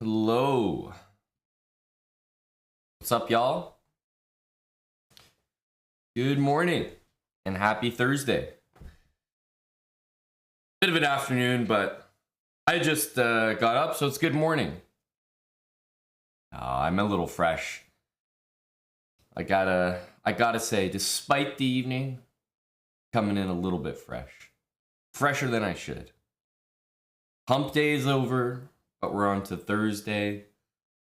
Hello. What's up, y'all? Good morning and happy Thursday. Bit of an afternoon, but I just got up, so it's good morning. I'm a little fresh. I gotta say, despite the evening, coming in a little bit fresh. Fresher than I should. Hump day is over, but we're on to Thursday,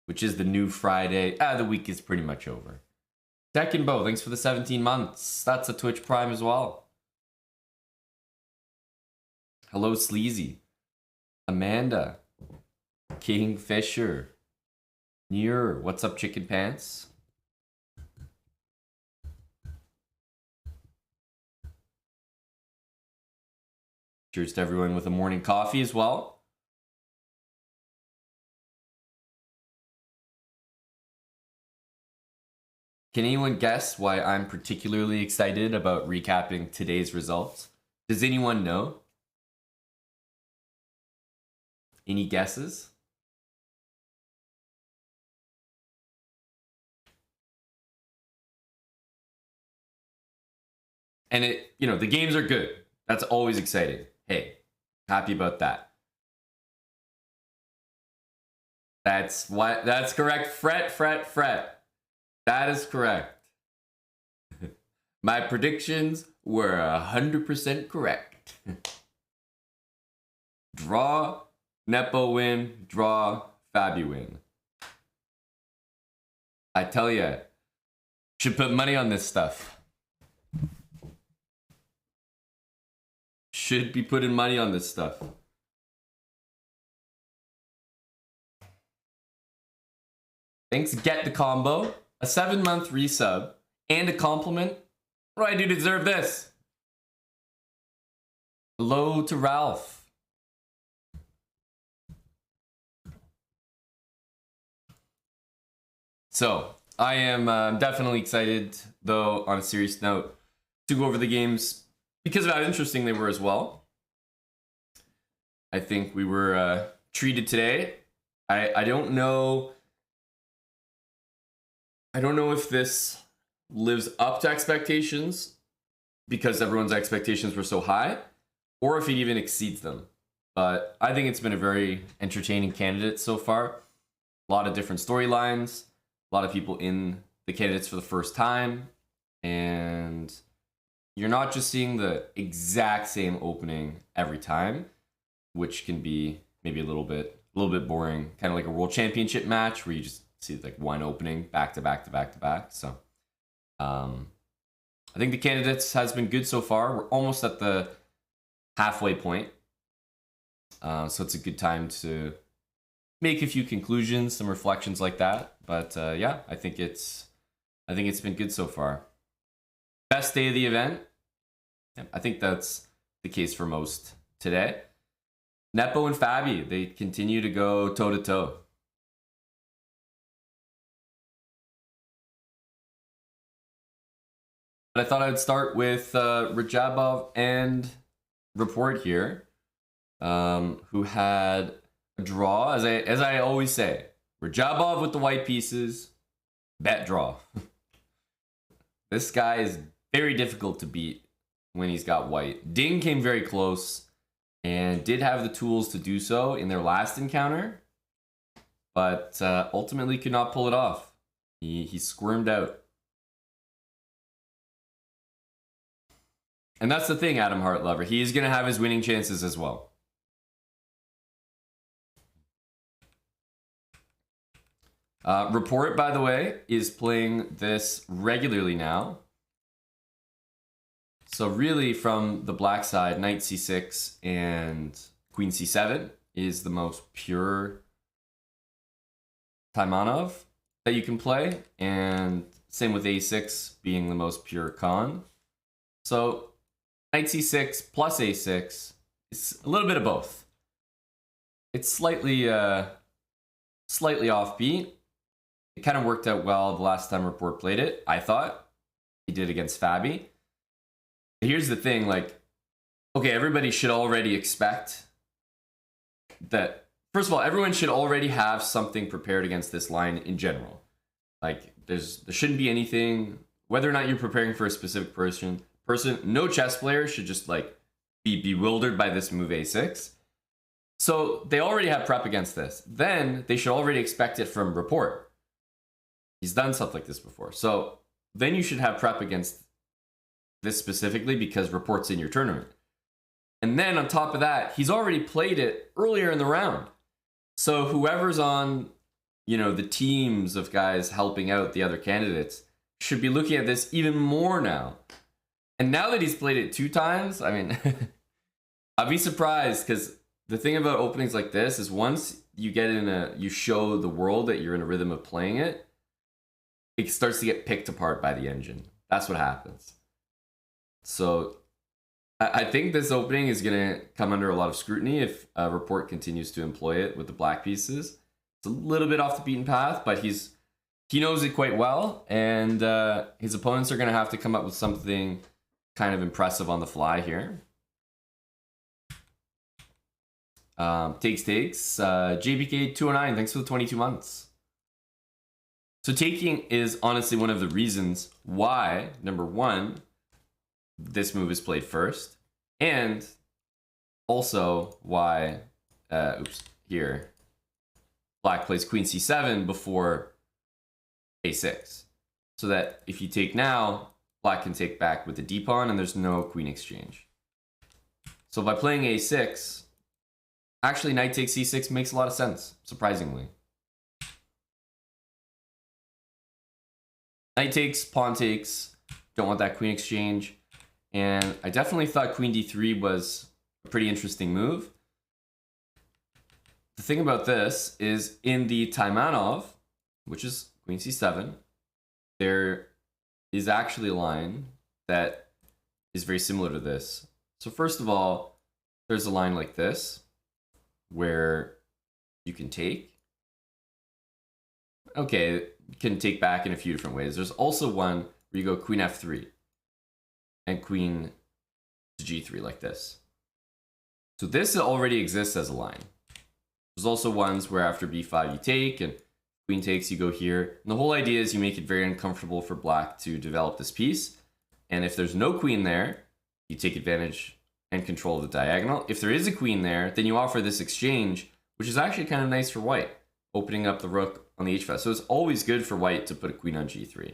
which is the new Friday. The week is pretty much over. Tech and Bo, thanks for the 17 months. That's a Twitch Prime as well. Hello, Sleazy. Amanda. Kingfisher. Near. What's up, Chicken Pants? Cheers to everyone with a morning coffee as well. Can anyone guess why I'm particularly excited about recapping today's results? Does anyone know? Any guesses? And the games are good. That's always exciting. Hey, happy about that. That's correct. Fret. That is correct. My predictions were 100% correct. Draw, Nepo win, draw, Fabi win. I tell ya, should put money on this stuff. Should be putting money on this stuff. Thanks, Get the Combo. A 7-month resub and a compliment. What do I do to deserve this? Hello to Ralph. So, I am definitely excited, though, on a serious note, to go over the games because of how interesting they were as well. I think we were treated today. I don't know. I don't know if this lives up to expectations because everyone's expectations were so high, or if it even exceeds them. But I think it's been a very entertaining candidate so far. A lot of different storylines, a lot of people in the candidates for the first time, and you're not just seeing the exact same opening every time, which can be maybe a little bit boring, kind of like a world championship match where you just see like one opening back to back. So I think the candidates has been good so far. We're almost at the halfway point. So it's a good time to make a few conclusions, some reflections like that. But yeah, I think it's been good so far. Best day of the event. I think that's the case for most today. Nepo and Fabi, they continue to go toe to toe. But I thought I'd start with Rajabov and Report here, who had a draw. As I always say, Rajabov with the white pieces, bet draw. This guy is very difficult to beat when he's got white. Ding came very close and did have the tools to do so in their last encounter, but ultimately could not pull it off. He squirmed out. And that's the thing, Adam Hartlover. He's going to have his winning chances as well. Report, by the way, is playing this regularly now. So really, from the black side, knight c6 and queen c7 is the most pure Taimanov that you can play. And same with a6 being the most pure Khan. So knight c6 plus a6 is a little bit of both. It's slightly offbeat. It kind of worked out well the last time Report played it, I thought. He did against Fabi. Here's the thing, like, okay, everybody should already expect that first of all, everyone should already have something prepared against this line in general. Like there shouldn't be anything, whether or not you're preparing for a specific person, no chess player should just like be bewildered by this move a6. So they already have prep against this. Then they should already expect it from Report. He's done stuff like this before. So then you should have prep against this specifically because Report's in your tournament. And then on top of that, he's already played it earlier in the round. So whoever's on, the teams of guys helping out the other candidates should be looking at this even more now. And now that he's played it 2 times, I mean, I'd be surprised because the thing about openings like this is once you get you show the world that you're in a rhythm of playing it, it starts to get picked apart by the engine. That's what happens. So I think this opening is going to come under a lot of scrutiny if Report continues to employ it with the black pieces. It's a little bit off the beaten path, but he knows it quite well, and his opponents are going to have to come up with something kind of impressive on the fly here. Takes. JBK 209, thanks for the 22 months. So taking is honestly one of the reasons why, number one, this move is played first, and also why, here, black plays queen c7 before a6. So that if you take now, black can take back with the d pawn and there's no queen exchange. So by playing a6, actually knight takes c6 makes a lot of sense, surprisingly. Knight takes, pawn takes, don't want that queen exchange. And I definitely thought queen d3 was a pretty interesting move. The thing about this is in the Taimanov, which is queen c7, there is actually a line that is very similar to this. So first of all, there's a line like this where you can take. Okay, you can take back in a few different ways. There's also one where you go queen f3 and queen to g3 like this. So this already exists as a line. There's also ones where after b5 you take, and queen takes, you go here. And the whole idea is you make it very uncomfortable for black to develop this piece. And if there's no queen there, you take advantage and control of the diagonal. If there is a queen there, then you offer this exchange, which is actually kind of nice for white, opening up the rook on the h-file. So it's always good for white to put a queen on g3.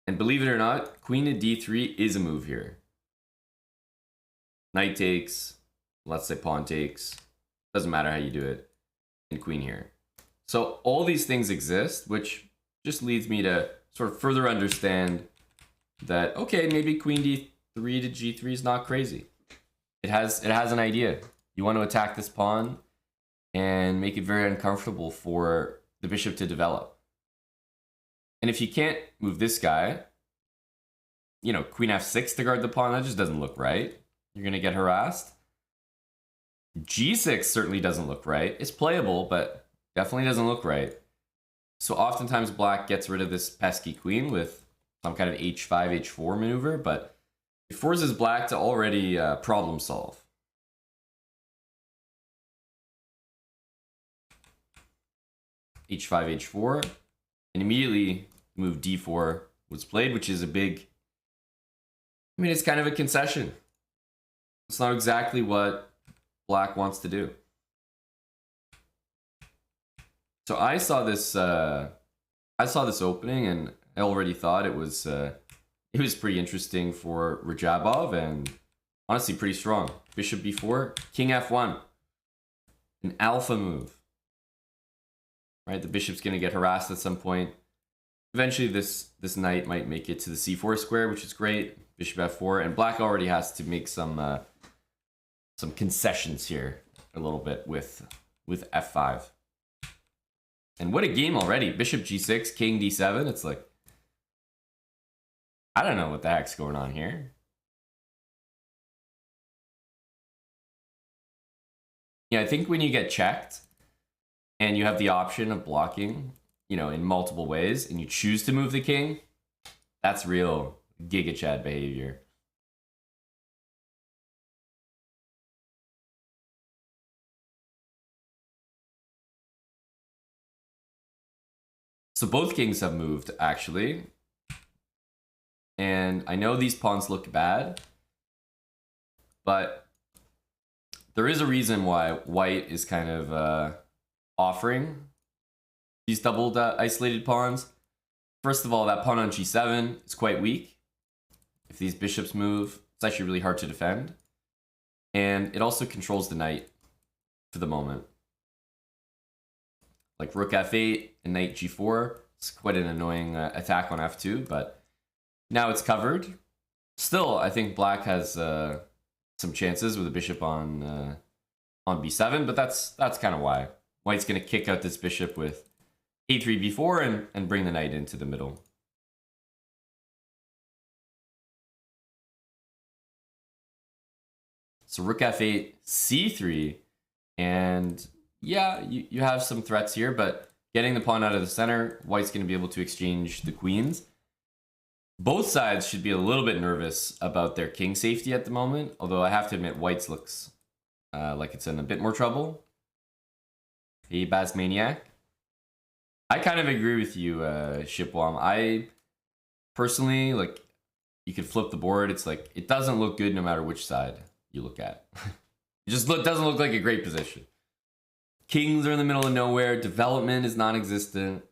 And believe it or not, queen to d3 is a move here. Knight takes, let's say pawn takes, doesn't matter how you do it, and queen here. So all these things exist, which just leads me to sort of further understand that, okay, maybe queen d3 to g3 is not crazy. It has an idea. You want to attack this pawn and make it very uncomfortable for the bishop to develop. And if you can't move this guy, queen f6 to guard the pawn, that just doesn't look right. You're going to get harassed. g6 certainly doesn't look right. It's playable, but definitely doesn't look right. So oftentimes black gets rid of this pesky queen with some kind of h5, h4 maneuver, but it forces black to already problem solve. h5, h4, and immediately move d4 was played, which is a big, it's kind of a concession. It's not exactly what black wants to do. So I saw this opening, and I already thought it was pretty interesting for Rajabov, and honestly pretty strong. Bishop b4, king f1, an alpha move. Right, the bishop's going to get harassed at some point. Eventually, this knight might make it to the c4 square, which is great. Bishop f4, and black already has to make some concessions here a little bit with f5. And what a game already! Bishop g6, king d7. It's like, I don't know what the heck's going on here. Yeah, I think when you get checked and you have the option of blocking, in multiple ways, and you choose to move the king, that's real Giga Chad behavior. So both kings have moved, actually. And I know these pawns look bad, but there is a reason why white is kind of offering these doubled isolated pawns. First of all, that pawn on g7 is quite weak. If these bishops move, it's actually really hard to defend. And it also controls the knight for the moment. Like rook f8 and knight g4. It's quite an annoying attack on f2, but now it's covered. Still, I think black has some chances with a bishop on b7, but that's kind of why. White's going to kick out this bishop with a3, b4 and bring the knight into the middle. So rook f8, c3, and yeah, you have some threats here, but getting the pawn out of the center, white's going to be able to exchange the queens. Both sides should be a little bit nervous about their king safety at the moment, although I have to admit white's looks like it's in a bit more trouble. Hey, Baz Maniac. I kind of agree with you, Shipwam. I personally, like, you could flip the board. It's like, it doesn't look good no matter which side you look at. It just doesn't look like a great position. Kings are in the middle of nowhere. Development is non-existent.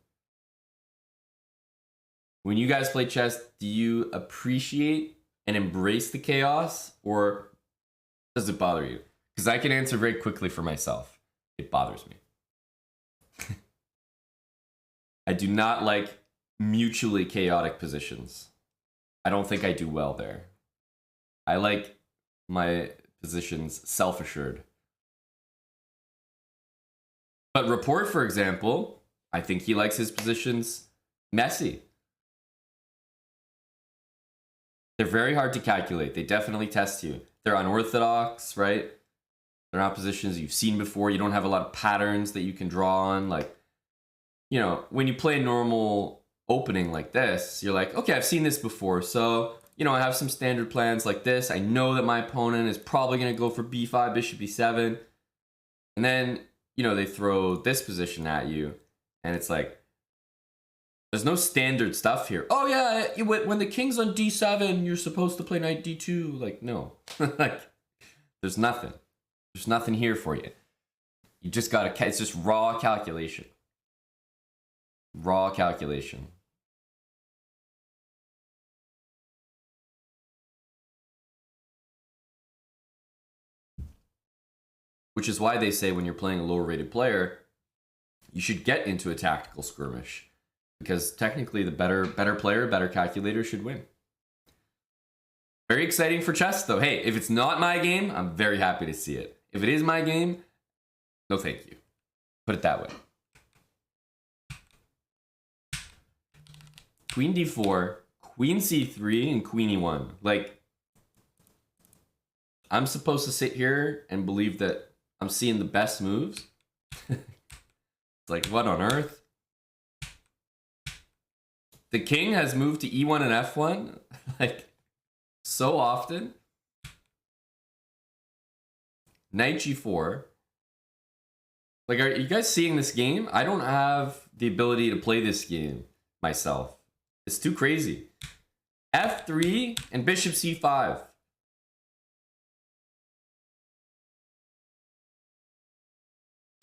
When you guys play chess, do you appreciate and embrace the chaos, or does it bother you? Because I can answer very quickly for myself. It bothers me. I do not like mutually chaotic positions. I don't think I do well there. I like my positions self-assured. But Rapport, for example, I think he likes his positions messy. They're very hard to calculate. They definitely test you. They're unorthodox, right? They're not positions you've seen before. You don't have a lot of patterns that you can draw on. Like, you know, when you play a normal opening like this, you're like, okay, I've seen this before. So, you know, I have some standard plans like this. I know that my opponent is probably going to go for b5, bishop b7. And then, you know, they throw this position at you. And it's like, there's no standard stuff here. Oh yeah, when the king's on d7, you're supposed to play knight d2. Like, no. Like, there's nothing. There's nothing here for you. You just gotta, it's just raw calculation. Raw calculation. Which is why they say when you're playing a lower rated player, you should get into a tactical skirmish. Because technically the better player, better calculator should win. Very exciting for chess though. Hey, if it's not my game, I'm very happy to see it. If it is my game, no thank you. Put it that way. Queen d4, queen c3, and queen e1. Like, I'm supposed to sit here and believe that I'm seeing the best moves? It's like, what on earth? The king has moved to e1 and f1, like, so often. Knight g4. Like, are you guys seeing this game? I don't have the ability to play this game myself. It's too crazy. f3 and bishop c5.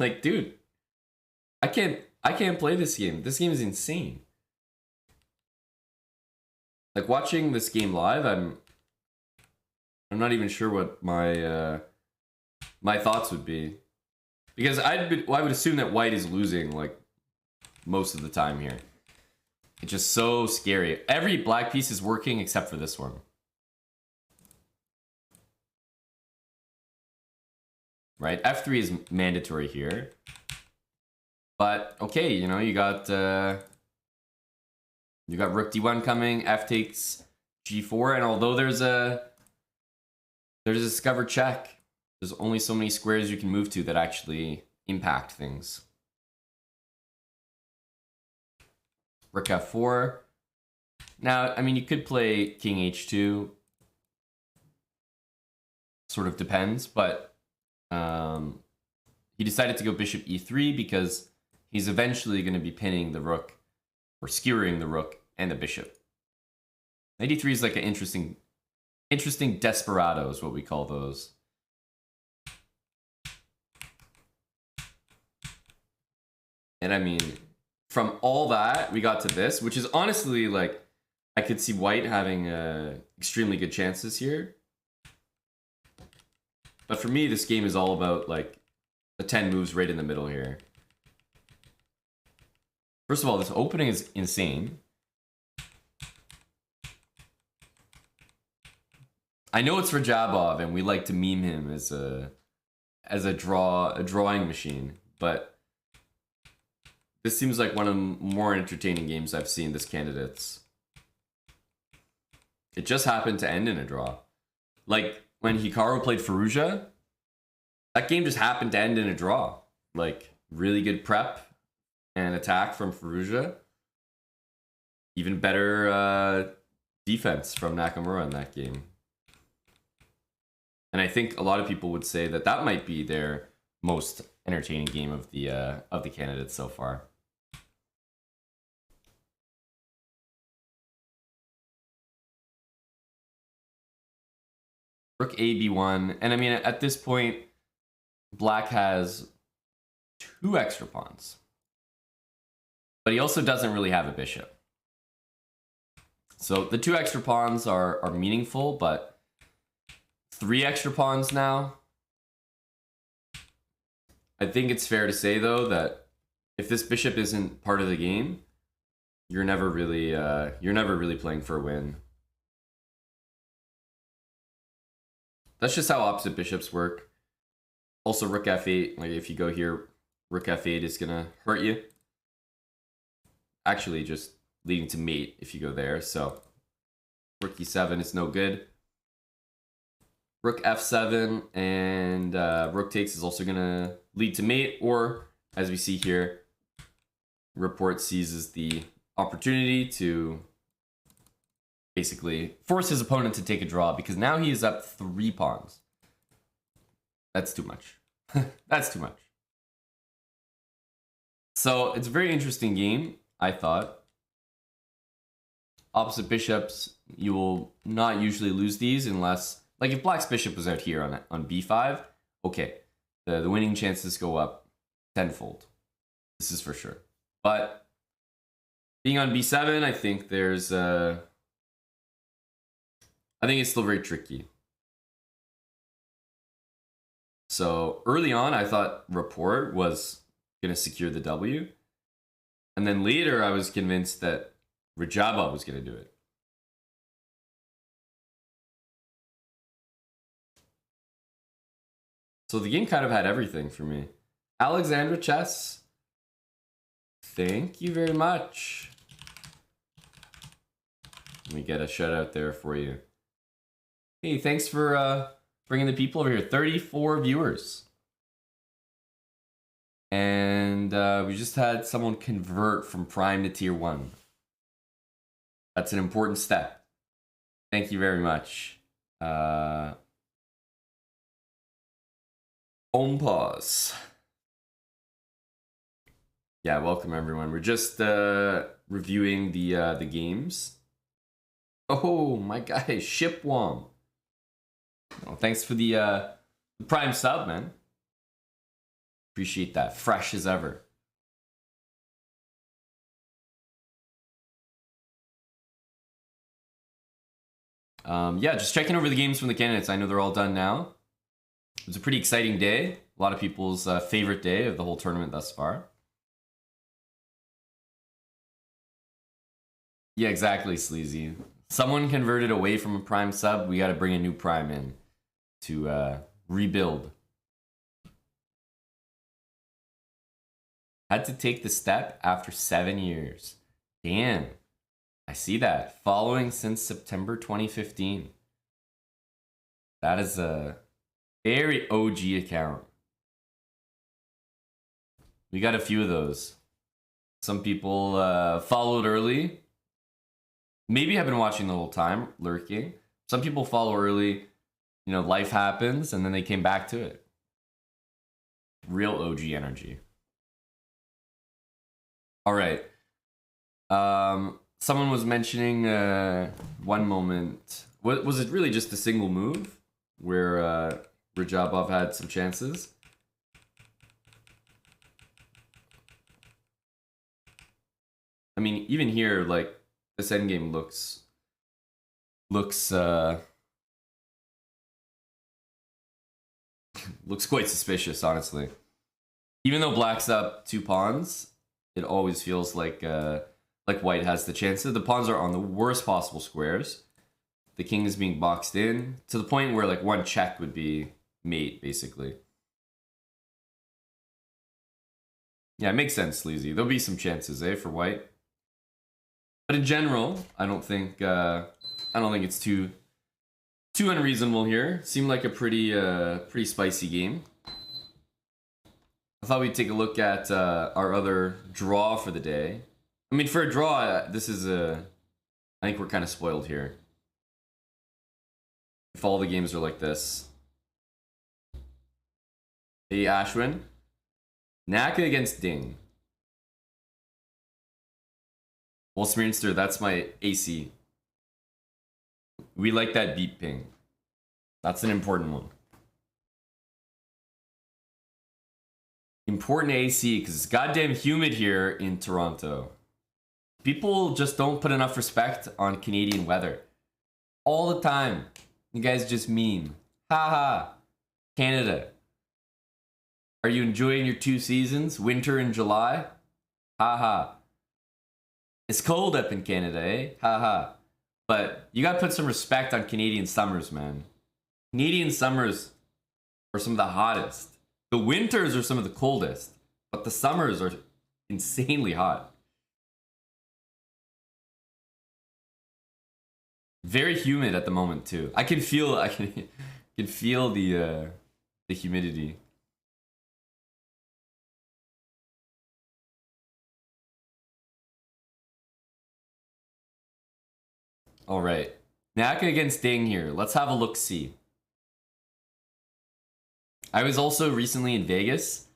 Like, dude, I can't play this game. This game is insane. Like, watching this game live, I'm not even sure what my my thoughts would be, because I would assume that white is losing like most of the time here. It's just so scary. Every black piece is working except for this one. Right? f3 is mandatory here. But okay, you know, you got rook d1 coming, f takes g4, and although there's a discover check, there's only so many squares you can move to that actually impact things. Rook f4. Now, I mean, you could play king h2. Sort of depends, but he decided to go bishop e3 because he's eventually going to be pinning the rook or skewering the rook and the bishop. Knight d3 is like an interesting desperado is what we call those. And I mean, from all that, we got to this, which is honestly like, I could see white having extremely good chances here. But for me, this game is all about like the 10 moves right in the middle here. First of all, this opening is insane. I know it's Rajabov, and we like to meme him as a drawing machine, but this seems like one of the more entertaining games I've seen this candidate's. It just happened to end in a draw. Like when Hikaru played Fallujah, that game just happened to end in a draw. Like really good prep and attack from Fallujah. Even better defense from Nakamura in that game. And I think a lot of people would say that that might be their most entertaining game of the candidates so far. Rook A, B1. And I mean, at this point, black has 2 extra pawns. But he also doesn't really have a bishop. So the 2 extra pawns are meaningful, but 3 extra pawns now. I think it's fair to say, though, that if this bishop isn't part of the game, you're never really playing for a win. That's just how opposite bishops work. Also, rook f8, like if you go here, rook f8 is gonna hurt you. Actually, just leading to mate if you go there. So rook e7 is no good. Rook f7 and rook takes is also gonna lead to mate, or as we see here, Report seizes the opportunity to basically force his opponent to take a draw, because now he is up 3 pawns. That's too much. That's too much. So it's a very interesting game, I thought. Opposite bishops, you will not usually lose these unless, like if black's bishop was out here on b5, okay, the winning chances go up tenfold. This is for sure. But being on b7, I think there's I think it's still very tricky. So early on, I thought Report was going to secure the W. And then later, I was convinced that Rajabov was going to do it. So the game kind of had everything for me. Alexandra Chess, thank you very much. Let me get a shout out there for you. Hey, thanks for bringing the people over here. 34 viewers. And we just had someone convert from Prime to Tier 1. That's an important step. Thank you very much. Home pause. Yeah, welcome everyone. We're just reviewing the games. Oh, my guy, Shipwom. Oh, thanks for the Prime sub, man. Appreciate that. Fresh as ever. Yeah, just checking over the games from the candidates. I know they're all done now. It was a pretty exciting day. A lot of people's favorite day of the whole tournament thus far. Yeah, exactly, Sleazy. Someone converted away from a Prime sub. We got to bring a new Prime in to rebuild. Had to take the step after 7 years. Damn. I see that. Following since September 2015. That is a very OG account. We got a few of those. Some people followed early. Maybe have been watching the whole time, lurking. Some people follow early. You know, life happens, and then they came back to it. Real OG energy. All right. Someone was mentioning one moment. Was it really just a single move where Rajabov had some chances? I mean, even here, like, this endgame looks looks quite suspicious, honestly. Even though black's up 2 pawns, it always feels like white has the chances. The pawns are on the worst possible squares. The king is being boxed in to the point where like one check would be mate, basically. Yeah, it makes sense, Sleazy. There'll be some chances, for white. But in general, I don't think it's too unreasonable here. Seemed like a pretty spicy game. I thought we'd take a look at our other draw for the day. I mean, for a draw, this is I think we're kind of spoiled here. If all the games are like this. Hey, Ashwin. Naka against Ding. Wolfsminster, that's my AC. We like that beat ping. That's an important one. Important AC, because it's goddamn humid here in Toronto. People just don't put enough respect on Canadian weather. All the time. You guys just meme. Haha. Canada. Are you enjoying your 2 seasons? Winter and July? Haha. It's cold up in Canada, eh? Haha. But you gotta put some respect on Canadian summers, man. Canadian summers are some of the hottest. The winters are some of the coldest. But the summers are insanely hot. Very humid at the moment too. I can feel the humidity. All right. Naka against Ding here. Let's have a look-see. I was also recently in Vegas.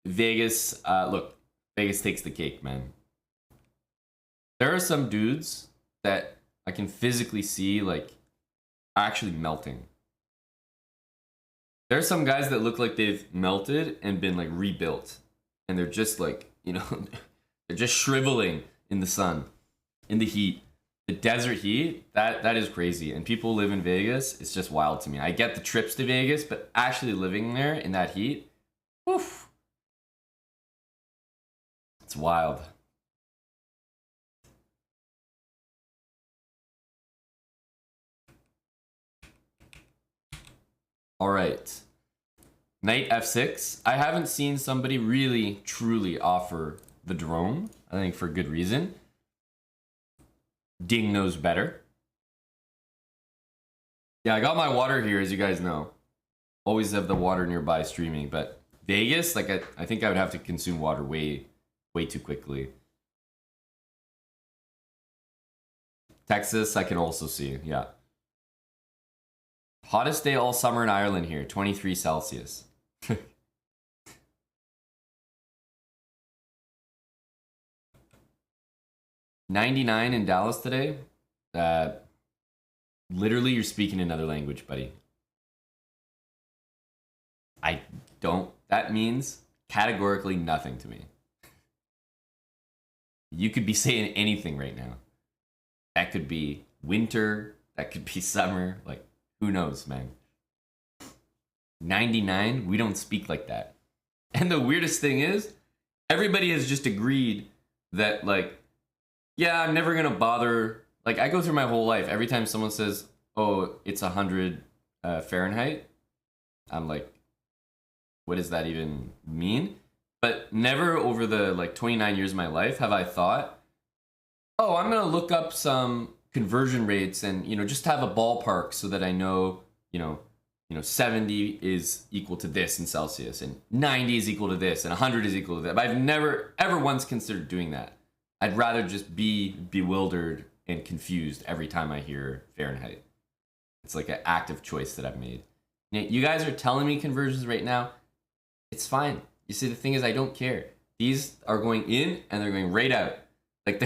Vegas, look, Vegas takes the cake, man. There are some dudes that I can physically see, like, actually melting. There are some guys that look like they've melted and been, like, rebuilt. And they're just, like, you know, they're just shriveling in the sun, in the heat. The desert heat, that is crazy. And people live in Vegas, it's just wild to me. I get the trips to Vegas, but actually living there in that heat, oof. It's wild. All right. Knight f6. I haven't seen somebody really, truly offer the drone. I think for good reason. Ding knows better. Yeah, I got my water here, as you guys know. Always have the water nearby streaming, but Vegas, like I think I would have to consume water way too quickly. Texas, I can also see, yeah. Hottest day all summer in Ireland here, 23 Celsius. 99 in Dallas today. Literally, you're speaking another language, buddy. That means categorically nothing to me. You could be saying anything right now. That could be winter, that could be summer, like, who knows, man. 99, we don't speak like that. And the weirdest thing is, everybody has just agreed that, like, yeah, I'm never gonna bother. Like, I go through my whole life. Every time someone says, oh, it's 100 Fahrenheit, I'm like, what does that even mean? But never over the, like, 29 years of my life have I thought, oh, I'm gonna look up some conversion rates and, you know, just have a ballpark so that I know, you know, 70 is equal to this in Celsius, and 90 is equal to this, and 100 is equal to that. But I've never, ever once considered doing that. I'd rather just be bewildered and confused every time I hear Fahrenheit. It's like an active choice that I've made. You guys are telling me conversions right now. It's fine. You see, the thing is, I don't care. These are going in and they're going right out. Like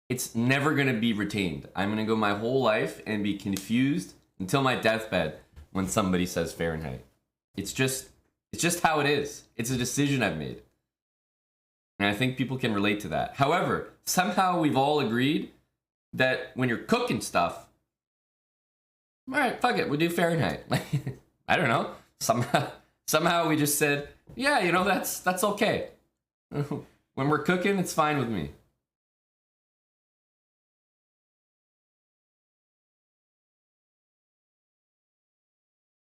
it's never gonna be retained. I'm gonna go my whole life and be confused until my deathbed when somebody says Fahrenheit. It's just how it is. It's a decision I've made. And I think people can relate to that. However, somehow we've all agreed that when you're cooking stuff, all right, fuck it, we do Fahrenheit. Like, I don't know. Somehow we just said, yeah, you know, that's okay. When we're cooking, it's fine with me.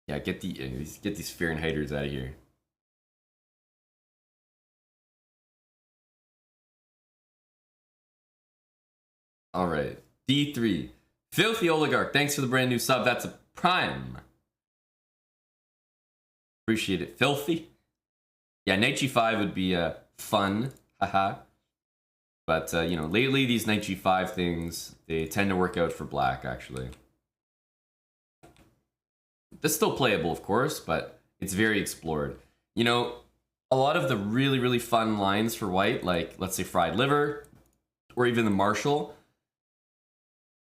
Yeah, get these Fahrenheiters out of here. All right, D3. Filthy Oligarch, thanks for the brand new sub. That's a prime. Appreciate it. Filthy. Yeah, knight g5 would be fun. Haha. But, you know, lately these knight g5 things, they tend to work out for black, actually. This is still playable, of course, but it's very explored. You know, a lot of the really, really fun lines for white, like, let's say fried liver, or even the marshal,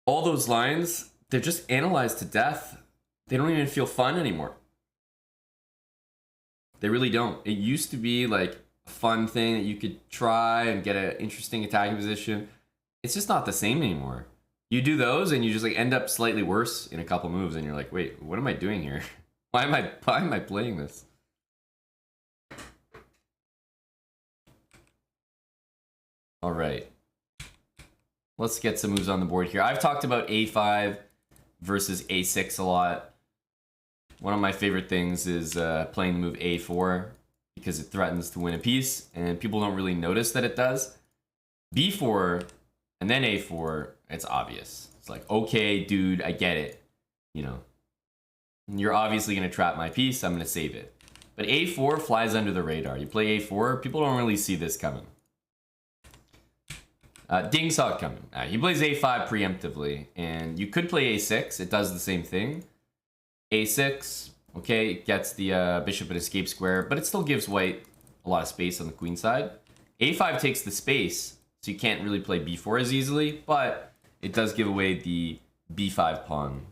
all those lines, they're just analyzed to death. They don't even feel fun anymore. They really don't. It used to be like a fun thing that you could try and get an interesting attacking position. It's just not the same anymore. You do those and you just like end up slightly worse in a couple moves and you're like, wait, what am I doing here? Why am I playing this? All right. Let's get some moves on the board here. I've talked about a5 versus a6 a lot. One of my favorite things is playing the move a4 because it threatens to win a piece, and people don't really notice that it does. b4 and then a4, it's obvious. It's like, okay, dude, I get it. You know, you're obviously going to trap my piece. I'm going to save it. But a4 flies under the radar. You play a4, people don't really see this coming. Ding saw it coming. He plays a5 preemptively, and you could play a6. It does the same thing. a6, okay, it gets the bishop at escape square, but it still gives white a lot of space on the queen side. a5 takes the space, so you can't really play b4 as easily, but it does give away the b5 pawn.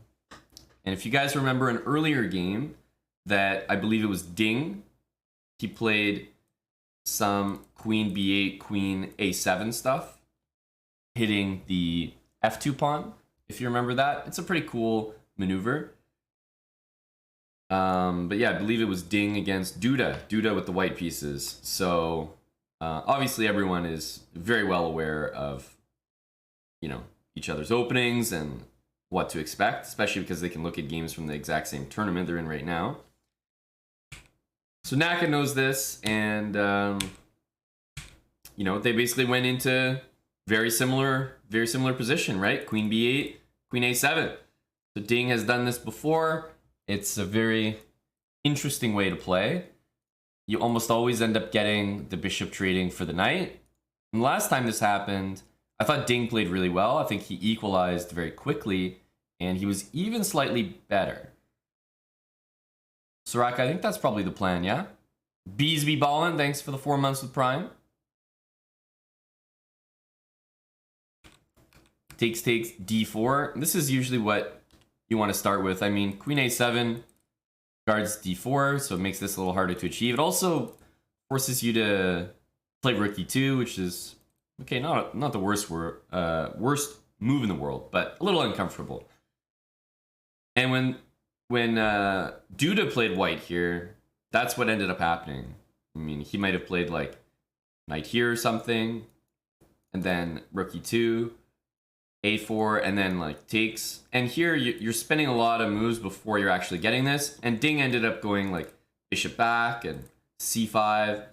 And if you guys remember an earlier game that I believe it was Ding, he played some queen b8, queen a7 stuff, hitting the f2 pawn, if you remember that. It's a pretty cool maneuver. But yeah, I believe it was Ding against Duda with the white pieces. So obviously everyone is very well aware of, you know, each other's openings and what to expect, especially because they can look at games from the exact same tournament they're in right now. So Naka knows this, and you know, they basically went into very similar position, right? Queen b8, queen a7. So Ding has done this before. It's a very interesting way to play. You almost always end up getting the bishop trading for the knight. And last time this happened, I thought Ding played really well. I think he equalized very quickly, and he was even slightly better. Soraka, I think that's probably the plan, yeah? Beesby Ballin, thanks for the 4 months with Prime. Takes d4. This is usually what you want to start with. I mean, queen a7 guards d4, so it makes this a little harder to achieve. It also forces you to play rook e2, which is, okay, not the worst move in the world, but a little uncomfortable. And when Duda played white here, that's what ended up happening. I mean, he might have played like knight here or something, and then rook e2, a4, and then like takes. And here you're spending a lot of moves before you're actually getting this. And Ding ended up going like bishop back and c5.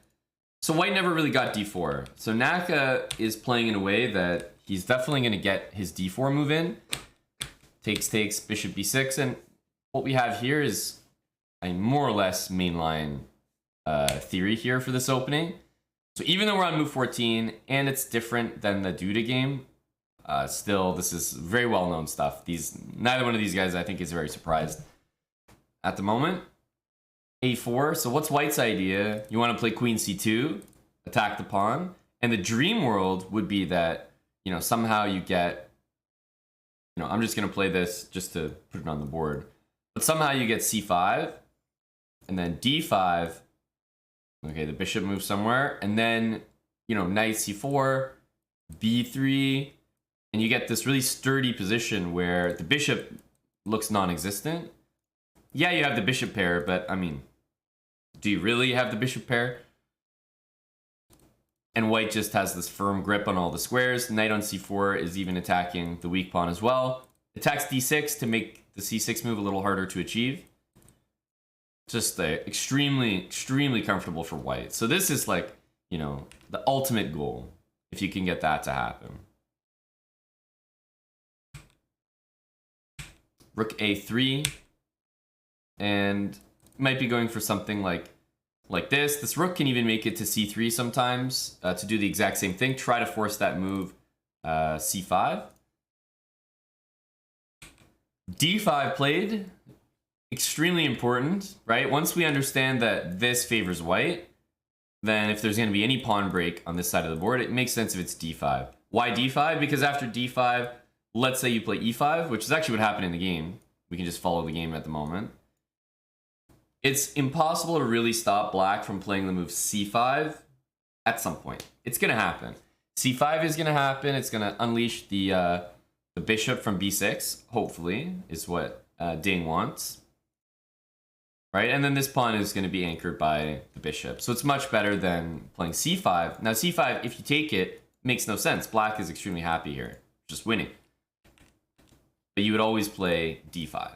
So white never really got d4. So Naka is playing in a way that he's definitely going to get his d4 move in. Takes, bishop b6. And what we have here is a more or less mainline theory here for this opening. So even though we're on move 14 and it's different than the Duda game, still, this is very well-known stuff. Neither one of these guys, I think, is very surprised at the moment. a4. So what's white's idea? You want to play queen c2, attack the pawn. And the dream world would be that, you know, somehow you get, you know, I'm just going to play this just to put it on the board. But somehow you get c5, and then d5. Okay, the bishop moves somewhere. And then, you know, knight c4, b3. And you get this really sturdy position where the bishop looks non-existent. Yeah, you have the bishop pair, but I mean, do you really have the bishop pair? And white just has this firm grip on all the squares. Knight on c4 is even attacking the weak pawn as well. Attacks d6 to make the c6 move a little harder to achieve. Just extremely, extremely comfortable for white. So this is like, you know, the ultimate goal, if you can get that to happen. Rook a3. And might be going for something like this. This rook can even make it to c3 sometimes to do the exact same thing. Try to force that move c5. d5 played. Extremely important, right? Once we understand that this favors white, then if there's going to be any pawn break on this side of the board, it makes sense if it's d5. Why d5? Because after d5, let's say you play e5, which is actually what happened in the game. We can just follow the game at the moment. It's impossible to really stop black from playing the move c5 at some point. It's going to happen. c5 is going to happen. It's going to unleash the bishop from b6, hopefully, is what Ding wants. Right? And then this pawn is going to be anchored by the bishop. So it's much better than playing c5. Now c5, if you take it, makes no sense. Black is extremely happy here, just winning. But you would always play d5.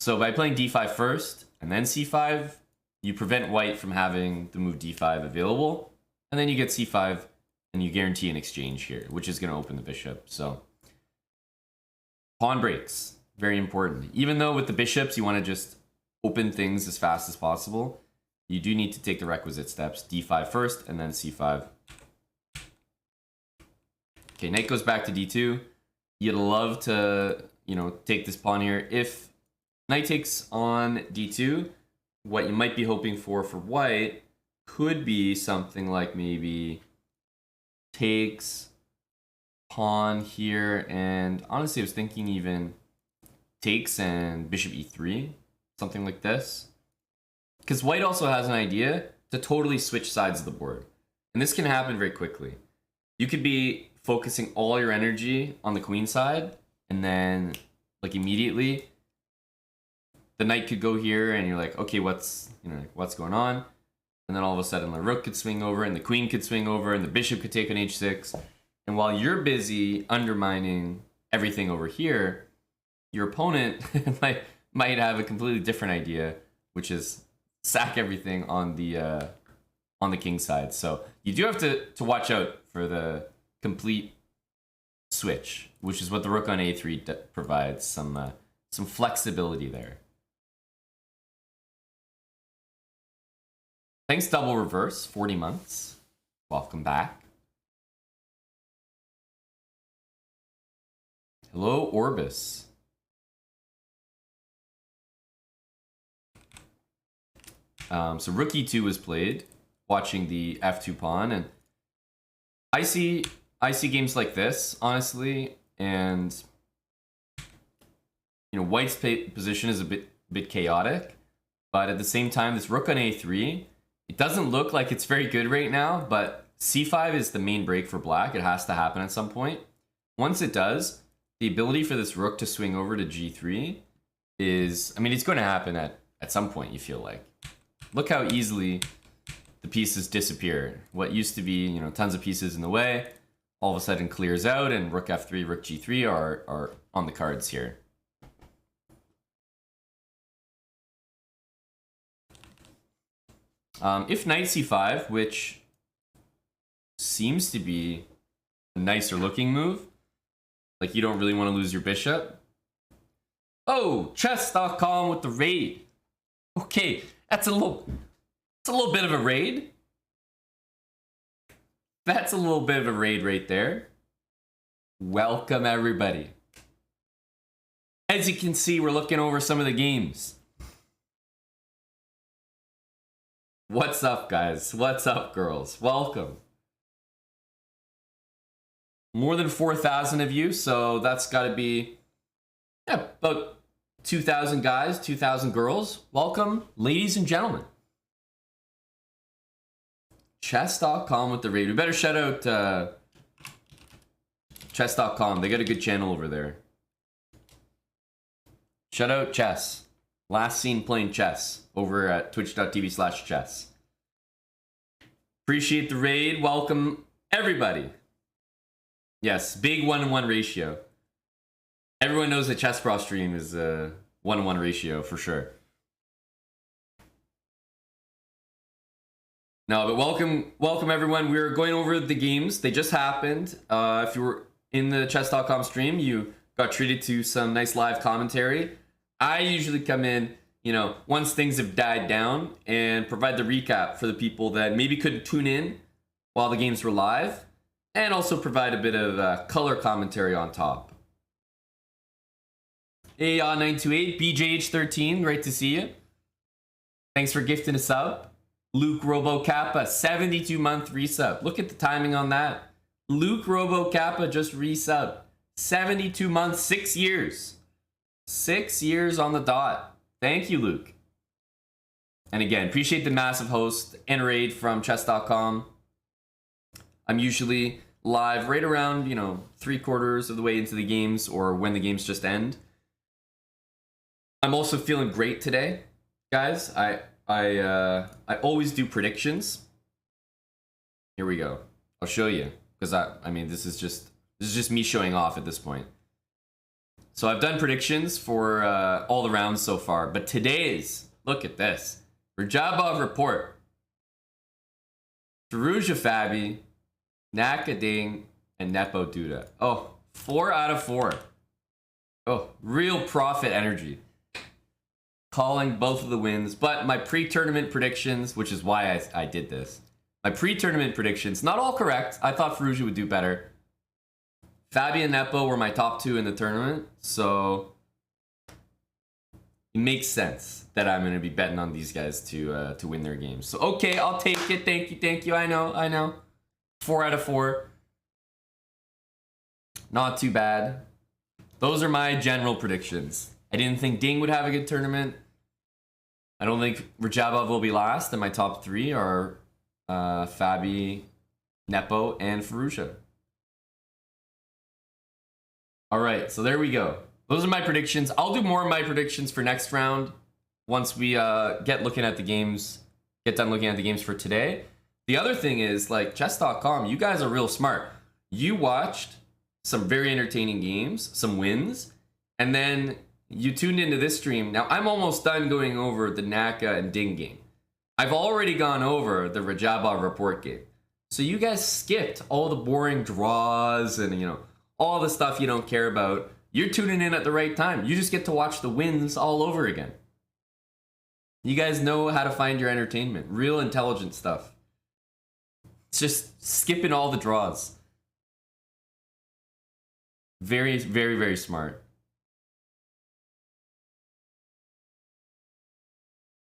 So by playing d5 first and then c5, you prevent white from having the move d5 available. And then you get c5 and you guarantee an exchange here, which is going to open the bishop. So pawn breaks, very important. Even though with the bishops, you want to just open things as fast as possible, you do need to take the requisite steps. d5 first and then c5. Okay, knight goes back to d2. You'd love to, you know, take this pawn here. If knight takes on d2, what you might be hoping for white could be something like maybe takes pawn here, and honestly I was thinking even takes and bishop e3, something like this. Because white also has an idea to totally switch sides of the board. And this can happen very quickly. You could be focusing all your energy on the queen side, and then like immediately the knight could go here and you're like, okay, what's going on? And then all of a sudden the rook could swing over and the queen could swing over and the bishop could take on h6. And while you're busy undermining everything over here, your opponent might have a completely different idea, which is sack everything on the king side. So you do have to watch out for the complete switch, which is what the rook on a3 provides, some flexibility there. Thanks, Double Reverse, 40 months. Welcome back. Hello, Orbis. So rook e2 was played, watching the f2 pawn, and I see games like this, honestly, and you know, white's position is a bit chaotic, but at the same time, this rook on a3, it doesn't look like it's very good right now, but c5 is the main break for black. It has to happen at some point. Once it does, the ability for this rook to swing over to g3 is, I mean, it's going to happen at some point, you feel like. Look how easily the pieces disappear. What used to be, you know, tons of pieces in the way, all of a sudden clears out, and rook f3, rook g3 are on the cards here. If knight c5, which seems to be a nicer looking move, like you don't really want to lose your bishop. Oh, chess.com with the raid. Okay, it's a little bit of a raid. That's a little bit of a raid right there. Welcome, everybody. As you can see, we're looking over some of the games. What's up, guys? What's up, girls? Welcome. More than 4,000 of you, so that's got to be about 2,000 guys, 2,000 girls. Welcome, ladies and gentlemen. Chess.com with the raid. We better shout out chess.com. They got a good channel over there. Shout out Chess. Last seen playing chess over at twitch.tv/chess. Appreciate the raid. Welcome, everybody. Yes, big 1-to-1 ratio. Everyone knows that chessbrah stream is a 1-to-1 ratio for sure. No, but welcome everyone. We're going over the games. They just happened. If you were in the chess.com stream, you got treated to some nice live commentary. I usually come in, you know, once things have died down and provide the recap for the people that maybe couldn't tune in while the games were live, and also provide a bit of color commentary on top. Hey, 928, BJH13, great to see you. Thanks for gifting a sub. Luke Robo Kappa, 72-month resub. Look at the timing on that. Luke Robo Kappa just resub. 72 months, 6 years. 6 years on the dot. Thank you, Luke. And again, appreciate the massive host and raid from chess.com. I'm usually live right around, you know, 3/4 of the way into the games or when the games just end. I'm also feeling great today, guys. I always do predictions. Here we go. I'll show you because I mean this is just me showing off at this point. So I've done predictions for all the rounds so far, but today's, look at this. Rajabov report. Firouzja Fabi, Nakading, and Nepo Duda. Oh, 4 out of 4. Oh, real profit energy. Calling both of the wins, but my pre-tournament predictions, which is why I did this. My pre-tournament predictions, not all correct. I thought Firouzja would do better. Fabi and Nepo were my top 2 in the tournament, so it makes sense that I'm going to be betting on these guys to win their games. So okay, I'll take it. Thank you. I know. 4 out of 4. Not too bad. Those are my general predictions. I didn't think Ding would have a good tournament. I don't think Rajabov will be last, and my top 3 are Fabi, Nepo, and Firouzja. All right, so there we go. Those are my predictions. I'll do more of my predictions for next round once we get done looking at the games for today. The other thing is, like, chess.com, you guys are real smart. You watched some very entertaining games, some wins, and then you tuned into this stream. Now, I'm almost done going over the Naka and Ding game. I've already gone over the Rajabov report game. So you guys skipped all the boring draws and, you know, all the stuff you don't care about. You're tuning in at the right time. You just get to watch the wins all over again. You guys know how to find your entertainment. Real intelligent stuff. It's just skipping all the draws. Very, very, very smart.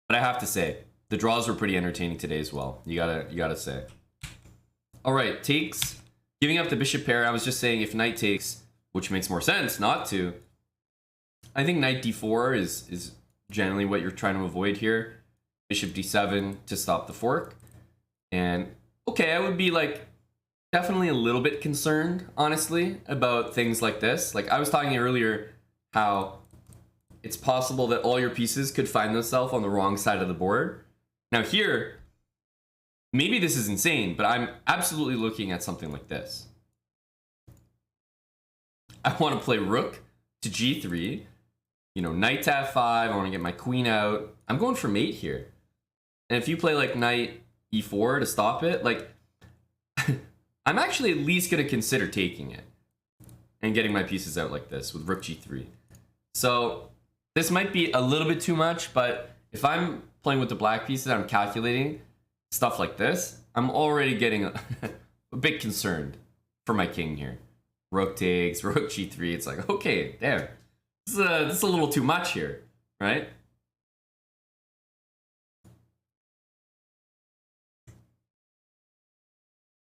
But I have to say, the draws were pretty entertaining today as well. You gotta say. All right, takes. Giving up the bishop pair. I was just saying if knight takes, which makes more sense not to. I think knight d4 is generally what you're trying to avoid here. Bishop d7 to stop the fork. And okay, I would be like definitely a little bit concerned, honestly, about things like this. Like I was talking earlier how it's possible that all your pieces could find themselves on the wrong side of the board. Now here, maybe this is insane, but I'm absolutely looking at something like this. I want to play rook to g3, you know, knight to f5, I want to get my queen out. I'm going for mate here. And if you play like knight e4 to stop it, like, I'm actually at least going to consider taking it and getting my pieces out like this with rook g3. So this might be a little bit too much, but if I'm playing with the black pieces, I'm calculating stuff like this, I'm already getting a bit concerned for my king here. Rook takes, rook g3, it's like, okay, damn, this is a little too much here, right?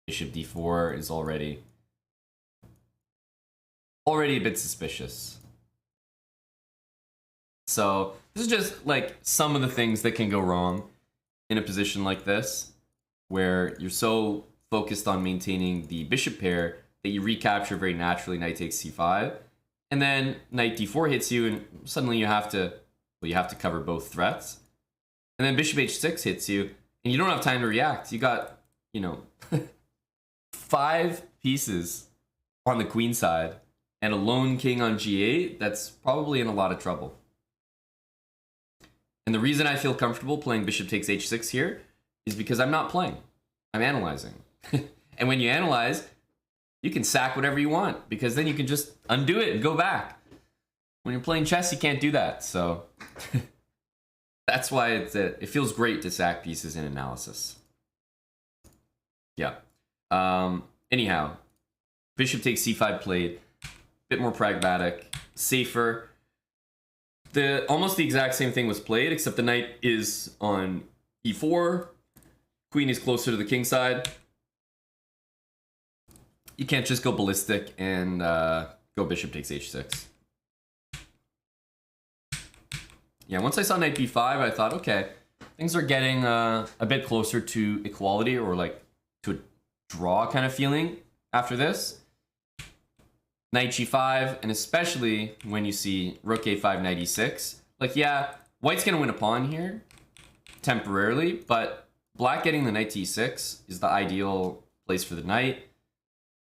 Bishop d4 is already a bit suspicious. So this is just like some of the things that can go wrong in a position like this, where you're so focused on maintaining the bishop pair that you recapture very naturally knight takes c5, and then knight d4 hits you, and suddenly you have to cover both threats, and then bishop h6 hits you, and you don't have time to react. You got, you know, 5 pieces on the queen side and a lone king on g8. That's probably in a lot of trouble. And the reason I feel comfortable playing bishop takes h6 here is because I'm not playing. I'm analyzing. And when you analyze, you can sack whatever you want, because then you can just undo it and go back. When you're playing chess, you can't do that. So that's why it feels great to sack pieces in analysis. Yeah. Anyhow, bishop takes c5 played. A bit more pragmatic, safer. Almost the exact same thing was played, except the knight is on e4. Queen is closer to the king side. You can't just go ballistic and go bishop takes h6. Yeah, once I saw knight b5, I thought, okay, things are getting a bit closer to equality, or like to a draw kind of feeling after this. Knight g5, and especially when you see rook a5, knight e6. Like, yeah, white's going to win a pawn here temporarily, but black getting the knight to e6 is the ideal place for the knight.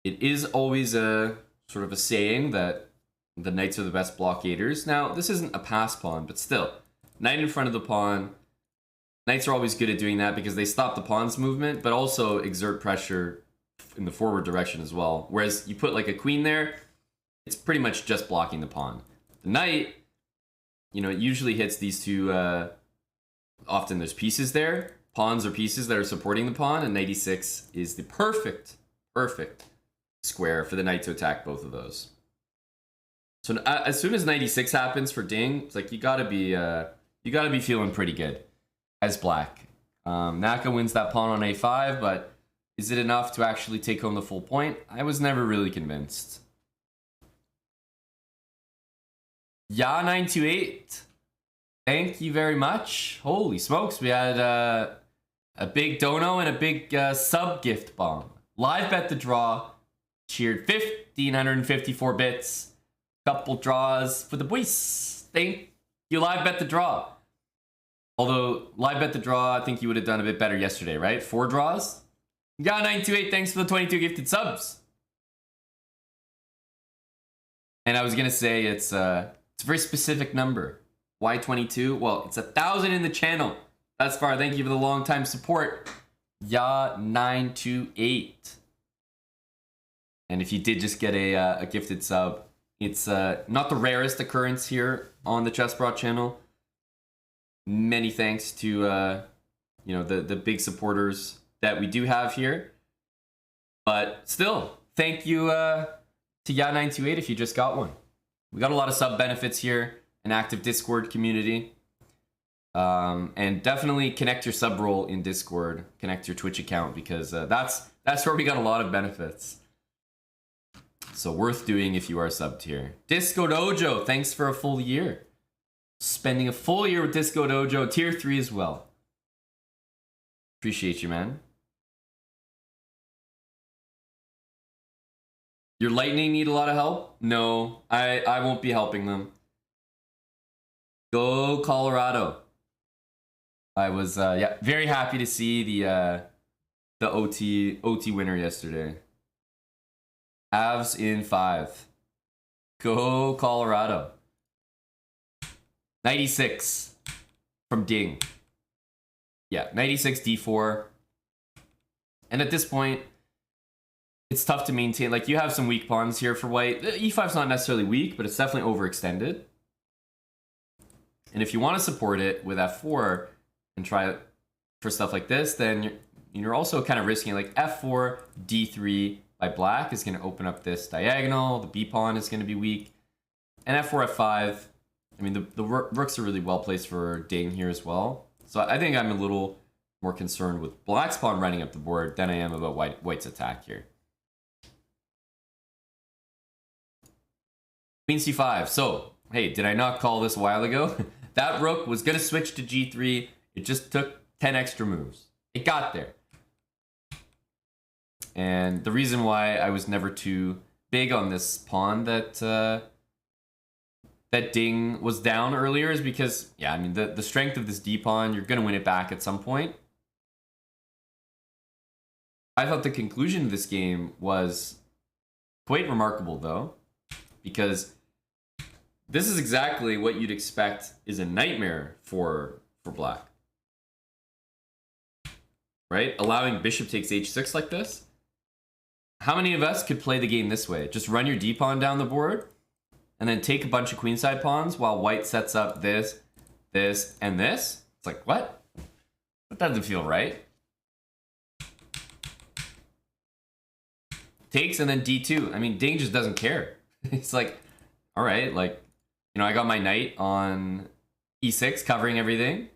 It is always a sort of a saying that the knights are the best blockaders. Now, this isn't a pass pawn, but still, knight in front of the pawn. Knights are always good at doing that because they stop the pawn's movement, but also exert pressure in the forward direction as well. Whereas you put like a queen there, it's pretty much just blocking the pawn. The knight, you know, it usually hits these two, often there's pieces there. Pawns or pieces that are supporting the pawn, and knight e6 is the perfect square for the knight to attack both of those. So as soon as knight e6 happens for Ding, it's like you gotta be feeling pretty good as black. Naka wins that pawn on a5, but is it enough to actually take home the full point? I was never really convinced. Ya 928, thank you very much. Holy smokes, we had a big dono and a big sub gift bomb. Live bet the draw, cheered 1,554 bits. Couple draws for the boys. Thank you, live bet the draw. Although live bet the draw, I think you would have done a bit better yesterday, right? 4 draws. Ya 928, thanks for the 22 gifted subs. And I was gonna say it's a very specific number. Why 22? Well, it's 1,000 in the channel. That's far. Thank you for the long time support. Ya 928. And if you did just get a gifted sub, it's not the rarest occurrence here on the chessbrah channel. Many thanks to you know, the big supporters that we do have here. But still, thank you to Ya 928 if you just got one. We got a lot of sub benefits here, an active Discord community. And definitely connect your sub role in Discord, connect your Twitch account, because that's where we got a lot of benefits. So worth doing if you are subbed here. Disco Dojo, thanks for a full year. Spending a full year with Disco Dojo, tier 3 as well. Appreciate you, man. Your Lightning need a lot of help? No, I won't be helping them. Go Colorado. I was yeah, very happy to see the OT winner yesterday. Avs in 5. Go Colorado. 96 from Ding. Yeah, 96 d4. And at this point, it's tough to maintain. Like, you have some weak pawns here for white. E5's not necessarily weak, but it's definitely overextended. And if you want to support it with f4 and try it for stuff like this, then you're also kind of risking, like, f4, d3 by black is going to open up this diagonal. The b pawn is going to be weak. And f4, f5. I mean, the rooks are really well placed for Ding here as well. So I think I'm a little more concerned with black's pawn running up the board than I am about white's attack here. Queen c5. So, hey, did I not call this a while ago? That rook was going to switch to g3. It just took 10 extra moves. It got there. And the reason why I was never too big on this pawn that that ding was down earlier is because, yeah, I mean, the strength of this d pawn, you're going to win it back at some point. I thought the conclusion of this game was quite remarkable, though, because this is exactly what you'd expect is a nightmare for black. Right? Allowing bishop takes h6 like this. How many of us could play the game this way? Just run your d-pawn down the board, and then take a bunch of queenside pawns while white sets up this, this, and this? It's like, what? That doesn't feel right. Takes and then d2. I mean, Ding just doesn't care. It's like, all right, like, you know, I got my knight on e6 covering everything.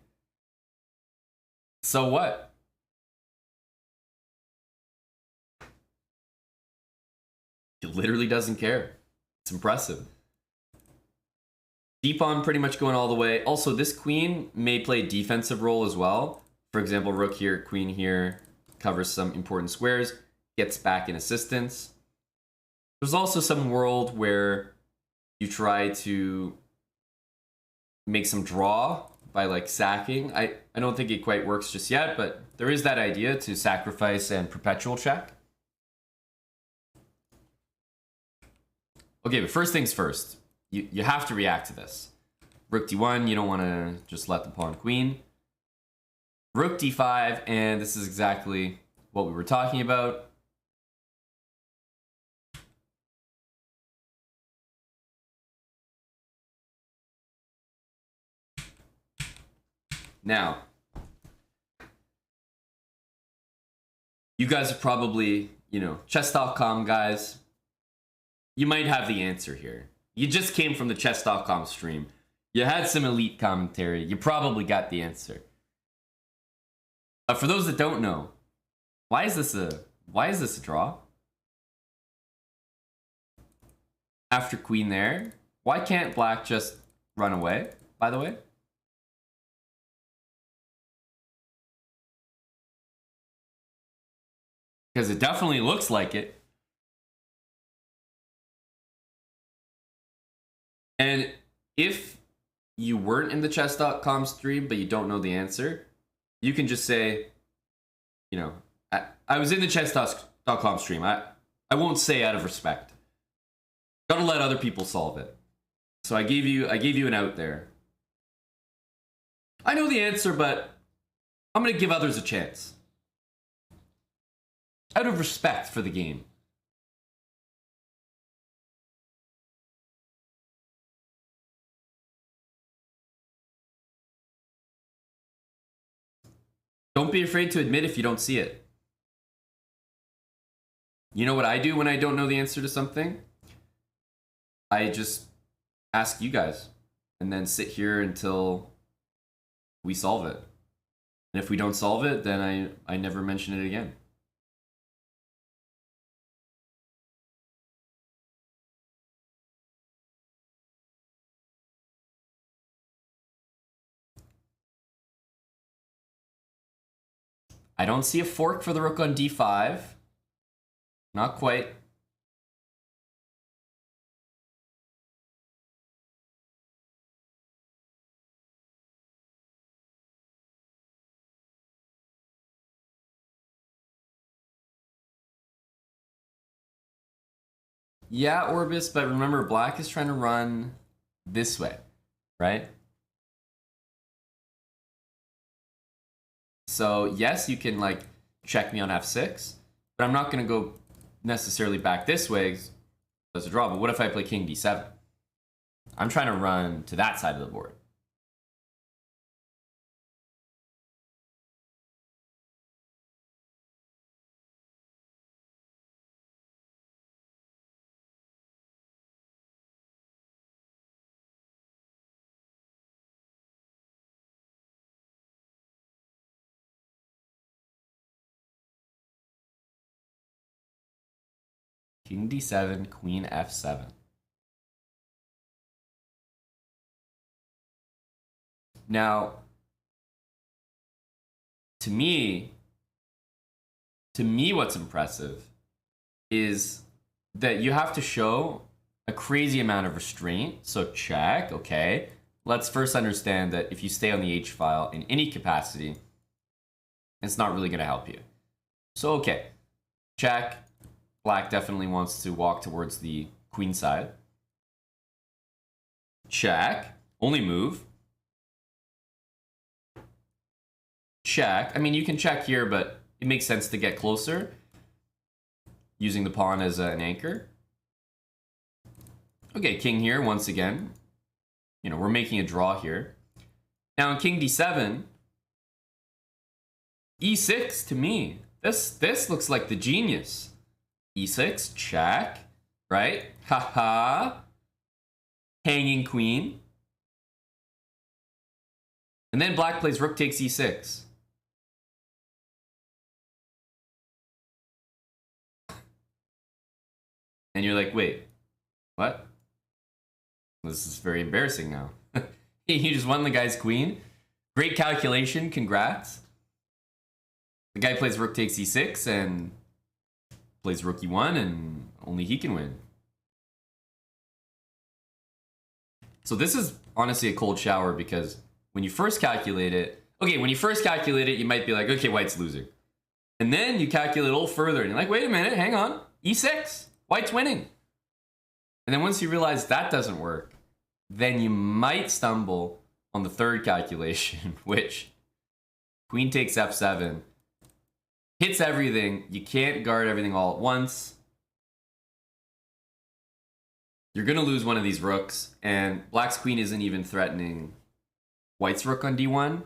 So what? He literally doesn't care. It's impressive. D-pawn pretty much going all the way. Also, this queen may play a defensive role as well. For example, rook here, queen here, covers some important squares, gets back in assistance. There's also some world where you try to make some draw by like sacking. I don't think it quite works just yet, but there is that idea to sacrifice and perpetual check. Okay, but first things first. You have to react to this. Rook d1, you don't want to just let the pawn queen. Rook d5, and this is exactly what we were talking about. Now, you guys are probably, you know, chess.com guys. You might have the answer here. You just came from the chess.com stream. You had some elite commentary. You probably got the answer. But for those that don't know, why is this a draw? After queen there, why can't black just run away, by the way? Because it definitely looks like it. And if you weren't in the chess.com stream, but you don't know the answer, you can just say, you know, I was in the chess.com stream. I won't say out of respect. Gotta let other people solve it. So I gave you an out there. I know the answer, but I'm gonna give others a chance. Out of respect for the game. Don't be afraid to admit if you don't see it. You know what I do when I don't know the answer to something? I just ask you guys and then sit here until we solve it. And if we don't solve it, then I never mention it again. I don't see a fork for the rook on d5. Not quite. Yeah, Orbis, but remember, black is trying to run this way, right? So yes, you can like check me on f6, but I'm not going to go necessarily back this way as a draw. But what if I play king d7? I'm trying to run to that side of the board. King d7, queen f7. Now, to me, what's impressive is that you have to show a crazy amount of restraint. So check, okay. Let's first understand that if you stay on the H file in any capacity, it's not really going to help you. So, okay, check. Black definitely wants to walk towards the queen side. Check. Only move. Check. I mean, you can check here, but it makes sense to get closer using the pawn as an anchor. Okay, king here once again. You know, we're making a draw here. Now in king d7, e6 to me, this looks like the genius. e6, check, right? Haha. Hanging queen. And then black plays rook takes e6. And you're like, wait, what? This is very embarrassing now. You just won the guy's queen. Great calculation, congrats. The guy plays rook takes e6 and plays rook e1 and only he can win. So this is honestly a cold shower because when you first calculate it, you might be like, okay, white's losing. And then you calculate a little further and you're like, wait a minute, hang on, e6, white's winning. And then once you realize that doesn't work, then you might stumble on the third calculation, which queen takes f7, hits everything. You can't guard everything all at once. You're going to lose one of these rooks, and black's queen isn't even threatening white's rook on d1.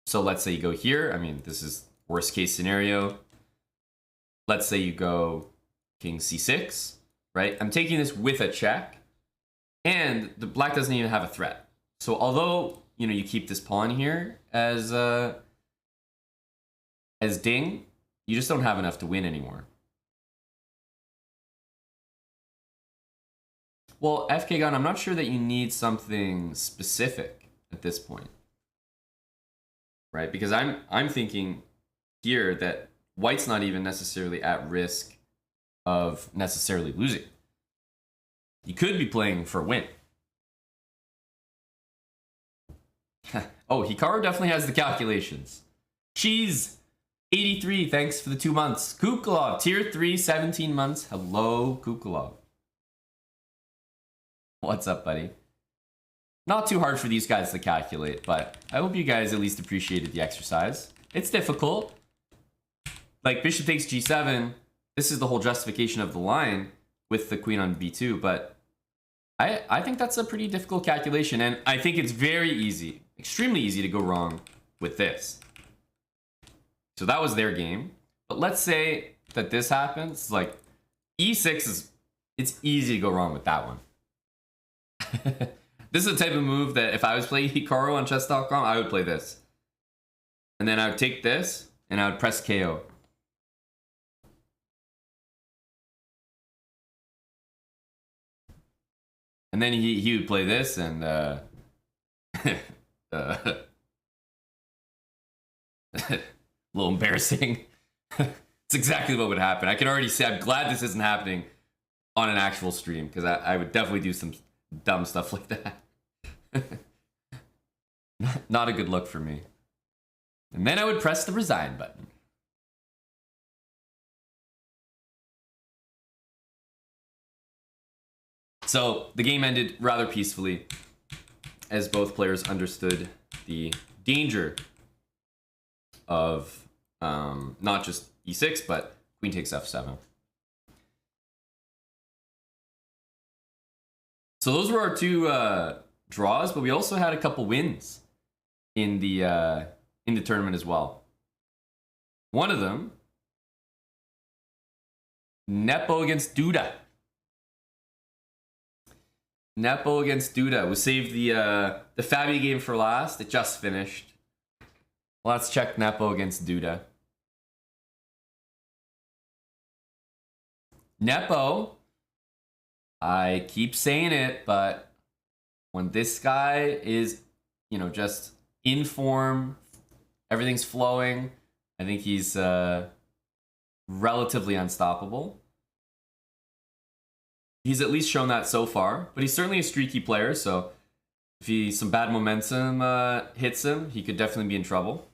So let's say you go here. I mean, this is worst case scenario. Let's say you go king c6, right? I'm taking this with a check, and the black doesn't even have a threat. So although, you know, you keep this pawn here as ding, you just don't have enough to win anymore. Well, FK Gun, I'm not sure that you need something specific at this point, right? Because I'm thinking here that white's not even necessarily at risk of necessarily losing. You could be playing for a win. Oh, Hikaru definitely has the calculations. Cheese 83, thanks for the 2 months. Kukulov, tier 3, 17 months. Hello, Kukulov. What's up, buddy? Not too hard for these guys to calculate, but I hope you guys at least appreciated the exercise. It's difficult. Like bishop takes g7, this is the whole justification of the line with the queen on b2, but I think that's a pretty difficult calculation, and I think it's very easy, extremely easy to go wrong with this. So that was their game. But let's say that this happens, like e6 it's easy to go wrong with that one. This is the type of move that if I was playing Hikaru on chess.com, I would play this. And then I would take this and I would press KO. And then he would play this and a little embarrassing. It's exactly what would happen. I can already say I'm glad this isn't happening on an actual stream because I would definitely do some dumb stuff like that. Not a good look for me. And then I would press the resign button. So the game ended rather peacefully as both players understood the danger of not just e6, but queen takes f7. So those were our two draws, but we also had a couple wins in the tournament as well. One of them, Nepo against Duda. Nepo against Duda. We saved the Fabi game for last. It just finished. Let's check Nepo against Duda. Nepo, I keep saying it, but when this guy is, just in form, everything's flowing, I think he's relatively unstoppable. He's at least shown that so far, but he's certainly a streaky player, so if some bad momentum hits him, he could definitely be in trouble.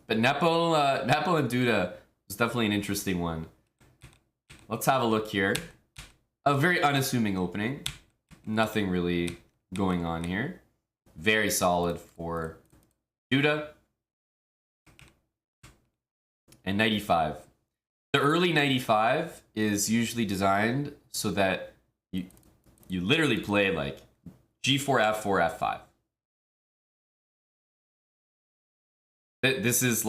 But Nepo and Duda was definitely an interesting one. Let's have a look here. A very unassuming opening. Nothing really going on here. Very solid for Duda. And 95. The early 95 is usually designed so that you literally play like G4, F4, F5. This is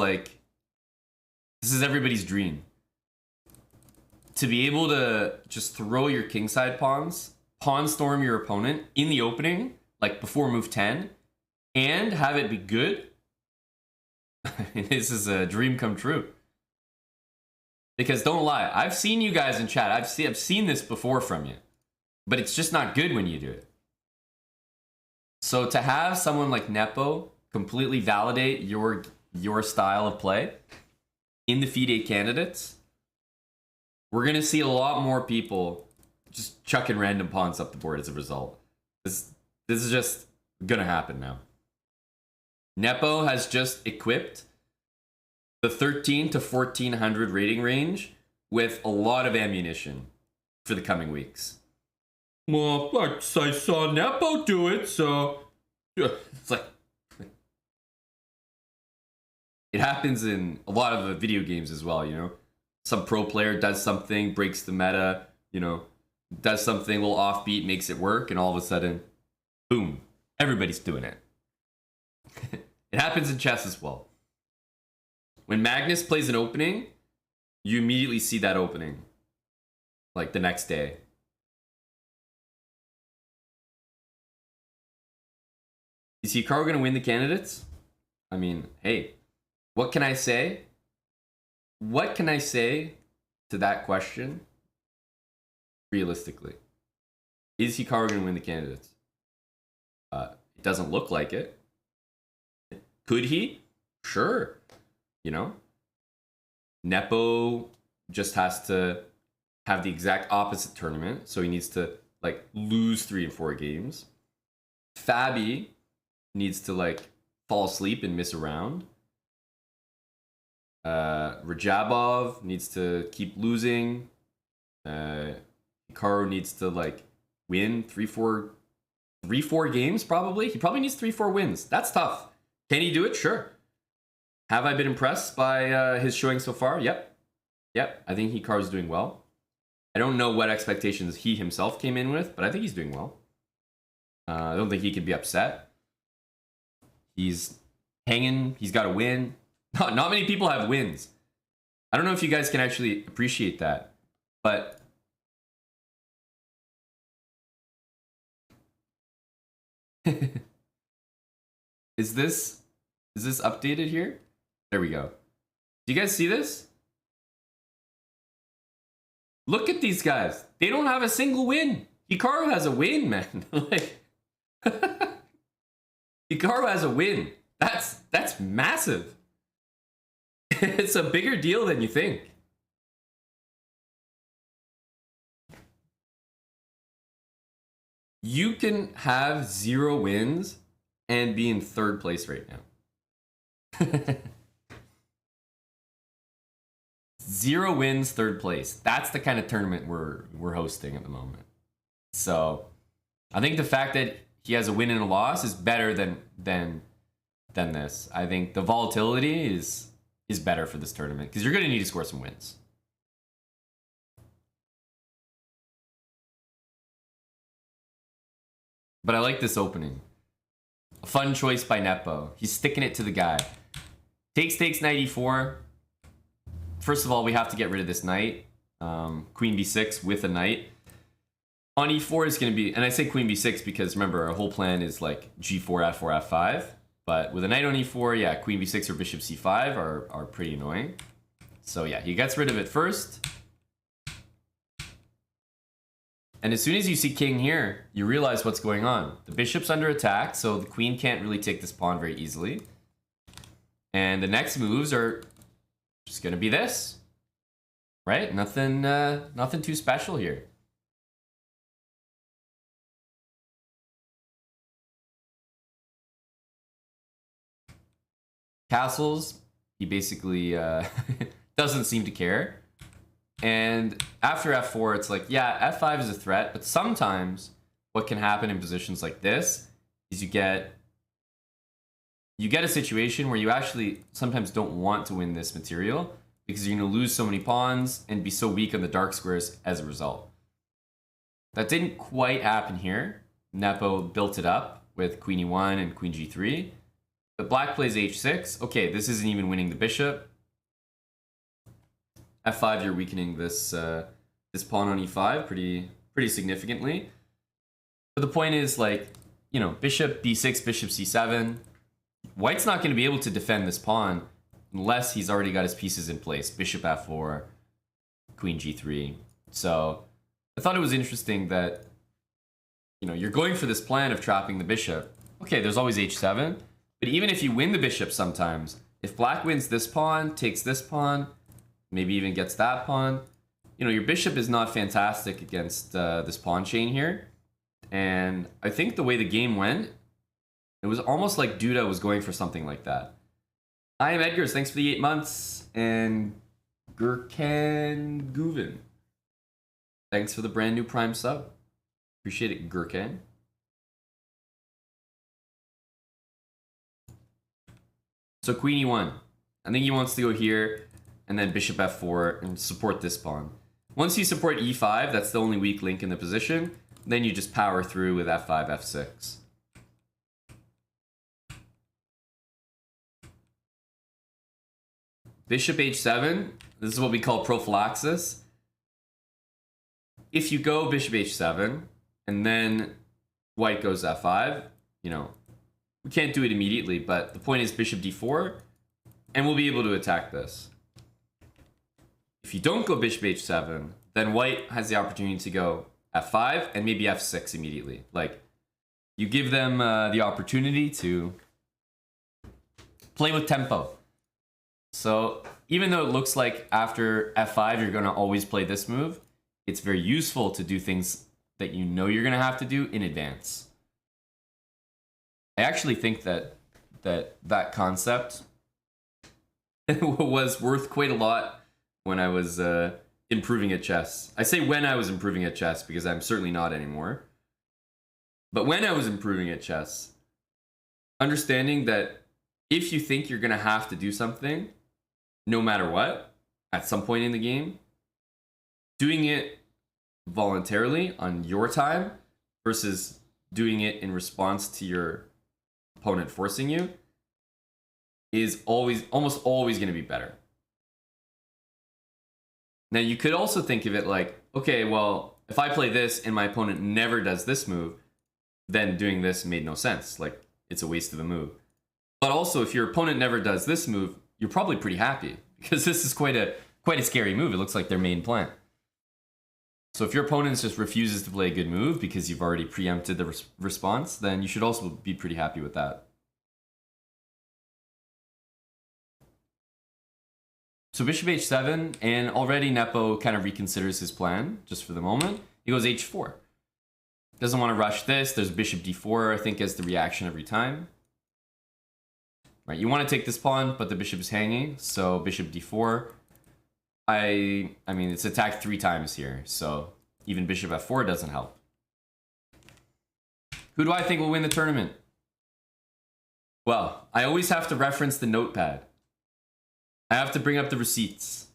everybody's dream. To be able to just throw your kingside pawns, pawn storm your opponent in the opening, like before move 10, and have it be good. This is a dream come true. Because don't lie, I've seen you guys in chat. I've seen this before from you, but it's just not good when you do it. So to have someone like Nepo completely validate your style of play in the FIDE candidates, we're gonna see a lot more people just chucking random pawns up the board as a result. This is just gonna happen now. Nepo has just equipped the 13 to 1400 rating range with a lot of ammunition for the coming weeks. Well, I saw Nepo do it, so it's like it happens in a lot of the video games as well, Some pro player does something, breaks the meta, does something a little offbeat, makes it work, and all of a sudden, boom, everybody's doing it. It happens in chess as well. When Magnus plays an opening, you immediately see that opening, like the next day. Is Hikaru going to win the candidates? I mean, hey, what can I say? What can I say to that question realistically? Is Hikaru going to win the candidates? It doesn't look like it. Could he? Sure. Nepo just has to have the exact opposite tournament, so he needs to lose 3 and 4 games. Fabi needs to fall asleep and miss a round. Rajabov needs to keep losing. Hikaru needs to win 3-4 games probably. He probably needs 3-4 wins. That's tough. Can he do it? Sure. Have I been impressed by his showing so far? Yep. I think Hikaru's doing well. I don't know what expectations he himself came in with, but I think he's doing well. I don't think he could be upset. He's hanging. He's got a win. Not many people have wins. I don't know if you guys can actually appreciate that, but is this updated here? There we go. Do you guys see this? Look at these guys. They don't have a single win. Hikaru has a win, man. Hikaru has a win. That's massive. It's a bigger deal than you think. You can have 0 wins and be in 3rd place right now. 0 wins, 3rd place. That's the kind of tournament we're hosting at the moment. So I think the fact that he has a win and a loss is better than this. I think the volatility is better for this tournament because you're going to need to score some wins. But I like this opening. A fun choice by Nepo. He's sticking it to the guy. Takes 94. First of all, we have to get rid of this knight. Queen b6 with a knight. On e4 is going to be, and I say queen b6 because remember, our whole plan is g4, f4, f5. But with a knight on e4, yeah, queen b6 or bishop c5 are pretty annoying. So yeah, he gets rid of it first. And as soon as you see king here, you realize what's going on. The bishop's under attack, so the queen can't really take this pawn very easily. And the next moves are just gonna be this, right? Nothing too special here. Castles, he basically doesn't seem to care. And after f4, it's like, yeah, f5 is a threat, but sometimes what can happen in positions like this is you get a situation where you actually sometimes don't want to win this material because you're going to lose so many pawns and be so weak on the dark squares as a result. That didn't quite happen here. Nepo built it up with queen e1 and queen g3. But black plays h6. Okay, this isn't even winning the bishop. f5, you're weakening this this pawn on e5 pretty significantly. But the point is, like, you know, bishop b6, bishop c7. White's not going to be able to defend this pawn unless he's already got his pieces in place. Bishop f4, queen g3. So I thought it was interesting that, you know, you're going for this plan of trapping the bishop. Okay, there's always h7. But even if you win the bishop sometimes, if black wins this pawn, takes this pawn, maybe even gets that pawn, you know, your bishop is not fantastic against this pawn chain here. And I think the way the game went, it was almost like Duda was going for something like that. I am Edgars, thanks for the 8 months. And Gurkan Guvin, thanks for the brand new Prime sub. Appreciate it, Gurkan. So queen e1. I think he wants to go here, and then bishop f4 and support this pawn. Once you support e5, that's the only weak link in the position. Then you just power through with f5, f6. Bishop h7. This is what we call prophylaxis. If you go bishop h7, and then white goes f5, you know, we can't do it immediately, but the point is bishop d4, and we'll be able to attack this. If you don't go bishop h7, then white has the opportunity to go f5 and maybe f6 immediately. Like, you give them the opportunity to play with tempo. So even though it looks like after f5 you're going to always play this move, it's very useful to do things that you know you're going to have to do in advance. I actually think that concept was worth quite a lot when I was improving at chess. I say when I was improving at chess because I'm certainly not anymore. But when I was improving at chess, understanding that if you think you're going to have to do something, no matter what, at some point in the game, doing it voluntarily on your time versus doing it in response to your opponent forcing you is almost always going to be better. Now you could also think of it like, okay, well, if I play this and my opponent never does this move, then doing this made no sense. Like, it's a waste of a move. But also, if your opponent never does this move, you're probably pretty happy because this is quite a scary move. It looks like their main plan. So if your opponent just refuses to play a good move because you've already preempted the response, then you should also be pretty happy with that. So bishop h7, and already Nepo kind of reconsiders his plan, just for the moment. He goes h4. Doesn't want to rush this. There's bishop d4, I think, as the reaction every time. Right, you want to take this pawn, but the bishop is hanging, so bishop d4. I mean, it's attacked 3 times here, so even bishop f4 doesn't help. Who do I think will win the tournament? Well, I always have to reference the notepad. I have to bring up the receipts.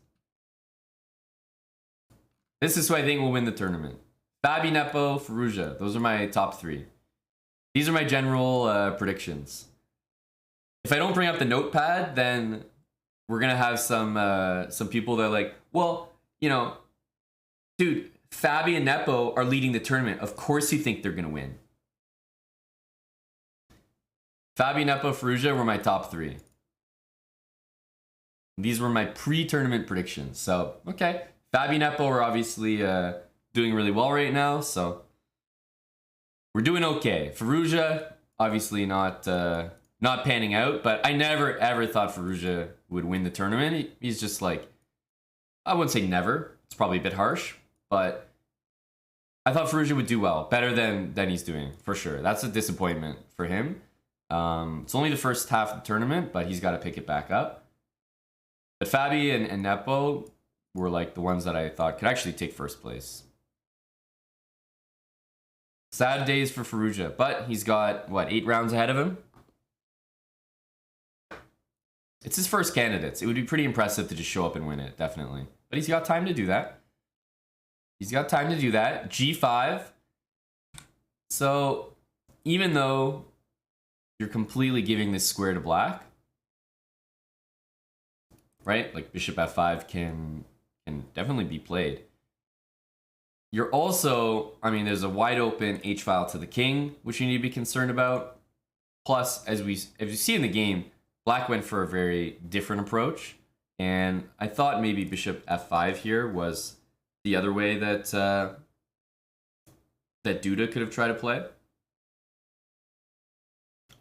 This is who I think will win the tournament. Fabi, Nepo, Firouzja. Those are my top 3. These are my general predictions. If I don't bring up the notepad, then we're gonna have some people that are like, well, you know, dude, Fabi and Nepo are leading the tournament. Of course you think they're gonna win. Fabi, Nepo, Firouzja were my top 3. These were my pre-tournament predictions. So, okay. Fabi, Nepo are obviously doing really well right now, so we're doing okay. Firouzja, obviously not panning out, but I never ever thought Firouzja would win the tournament. He's just like, I wouldn't say never. It's probably a bit harsh, but I thought Firouzja would do well, better than he's doing for sure. That's a disappointment for him. It's only the first half of the tournament, but he's got to pick it back up. But Fabi and Nepo were like the ones that I thought could actually take first place. Sad days for Firouzja, but he's got, what, 8 rounds ahead of him? It's his first candidates. It would be pretty impressive to just show up and win it, definitely. But he's got time to do that. He's got time to do that. G5. So, even though you're completely giving this square to black, right? Like bishop f5 can definitely be played. You're also, I mean, there's a wide open h-file to the king, which you need to be concerned about. Plus, as you see in the game, black went for a very different approach. And I thought maybe bishop f5 here was the other way that that Duda could have tried to play.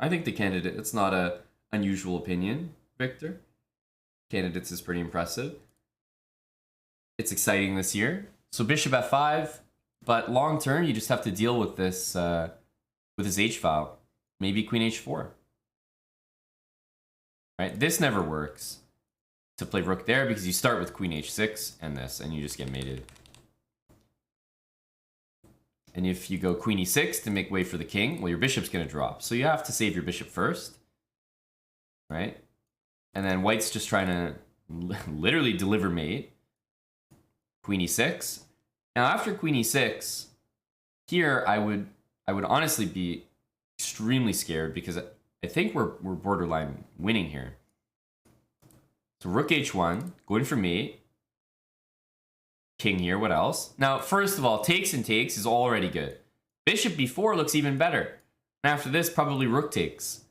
I think the candidate, it's not a unusual opinion, Victor. Candidates is pretty impressive. It's exciting this year. So bishop f5, but long term you just have to deal with this h-file. Maybe queen h4. Right? This never works to play rook there because you start with queen h6 and this, and you just get mated. And if you go queen e6 to make way for the king, well, your bishop's going to drop. So you have to save your bishop first, right? And then white's just trying to literally deliver mate. Queen e6. Now after queen e6, here I would honestly be extremely scared because I think we're borderline winning here. So rook h1, going for mate. King here, what else? Now, first of all, takes and takes is already good. Bishop b4 looks even better. And after this, probably rook takes.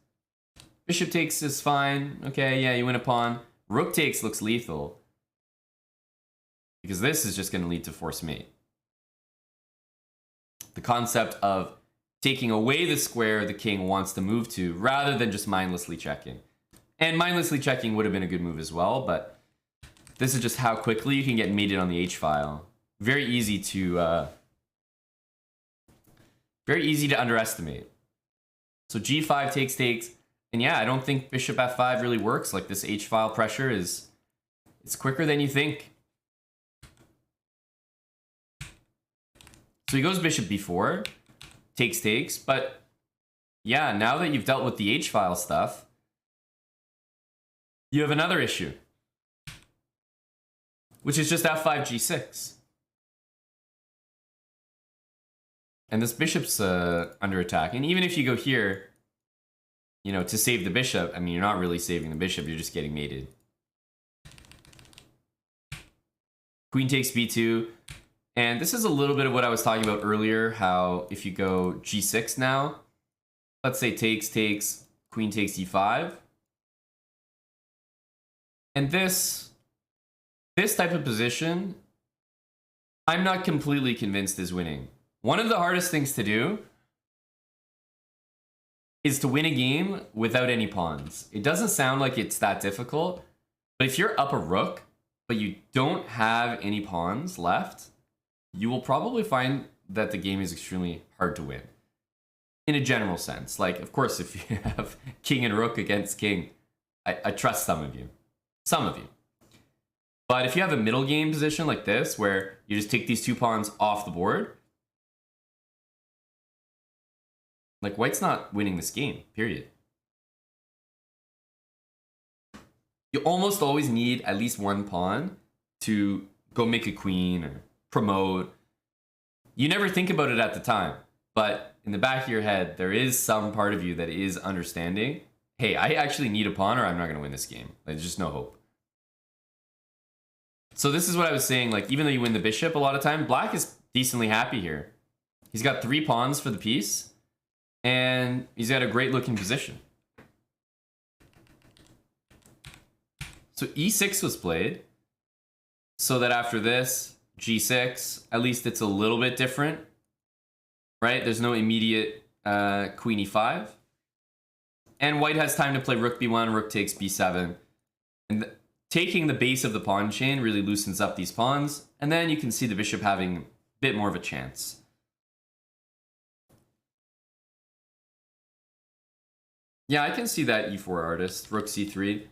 Bishop takes is fine. Okay, yeah, you win a pawn. Rook takes looks lethal. Because this is just going to lead to force mate. The concept of taking away the square the king wants to move to, rather than just mindlessly checking. And mindlessly checking would have been a good move as well, but this is just how quickly you can get mated on the h-file. Very easy to underestimate. So g5 takes, and yeah, I don't think bishop f5 really works. Like this h-file pressure it's quicker than you think. So he goes bishop b4, takes, but yeah, now that you've dealt with the h-file stuff, you have another issue, which is just f5 g6. And this bishop's under attack. And even if you go here, you know, to save the bishop, I mean, you're not really saving the bishop, you're just getting mated. Queen takes b2. And this is a little bit of what I was talking about earlier, how if you go g6 now, let's say takes, queen takes e5. And this type of position, I'm not completely convinced is winning. One of the hardest things to do is to win a game without any pawns. It doesn't sound like it's that difficult, but if you're up a rook, but you don't have any pawns left, you will probably find that the game is extremely hard to win. In a general sense. Like, of course, if you have king and rook against king, I trust some of you. Some of you. But if you have a middle game position like this, where you just take these two pawns off the board, like, white's not winning this game, period. You almost always need at least one pawn to go make a queen or promote. You never think about it at the time, but in the back of your head, there is some part of you that is understanding, hey, I actually need a pawn or I'm not going to win this game. Like, there's just no hope. So this is what I was saying, like, even though you win the bishop a lot of time, black is decently happy here. He's got 3 pawns for the piece, and he's got a great looking position. So e6 was played, so that after this, g6. At least it's a little bit different, right? There's no immediate queen e5. And white has time to play rook b1, rook takes b7. And taking the base of the pawn chain really loosens up these pawns. And then you can see the bishop having a bit more of a chance. Yeah, I can see that e4 artist. Rook c3.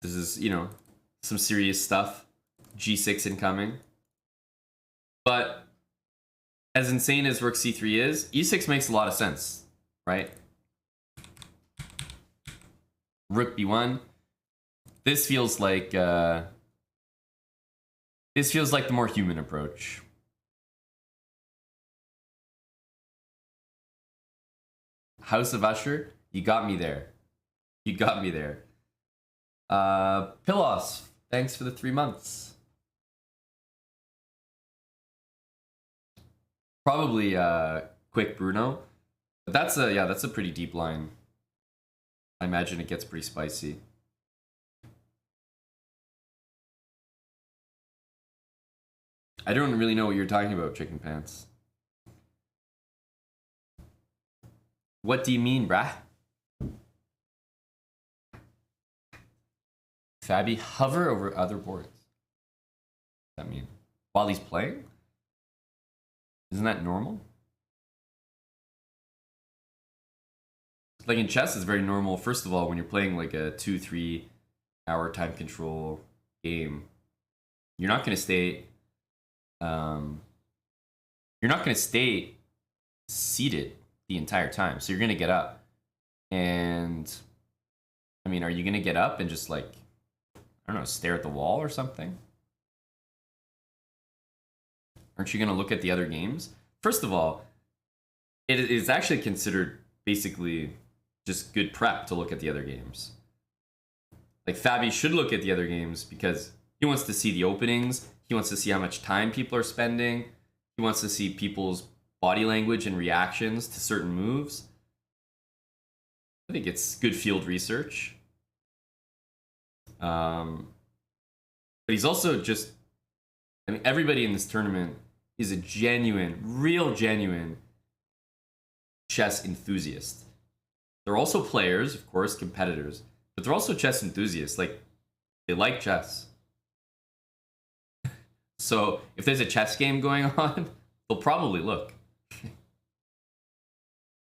This is, you know, some serious stuff. g6 incoming. But as insane as rook c3 is, e6 makes a lot of sense, right? Rook b1. This feels like the more human approach. House of Usher, you got me there. You got me there. Pilos, thanks for the 3 months. Probably quick Bruno. But that's a pretty deep line. I imagine it gets pretty spicy. I don't really know what you're talking about, Chicken Pants. What do you mean, brah? Fabby, hover over other boards. What does that mean? While he's playing? Isn't that normal? Like in chess, it's very normal. First of all, when you're playing like a 2-3 hour time control game, you're not going to stay seated the entire time. So you're going to get up. And I mean, are you going to get up and just like, I don't know, stare at the wall or something? Aren't you going to look at the other games? First of all, it is actually considered basically just good prep to look at the other games. Like Fabby should look at the other games because he wants to see the openings. He wants to see how much time people are spending. He wants to see people's body language and reactions to certain moves. I think it's good field research. But he's also just, I mean, everybody in this tournament is a genuine, real genuine chess enthusiast. They're also players, of course, competitors, but they're also chess enthusiasts. Like, they like chess. So if there's a chess game going on, they'll probably look.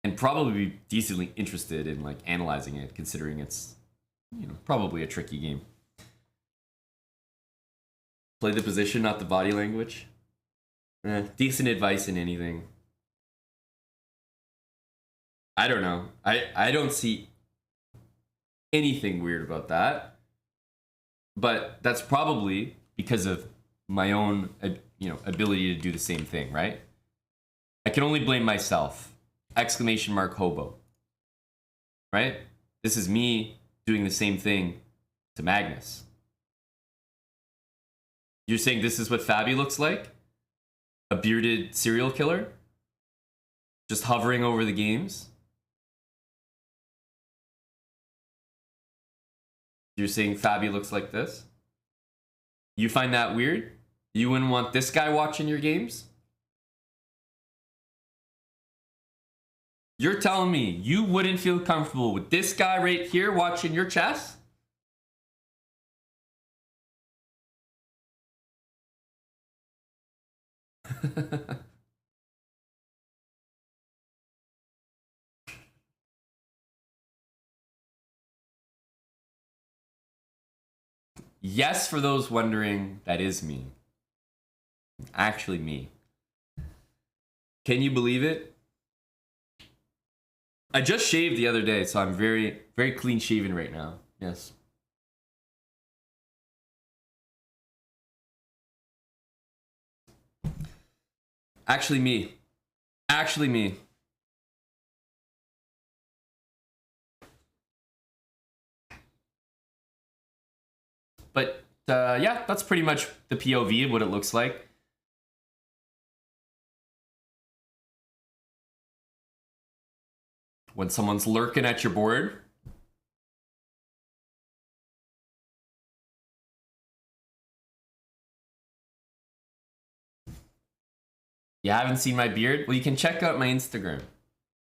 And probably be decently interested in like analyzing it, considering it's, you know, probably a tricky game. Play the position, not the body language. Decent advice in anything. I don't know. I don't see anything weird about that. But that's probably because of my own, ability to do the same thing, right? I can only blame myself. Exclamation mark hobo. Right? This is me doing the same thing to Magnus. You're saying this is what Fabby looks like? A bearded serial killer? Just hovering over the games? You're saying Fabby looks like this? You find that weird? You wouldn't want this guy watching your games? You're telling me you wouldn't feel comfortable with this guy right here watching your chess? Yes, for those wondering, that is me. Actually me. Can you believe it? I just shaved the other day, so I'm very, very clean shaven right now. Yes. Actually me. Actually me. But yeah, that's pretty much the POV of what it looks like. When someone's lurking at your board. You haven't seen my beard? Well, you can check out my Instagram.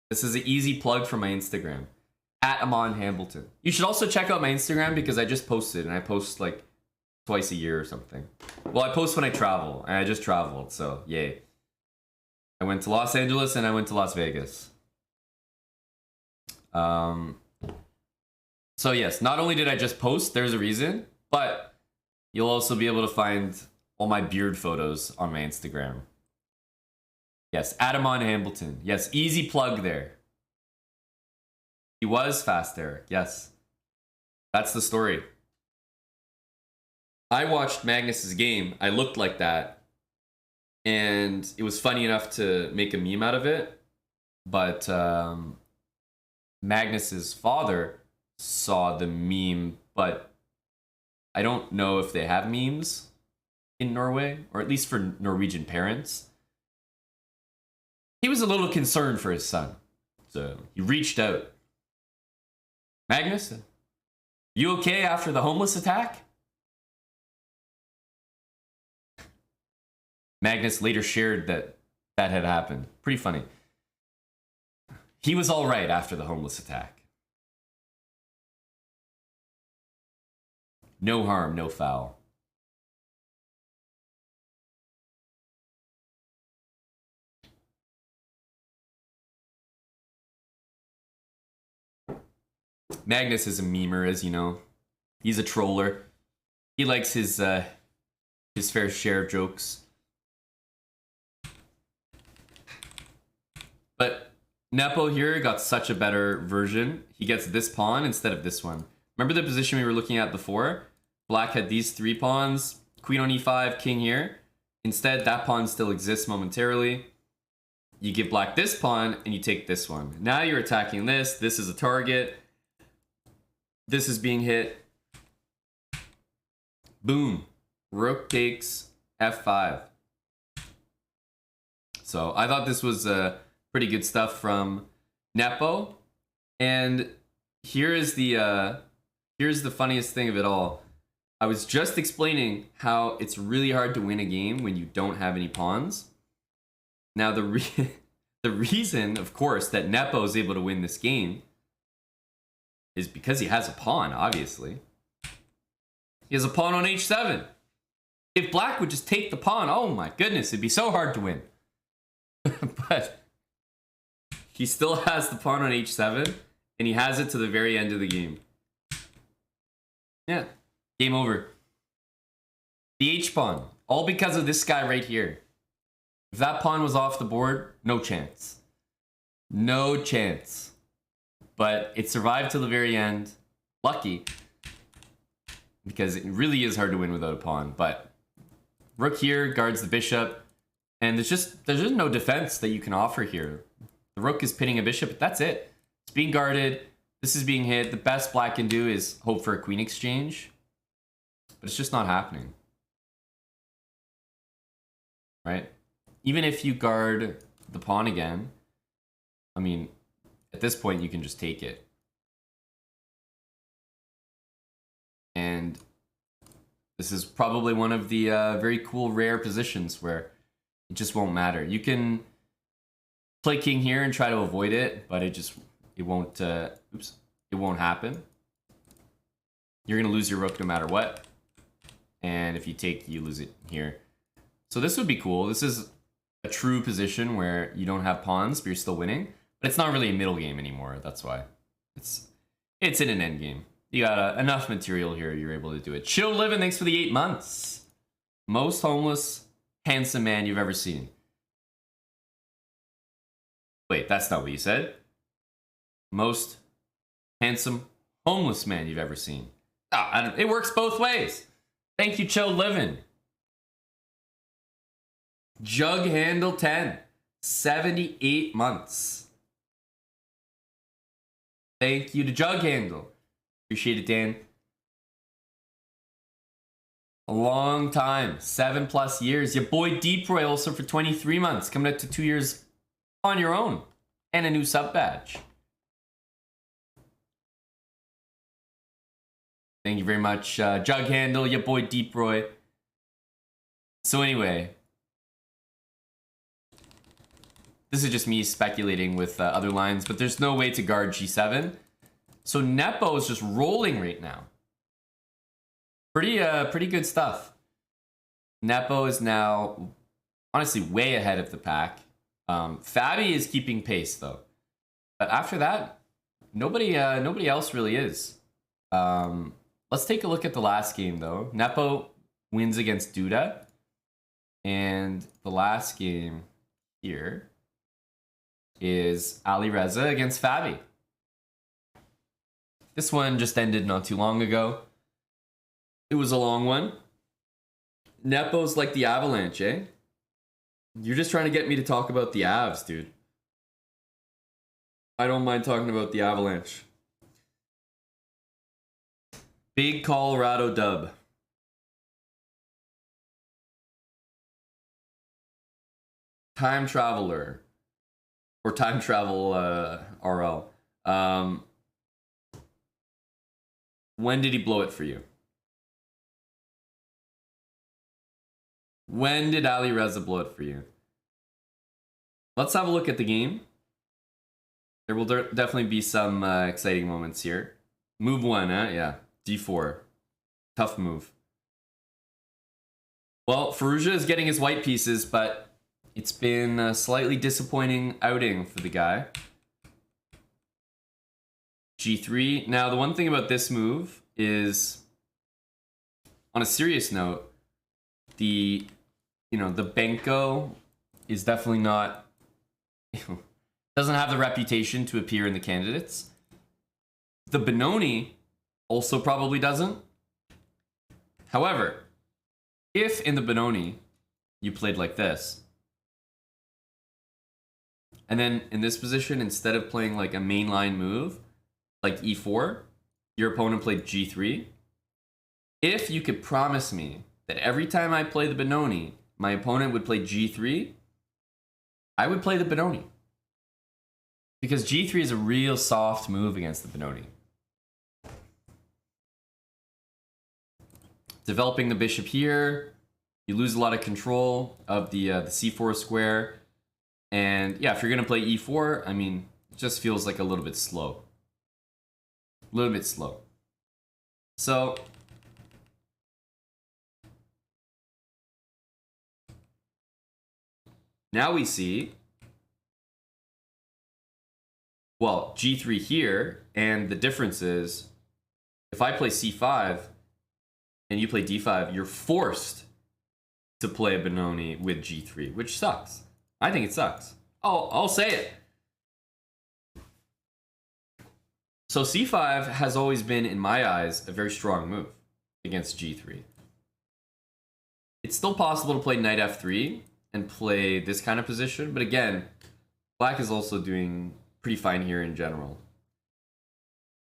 This is an easy plug for my Instagram. @Amon Hambleton. You should also check out my Instagram because I just posted, and I post like twice a year or something. Well, I post when I travel, and I just traveled, so yay. I went to Los Angeles and I went to Las Vegas. So yes, not only did I just post, there's a reason, but you'll also be able to find all my beard photos on my Instagram. Yes, @Amon Hambleton. Yes, easy plug there. He was fast, Eric. Yes. That's the story. I watched Magnus's game. I looked like that. And it was funny enough to make a meme out of it. But Magnus's father saw the meme, but I don't know if they have memes in Norway, or at least for Norwegian parents. He was a little concerned for his son. So he reached out. Magnus, you okay after the homeless attack? Magnus later shared that that had happened. Pretty funny. He was all right after the homeless attack. No harm, no foul. Magnus is a memer, as you know. He's a troller. He likes his fair share of jokes. But Nepo here got such a better version. He gets this pawn instead of this one. Remember the position we were looking at before? Black had these 3 pawns, queen on e5, king here. Instead, that pawn still exists momentarily. You give black this pawn, and you take this one. Now you're attacking this. This is a target. This is being hit. Boom. Rook takes f5. So I thought this was pretty good stuff from Nepo. And here's the funniest thing of it all. I was just explaining how it's really hard to win a game when you don't have any pawns. Now the reason, of course, that Nepo is able to win this game is because he has a pawn, obviously. He has a pawn on h7. If black would just take the pawn, oh my goodness, it'd be so hard to win. But he still has the pawn on h7, and he has it to the very end of the game. Yeah, game over. The h-pawn, all because of this guy right here. If that pawn was off the board, no chance. No chance. But it survived till the very end. Lucky. Because it really is hard to win without a pawn. But rook here guards the bishop. And there's just no defense that you can offer here. The rook is pinning a bishop, but that's it. It's being guarded. This is being hit. The best black can do is hope for a queen exchange. But it's just not happening. Right? Even if you guard the pawn again, I mean, at this point, you can just take it. And this is probably one of the very cool, rare positions where it just won't matter. You can play king here and try to avoid it, but it won't happen. You're going to lose your rook no matter what. And if you take, you lose it here. So this would be cool. This is a true position where you don't have pawns, but you're still winning. But it's not really a middle game anymore. That's why. It's in an end game. You got enough material here. You're able to do it. Chill Living, thanks for the 8 months. Most homeless, handsome man you've ever seen. Wait, that's not what you said. Most handsome, homeless man you've ever seen. Oh, it works both ways. Thank you, Chill Living. Jug Handle 10. 78 months. Thank you to Jug Handle. Appreciate it, Dan. A long time. 7+ years. Your boy Deeproy also for 23 months. Coming up to 2 years on your own. And a new sub badge. Thank you very much, Jug Handle, your boy Deeproy. So anyway, This is just me speculating with other lines, but there's no way to guard g7. So Nepo is just rolling right now. Pretty good stuff. Nepo is now honestly way ahead of the pack. Fabi is keeping pace though. But after that, nobody else really is. Let's take a look at the last game though. Nepo wins against Duda. And the last game here is Ali Reza against Fabi. This one just ended not too long ago. It was a long one. Nepo's like the Avalanche, eh? You're just trying to get me to talk about the Avs, dude. I don't mind talking about the Avalanche. Big Colorado dub. Time Traveler. Or Time Travel RL. When did he blow it for you? When did Ali Reza blow it for you? Let's have a look at the game. There will definitely be some exciting moments here. Move 1, yeah. D4. Tough move. Well, Firouzja is getting his white pieces, but it's been a slightly disappointing outing for the guy. G3. Now, the one thing about this move is, on a serious note, the Benko is definitely not, doesn't have the reputation to appear in the candidates. The Benoni also probably doesn't. However, if in the Benoni you played like this, and then in this position, instead of playing like a mainline move, like e4, your opponent played g3, if you could promise me that every time I play the Benoni, my opponent would play g3, I would play the Benoni. Because g3 is a real soft move against the Benoni. Developing the bishop here, you lose a lot of control of the c4 square. And yeah, if you're going to play e4, I mean, it just feels like a little bit slow. A little bit slow. So now we see, well, g3 here, and the difference is, if I play c5 and you play d5, you're forced to play a Benoni with g3, which sucks. I think it sucks. I'll say it. So c5 has always been, in my eyes, a very strong move against g3. It's still possible to play knight f3 and play this kind of position, but again, black is also doing pretty fine here in general.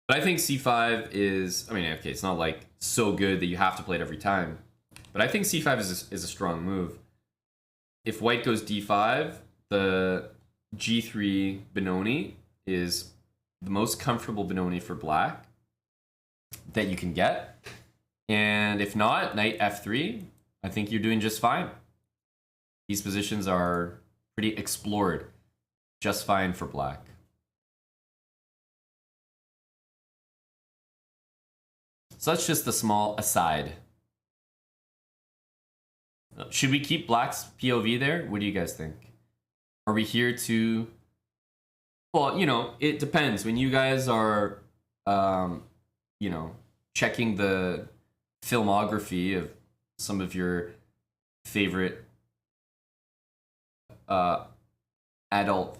But I think c5 is, I mean, okay, it's not like so good that you have to play it every time, but I think c5 is a strong move. If white goes d5, the g3 Benoni is the most comfortable Benoni for black that you can get. And if not, knight f3, I think you're doing just fine. These positions are pretty explored, just fine for black. So that's just a small aside. Should we keep black's POV there? What do you guys think? Are we here to... Well, you know, it depends. When you guys are, you know, checking the filmography of some of your favorite adult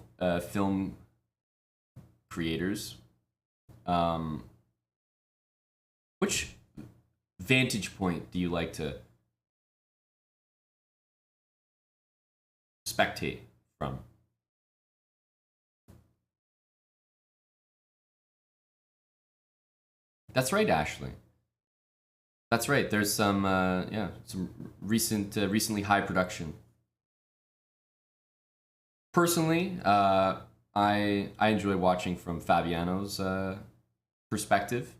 film creators, which vantage point do you like to spectate from? That's right, Ashley. That's right. There's some, yeah, some recently high production. Personally, I enjoy watching from Fabiano's perspective.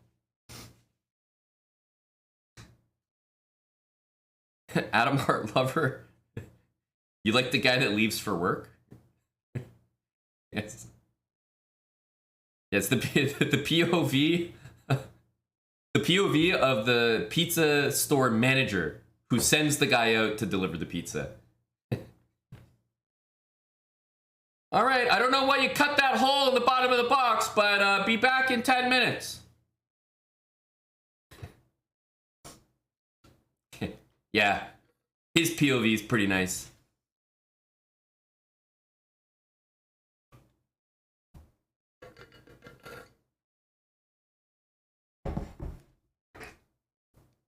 Adam Hart Lover, you like the guy that leaves for work? Yes. Yes, the POV, the POV of the pizza store manager who sends the guy out to deliver the pizza. All right, I don't know why you cut that hole in the bottom of the box, but be back in 10 minutes. Yeah, his POV is pretty nice.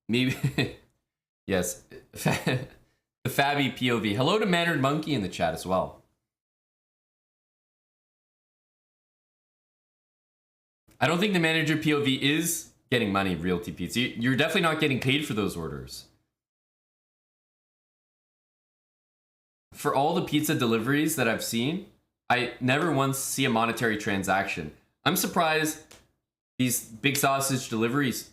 Maybe, yes, the Fabby POV. Hello to Mannered Monkey in the chat as well. I don't think the manager POV is getting money, Realty Pizza. You're definitely not getting paid for those orders. For all the pizza deliveries that I've seen, I never once see a monetary transaction. I'm surprised these big sausage deliveries,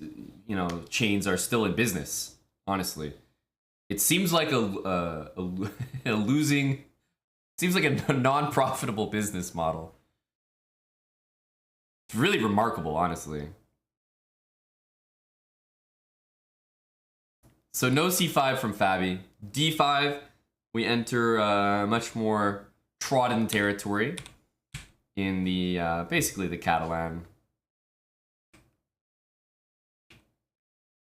you know, chains are still in business, honestly. It seems like a losing, seems like a non-profitable business model. It's really remarkable, honestly. So no c5 from Fabby. d5, we enter much more trodden territory in the, basically the Catalan.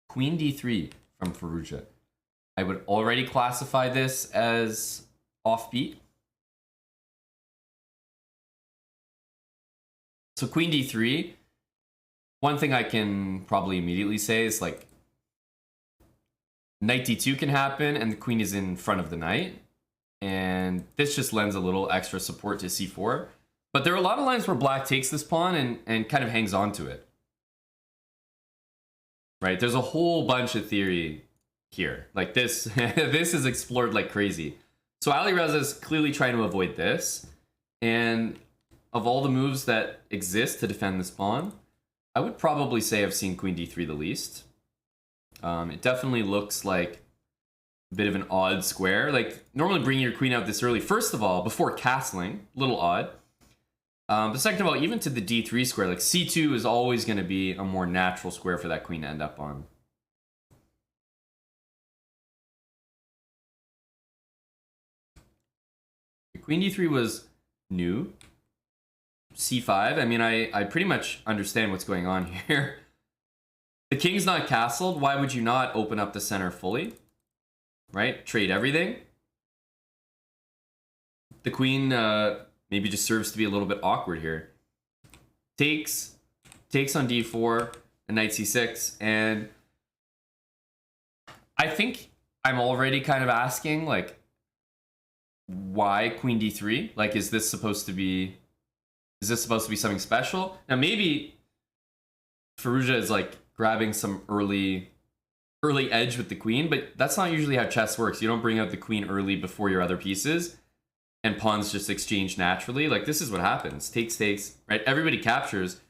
Queen d3 from Faruja. I would already classify this as offbeat. So queen d3, one thing I can probably immediately say is like knight d2 can happen and the queen is in front of the knight. And this just lends a little extra support to c4. But there are a lot of lines where black takes this pawn and kind of hangs on to it. Right, there's a whole bunch of theory here. Like this, this is explored like crazy. So Ali Reza is clearly trying to avoid this. And of all the moves that exist to defend this pawn, I would probably say I've seen queen d3 the least. It definitely looks like a bit of an odd square. Like normally bringing your queen out this early, first of all, before castling, a little odd. But second of all, even to the d3 square, like c2 is always going to be a more natural square for that queen to end up on. Queen d3 was new. c5, I mean, I pretty much understand what's going on here. The king's not castled. Why would you not open up the center fully? Right? Trade everything. The queen maybe just serves to be a little bit awkward here. Takes on d4, and knight c6, and I think I'm already kind of asking, like, why queen d3? Like, is this supposed to be something special? Now, maybe Faruja is, like, grabbing some early edge with the queen, but that's not usually how chess works. You don't bring out the queen early before your other pieces, and pawns just exchange naturally. Like, this is what happens. Takes, right? Everybody captures.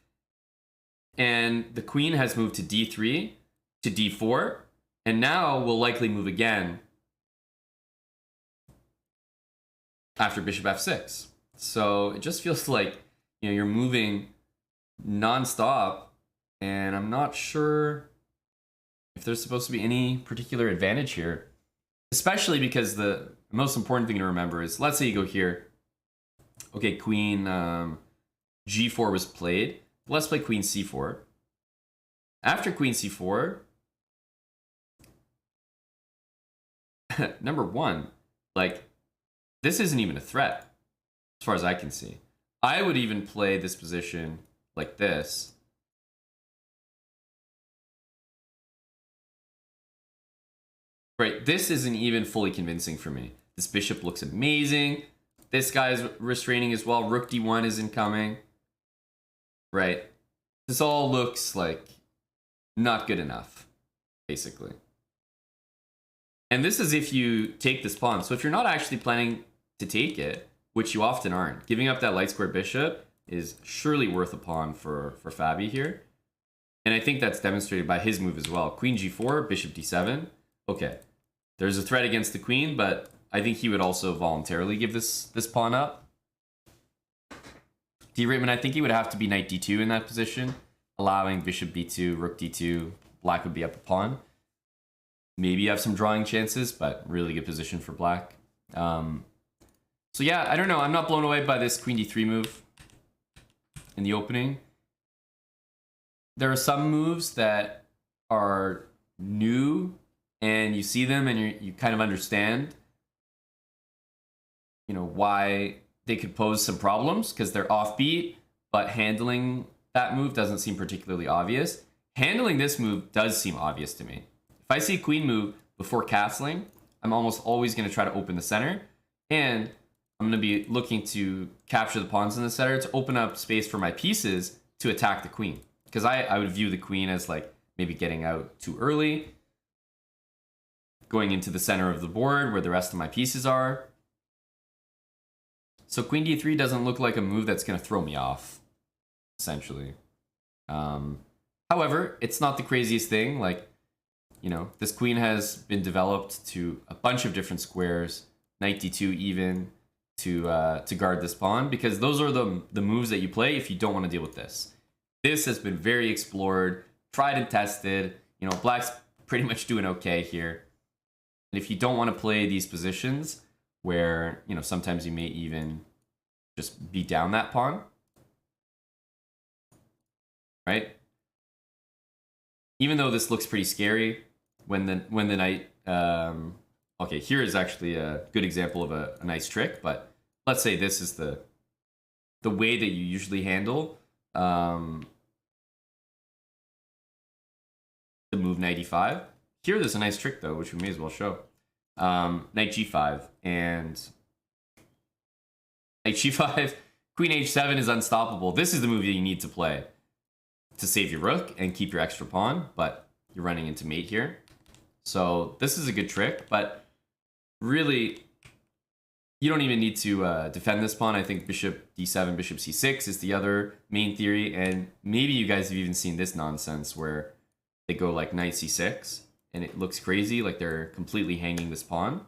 And the queen has moved to d3, to d4, and now will likely move again after bishop f6. So it just feels like, you know, you're moving non-stop, and I'm not sure if there's supposed to be any particular advantage here. Especially because the most important thing to remember is, let's say you go here. Okay, queen g4 was played. Let's play queen c4. After queen c4, number one, like, this isn't even a threat as far as I can see. I would even play this position like this. Right, this isn't even fully convincing for me. This bishop looks amazing. This guy's restraining as well. Rook d1 is incoming. Right, this all looks like not good enough, basically. And this is if you take this pawn. So if you're not actually planning to take it, which you often aren't, giving up that light square bishop is surely worth a pawn for Fabby here. And I think that's demonstrated by his move as well. Queen g4, bishop d7. Okay, there's a threat against the queen, but I think he would also voluntarily give this pawn up. deratement, I think he would have to be knight d2 in that position, allowing bishop b2, rook d2. Black would be up a pawn. Maybe you have some drawing chances, but really good position for black. So yeah, I don't know. I'm not blown away by this queen d3 move in the opening. There are some moves that are new and you see them and you kind of understand, you know, why they could pose some problems because they're offbeat, but handling that move doesn't seem particularly obvious. Handling this move does seem obvious to me. If I see a queen move before castling, I'm almost always going to try to open the center, and I'm going to be looking to capture the pawns in the center to open up space for my pieces to attack the queen. Because I would view the queen as like maybe getting out too early, going into the center of the board where the rest of my pieces are. So queen d3 doesn't look like a move that's going to throw me off, essentially. However, it's not the craziest thing. Like, you know, this queen has been developed to a bunch of different squares, knight d2 even, to guard this pawn, because those are the moves that you play if you don't want to deal with this. This has been very explored, tried and tested. You know, black's pretty much doing okay here. And if you don't want to play these positions where, you know, sometimes you may even just beat down that pawn, right? Even though this looks pretty scary when the knight, okay, here is actually a good example of a nice trick, but let's say this is the way that you usually handle the move knight e5. Here there's a nice trick though, which we may as well show. Knight g5 and knight g5, queen h7 is unstoppable. This is the move that you need to play to save your rook and keep your extra pawn, but you're running into mate here. So this is a good trick, but really you don't even need to defend this pawn. I think bishop d7, bishop c6 is the other main theory, and maybe you guys have even seen this nonsense where they go like knight c6 and it looks crazy, like they're completely hanging this pawn.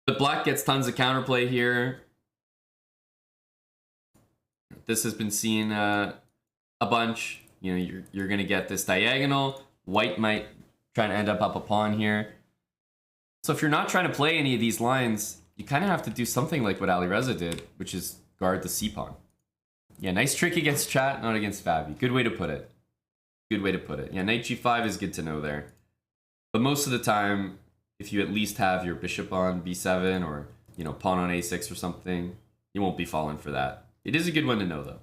But black gets tons of counterplay here. This has been seen a bunch. You know, you're gonna get this diagonal. White might try to end up a pawn here. So if you're not trying to play any of these lines, you kind of have to do something like what Alireza did, which is guard the c pawn. Yeah, nice trick against chat, not against Fabi. Good way to put it. Good way to put it. Yeah, knight g5 is good to know there. But most of the time, if you at least have your bishop on b7 or, you know, pawn on a6 or something, you won't be falling for that. It is a good one to know, though.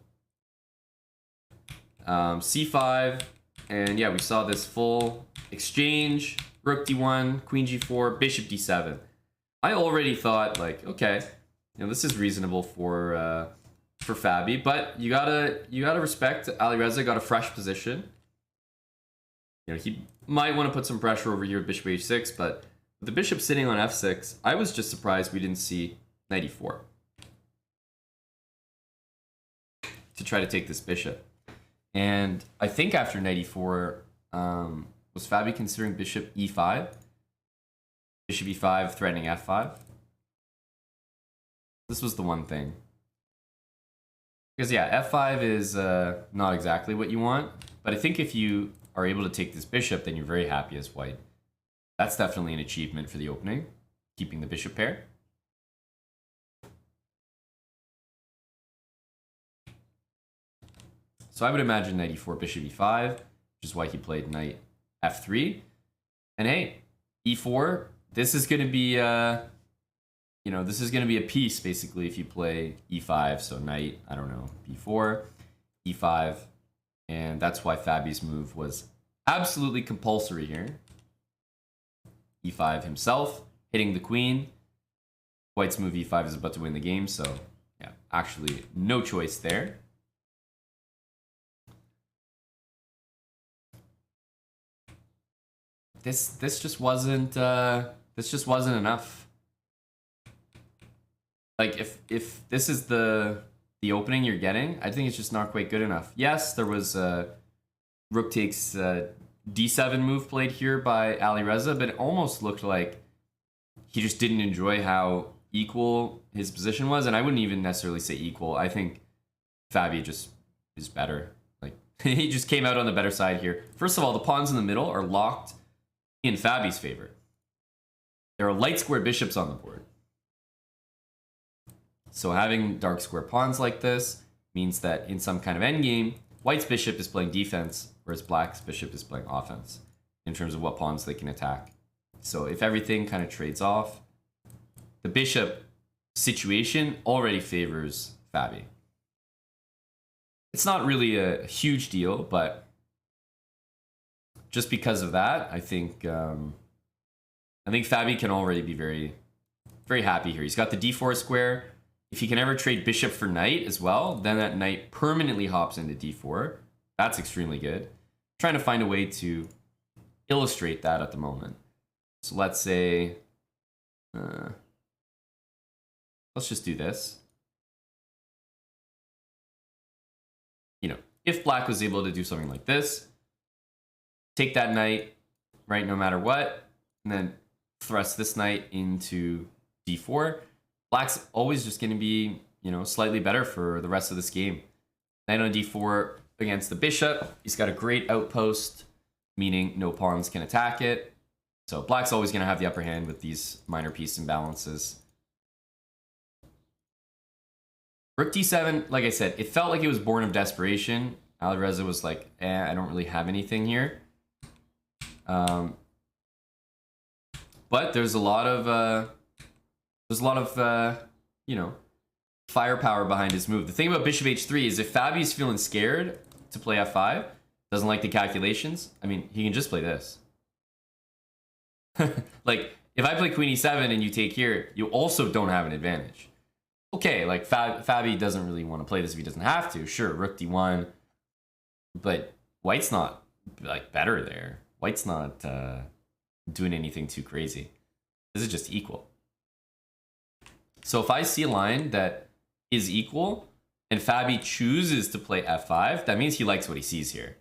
c5, and yeah, we saw this full exchange. Rook d1, queen g4, bishop d7. I already thought, like, okay, you know, this is reasonable for Fabi, but you gotta respect Alireza got a fresh position. You know, he might want to put some pressure over here with bishop h6, but with the bishop sitting on f6, I was just surprised we didn't see knight e4 to try to take this bishop. And I think after knight e4, was Fabi considering bishop e5? Bishop e5 threatening f5? This was the one thing. Because yeah, f5 is not exactly what you want, but I think if you are able to take this bishop, then you're very happy as white. That's definitely an achievement for the opening, keeping the bishop pair. So I would imagine knight e4, bishop e5, which is why he played knight f3. And hey, e4, this is going to be, you know, this is going to be a piece, basically, if you play e5. So knight, I don't know, b4, e5. And that's why Fabi's move was absolutely compulsory here. e5 himself, hitting the queen. White's move e5 is about to win the game, so yeah, actually no choice there. This just wasn't enough. Like if this is the opening you're getting, I think it's just not quite good enough. Yes, there was rook takes d7 move played here by Alireza, but it almost looked like he just didn't enjoy how equal his position was, and I wouldn't even necessarily say equal. I think Fabi just is better. Like, he just came out on the better side here. First of all, the pawns in the middle are locked in Fabi's favor. There are light square bishops on the board. So having dark square pawns like this means that in some kind of endgame, white's bishop is playing defense, whereas black's bishop is playing offense in terms of what pawns they can attack. So if everything kind of trades off, the bishop situation already favors Fabi. It's not really a huge deal, but just because of that, I think Fabi can already be very, very happy here. He's got the d4 square. If he can ever trade bishop for knight as well, then that knight permanently hops into d4. That's extremely good. I'm trying to find a way to illustrate that at the moment. So let's say, let's just do this. You know, if black was able to do something like this, take that knight, right, no matter what, and then thrust this knight into d4, black's always just going to be, you know, slightly better for the rest of this game. Knight on d4 against the bishop. He's got a great outpost, meaning no pawns can attack it. So black's always going to have the upper hand with these minor piece imbalances. Rook d7, like I said, it felt like it was born of desperation. Alireza was like, I don't really have anything here. But there's a lot of you know, firepower behind his move. The thing about bishop h3 is if Fabi's feeling scared to play f5, doesn't like the calculations, I mean, he can just play this. Like, if I play queen e7 and you take here, you also don't have an advantage. Okay, like Fabi doesn't really want to play this if he doesn't have to. Sure, rook d1, but white's not like better there. White's not doing anything too crazy. This is just equal. So if I see a line that is equal and Fabi chooses to play f5, that means he likes what he sees here.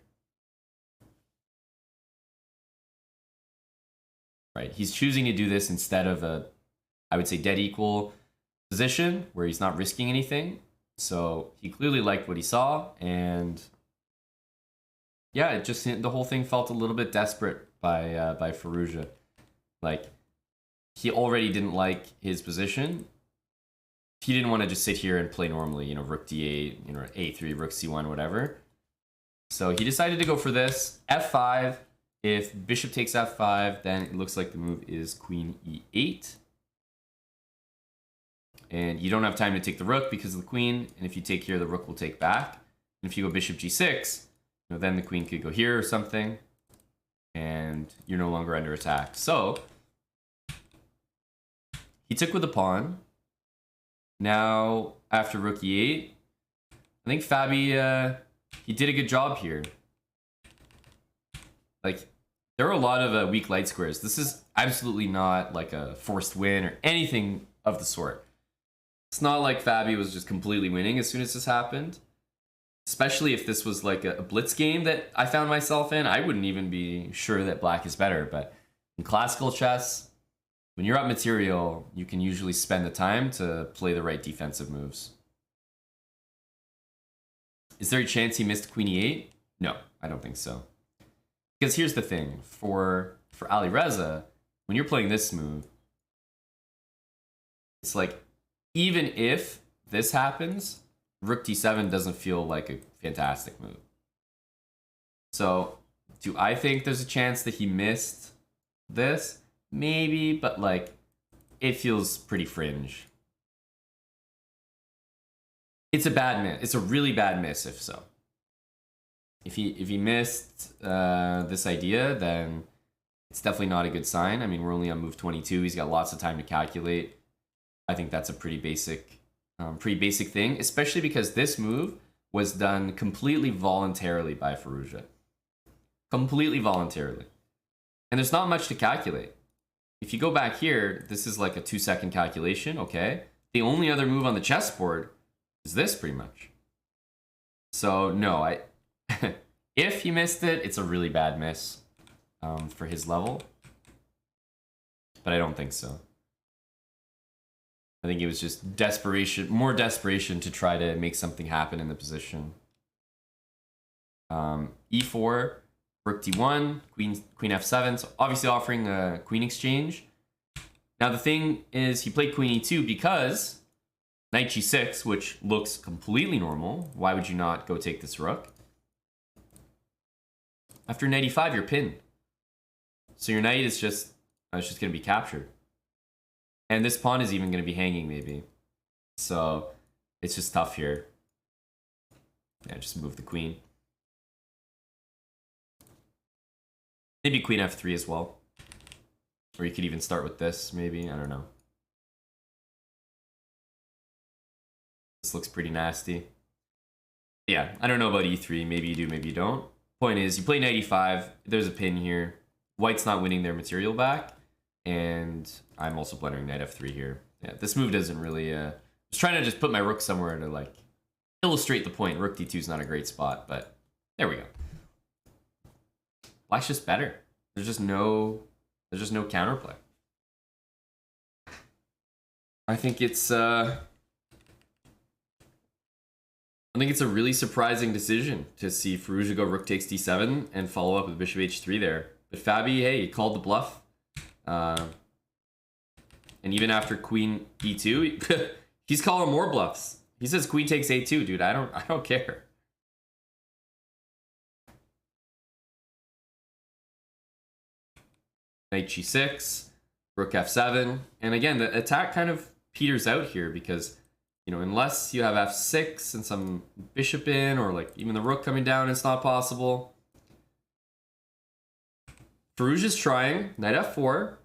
Right? He's choosing to do this instead of a, I would say, dead equal position where he's not risking anything. So he clearly liked what he saw, and yeah, it just, the whole thing felt a little bit desperate by Firouzja. Like, he already didn't like his position. He didn't want to just sit here and play normally, you know, rook d8, you know, a3, rook c1, whatever. So he decided to go for this, f5. If bishop takes f5, then it looks like the move is queen e8. And you don't have time to take the rook because of the queen. And if you take here, the rook will take back. And if you go bishop g6, you know, then the queen could go here or something. And you're no longer under attack. So he took with the pawn. Now, after rook e8, I think Fabi, he did a good job here. Like, there are a lot of weak light squares. This is absolutely not like a forced win or anything of the sort. It's not like Fabi was just completely winning as soon as this happened. Especially if this was like a blitz game that I found myself in. I wouldn't even be sure that black is better. But in classical chess, when you're up material, you can usually spend the time to play the right defensive moves. Is there a chance he missed queen e8? No, I don't think so. Because here's the thing, for Alireza, when you're playing this move, it's like, even if this happens, rook d7 doesn't feel like a fantastic move. So, do I think there's a chance that he missed this? Maybe, but like, it feels pretty fringe. It's a bad miss. It's a really bad miss if so. If he missed this idea, then it's definitely not a good sign. I mean, we're only on move 22. He's got lots of time to calculate. I think that's a pretty basic thing, especially because this move was done completely voluntarily by Firouzja. Completely voluntarily. And there's not much to calculate. If you go back here, this is like a 2-second calculation, okay? The only other move on the chessboard is this, pretty much. So, no, if he missed it, it's a really bad miss for his level. But I don't think so. I think it was just desperation, more desperation to try to make something happen in the position. E4, rook d1, queen f7. So obviously offering a queen exchange. Now the thing is, he played queen e2 because knight g6, which looks completely normal. Why would you not go take this rook? After knight e5, you're pinned. So your knight is just, it's just going to be captured. And this pawn is even going to be hanging, maybe. So it's just tough here. Yeah, just move the queen. Maybe queen f3 as well. Or you could even start with this, maybe. I don't know. This looks pretty nasty. Yeah, I don't know about e3. Maybe you do, maybe you don't. Point is, you play knight e5. There's a pin here. White's not winning their material back. And I'm also blundering knight f3 here. Yeah, this move doesn't really... I was trying to just put my rook somewhere to, like, illustrate the point. Rook d2 is not a great spot, but there we go. Black's just better. There's just no counterplay. I think it's a really surprising decision to see Firouzja go rook takes d7 and follow up with bishop h3 there. But Fabi, hey, he called the bluff. And even after queen e2, he's calling more bluffs. He says queen takes a2, dude. I don't care. Knight g6, rook f7, and again the attack kind of peters out here because, you know, unless you have f6 and some bishop in, or like even the rook coming down, it's not possible. Firouzja's trying knight f4,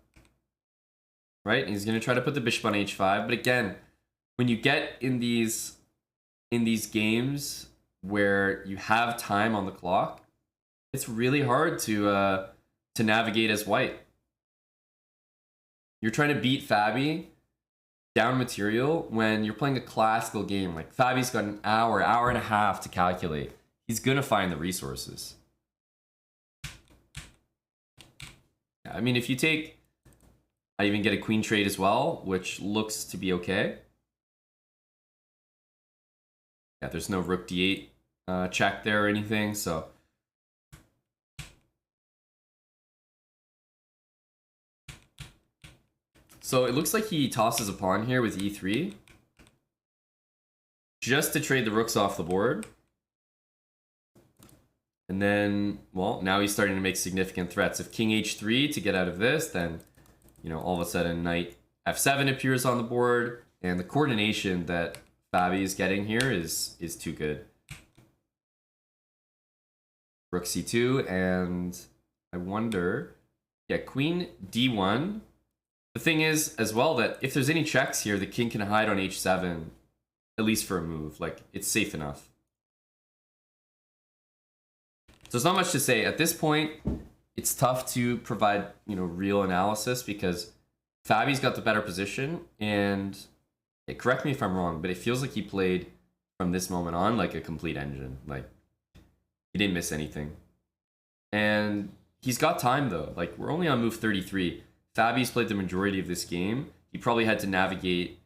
right? He's going to try to put the bishop on h5, but again, when you get in these games where you have time on the clock, it's really hard to navigate as white. You're trying to beat Fabi down material when you're playing a classical game. Like, Fabi's got an hour and a half to calculate. He's gonna find the resources. I mean, if you take, I even get a queen trade as well, which looks to be okay. Yeah, there's no rook d8 check there or anything, so. So it looks like he tosses a pawn here with e3. Just to trade the rooks off the board. And then, well, now he's starting to make significant threats. If king h3 to get out of this, then, you know, all of a sudden knight f7 appears on the board. And the coordination that Fabi is getting here is too good. Rook c2, and I wonder, yeah, queen d1. The thing is, as well, that if there's any checks here, the king can hide on h7, at least for a move. Like, it's safe enough. So there's not much to say. At this point, it's tough to provide, you know, real analysis because Fabi's got the better position, and correct me if I'm wrong, but it feels like he played from this moment on like a complete engine. Like, he didn't miss anything. And he's got time, though. Like, we're only on move 33. Fabi's played the majority of this game. He probably had to navigate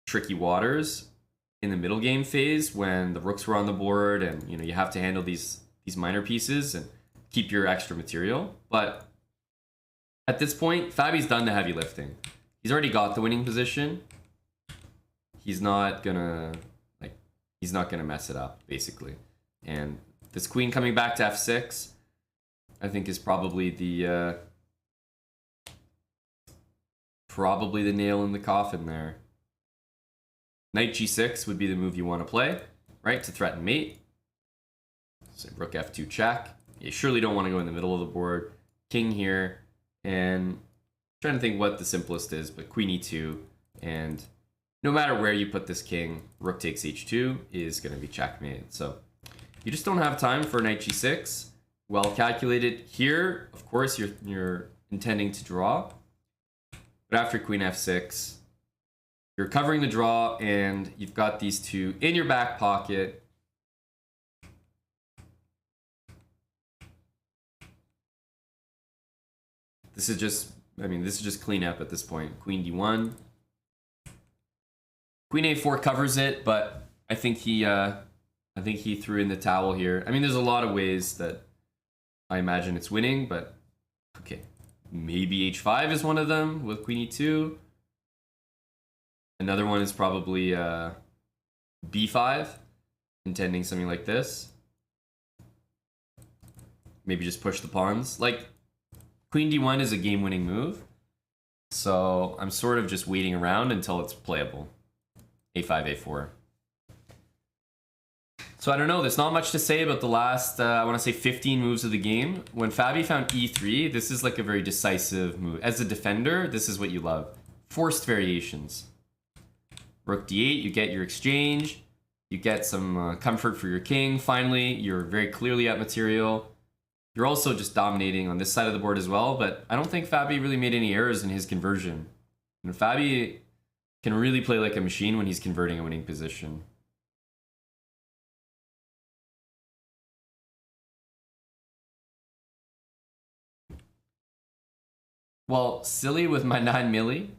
tricky waters in the middle game phase when the rooks were on the board, and, you know, you have to handle these minor pieces and keep your extra material. But at this point, Fabi's done the heavy lifting. He's already got the winning position. He's not gonna mess it up, basically. And this queen coming back to f6, I think, is probably the nail in the coffin there. Knight g6 would be the move you want to play, right? To threaten mate. So rook f2 check. You surely don't want to go in the middle of the board. King here. And I'm trying to think what the simplest is, but queen e2. And no matter where you put this king, rook takes h2 is going to be checkmate. So you just don't have time for knight g6. Well calculated here. Of course, you're intending to draw. But after queen f6, you're covering the draw, and you've got these two in your back pocket. This is just cleanup at this point. Queen d1. Queen a4 covers it, but I think he threw in the towel here. I mean, there's a lot of ways that I imagine it's winning, but okay. Maybe h5 is one of them with queen e2. Another one is probably b5, intending something like this. Maybe just push the pawns. Like, queen d1 is a game-winning move, so I'm sort of just waiting around until it's playable. a5, a4. So I don't know, there's not much to say about the last, I want to say 15 moves of the game. When Fabi found e3, this is like a very decisive move. As a defender, this is what you love. Forced variations. Rook d8, you get your exchange. You get some comfort for your king. Finally, you're very clearly at material. You're also just dominating on this side of the board as well, but I don't think Fabi really made any errors in his conversion. And Fabi can really play like a machine when he's converting a winning position. Well, Silly with my 9 milli.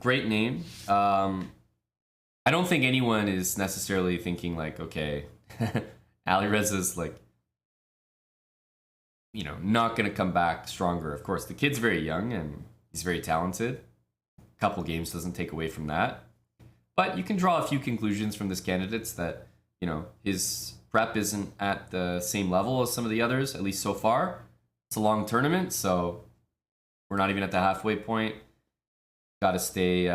Great name. I don't think anyone is necessarily thinking like, okay, Alireza's like, you know, not going to come back stronger. Of course, the kid's very young and he's very talented. A couple games doesn't take away from that. But you can draw a few conclusions from this candidate's that, you know, his prep isn't at the same level as some of the others, at least so far. It's a long tournament, so we're not even at the halfway point. Got to stay...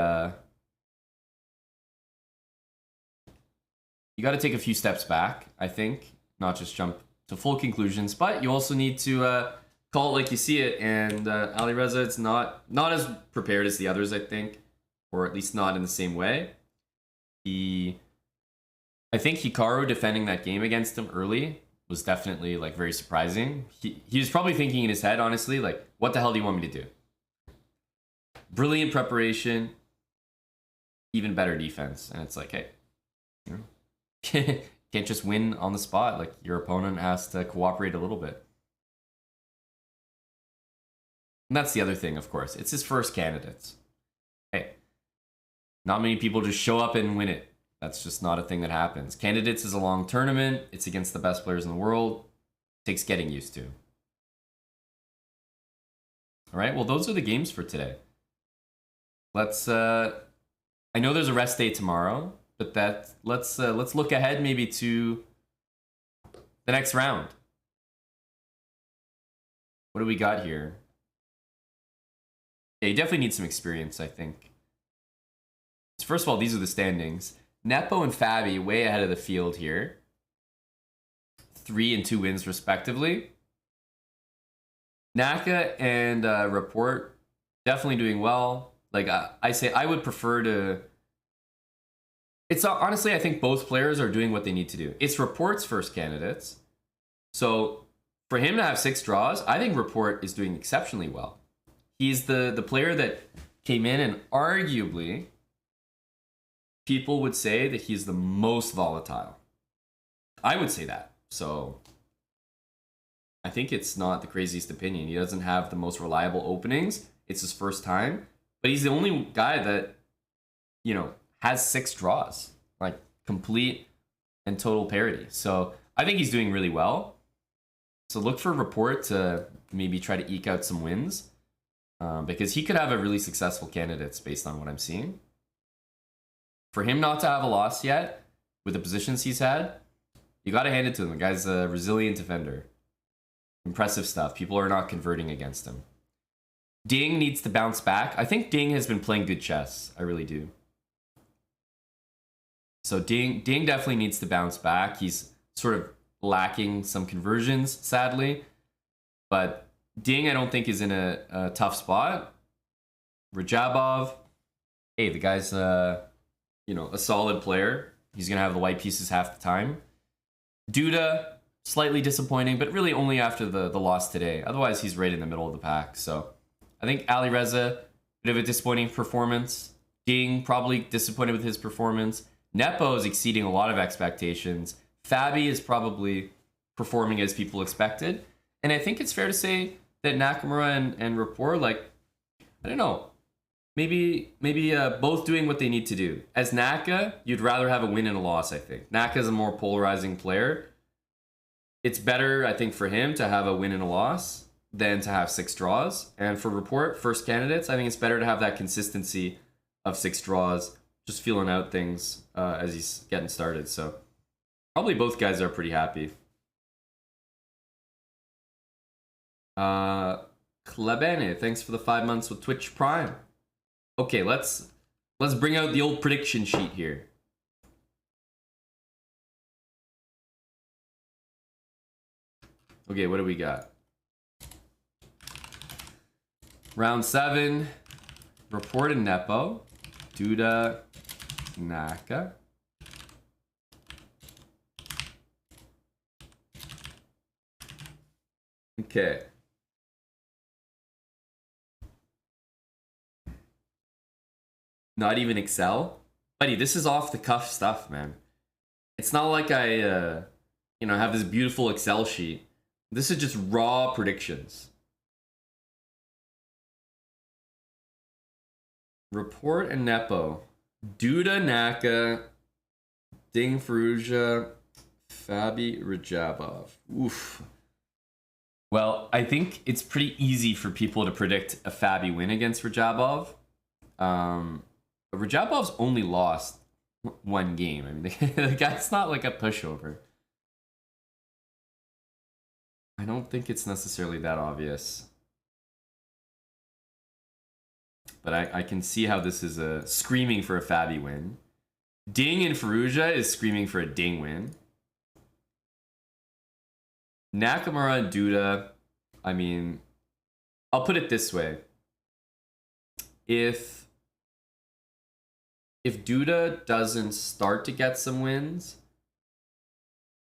you got to take a few steps back, I think. Not just jump to full conclusions, but you also need to call it like you see it. And Alireza, it's not as prepared as the others, I think, or at least not in the same way. I think Hikaru defending that game against him early was definitely like very surprising. He was probably thinking in his head, honestly, like, what the hell do you want me to do? Brilliant preparation, even better defense, and it's like, hey, you know, can't just win on the spot. Like, your opponent has to cooperate a little bit. And that's the other thing, of course. It's his first candidates. Hey, not many people just show up and win it. That's just not a thing that happens. Candidates is a long tournament. It's against the best players in the world. It takes getting used to. All right, well, those are the games for today. Let's, I know there's a rest day tomorrow, but let's look ahead maybe to the next round. What do we got here? Yeah, you definitely need some experience, I think. So first of all, these are the standings. Nepo and Fabi way ahead of the field here. 3 and 2 wins respectively. Naka and Report definitely doing well. Like, I say I would prefer to... It's honestly, I think both players are doing what they need to do. It's Report's first candidates. So for him to have 6 draws, I think Report is doing exceptionally well. He's the player that came in and arguably people would say that he's the most volatile. I would say that. So I think it's not the craziest opinion. He doesn't have the most reliable openings. It's his first time. But he's the only guy that, you know, has 6 draws. Like, complete and total parity. So I think he's doing really well. So look for Report to maybe try to eke out some wins. Because he could have a really successful candidates based on what I'm seeing. For him not to have a loss yet, with the positions he's had, you got to hand it to him. The guy's a resilient defender. Impressive stuff. People are not converting against him. Ding needs to bounce back. I think Ding has been playing good chess. I really do. So Ding definitely needs to bounce back. He's sort of lacking some conversions, sadly. But Ding, I don't think, is in a tough spot. Rajabov, hey, the guy's you know, a solid player. He's going to have the white pieces half the time. Duda, slightly disappointing, but really only after the loss today. Otherwise, he's right in the middle of the pack. So I think Alireza, bit of a disappointing performance. Ding, probably disappointed with his performance. Nepo is exceeding a lot of expectations. Fabi is probably performing as people expected. And I think it's fair to say that Nakamura and Rapport, like, I don't know. maybe both doing what they need to do. As Naka, you'd rather have a win and a loss, I think. Naka's a more polarizing player. It's better, I think, for him to have a win and a loss than to have 6 draws. And for Report, first candidates, I think it's better to have that consistency of 6 draws, just feeling out things as he's getting started. So probably both guys are pretty happy. Klebene, thanks for the 5 months with Twitch Prime. Okay, let's bring out the old prediction sheet here. Okay, what do we got? Round 7, Report and Nepo, Duda, Naka. Okay. Not even Excel? Buddy, this is off the cuff stuff, man. It's not like I, have this beautiful Excel sheet. This is just raw predictions. Report and Nepo. Duda, Naka, Ding, Firouzja, Fabi, Rajabov. Oof. Well, I think it's pretty easy for people to predict a Fabi win against Rajabov. But Rajabov's only lost 1 game. I mean, the guy's not like a pushover. I don't think it's necessarily that obvious. But I can see how this is screaming for a Fabi win. Ding and Firouzja is screaming for a Ding win. Nakamura and Duda, I mean, I'll put it this way. If Duda doesn't start to get some wins,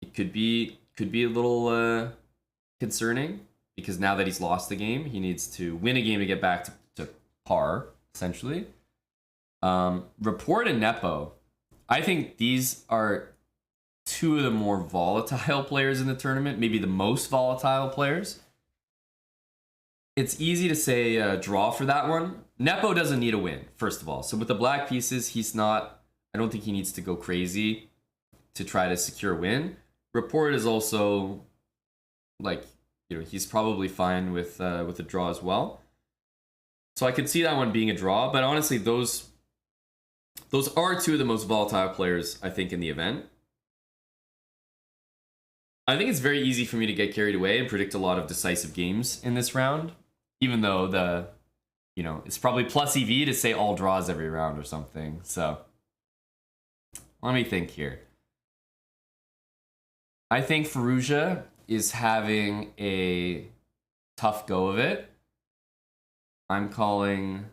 it could be a little concerning, because now that he's lost the game, he needs to win a game to get back to par, essentially. Report and Nepo, I think these are 2 of the more volatile players in the tournament, maybe the most volatile players. It's easy to say draw for that one. Nepo doesn't need a win, first of all. So with the black pieces, I don't think he needs to go crazy to try to secure a win. Report is also, he's probably fine with a draw as well. So I could see that one being a draw, but honestly, those are 2 of the most volatile players, I think, in the event. I think it's very easy for me to get carried away and predict a lot of decisive games in this round, even though it's probably plus EV to say all draws every round or something. So let me think here. I think Firouzja is having a tough go of it. I'm calling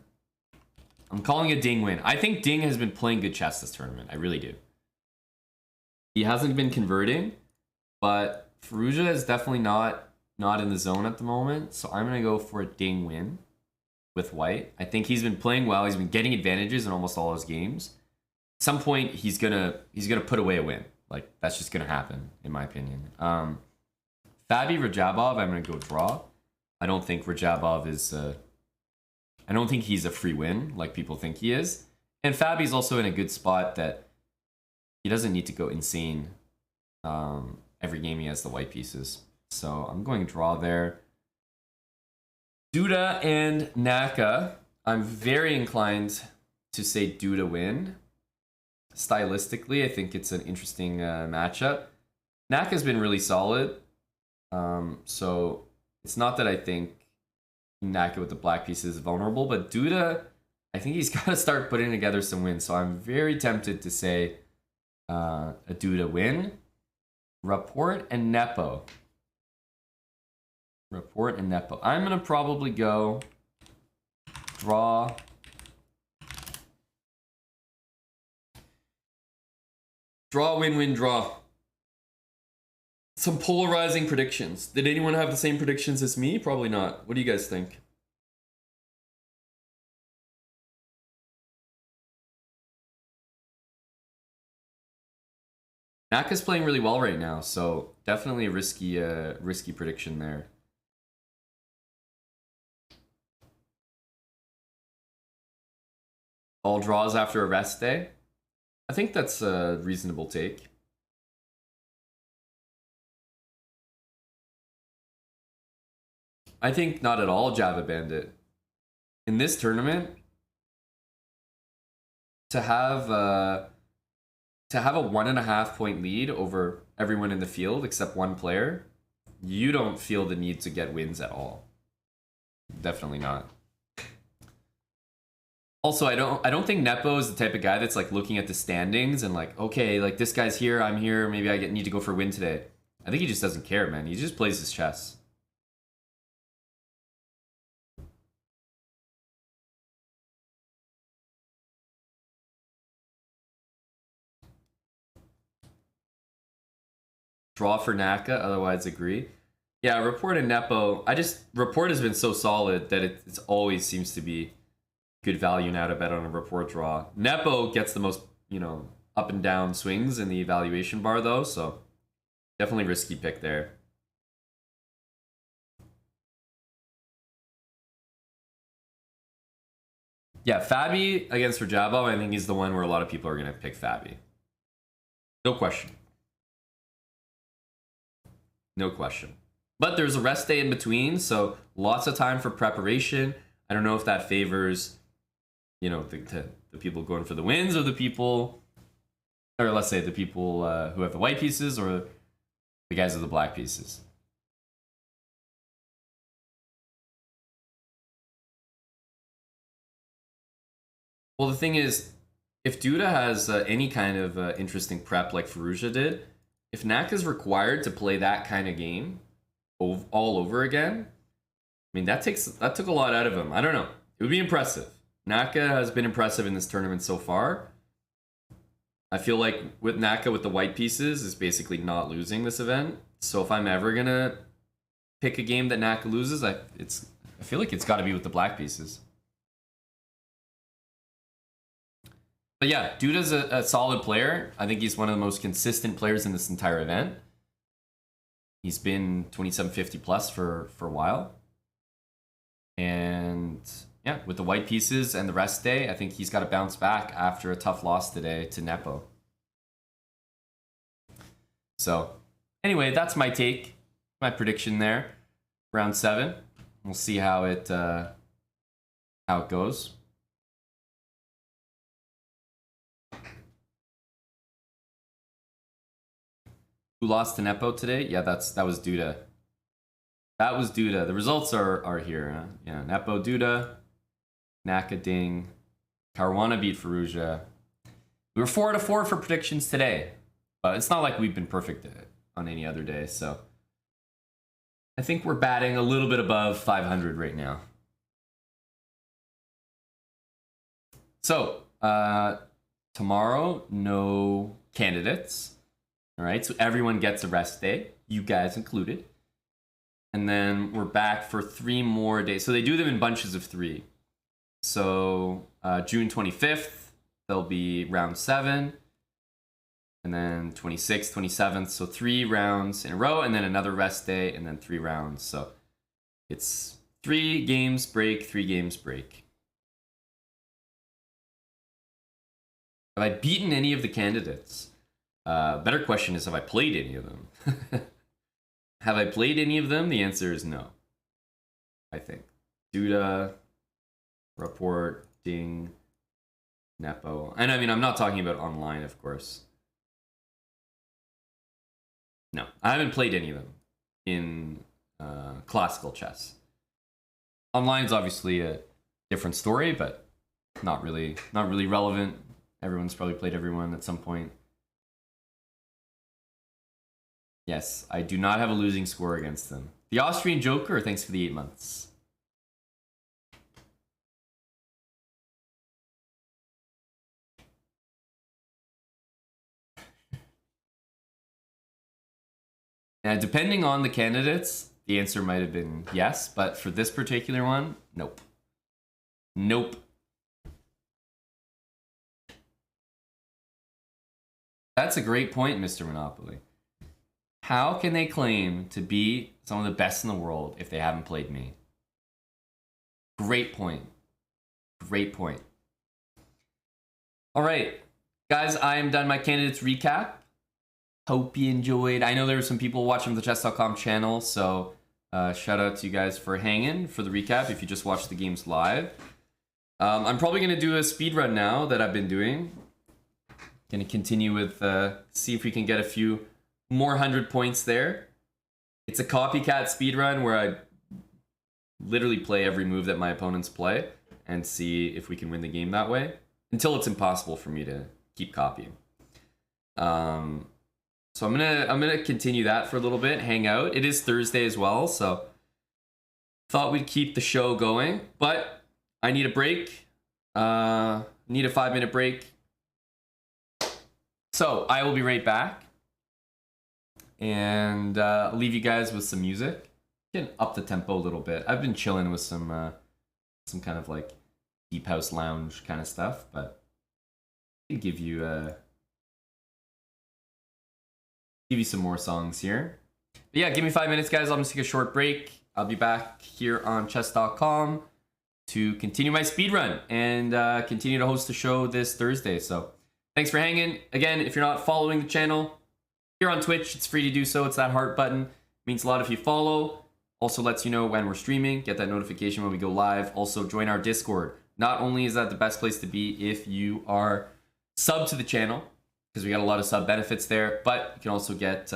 a Ding win. I think Ding has been playing good chess this tournament. I really do. He hasn't been converting, but Firouzja is definitely not in the zone at the moment. So I'm gonna go for a Ding win with white. I think he's been playing well. He's been getting advantages in almost all his games. At some point, he's gonna put away a win. That's just gonna happen, in my opinion. Fabi Rajabov, I'm gonna go draw. I don't think Rajabov is. I don't think he's a free win like people think he is. And Fabi's also in a good spot that he doesn't need to go insane every game he has the white pieces. So I'm going draw there. Duda and Naka, I'm very inclined to say Duda win. Stylistically, I think it's an interesting matchup. Naka's been really solid. So it's not that I think Naka with the black pieces is vulnerable, but Duda, I think he's got to start putting together some wins. So I'm very tempted to say a Duda win. Report and Nepo. Report and Nepo. I'm going to probably go draw. Draw, win, win, draw. Some polarizing predictions. Did anyone have the same predictions as me? Probably not. What do you guys think? Naka's playing really well right now, so definitely a risky prediction there. All draws after a rest day. I think that's a reasonable take. I think not at all, Java Bandit. In this tournament, to have a 1.5 point lead over everyone in the field except one player, you don't feel the need to get wins at all. Definitely not. Also, I don't think Nepo is the type of guy that's like looking at the standings and like, okay, like this guy's here, I'm here, maybe I need to go for a win today. I think he just doesn't care, man. He just plays his chess. Draw for Naka, otherwise agree. Yeah, Report and Nepo. Report has been so solid that it always seems to be good value now to bet on a Report draw. Nepo gets the most, up and down swings in the evaluation bar though, so definitely risky pick there. Yeah, Fabi against Rajabo, I think he's the one where a lot of people are going to pick Fabi. No question. No question. But there's a rest day in between, so lots of time for preparation. I don't know if that favors, the people going for the wins or the people, or let's say the people who have the white pieces or the guys with the black pieces. Well, the thing is, if Duda has any kind of interesting prep like Firouzja did, if Nak is required to play that kind of game all over again, I mean, that took a lot out of him. I don't know. It would be impressive. Naka has been impressive in this tournament so far. I feel like with Naka with the white pieces is basically not losing this event. So if I'm ever gonna pick a game that Naka loses, I feel like it's got to be with the black pieces. But yeah, Duda's a solid player. I think he's one of the most consistent players in this entire event. He's been 2750 plus for a while. And yeah, with the white pieces and the rest day, I think he's got to bounce back after a tough loss today to Nepo. So anyway, that's my take, my prediction there. Round 7. We'll see how it goes. Who lost to Nepo today? Yeah, that was Duda. That was Duda. The results are here. Huh? Yeah, Nepo, Duda, Naka, Ding, Caruana beat Firouzja. We were 4 out of 4 for predictions today, but it's not like we've been perfect on any other day. So I think we're batting a little bit above 500 right now. So tomorrow, no candidates. All right, so everyone gets a rest day, you guys included. And then we're back for 3 more days. So they do them in bunches of 3. So June 25th, there'll be round 7. And then 26th, 27th. So 3 rounds in a row, and then another rest day, and then 3 rounds. So it's 3 games break, 3 games break. Have I beaten any of the candidates? Better question is, have I played any of them? Have I played any of them? The answer is no. I think. Duda, Report, Ding, Nepo. And I mean, I'm not talking about online, of course. No, I haven't played any of them in classical chess. Online is obviously a different story, but not really relevant. Everyone's probably played everyone at some point. Yes, I do not have a losing score against them. The Austrian Joker, thanks for the 8 months. Now, depending on the candidates, the answer might have been yes, but for this particular one, nope. Nope. That's a great point, Mr. Monopoly. How can they claim to be some of the best in the world if they haven't played me? Great point. Great point. All right, guys, I am done my candidates recap. Hope you enjoyed. I know there were some people watching the chess.com channel, so shout out to you guys for hanging for the recap if you just watched the games live. I'm probably going to do a speed run now that I've been doing. Going to continue with, see if we can get a few more 100 points there. It's a copycat speed run where I literally play every move that my opponents play and see if we can win the game that way until it's impossible for me to keep copying. So I'm gonna continue that for a little bit, hang out. It is Thursday as well, so thought we'd keep the show going, but I need a break. Need a 5-minute break. So I will be right back, and I'll leave you guys with some music. Can up the tempo a little bit. I've been chilling with some kind of like deep house lounge kind of stuff, but I'll give you some more songs here. But yeah, give me 5 minutes, guys. I'm gonna take a short break. I'll be back here on chess.com to continue my speed run and continue to host the show this Thursday. So thanks for hanging. Again, if you're not following the channel, here on Twitch, it's free to do so. It's that heart button. It means a lot if you follow. Also lets you know when we're streaming. Get that notification when we go live. Also join our Discord. Not only is that the best place to be if you are sub to the channel, because we got a lot of sub benefits there, but you can also get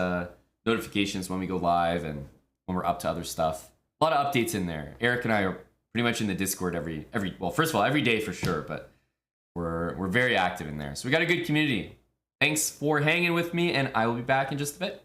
notifications when we go live and when we're up to other stuff. A lot of updates in there. Eric and I are pretty much in the Discord well, first of all, every day for sure, but we're very active in there. So we got a good community. Thanks for hanging with me, and I will be back in just a bit.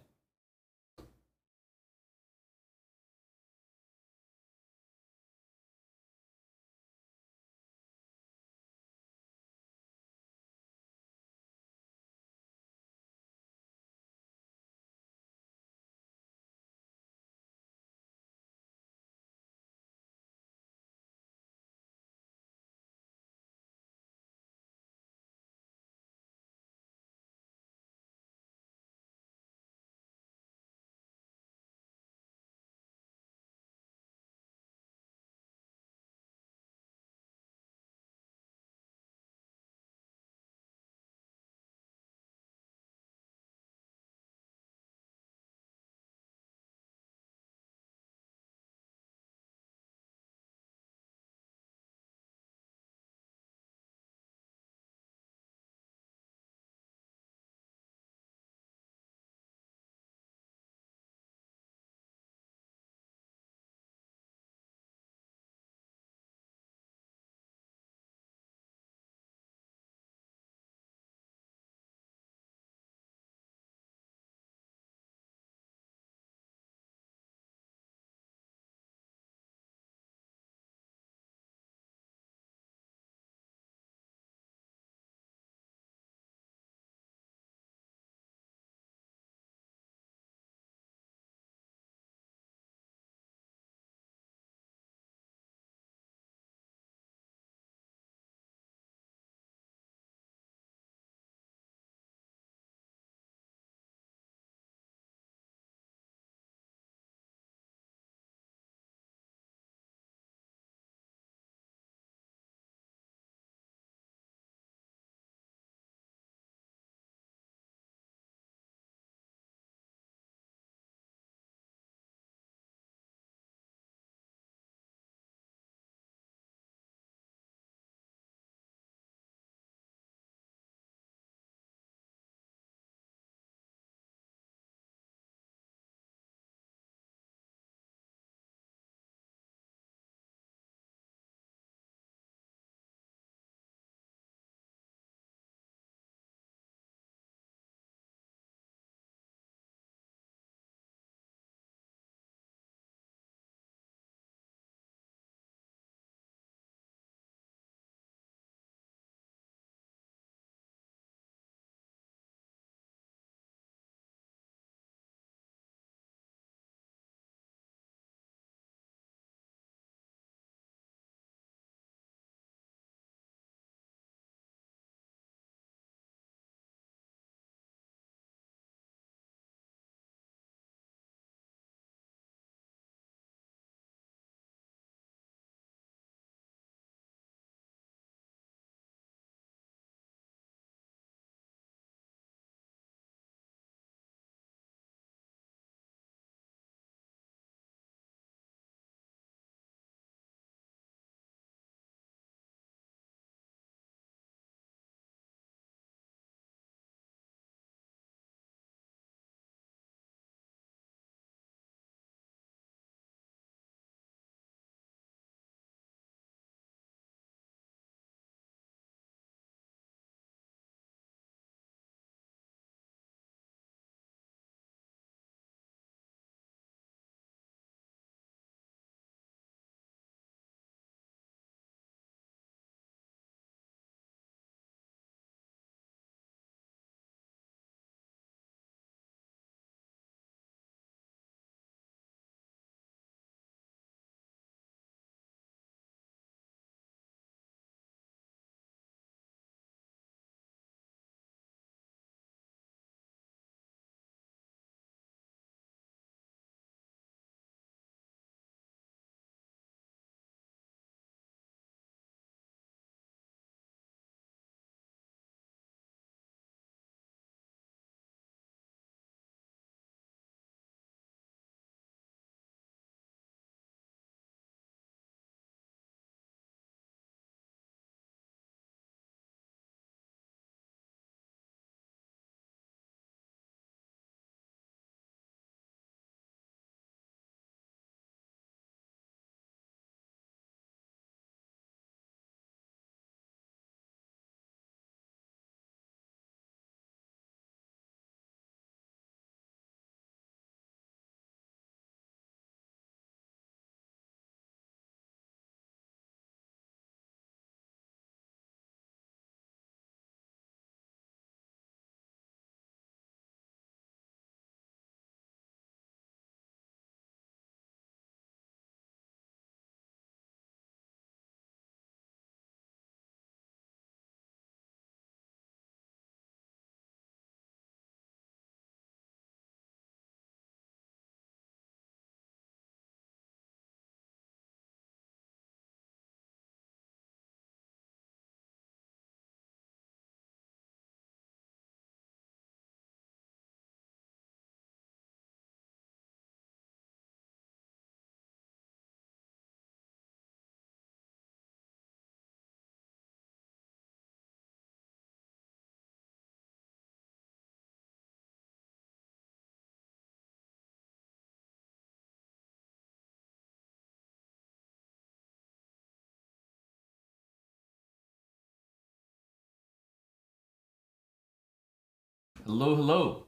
Hello, hello.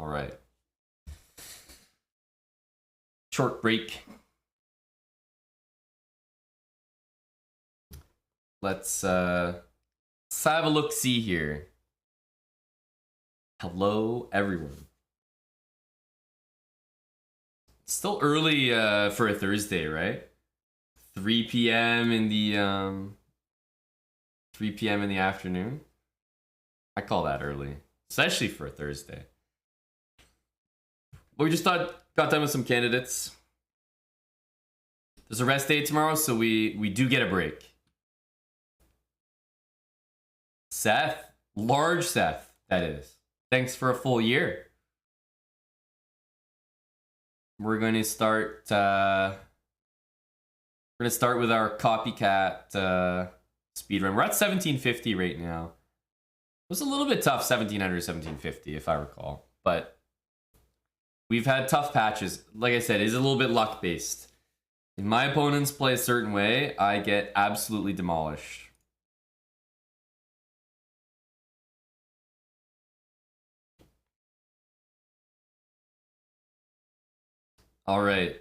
All right. Short break. Let's have a look-see here. Hello, everyone. It's still early for a Thursday, right? 3 p.m. in the 3 p.m. in the afternoon. I call that early, especially for a Thursday. But we just got done with some candidates. There's a rest day tomorrow, so we do get a break. Seth, large Seth, that is. Thanks for a full year. We're going to start. We're going to start with our copycat speedrun. We're at 1750 right now. It was a little bit tough, 1700, 1750, if I recall. But we've had tough patches. Like I said, it's a little bit luck-based. If my opponents play a certain way, I get absolutely demolished. All right.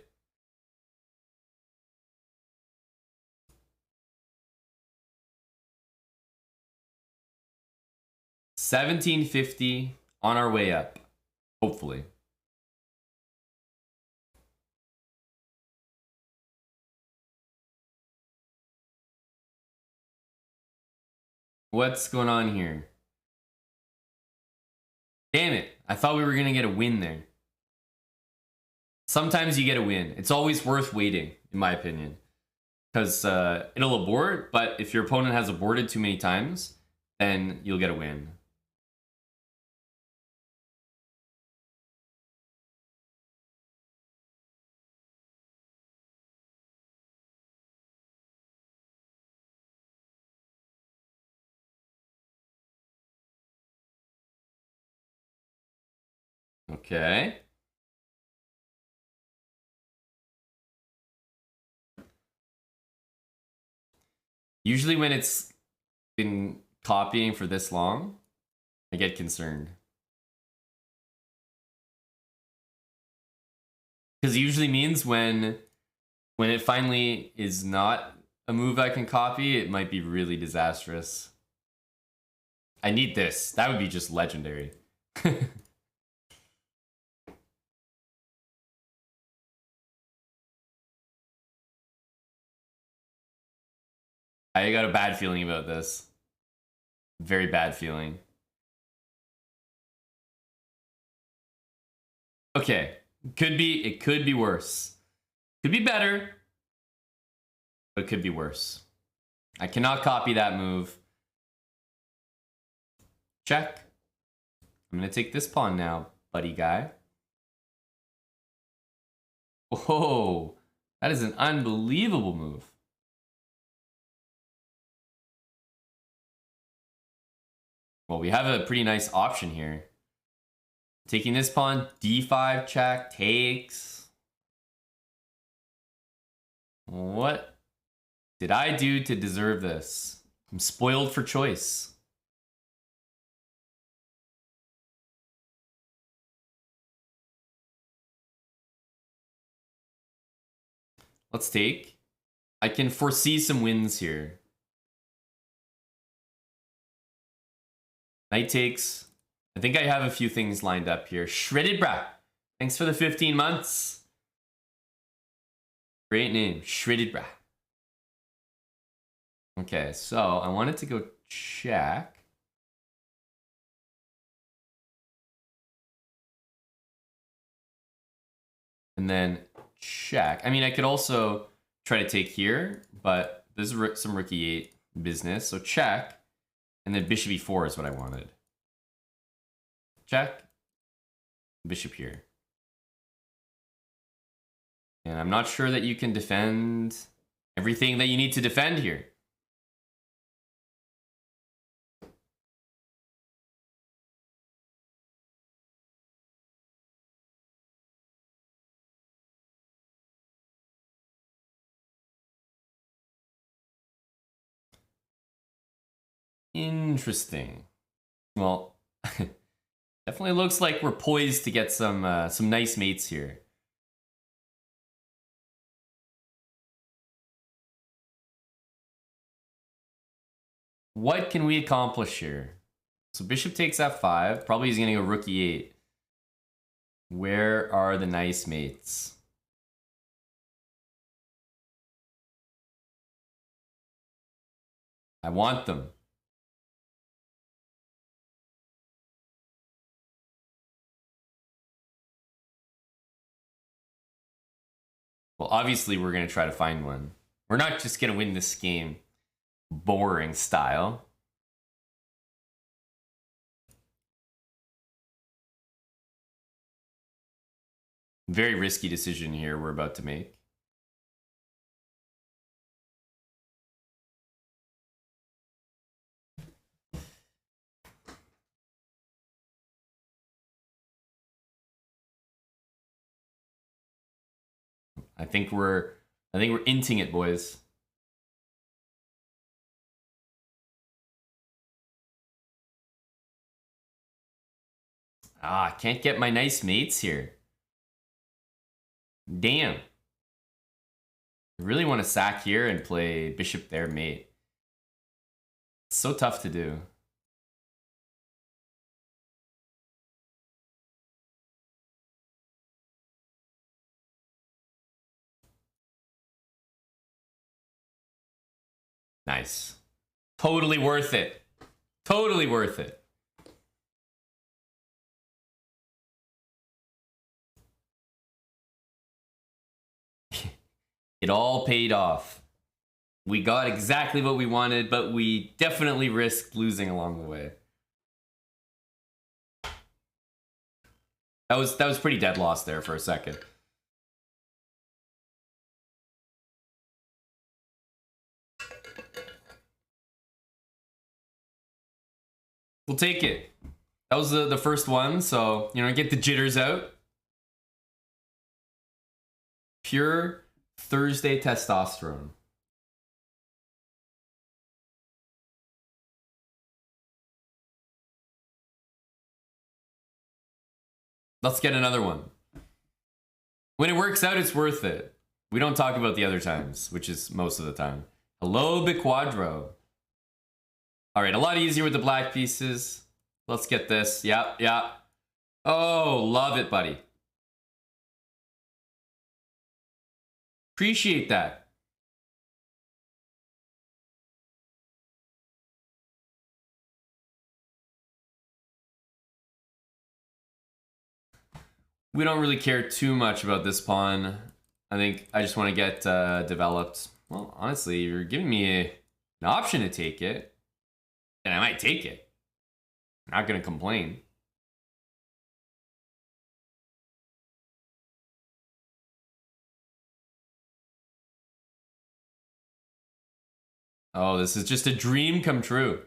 $17.50 on our way up, hopefully. What's going on here? Damn it. I thought we were going to get a win there. Sometimes you get a win. It's always worth waiting, in my opinion. Because it'll abort, but if your opponent has aborted too many times, then you'll get a win. Okay. Usually when it's been copying for this long, I get concerned. Because it usually means when it finally is not a move I can copy, it might be really disastrous. I need this. That would be just legendary. I got a bad feeling about this. Very bad feeling. Okay. It could be worse. Could be better, but it could be worse. I cannot copy that move. Check. I'm gonna take this pawn now, buddy guy. Whoa, that is an unbelievable move. Well, we have a pretty nice option here. Taking this pawn, d5 check, takes. What did I do to deserve this? I'm spoiled for choice. Let's take. I can foresee some wins here. Knight takes. I think I have a few things lined up here. Shredded Brah. Thanks for the 15 months. Great name. Shredded Brah. Okay, so I wanted to go check. And then check. I mean, I could also try to take here, but this is some rookie 8 business. So check. And then bishop e4 is what I wanted. Check. Bishop here. And I'm not sure that you can defend everything that you need to defend here. Interesting. Well, definitely looks like we're poised to get some nice mates here. What can we accomplish here? So bishop takes f5. Probably he's gonna go rook e8. Where are the nice mates? I want them. Well, obviously we're gonna try to find one. We're not just gonna win this game boring style. Very risky decision here we're about to make. I think we're inting it, boys. Ah, can't get my nice mates here. Damn. I really want to sack here and play bishop there mate. It's so tough to do. Nice. Totally worth it. Totally worth it. It all paid off. We got exactly what we wanted, but we definitely risked losing along the way. That was pretty dead loss there for a second. We'll take it. That was the first one, so, you know, get the jitters out. Pure Thursday testosterone. Let's get another one. When it works out, it's worth it. We don't talk about the other times, which is most of the time. Hello, Biquadro. All right, a lot easier with the black pieces. Let's get this. Yeah, yeah. Oh, love it, buddy. Appreciate that. We don't really care too much about this pawn. I think I just want to get developed. Well, honestly, you're giving me an option to take it, and I might take it. I'm not going to complain. Oh, this is just a dream come true.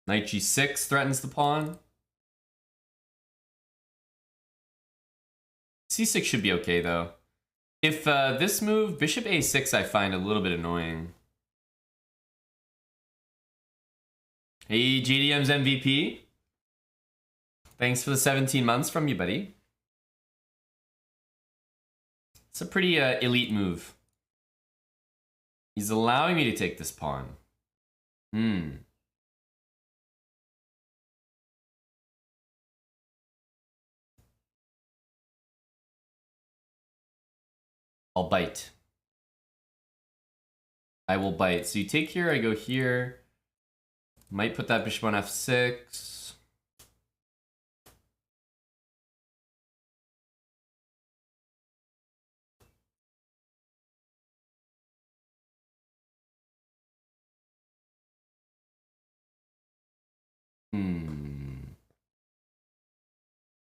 Knight g6 threatens the pawn. c6 should be okay, though. If this move, bishop a6, I find a little bit annoying. Hey, GDM's MVP. Thanks for the 17 months from you, buddy. It's a pretty elite move. He's allowing me to take this pawn. I'll bite. I will bite. So you take here, I go here. Might put that bishop on f6.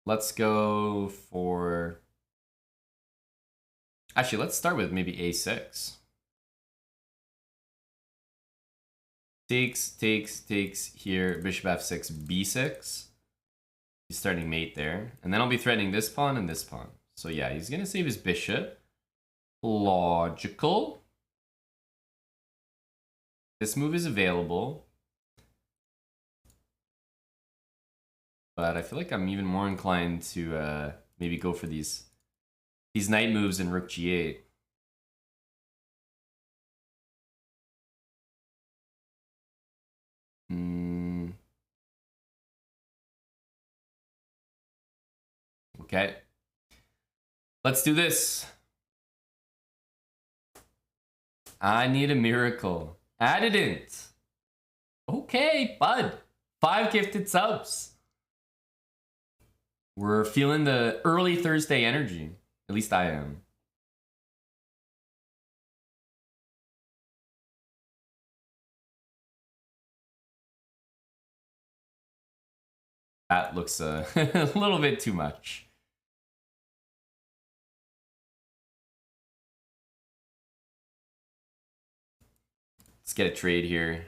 Let's go for... Actually, let's start with maybe a6. Takes here, bishop f6, b6. He's starting mate there. And then I'll be threatening this pawn and this pawn. So yeah, he's going to save his bishop. Logical. This move is available. But I feel like I'm even more inclined to maybe go for these knight moves in rook g8. Okay. Let's do this. I need a miracle. Added it. Okay, bud. 5 gifted subs. We're feeling the early Thursday energy. At least I am. That looks a little bit too much. Let's get a trade here.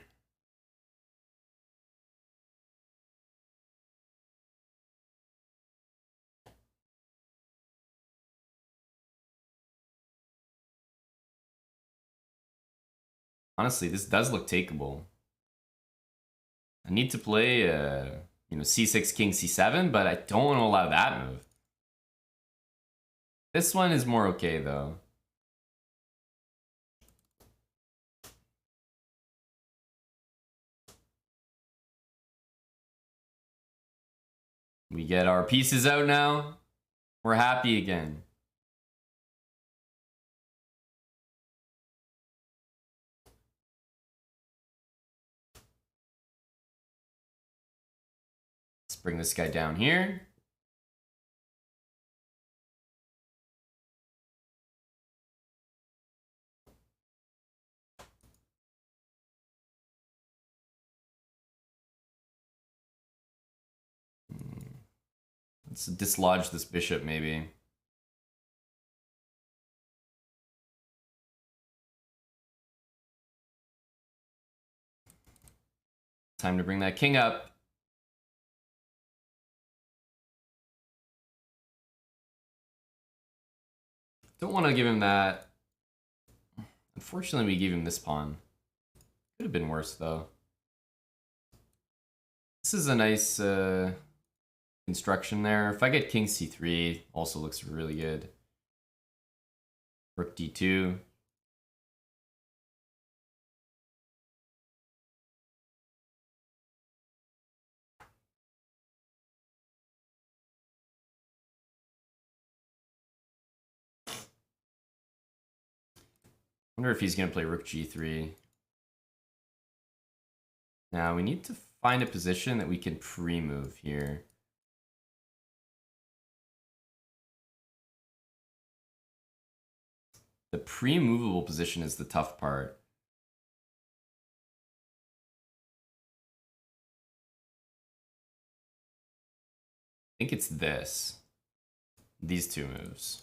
Honestly, this does look takeable. I need to play, you know, c6, king, c7, but I don't want to allow that move. This one is more okay, though. We get our pieces out now. We're happy again. Let's bring this guy down here. Let's dislodge this bishop, maybe. Time to bring that king up. Don't want to give him that. Unfortunately, we gave him this pawn. Could have been worse, though. This is a nice construction there. If I get king c3, also looks really good. Rook d2. Wonder if he's going to play rook g3. Now we need to find a position that we can pre-move here. The pre-movable position is the tough part. I think it's this. These two moves.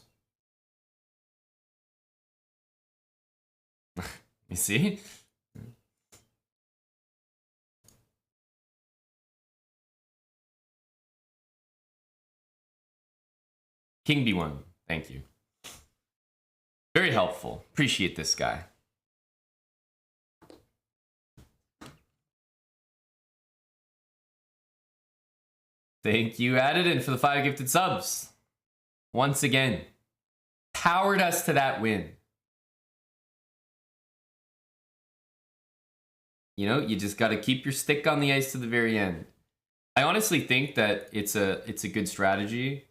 You see? King b1. Thank you. Very helpful. Appreciate this guy. Thank you, Added In, for the 5 gifted subs. Once again, powered us to that win. You know, you just got to keep your stick on the ice to the very end. I honestly think that it's a good strategy.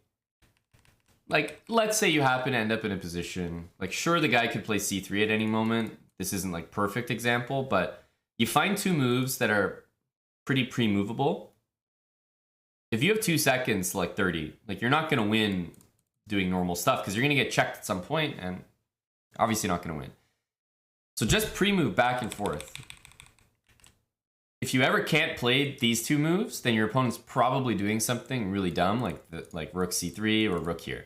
Like, let's say you happen to end up in a position, like, sure, the guy could play c3 at any moment. This isn't, like, perfect example, but you find two moves that are pretty pre-movable. If you have 2 seconds to, like, 30, like, you're not going to win doing normal stuff because you're going to get checked at some point and obviously not going to win. So just pre-move back and forth. If you ever can't play these two moves, then your opponent's probably doing something really dumb, like rook c3 or rook here.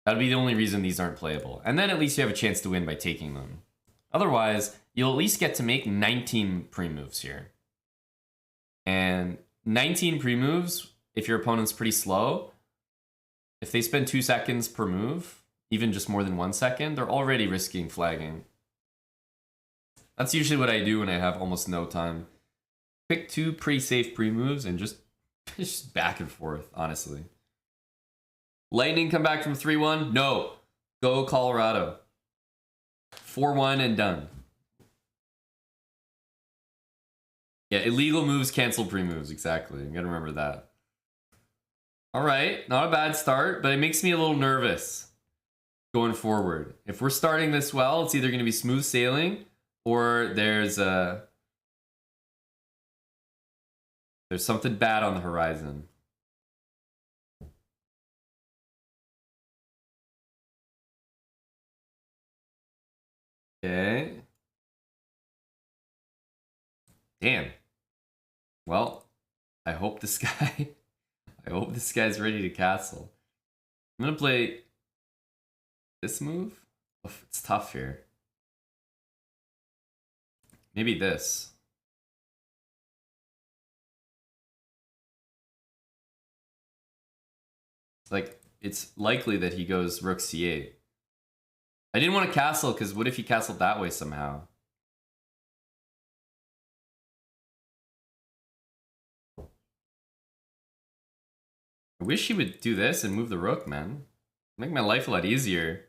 That'd be the only reason these aren't playable. And then at least you have a chance to win by taking them. Otherwise, you'll at least get to make 19 pre-moves here. And 19 pre-moves, if your opponent's pretty slow, if they spend 2 seconds per move, even just more than 1 second, they're already risking flagging. That's usually what I do when I have almost no time. Pick two pretty safe pre-moves and just back and forth, honestly. Lightning come back from 3-1? No. Go Colorado. 4-1 and done. Yeah, illegal moves cancel pre-moves. Exactly. You gotta remember that. All right, not a bad start, but it makes me a little nervous going forward. If we're starting this well, it's either going to be smooth sailing or there's something bad on the horizon. Okay. Damn. Well, I hope this guy I hope this guy's ready to castle. I'm gonna play this move. Oof, it's tough here. Maybe this. Like, it's likely that he goes rook c8. I didn't want to castle because what if he castled that way somehow? I wish he would do this and move the rook, man. Make my life a lot easier.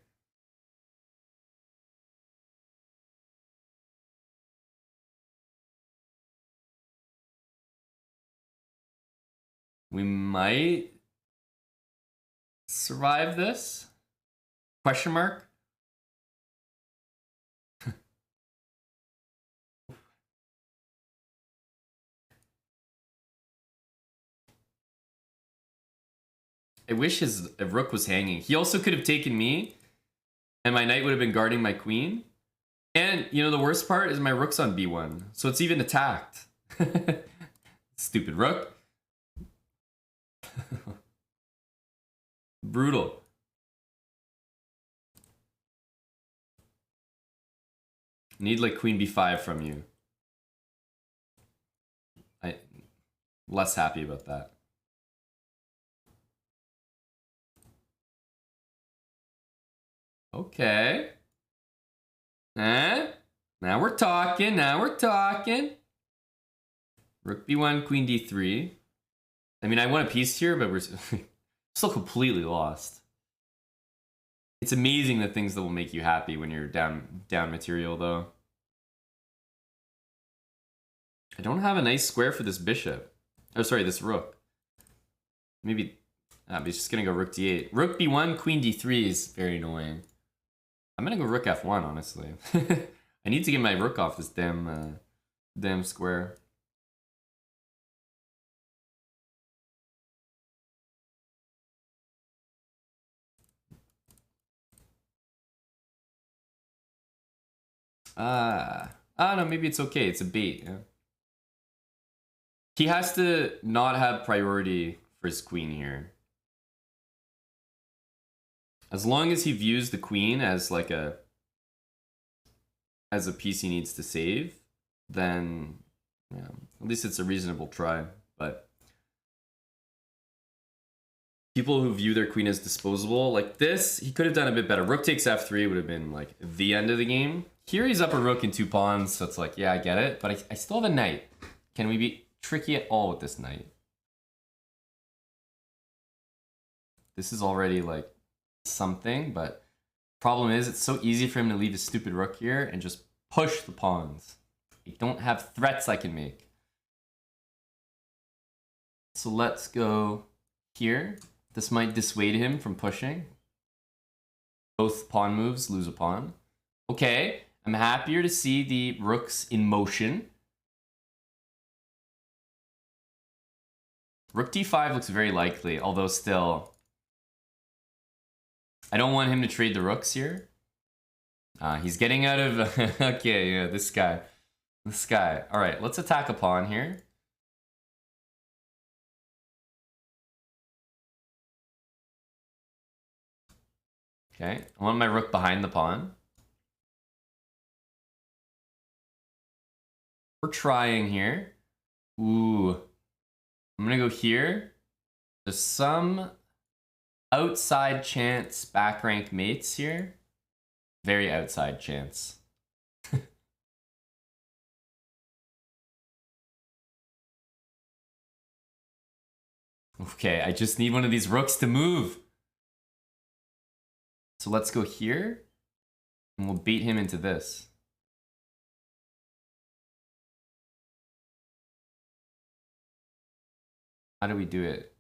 We might survive this? Question mark? I wish his rook was hanging. He also could have taken me, and my knight would have been guarding my queen. And, you know, the worst part is my rook's on b1, so it's even attacked. Stupid rook. Brutal. Need like queen b5 from you. I'm less happy about that. Okay. Now we're talking. Now we're talking. Rook b1, queen d3. I mean, I won a piece here, but we're still completely lost. It's amazing the things that will make you happy when you're down material, though. I don't have a nice square for this bishop. Oh, sorry, this rook. Maybe he's just gonna go rook d8. Rook b1, queen d3 is very annoying. I'm gonna go rook f1, honestly. I need to get my rook off this damn square. No, maybe it's okay. It's a bait. Yeah. He has to not have priority for his queen here. As long as he views the queen as like a piece he needs to save, then yeah, at least it's a reasonable try. But people who view their queen as disposable, like this, he could have done a bit better. Rook takes f3 would have been like the end of the game. Here he's up a rook and 2 pawns, so it's like, yeah, I get it. But I still have a knight. Can we be tricky at all with this knight? This is already like something, but problem is it's so easy for him to leave his stupid rook here and just push the pawns. I don't have threats I can make. So let's go here. This might dissuade him from pushing. Both pawn moves lose a pawn. Okay, I'm happier to see the rooks in motion. Rook d5 looks very likely, although still, I don't want him to trade the rooks here. He's getting out of... okay, yeah, this guy. This guy. All right, let's attack a pawn here. Okay, I want my rook behind the pawn. We're trying here. Ooh. I'm gonna go here. There's some outside chance back rank mates here. Very outside chance. Okay, I just need one of these rooks to move. So let's go here, and we'll bait him into this. How do we do it?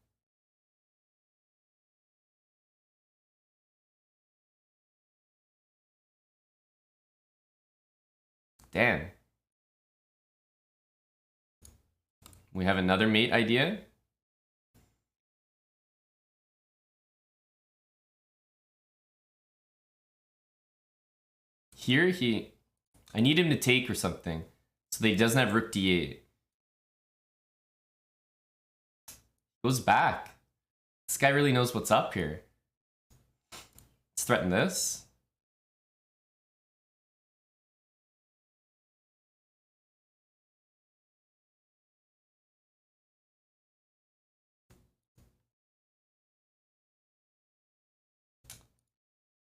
Damn. We have another mate idea. Here, I need him to take or something, so that he doesn't have rook d8. Goes back. This guy really knows what's up here. Let's threaten this.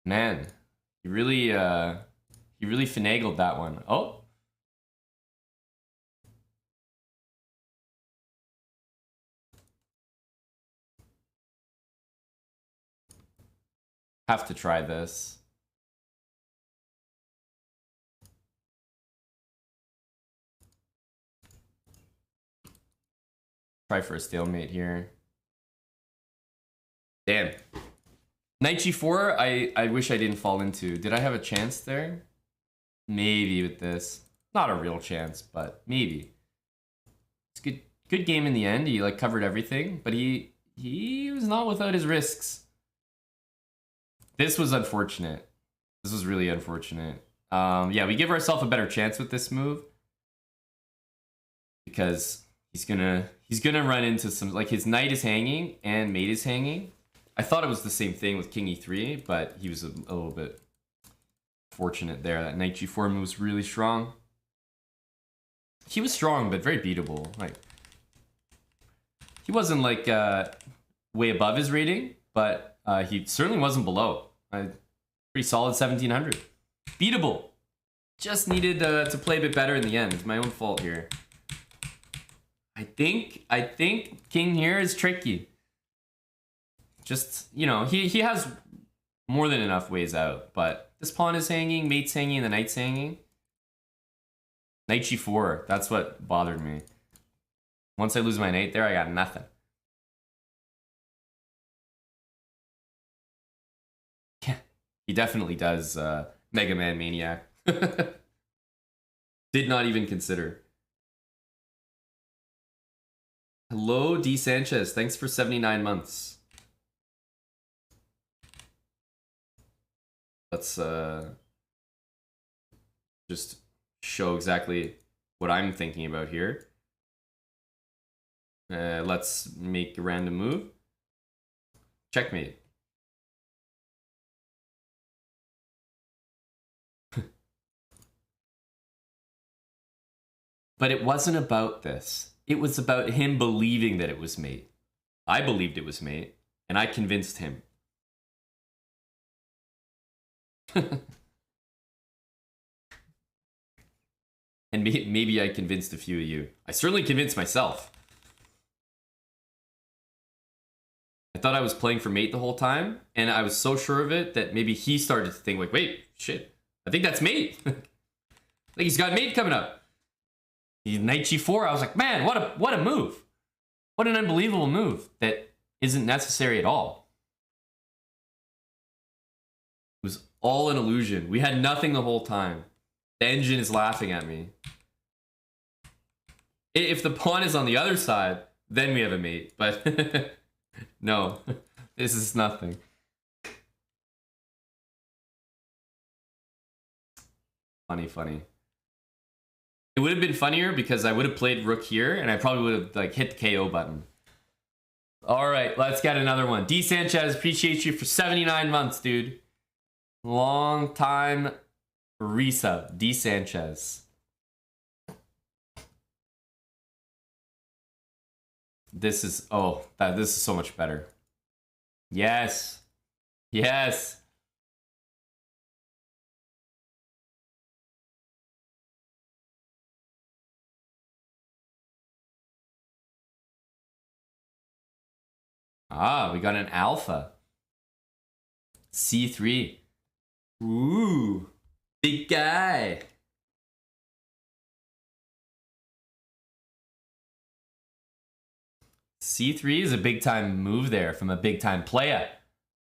Man, he really finagled that one. Oh. Have to try this. Try for a stalemate here. Damn. Knight g4, I wish I didn't fall into. Did I have a chance there? Maybe with this. Not a real chance, but maybe. It's good game in the end. He like covered everything, but he was not without his risks. This was unfortunate. This was really unfortunate. Yeah, we give ourselves a better chance with this move because he's gonna run into some, like, his knight is hanging and mate is hanging. I thought it was the same thing with king e3, but he was a little bit fortunate there. That knight g4 move was really strong. He was strong, but very beatable. Like, he wasn't like way above his rating, but he certainly wasn't below. Pretty solid 1700. Beatable. Just needed to play a bit better in the end. It's my own fault here. I think king here is tricky. Just, you know, he has more than enough ways out, but this pawn is hanging, mate's hanging, and the knight's hanging. Knight g4, that's what bothered me. Once I lose my knight there, I got nothing. Yeah, he definitely does Mega Man Maniac. Did not even consider. Hello, D. Sanchez. Thanks for 79 months. Let's just show exactly what I'm thinking about here. Let's make a random move. Checkmate. But it wasn't about this. It was about him believing that it was mate. I believed it was mate, and I convinced him. And maybe I convinced a few of you. I certainly convinced myself. I thought I was playing for mate the whole time, and I was so sure of it that maybe he started to think, like, wait, shit, I think that's mate. Like, he's got mate coming up. He's knight g4. I was like, man, what a move. What an unbelievable move that isn't necessary at all. It was all an illusion. We had nothing the whole time. The engine is laughing at me. If the pawn is on the other side, then we have a mate. But no, this is nothing. Funny. It would have been funnier because I would have played rook here and I probably would have like hit the KO button. All right, let's get another one. D. Sanchez, appreciate you for 79 months, dude. Long time resub, D. Sanchez. This is, this is so much better. Yes. Yes. Ah, we got an alpha. C3. Ooh, big guy. C3 is a big time move there from a big time player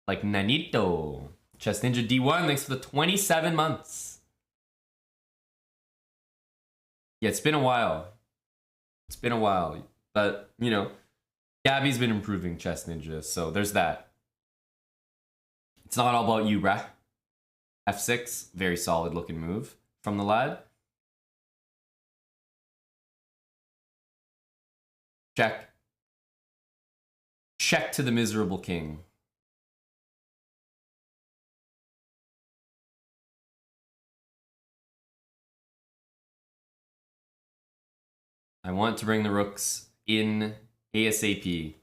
like Nanito. Chess Ninja D1, thanks for the 27 months. Yeah, it's been a while. It's been a while. But, you know, Gabby's been improving Chess Ninja, so there's that. It's not all about you, bruh. F6, very solid looking move from the lad. Check. Check to the miserable king. I want to bring the rooks in ASAP.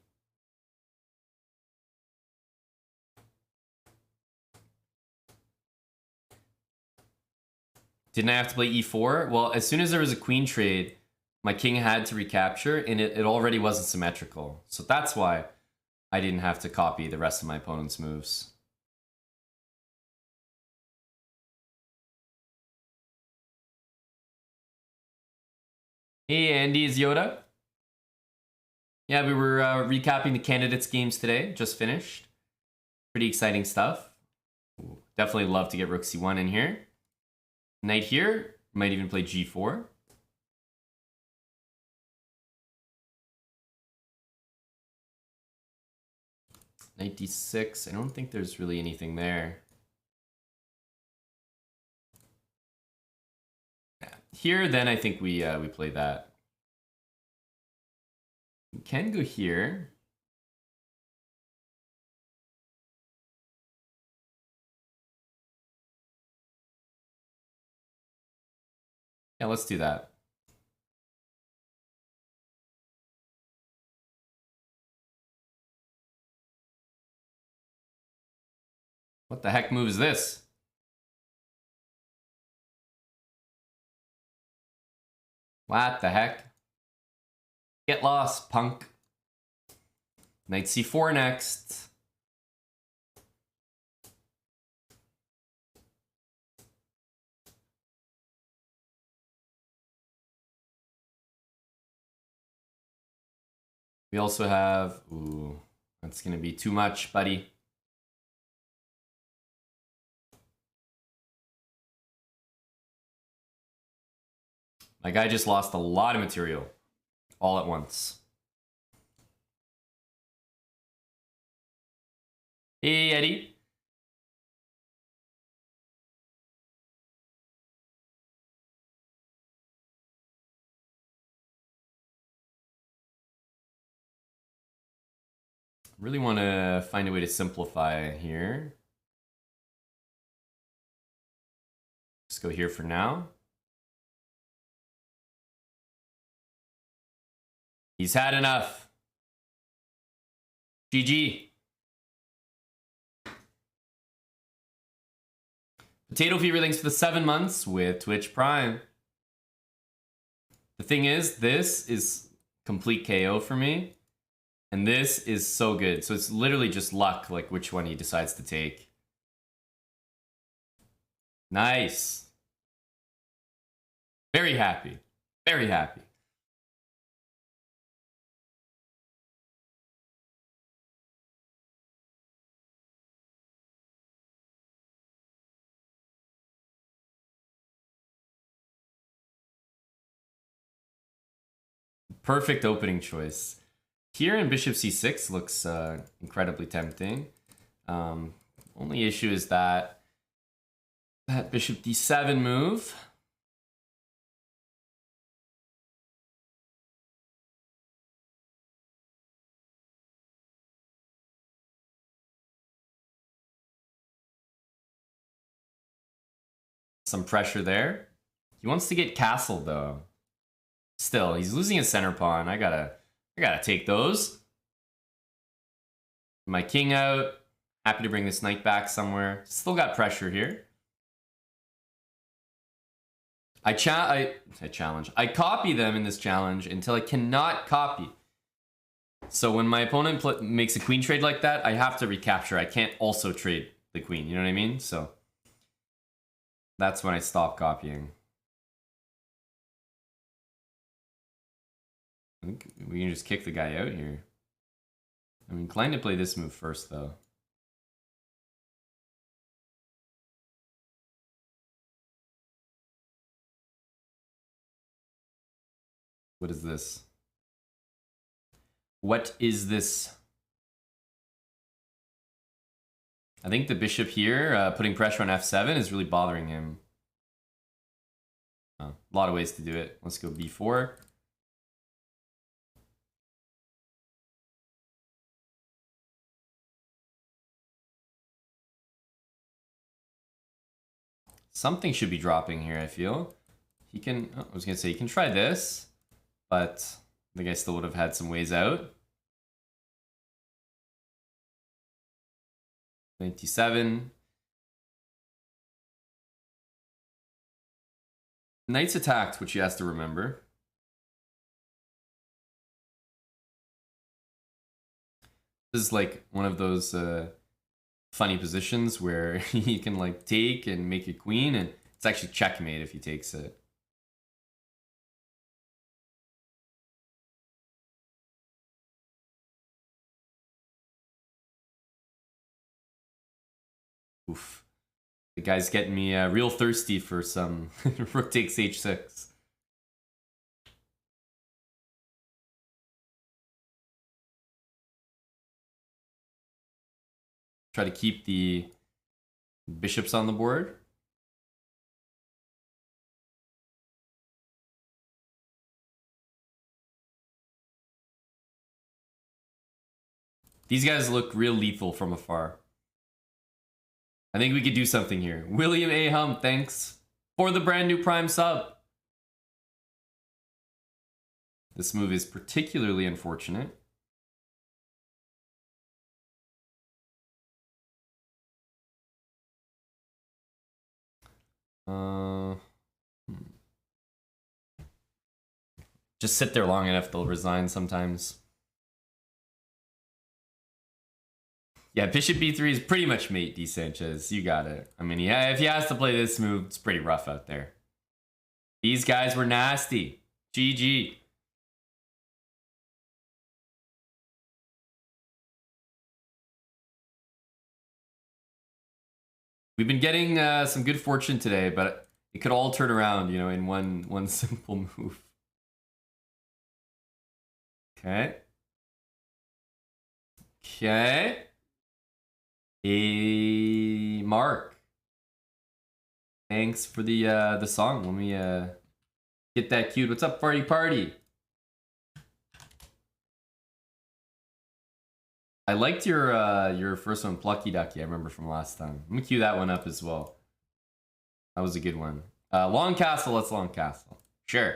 Didn't I have to play e4? Well, as soon as there was a queen trade, my king had to recapture, and it already wasn't symmetrical. So that's why I didn't have to copy the rest of my opponent's moves. Hey, Andy, is Yoda? Yeah, we were recapping the candidates games today. Just finished. Pretty exciting stuff. Ooh, definitely love to get rook c1 in here. Knight here. Might even play g4. Knight d6. I don't think there's really anything there. Here, then I think we play that. We can go here. Yeah, let's do that. What the heck move is this? What the heck? Get lost, punk. Knight c4 next. We also have... Ooh, that's going to be too much, buddy. My guy just lost a lot of material all at once. Hey, Eddie. Really want to find a way to simplify here. Just go here for now. He's had enough. GG. Potato Fever, thanks for the 7 months with Twitch Prime. The thing is, this is complete KO for me. And this is so good. So it's literally just luck, like which one he decides to take. Nice. Very happy. Very happy. Perfect opening choice. Here in bishop c6 looks incredibly tempting. Only issue is that bishop d7 move. Some pressure there. He wants to get castled though. Still, he's losing his center pawn. I gotta take those. My king out. Happy to bring this knight back somewhere. Still got pressure here. I challenge. I copy them in this challenge until I cannot copy. So when my opponent makes a queen trade like that, I have to recapture. I can't also trade the queen. You know what I mean? So that's when I stop copying. I think we can just kick the guy out here. I'm inclined to play this move first, though. What is this? What is this? I think the bishop here, putting pressure on f7 is really bothering him. A lot of ways to do it. Let's go b4. Something should be dropping here, I feel. He can, oh, I was going to say, he can try this, but I think I still would have had some ways out. 97. Knight's attacked, which he has to remember. This is like one of those funny positions where he can like take and make a queen, and it's actually checkmate if he takes it. Oof. The guy's getting me real thirsty for some rook takes h6. Try to keep the bishops on the board. These guys look real lethal from afar. I think we could do something here. William A. Hum, thanks for the brand new Prime sub. This move is particularly unfortunate. Just sit there long enough, they'll resign sometimes. Yeah, bishop b3 is pretty much mate, D. Sanchez. You got it. I mean, yeah, if he has to play this move, it's pretty rough out there. These guys were nasty. GG. We've been getting some good fortune today, but it could all turn around, you know, in one simple move. Okay. Okay. Hey, Mark. Thanks for the song. Let me get that cued. What's up, party? I liked your first one, Plucky Ducky. I remember from last time. Let me cue that one up as well. That was a good one. Long Castle. Let's Long Castle. Sure.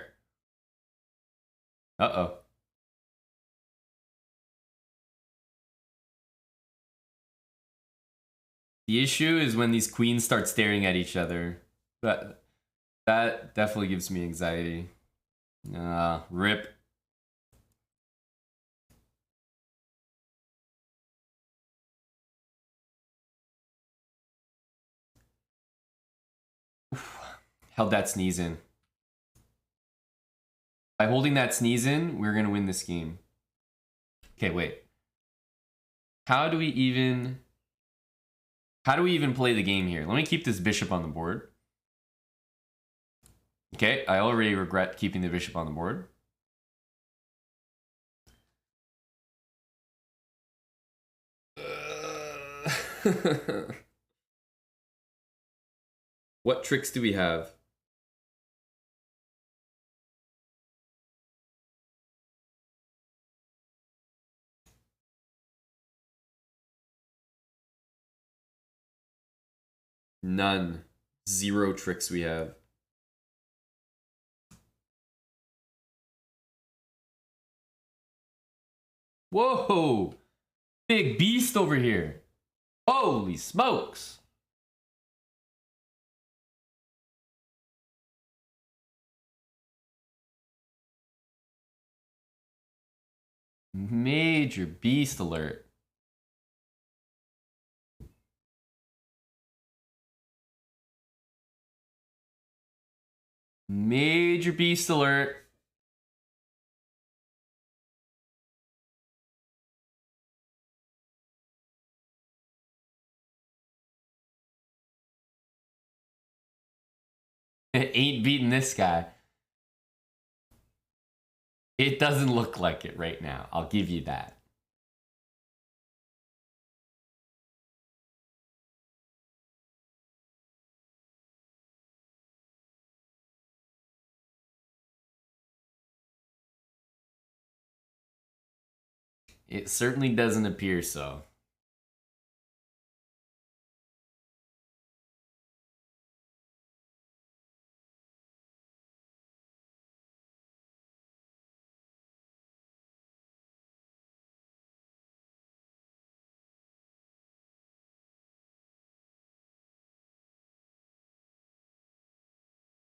Uh-oh. The issue is when these queens start staring at each other. That definitely gives me anxiety. Rip. Oof. Held that sneeze in. By holding that sneeze in, we're gonna win this game. Okay, wait. How do we even play the game here? Let me keep this bishop on the board. Okay, I already regret keeping the bishop on the board. What tricks do we have? None. Zero tricks we have. Whoa! Big beast over here. Holy smokes! Major beast alert. Major beast alert. It ain't beating this guy. It doesn't look like it right now. I'll give you that. It certainly doesn't appear so.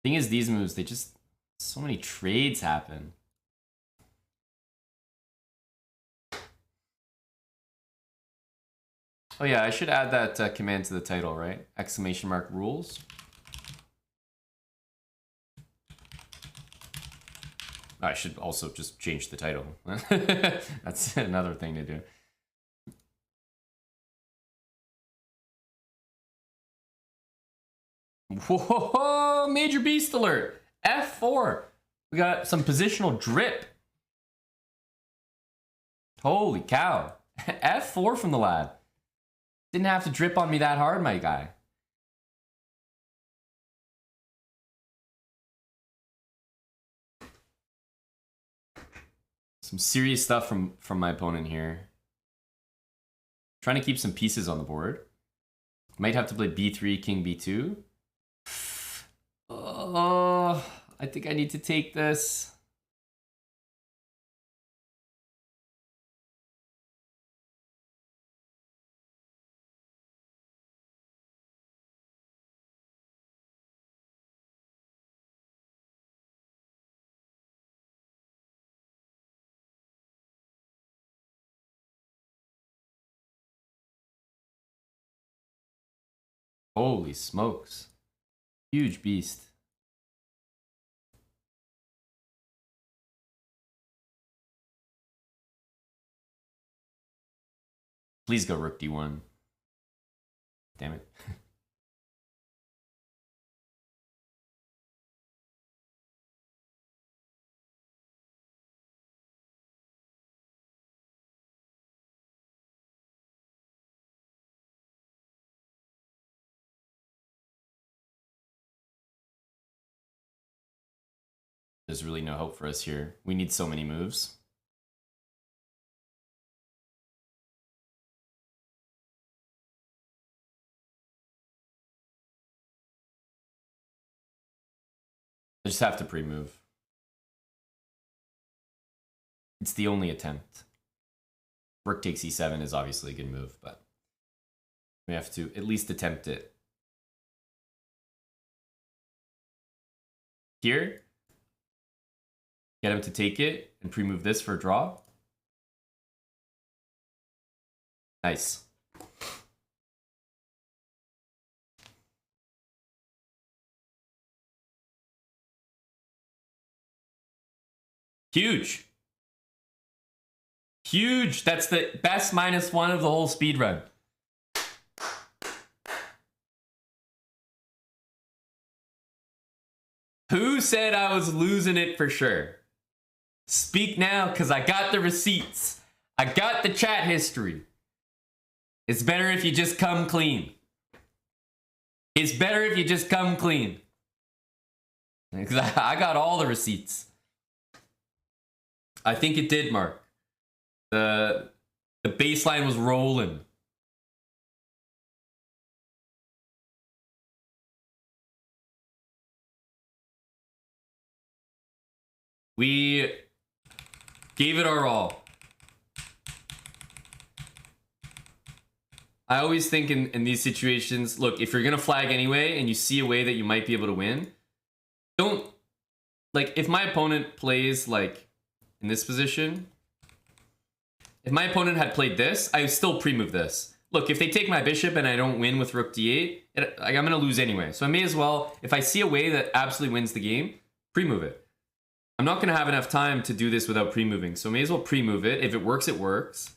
Thing is, these moves, they just, so many trades happen. Oh yeah, I should add that command to the title, right? Exclamation mark rules. I should also just change the title. That's another thing to do. Whoa, major beast alert. F4. We got some positional drip. Holy cow. F4 from the lad. Didn't have to drip on me that hard, my guy. Some serious stuff from my opponent here. Trying to keep some pieces on the board. Might have to play b3, king b2. Oh, I think I need to take this. Holy smokes. Huge beast. Please go rook d1. Damn it. There's really no hope for us here. We need so many moves. I just have to pre-move. It's the only attempt. Rook takes e7 is obviously a good move, but we have to at least attempt it. Here, get him to take it and pre-move this for a draw. Nice. Huge. Huge. That's the best -1 of the whole speed run. Who said I was losing it for sure? Speak now, because I got the receipts. I got the chat history. It's better if you just come clean. It's better if you just come clean. Because I got all the receipts. I think it did, Mark. The baseline was rolling. We gave it our all. I always think in these situations, look, if you're going to flag anyway and you see a way that you might be able to win, don't, like, if my opponent plays, like, in this position, If my opponent had played this, I would still pre-move this. Look, if they take my bishop and I don't win with rook d8, I'm going to lose anyway. So I may as well, if I see a way that absolutely wins the game, pre-move it. I'm not going to have enough time to do this without pre-moving. So I may as well pre-move it. If it works, it works.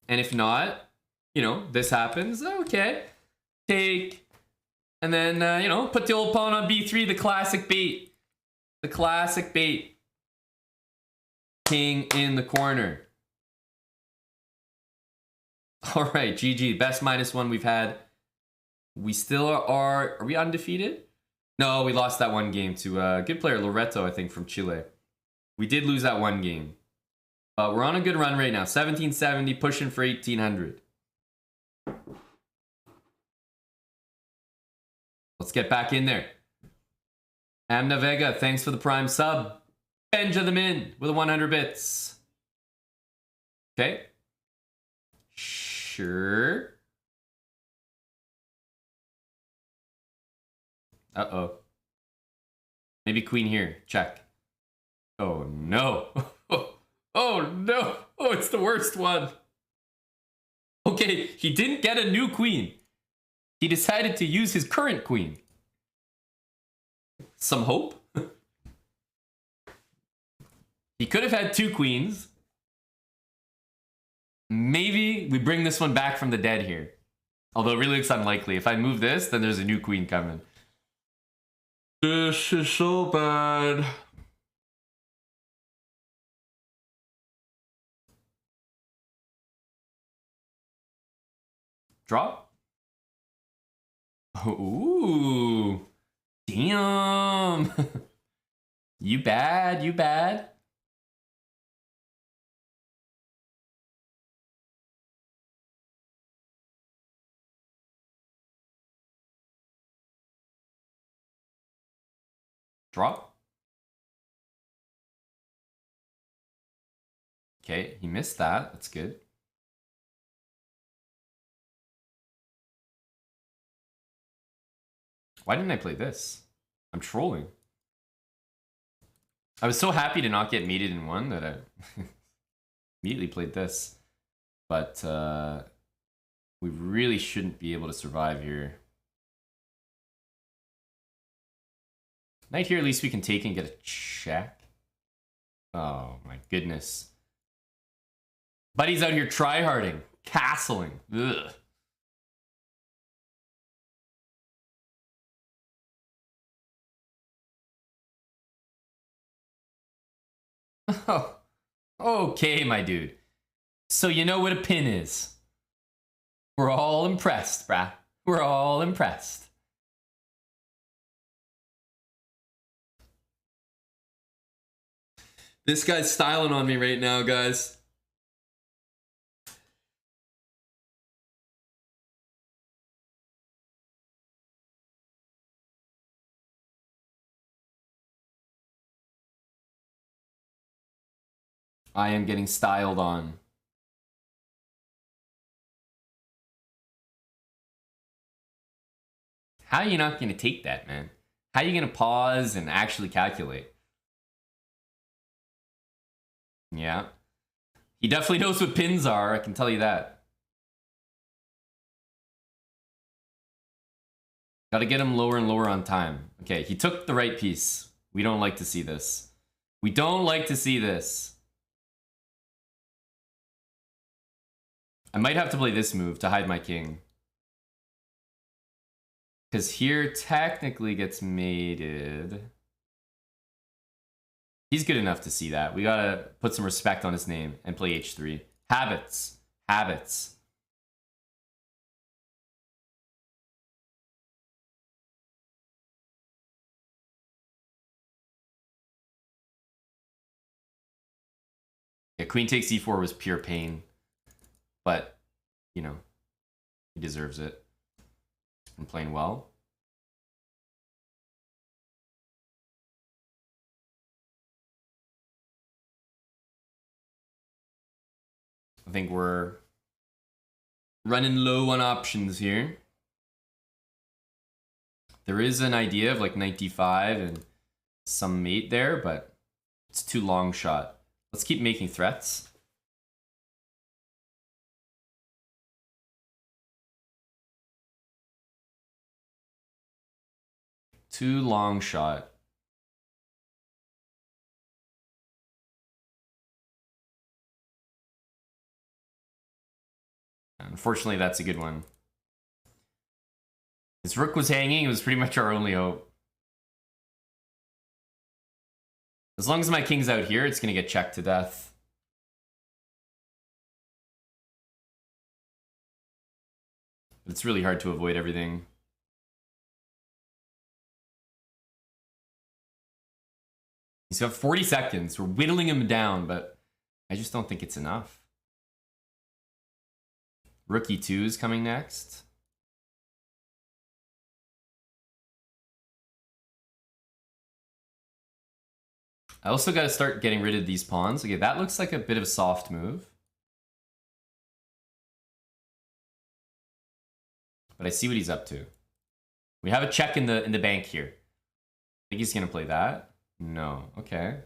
And if not, you know, this happens. Okay. Take. And then, you know, put the old pawn on b3, the classic bait. The classic bait. King in the corner. All right, GG. Best -1 we've had. We still are we undefeated? No, we lost that one game to a good player, Loreto, I think, from Chile. We did lose that one game. But we're on a good run right now. 1770, pushing for 1800. Let's get back in there. Amna Vega, thanks for the prime sub. Benjamin with the 100 bits. Okay. Sure. Uh-oh. Maybe queen here. Check. Oh, no. Oh, no. Oh, it's the worst one. Okay, he didn't get a new queen. He decided to use his current queen. Some hope? He could have had 2 queens. Maybe we bring this one back from the dead here. Although it really looks unlikely. If I move this, then there's a new queen coming. This is so bad. Drop. Ooh. Damn. You bad, you bad. Drop. Okay, he missed that. That's good. Why didn't I play this? I'm trolling. I was so happy to not get mated in one that I immediately played this. But we really shouldn't be able to survive here. Knight here, at least we can take and get a check. Oh my goodness. Buddy's out here tryharding, castling. Ugh. Oh, okay, my dude. So you know what a pin is. We're all impressed, brah. We're all impressed. This guy's styling on me right now, guys. I am getting styled on. How are you not going to take that, man? How are you going to pause and actually calculate? Yeah. He definitely knows what pins are, I can tell you that. Gotta get him lower and lower on time. Okay, he took the right piece. We don't like to see this. We don't like to see this. I might have to play this move to hide my king. Because here technically gets mated. He's good enough to see that. We gotta put some respect on his name and play h3. Habits. Habits. Yeah, queen takes e4 was pure pain. But, you know, he deserves it. He's been playing well. I think we're running low on options here. There is an idea of like knight d5 and some mate there, but it's too long shot. Let's keep making threats. Too long shot. Unfortunately, that's a good one. His rook was hanging. It was pretty much our only hope. As long as my king's out here, it's going to get checked to death. It's really hard to avoid everything. He's got 40 seconds. We're whittling him down, but I just don't think it's enough. Rook E2 is coming next. I also got to start getting rid of these pawns. Okay, that looks like a bit of a soft move. But I see what he's up to. We have a check in the bank here. I think he's gonna play that. No. Okay.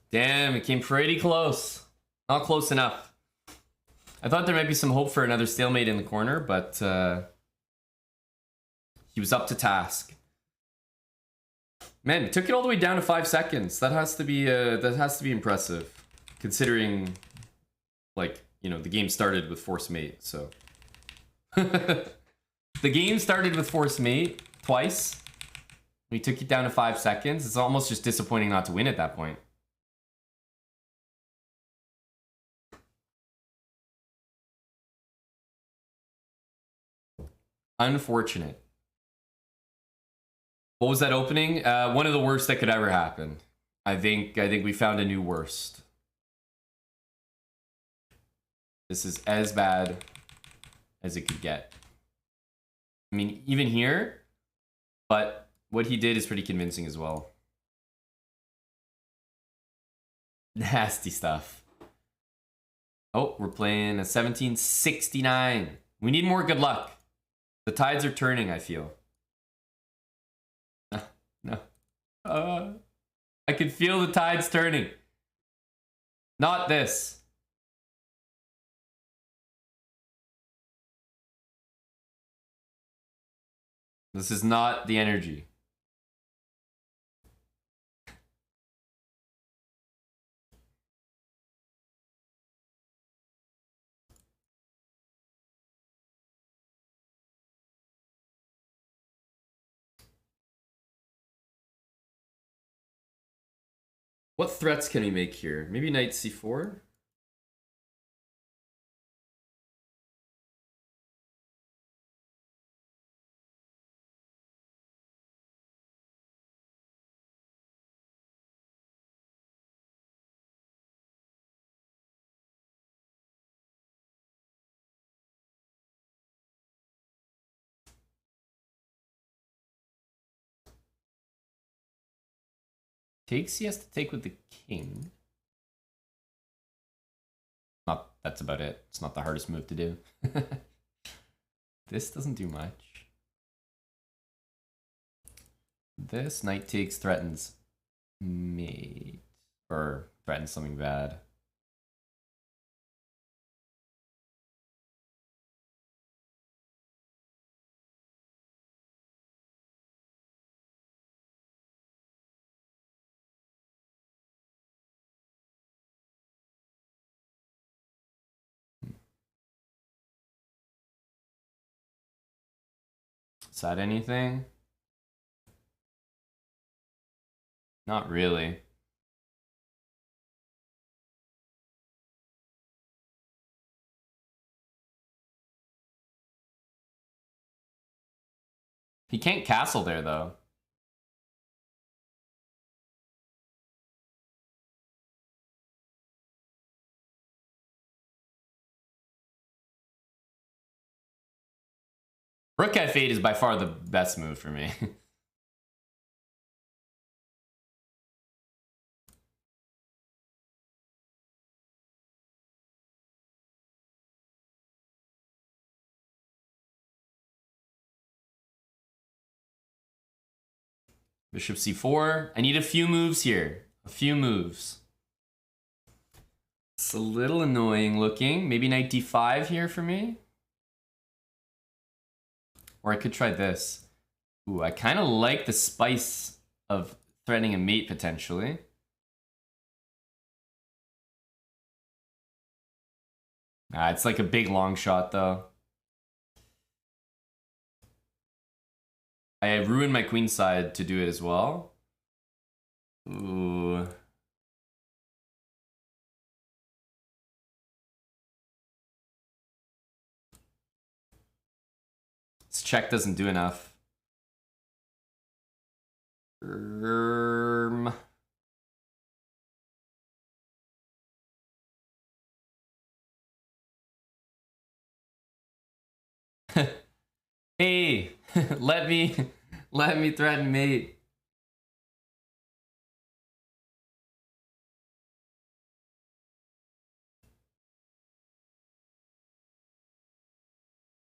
Damn, it came pretty close. Not close enough. I thought there might be some hope for another stalemate in the corner, but he was up to task. Man, he took it all the way down to 5 seconds. That has to be impressive, considering, like, you know, the game started with force mate. So the game started with force mate twice. We took it down to 5 seconds. It's almost just disappointing not to win at that point. Unfortunate. What was that opening? One of the worst that could ever happen. I think we found a new worst. This is as bad as it could get. I mean, even here, but what he did is pretty convincing as well. Nasty stuff. Oh, we're playing a 1769. We need more good luck. The tides are turning, I feel. No. I can feel the tides turning. Not this. This is not the energy. What threats can we make here? Maybe knight c4? Takes, he has to take with the king. Not, that's about it. It's not the hardest move to do. This doesn't do much. This knight takes threatens mate. Or threatens something bad. Is that anything? Not really. He can't castle there, though. Rook f8 is by far the best move for me. Bishop c4. I need a few moves here. A few moves. It's a little annoying looking. Maybe knight d5 here for me. Or I could try this. Ooh, I kind of like the spice of threatening a mate potentially. It's like a big long shot though. I ruined my queen side to do it as well. Ooh. This check doesn't do enough. Hey, let me threaten mate.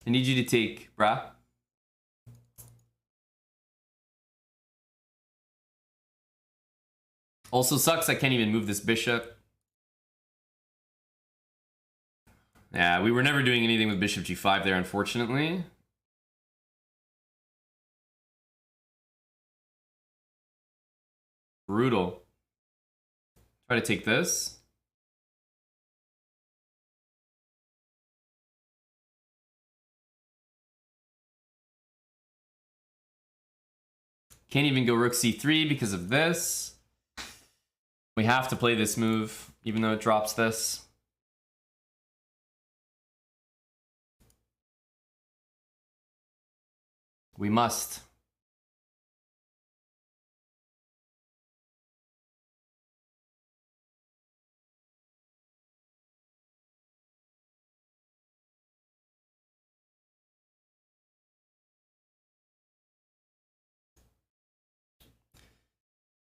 I need you to take, brah. Also sucks I can't even move this bishop. Yeah, we were never doing anything with bishop g5 there, unfortunately. Brutal. Try to take this. Can't even go rook c3 because of this. We have to play this move, even though it drops this. We must.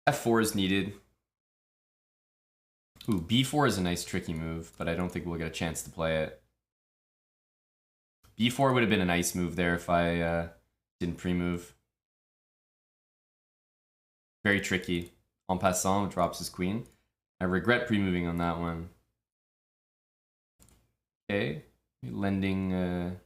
f4 is needed. Ooh, b4 is a nice tricky move, but I don't think we'll get a chance to play it. b4 would have been a nice move there if I didn't pre-move. Very tricky. En passant drops his queen. I regret pre-moving on that one. Okay, lending...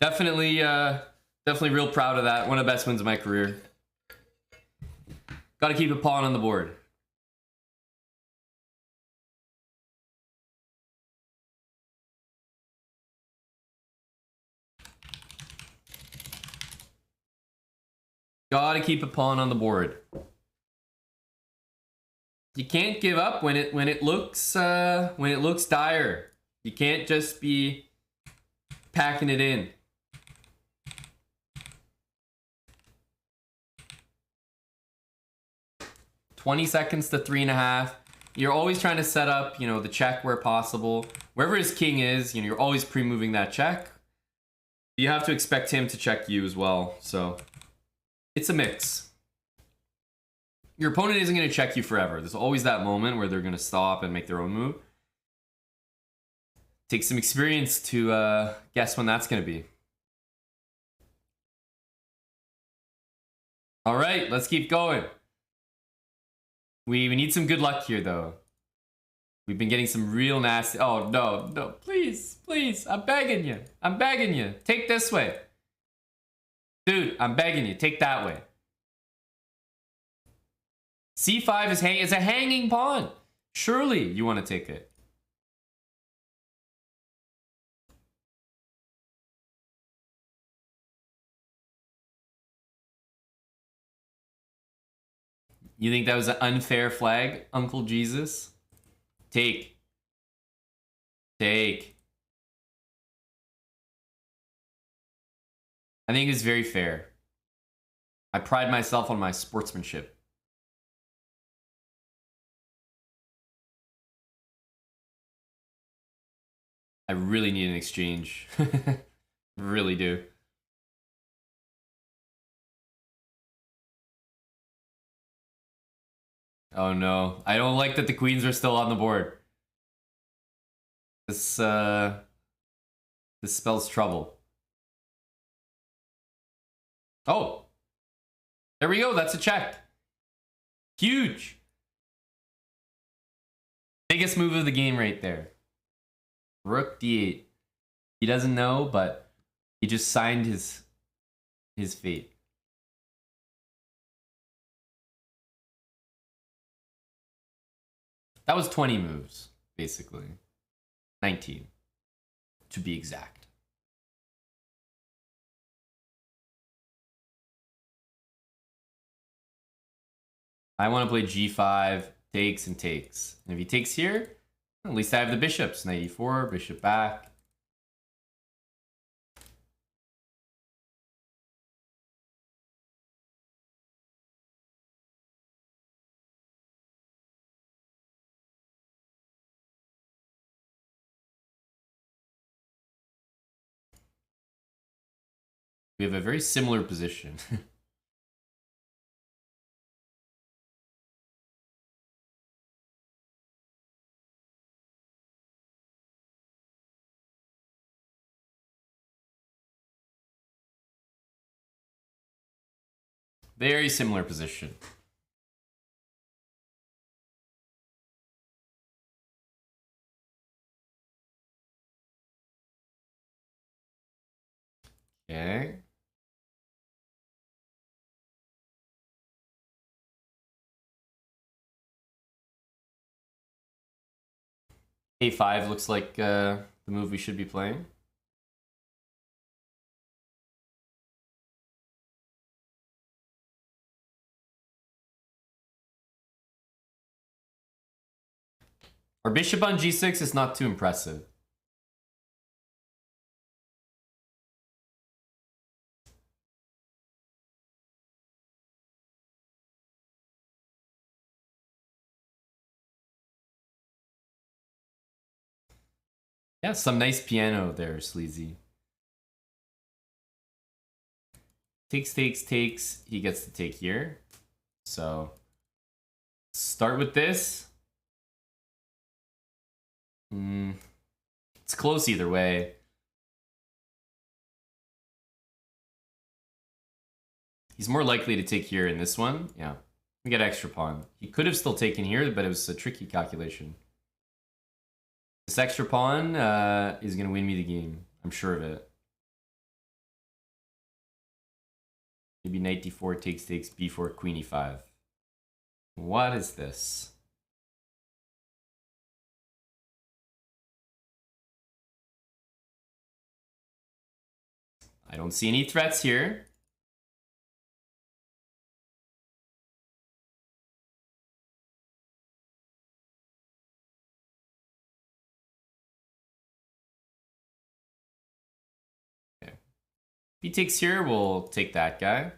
Definitely, definitely real proud of that. One of the best wins of my career. Got to keep a pawn on the board. Got to keep a pawn on the board. You can't give up when it looks dire. You can't just be packing it in. $20 seconds to 3.5. You're always trying to set up, you know, the check where possible. Wherever his king is, you know, you're always pre-moving that check. You have to expect him to check you as well, so it's a mix. Your opponent isn't going to check you forever. There's always that moment where they're going to stop and make their own move. Takes some experience to guess when that's going to be. All right, let's keep going. We need some good luck here, though. We've been getting some real nasty... Oh, no, no, please, please. I'm begging you. I'm begging you. Take this way. Dude, I'm begging you. Take that way. C5 is a hanging pawn. Surely you want to take it. You think that was an unfair flag, Uncle Jesus? Take. Take. I think it's very fair. I pride myself on my sportsmanship. I really need an exchange. Really do. Oh no. I don't like that the queens are still on the board. This spells trouble. Oh. There we go. That's a check. Huge. Biggest move of the game right there. Rook d8. He doesn't know, but he just signed his fate. That was 20 moves, basically. 19, to be exact. I want to play g5, takes and takes. And if he takes here, at least I have the bishops. Knight e4, bishop back. We have a very similar position. Very similar position. Okay. A5 looks like the move we should be playing. Our bishop on g6 is not too impressive. Yeah, some nice piano there, Sleazy. Takes, takes, takes. He gets to take here. So, start with this. It's close either way. He's more likely to take here in this one. Yeah, we get extra pawn. He could have still taken here, but it was a tricky calculation. This extra pawn is going to win me the game. I'm sure of it. Maybe knight d4, takes, takes, b4, queen e5. What is this? I don't see any threats here. Okay. If he takes here, we'll take that guy.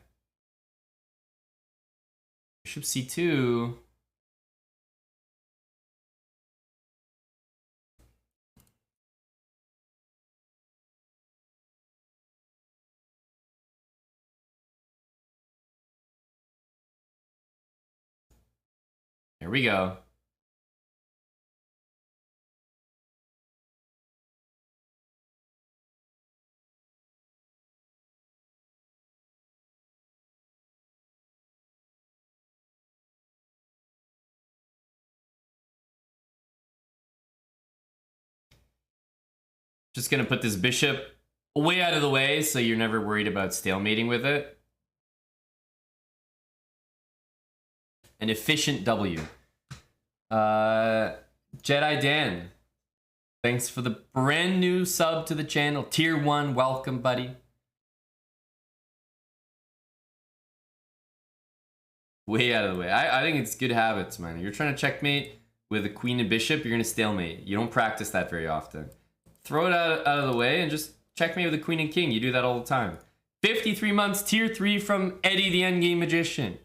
Bishop c2. Here we go. Just gonna put this bishop way out of the way so you're never worried about stalemating with it. An efficient W. Jedi Dan, thanks for the brand new sub to the channel. Tier 1, welcome, buddy. Way out of the way. I think it's good habits, man. You're trying to checkmate with a queen and bishop, you're gonna stalemate. You don't practice that very often. Throw it out of the way and just checkmate with a queen and king. You do that all the time. 53 months, tier 3 from Eddie the Endgame Magician.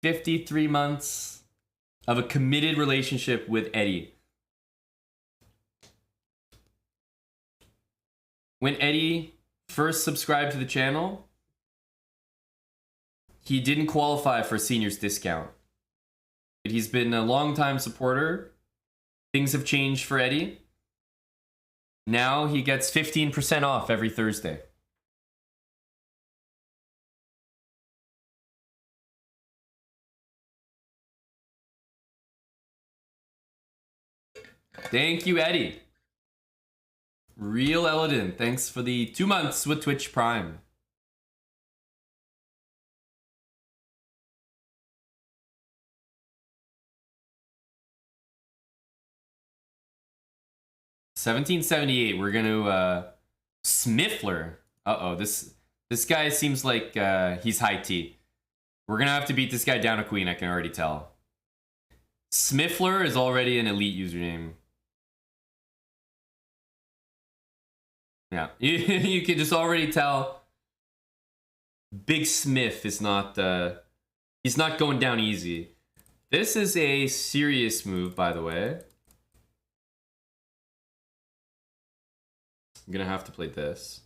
53 months of a committed relationship with Eddie. When Eddie first subscribed to the channel, he didn't qualify for a seniors discount. But he's been a long-time supporter. Things have changed for Eddie. Now he gets 15% off every Thursday. Thank you, Eddie. Real Elegant, thanks for the 2 months with Twitch Prime. $17.78. We're gonna Smithler. Uh-oh, this guy seems like he's high T. We're gonna have to beat this guy down a queen, I can already tell. Smithler is already an elite username. Yeah, you can just already tell Big Smith is not, he's not going down easy. This is a serious move, by the way. I'm gonna have to play this.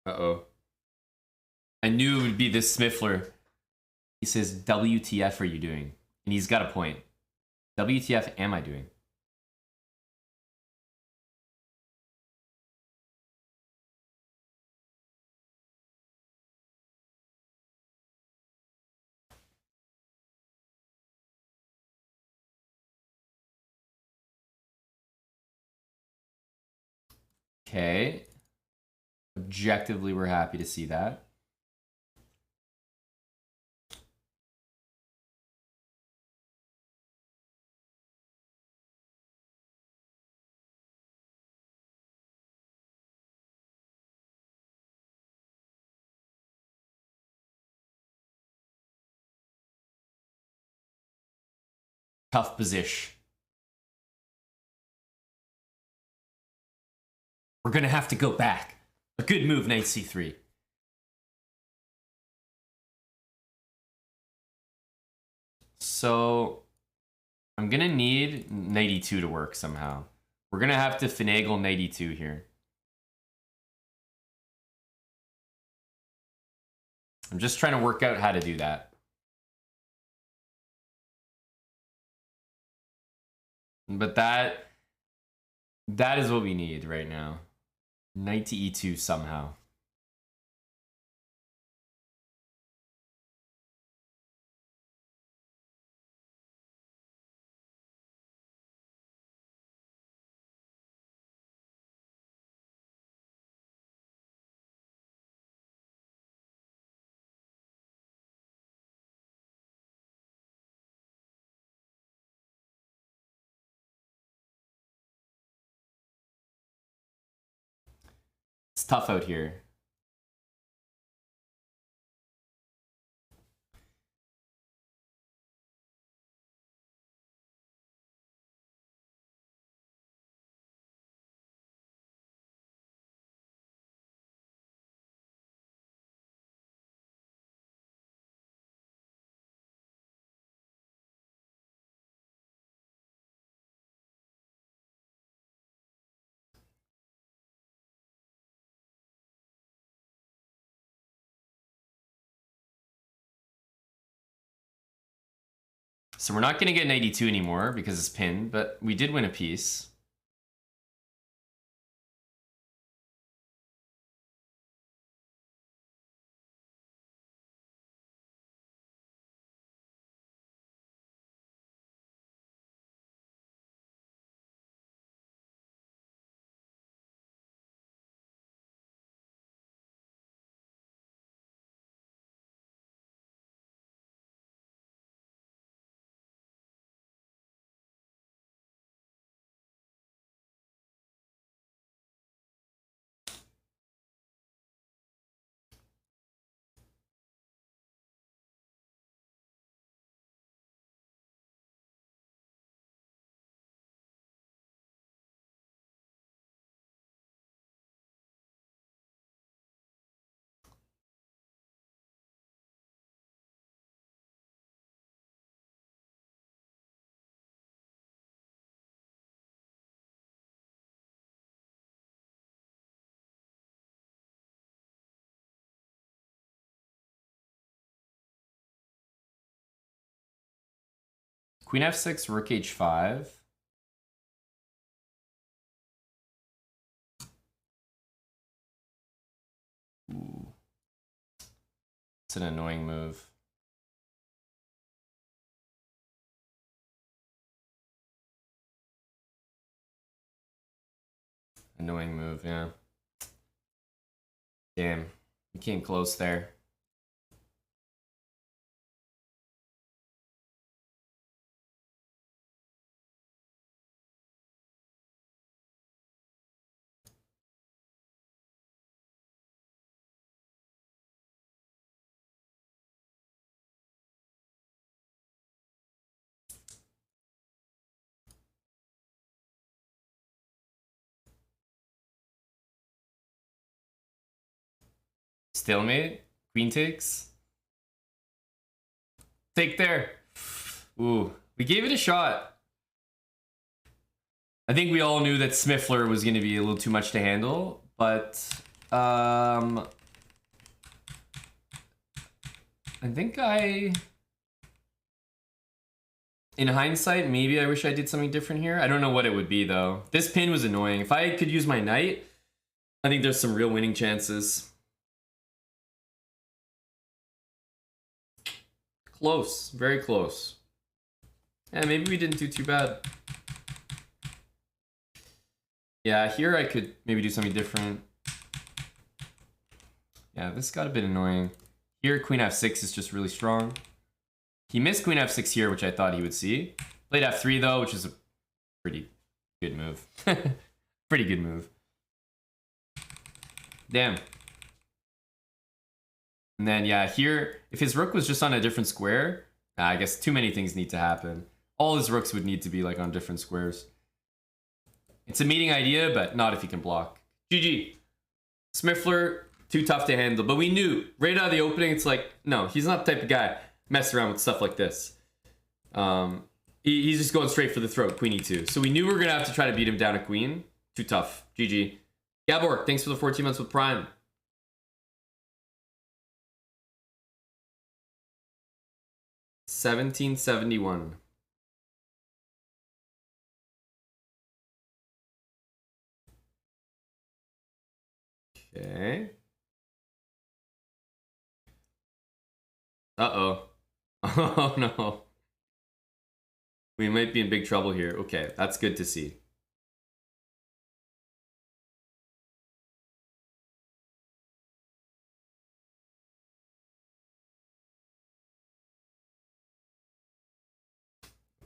Uh-oh. I knew it would be this Smithler. He says, WTF are you doing? And he's got a point. WTF am I doing? Okay. Objectively, we're happy to see that. Tough position. We're gonna have to go back. A good move, knight c3. So I'm gonna need knight e2 to work somehow. We're gonna have to finagle knight e2 here. I'm just trying to work out how to do that. But that is what we need right now. Knight to e2 somehow. It's tough out here. So we're not going to get an 82 anymore because it's pinned, but we did win a piece. Queen f6, rook h5. Ooh. It's an annoying move. Annoying move, yeah. Damn, we came close there. Stalemate, queen takes. Take there. Ooh, we gave it a shot. I think we all knew that Smifler was going to be a little too much to handle, but I think in hindsight, maybe I wish I did something different here. I don't know what it would be though. This pin was annoying. If I could use my knight, I think there's some real winning chances. Close, very close. Yeah, maybe we didn't do too bad. Yeah, here I could maybe do something different. Yeah, this got a bit annoying. Here, queen f6 is just really strong. He missed queen f6 here, which I thought he would see. Played f3 though, which is a pretty good move. Pretty good move. Damn. And then, yeah, here, if his rook was just on a different square, I guess too many things need to happen. All his rooks would need to be like on different squares. It's a meeting idea, but not if he can block. GG. Smifler, too tough to handle. But we knew right out of the opening, it's like, no, he's not the type of guy mess around with stuff like this. He's just going straight for the throat, queen e2. So we knew we were going to have to try to beat him down a queen. Too tough. GG. Gabor, thanks for the 14 months with Prime. $17.71. Okay. Uh-oh. Oh, no. We might be in big trouble here. Okay, that's good to see.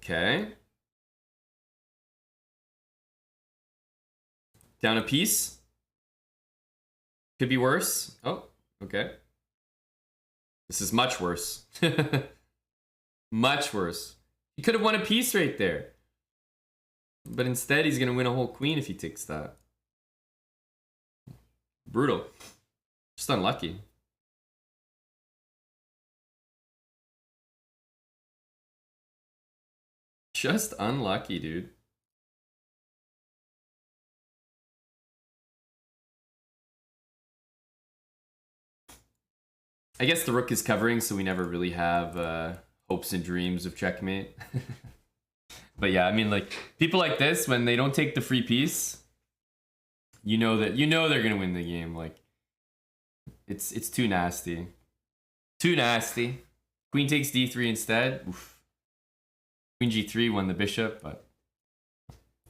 Okay. Down a piece. Could be worse. Oh, okay. This is much worse. Much worse. He could have won a piece right there. But instead, he's going to win a whole queen if he takes that. Brutal. Just unlucky. Just unlucky, dude. I guess the rook is covering, so we never really have hopes and dreams of checkmate. But yeah, I mean, like, people like this, when they don't take the free piece, you know they're gonna win the game. Like, it's too nasty. Too nasty. Queen takes d3 instead. Oof. Queen g3 won the bishop, but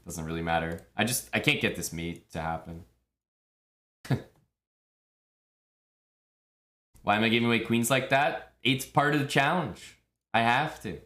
doesn't really matter. I can't get this mate to happen. Why am I giving away queens like that? It's part of the challenge. I have to.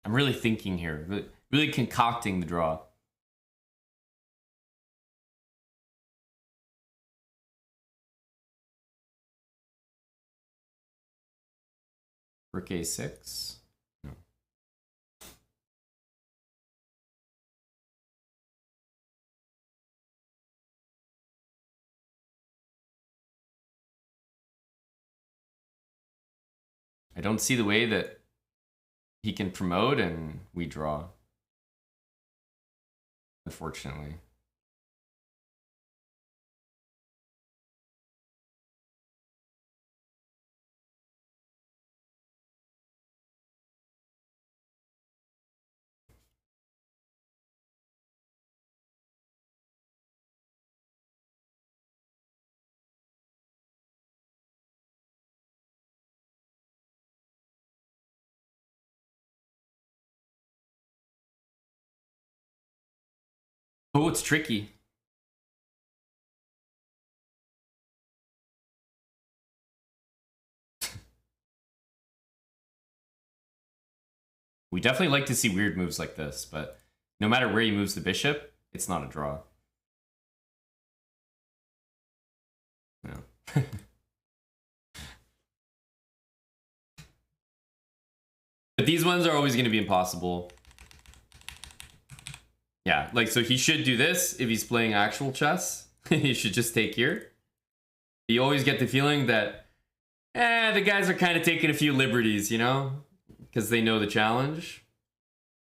I'm really thinking here, really concocting the draw. Rook a6. No. I don't see the way that he can promote and we draw. Unfortunately. Oh, it's tricky. We definitely like to see weird moves like this, but no matter where he moves the bishop, it's not a draw. No. But these ones are always going to be impossible. Yeah, like, so he should do this if he's playing actual chess. He should just take here. You always get the feeling that, the guys are kind of taking a few liberties, you know? Because they know the challenge.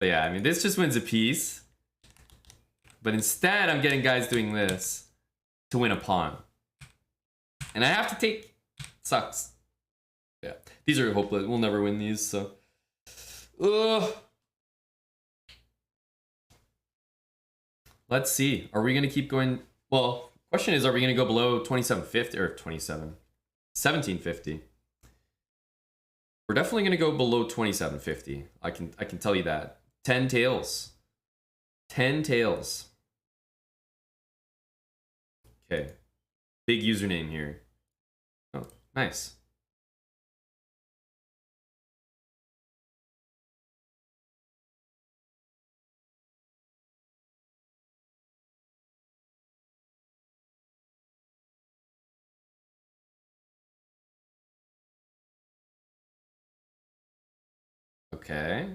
But yeah, I mean, this just wins a piece. But instead, I'm getting guys doing this to win a pawn. And I have to take... Sucks. Yeah, these are hopeless. We'll never win these, so... Ugh. Let's see. Are we going to keep going? Well, question is, are we going to go below 2750 or 1750? We're definitely going to go below 2750. I can tell you that. 10 tails. 10 tails. Okay. Big username here. Oh, nice. Okay.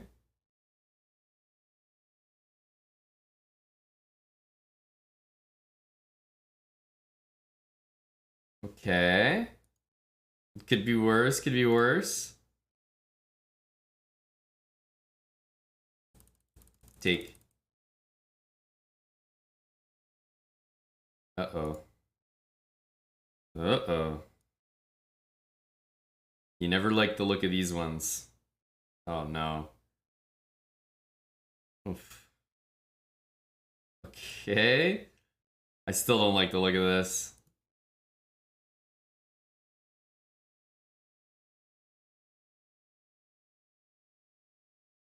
Okay. Could be worse, could be worse. Take. Uh-oh. Uh-oh. You never like the look of these ones. Oh, no. Oof. Okay. I still don't like the look of this.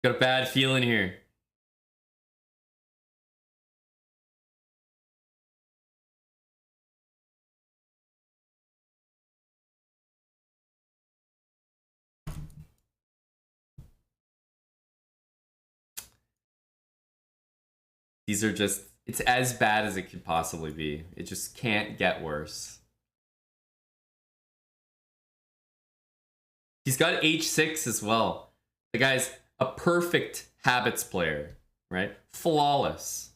Got a bad feeling here. These are just, it's as bad as it could possibly be. It just can't get worse. He's got h6 as well. The guy's a perfect habits player, right? Flawless.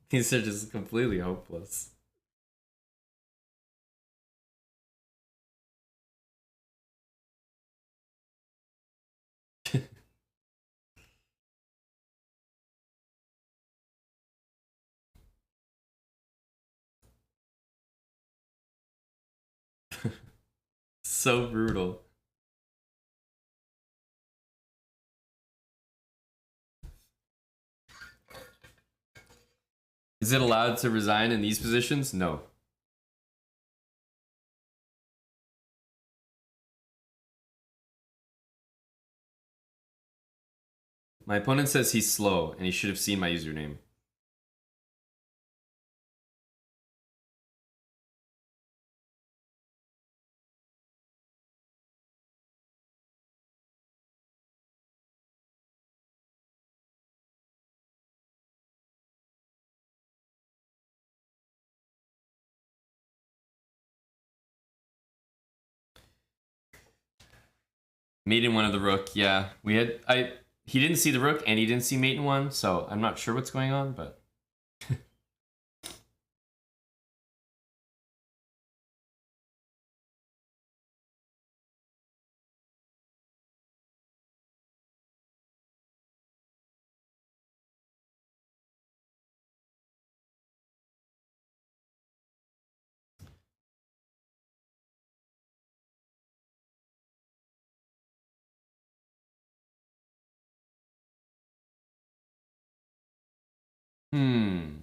These are just completely hopeless. So brutal. Is it allowed to resign in these positions? No. My opponent says he's slow, and he should have seen my username. Mate in one of the rook, yeah. He didn't see the rook and he didn't see mate in one, so I'm not sure what's going on, but Hmm.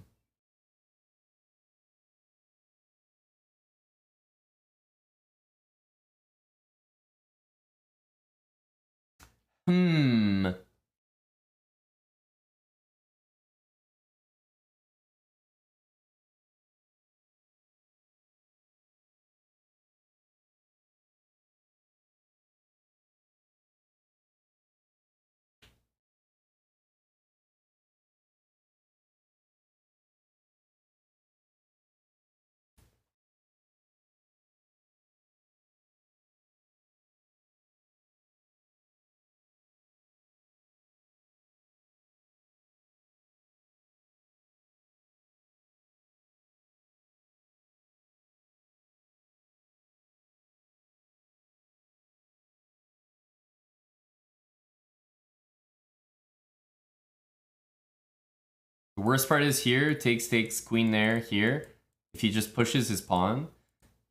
The worst part is here, takes queen there, here. If he just pushes his pawn,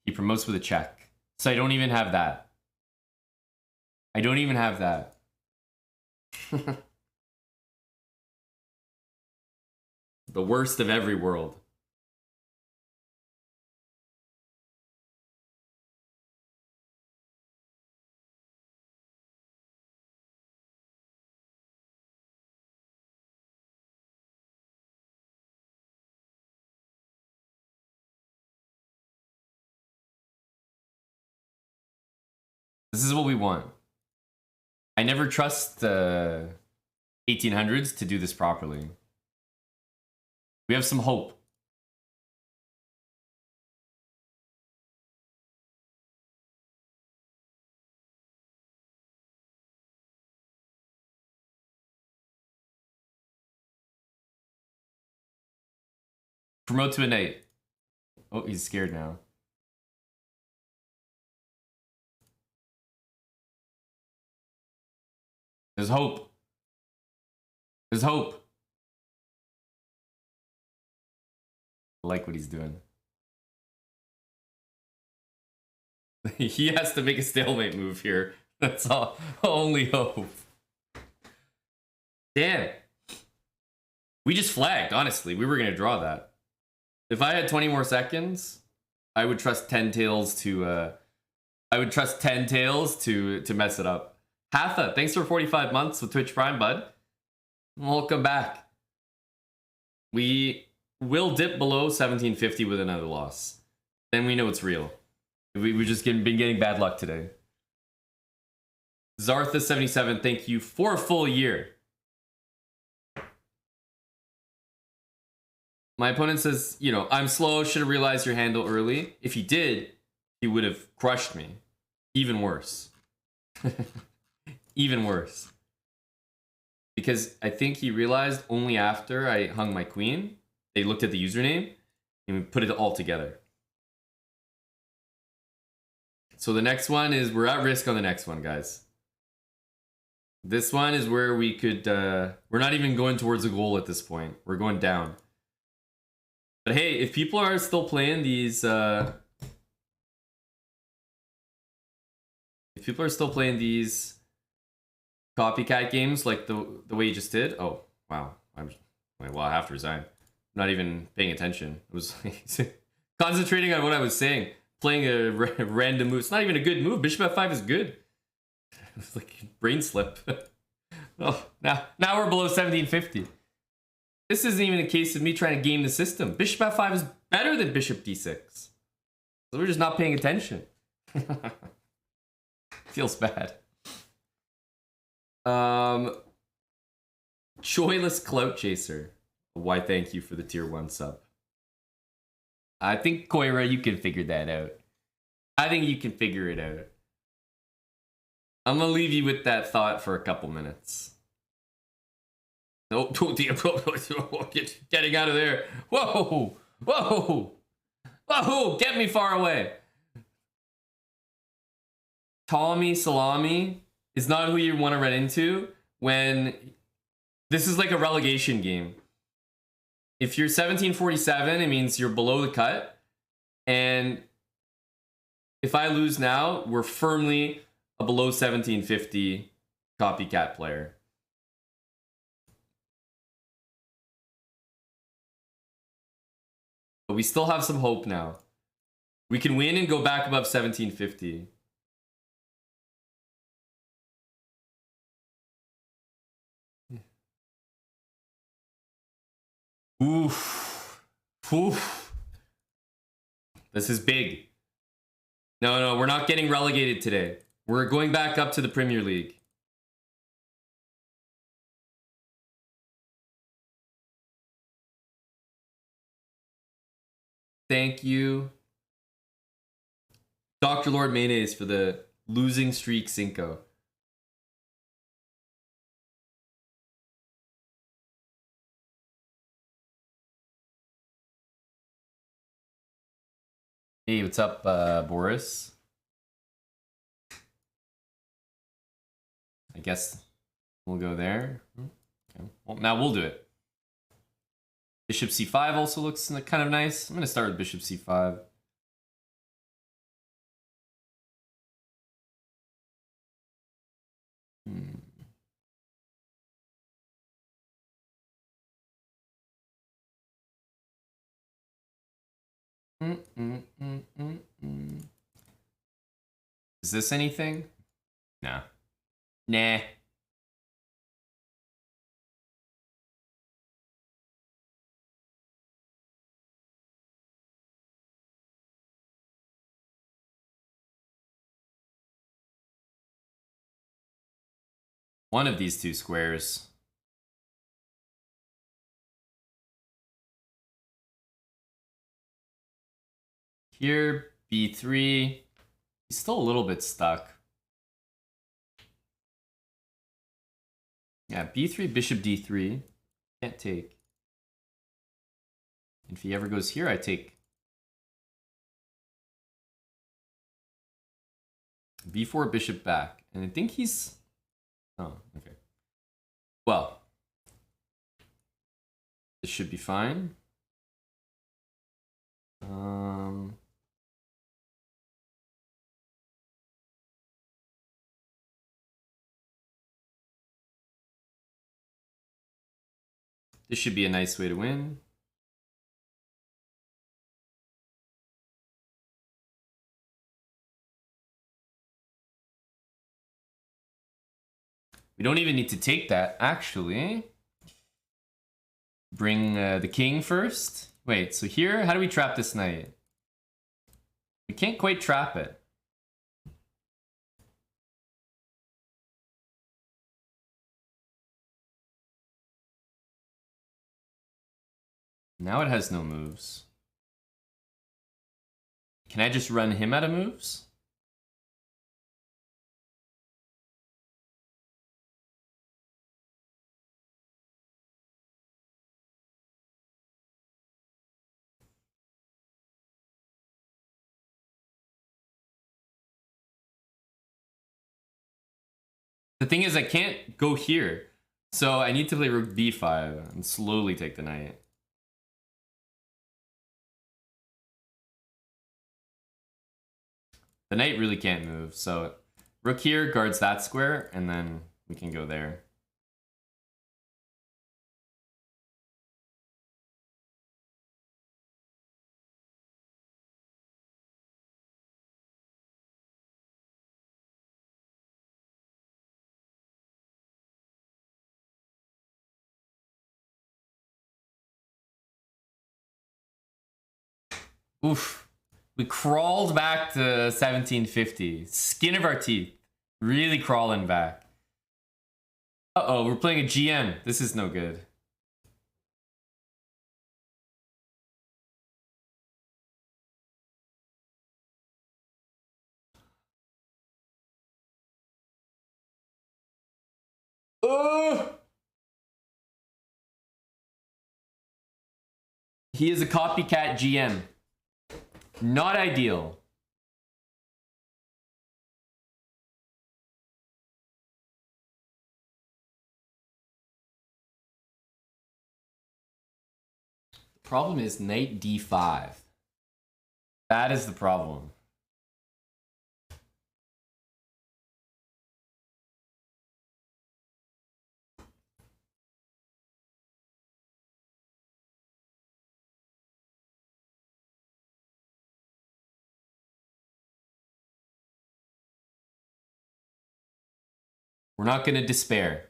he promotes with a check. So I don't even have that. I don't even have that. The worst of every world. This is what we want. I never trust the 1800s to do this properly. We have some hope. Promote to a knight. Oh, he's scared now. There's hope. There's hope. I like what he's doing. He has to make a stalemate move here. That's all. Only hope. Damn. We just flagged, honestly. We were going to draw that. If I had 20 more seconds, I would trust 10 tails to mess it up. Hatha, thanks for 45 months with Twitch Prime, bud. Welcome back. We will dip below 1750 with another loss. Then we know it's real. We've just been getting bad luck today. Zartha77, thank you for a full year. My opponent says, you know, I'm slow, should have realized your handle early. If he did, he would have crushed me. Even worse. Even worse. Because I think he realized only after I hung my queen, they looked at the username, and we put it all together. So the next one is, we're at risk on the next one, guys. This one is where we could, we're not even going towards a goal at this point. We're going down. But hey, if people are still playing these, if people are still playing these copycat games like the way you just did, oh wow, well, I have to resign. I'm not even paying attention. I was concentrating on what I was saying, playing a random move. It's not even a good move. Bishop f5 is good. It's like brain slip. Oh, now we're below 1750. This isn't even a case of me trying to game the system. Bishop f5 is better than bishop d6. So we're just not paying attention. Feels bad. Joyless Clout Chaser. Why, thank you for the tier 1 sub. I think, Koira, you can figure that out. I think you can figure it out. I'm gonna leave you with that thought for a couple minutes. No, getting out of there. Whoa, whoa, whoa, get me far away. Tommy Salami is not who you want to run into when this is like a relegation game. If you're 1747, it means you're below the cut. And if I lose now, we're firmly a below 1750 copycat player. But we still have some hope now. We can win and go back above 1750. Oof. Oof. This is big. No, we're not getting relegated today. We're going back up to the Premier League. Thank you, Dr. Lord Mayonnaise, for the losing streak Cinco. Hey, what's up, Boris? I guess we'll go there. Okay. Well, now we'll do it. Bishop c5 also looks kind of nice. I'm going to start with bishop c5. Is this anything? Nah. Nah. One of these two squares. Here, b3. He's still a little bit stuck. Yeah, b3, bishop d3. Can't take. If he ever goes here, I take. b4, bishop back. And I think he's... Oh, okay. Well, this should be fine. This should be a nice way to win. We don't even need to take that, actually. Bring the king first. Wait, so here, how do we trap this knight? We can't quite trap it. Now it has no moves. Can I just run him out of moves? The thing is, I can't go here. So I need to play rook b5 and slowly take the knight. The knight really can't move, so rook here guards that square, and then we can go there. Oof. We crawled back to 1750. Skin of our teeth. Really crawling back. Uh-oh, we're playing a GM. This is no good. He is a copycat GM. Not ideal. The problem is knight d5. That is the problem. We're not going to despair.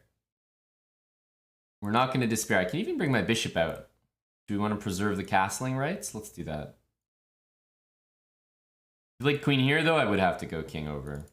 We're not going to despair. I can even bring my bishop out. Do we want to preserve the castling rights? Let's do that. If you like queen here, though, I would have to go king over.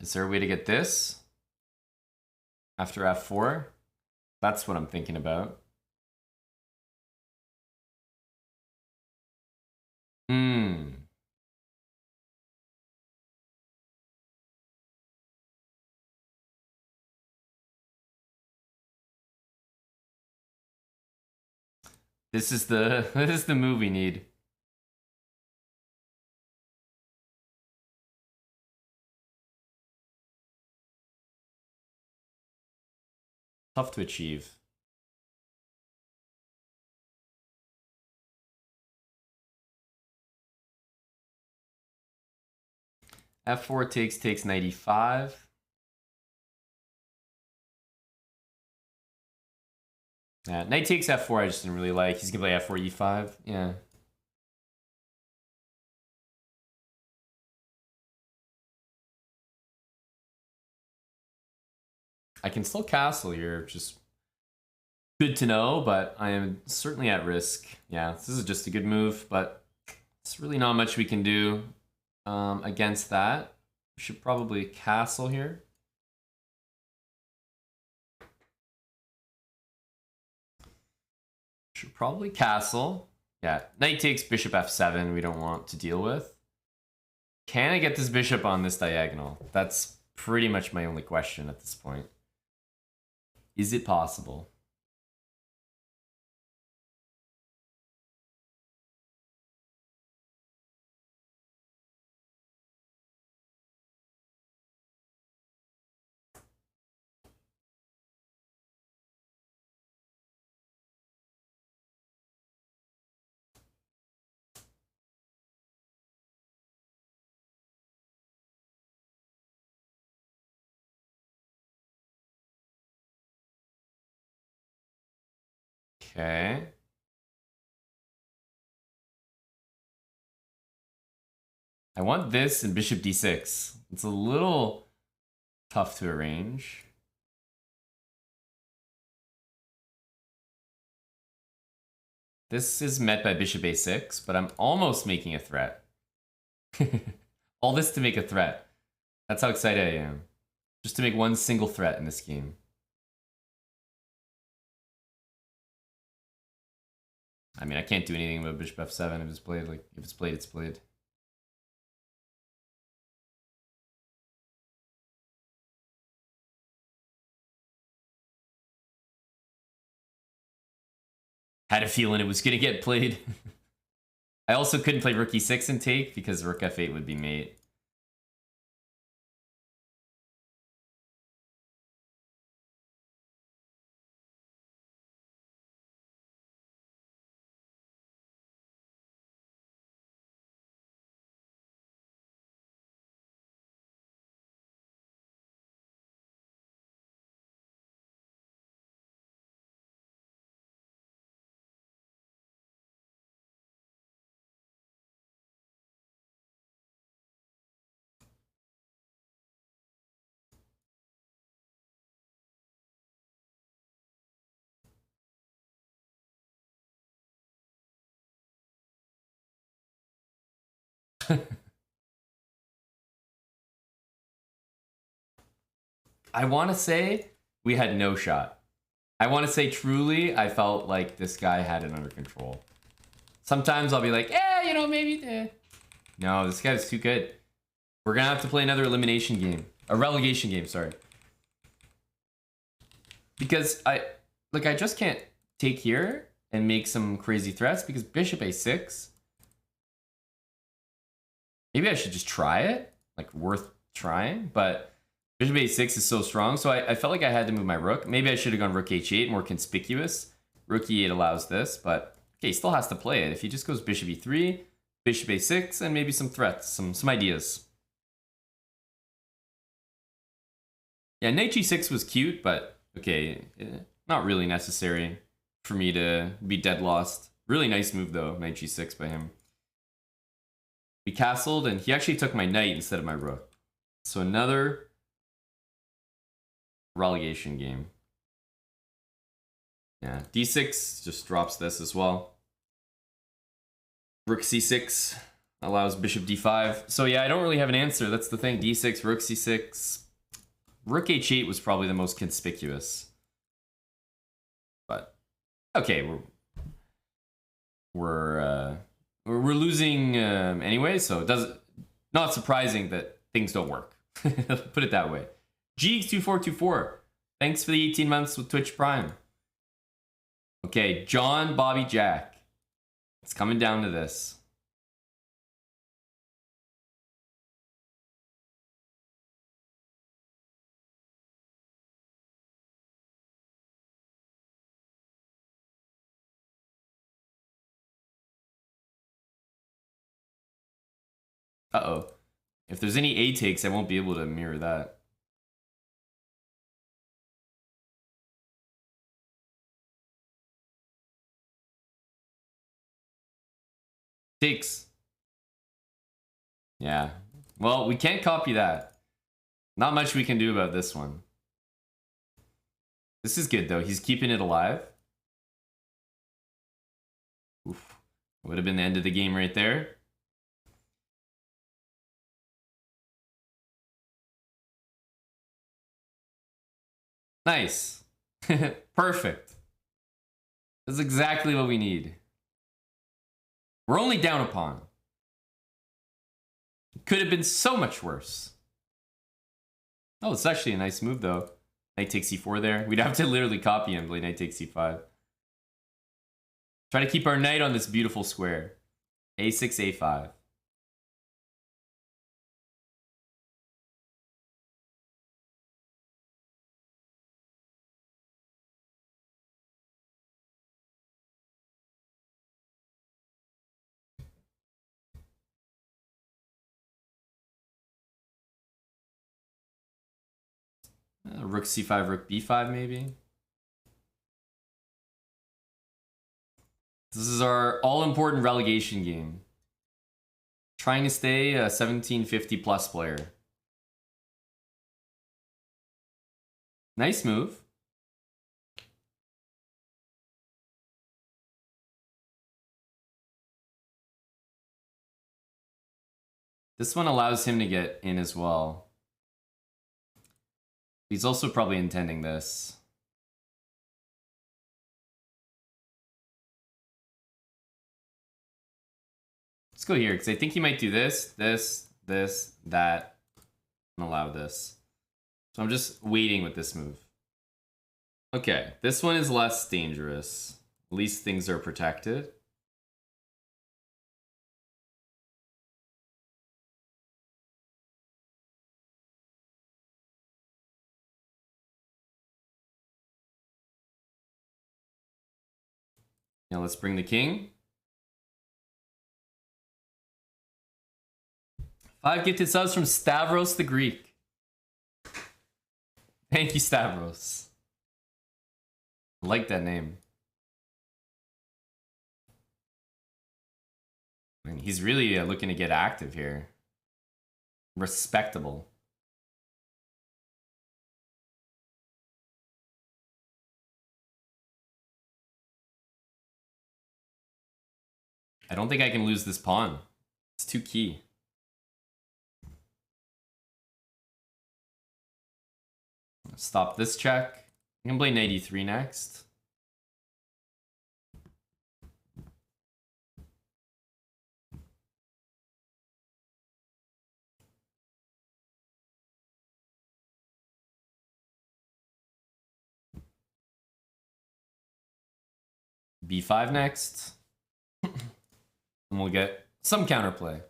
Is there a way to get this? After f4? That's what I'm thinking about. This is the move we need. Tough to achieve. f4 takes 95. Yeah, knight takes f4 I just didn't really like. He's gonna play f4 e5. Yeah. I can still castle here, just good to know, but I am certainly at risk. Yeah, this is just a good move, but it's really not much we can do against that. We should probably castle here. Should probably castle. Yeah, knight takes bishop f7 we don't want to deal with. Can I get this bishop on this diagonal? That's pretty much my only question at this point. Is it possible? Okay. I want this and bishop d6. It's a little tough to arrange. This is met by bishop a6, but I'm almost making a threat. All this to make a threat. That's how excited I am. Just to make one single threat in this game. I mean, I can't do anything about bishop f7 if it's played. Like, if it's played, it's played. Had a feeling it was gonna get played. I also couldn't play rook e6 and take because rook f8 would be mate. I want to say we had no shot. I want to say truly, I felt like this guy had it under control. Sometimes I'll be like, you know, maybe. No, this guy's too good. We're gonna have to play another elimination game, a relegation game. Sorry, because I just can't take here and make some crazy threats because bishop a6. Maybe I should just try it, like worth trying, but bishop a6 is so strong, so I felt like I had to move my rook. Maybe I should have gone rook h8, more conspicuous. Rook e8 allows this, but okay, he still has to play it. If he just goes bishop e3, bishop a6, and maybe some threats, some ideas. Yeah, knight g6 was cute, but okay, not really necessary for me to be dead lost. Really nice move though, knight g6 by him. We castled, and he actually took my knight instead of my rook. So another relegation game. Yeah, d6 just drops this as well. Rook c6 allows bishop d5. So yeah, I don't really have an answer. That's the thing. d6, rook c6. Rook h8 was probably the most conspicuous. But okay, we're losing anyway, so it doesn't, not surprising that things don't work. Put it that way. GX2424, thanks for the 18 months with Twitch Prime. Okay, John, Bobby, Jack. It's coming down to this. Uh-oh. If there's any A takes, I won't be able to mirror that. Takes. Yeah. Well, we can't copy that. Not much we can do about this one. This is good, though. He's keeping it alive. Oof. Would have been the end of the game right there. Nice. Perfect. That's exactly what we need. We're only down a pawn. It could have been so much worse. Oh, it's actually a nice move, though. Knight takes c4 there. We'd have to literally copy him, play knight takes c5. Try to keep our knight on this beautiful square. a6, a5. Rook c5, rook b5 maybe. This is our all-important relegation game. Trying to stay a 1750 plus player. Nice move. This one allows him to get in as well. He's also probably intending this. Let's go here, because I think he might do this, that, and allow this. So I'm just waiting with this move. Okay, this one is less dangerous. At least things are protected. Now let's bring the king. 5 gifted subs from Stavros the Greek. Thank you, Stavros. I like that name. I mean, he's really looking to get active here. Respectable. I don't think I can lose this pawn. It's too key. Stop this check. I can play knight e3 next. B5 next. And we'll get some counterplay.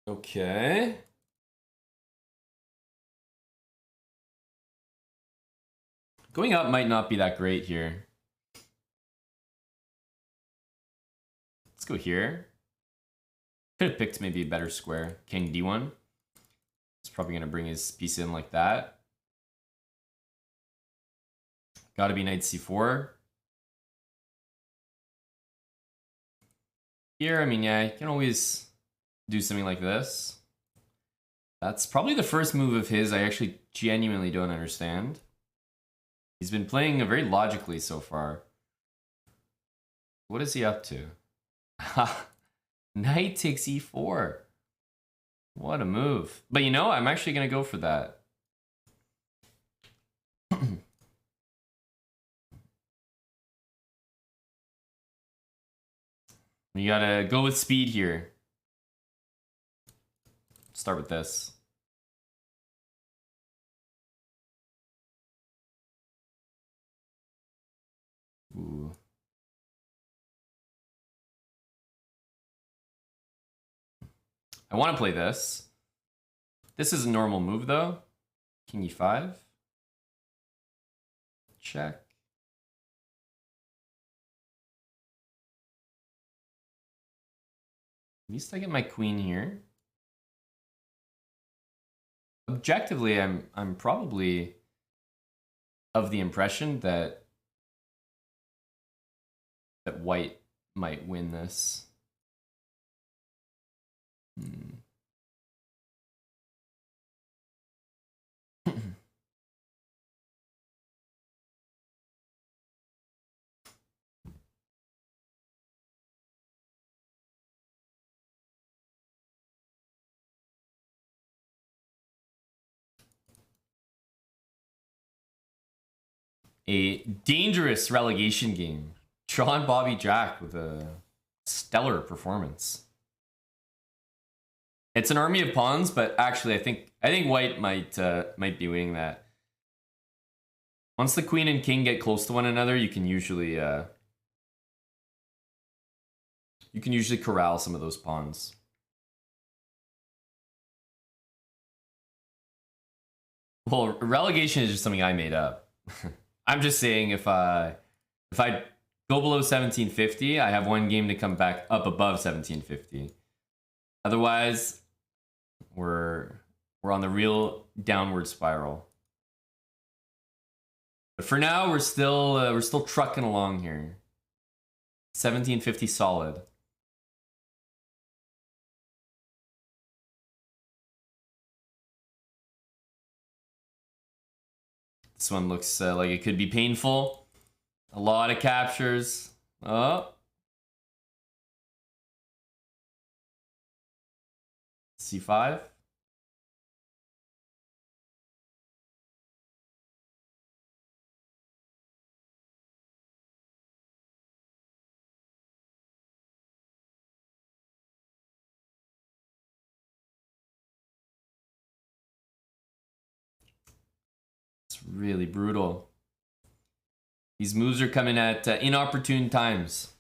Okay. Going up might not be that great here. Let's go here. Could have picked maybe a better square. King d1. He's probably going to bring his piece in like that. Got to be knight c4. Here, I mean, yeah, you can always do something like this. That's probably the first move of his I actually genuinely don't understand. He's been playing very logically so far. What is he up to? Knight takes e4. What a move. But you know, I'm actually going to go for that. You gotta go with speed here. Start with this. Ooh. I want to play this. This is a normal move though. King e5. Check. At least I get my queen here. Objectively, I'm probably of the impression that white might win this. A dangerous relegation game. Tron Bobby Jack with a stellar performance. It's an army of pawns, but actually I think white might be winning that. Once the queen and king get close to one another, you can usually corral some of those pawns. Well, relegation is just something I made up. I'm just saying if I go below 1750, I have one game to come back up above 1750. Otherwise, we're on the real downward spiral. But for now, we're still trucking along here. 1750 solid. This one looks like it could be painful. A lot of captures. Oh. C5. It's really brutal. These moves are coming at inopportune times.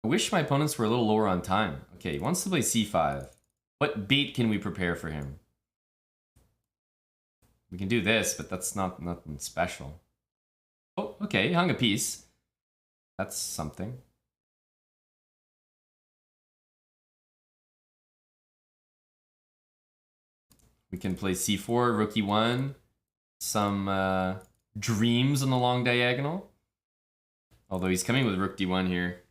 I wish my opponents were a little lower on time. Okay, he wants to play c5. What bait can we prepare for him? We can do this, but that's not nothing special. Oh, okay, he hung a piece. That's something. We can play c4, rook e1, some dreams on the long diagonal. Although he's coming with rook d1 here.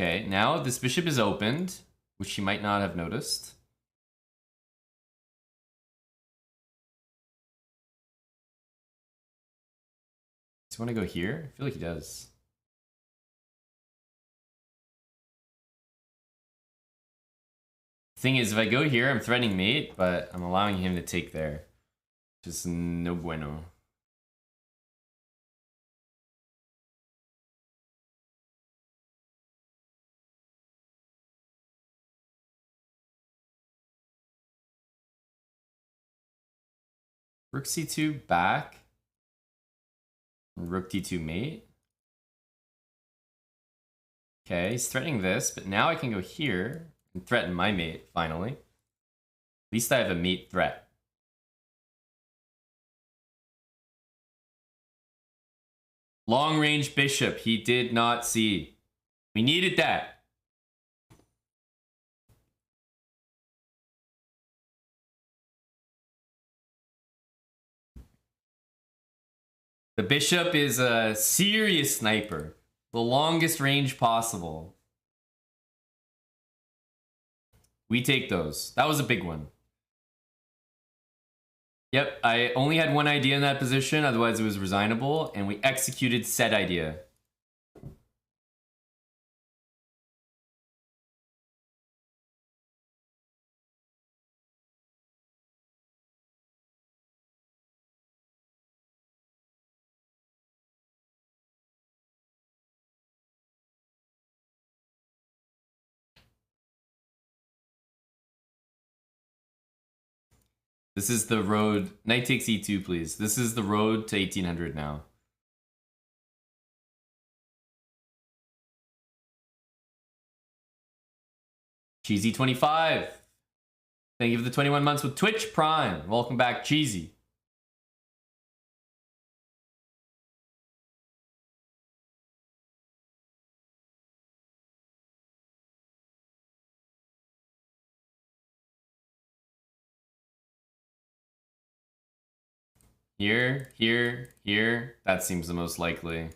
Okay, now this bishop is opened, which you might not have noticed. Does he want to go here? I feel like he does. Thing is, if I go here, I'm threatening mate, but I'm allowing him to take there. Just no bueno. Rook c2 back. Rook d2 mate. Okay, he's threatening this, but now I can go here and threaten my mate, finally. At least I have a mate threat. Long range bishop, he did not see. We needed that. The bishop is a serious sniper. The longest range possible. We take those. That was a big one. Yep, I only had one idea in that position, otherwise it was resignable, and we executed said idea. This is the road. Knight takes e2, please. This is the road to 1800 now. Cheesy25. Thank you for the 21 months with Twitch Prime. Welcome back, Cheesy. Here, here, here. That seems the most likely.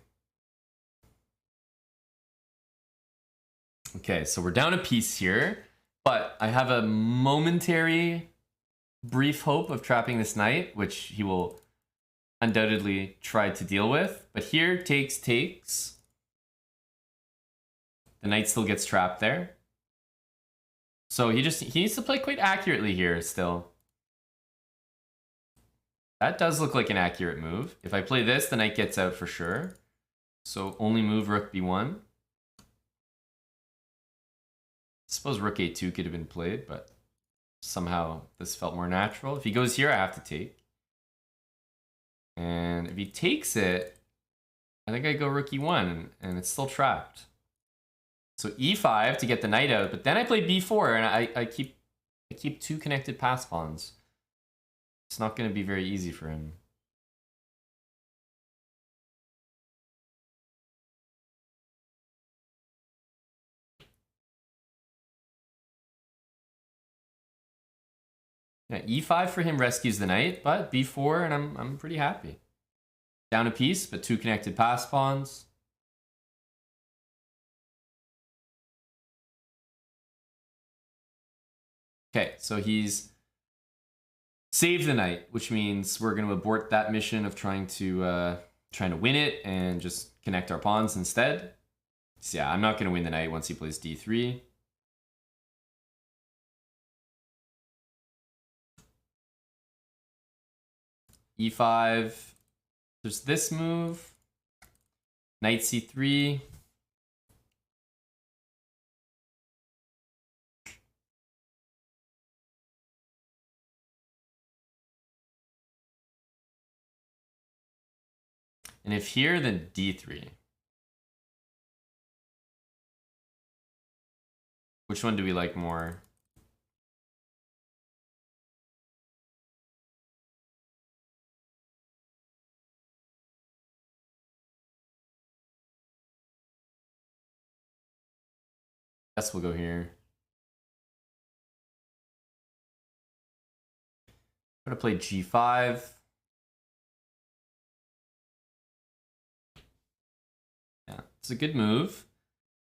Okay, so we're down a piece here, but I have a momentary, brief hope of trapping this knight, which he will undoubtedly try to deal with. But here, takes. The knight still gets trapped there. So he needs to play quite accurately here still. That does look like an accurate move. If I play this, the knight gets out for sure. So only move rook b1. I suppose rook a2 could have been played, but somehow this felt more natural. If he goes here, I have to take. And if he takes it, I think I go rook e1, and it's still trapped. So e5 to get the knight out, but then I play b4, and I keep two connected pass pawns. It's not going to be very easy for him. Yeah, e5 for him rescues the knight, but b4, and I'm pretty happy. Down a piece, but two connected pass pawns. Okay, so he's saved the knight, which means we're going to abort that mission of trying to win it and just connect our pawns instead. So yeah, I'm not going to win the knight once he plays d3. e5. There's this move. Knight c3. And if here, then d3. Which one do we like more? Guess we'll go here. I'm gonna play g5. Yeah, it's a good move.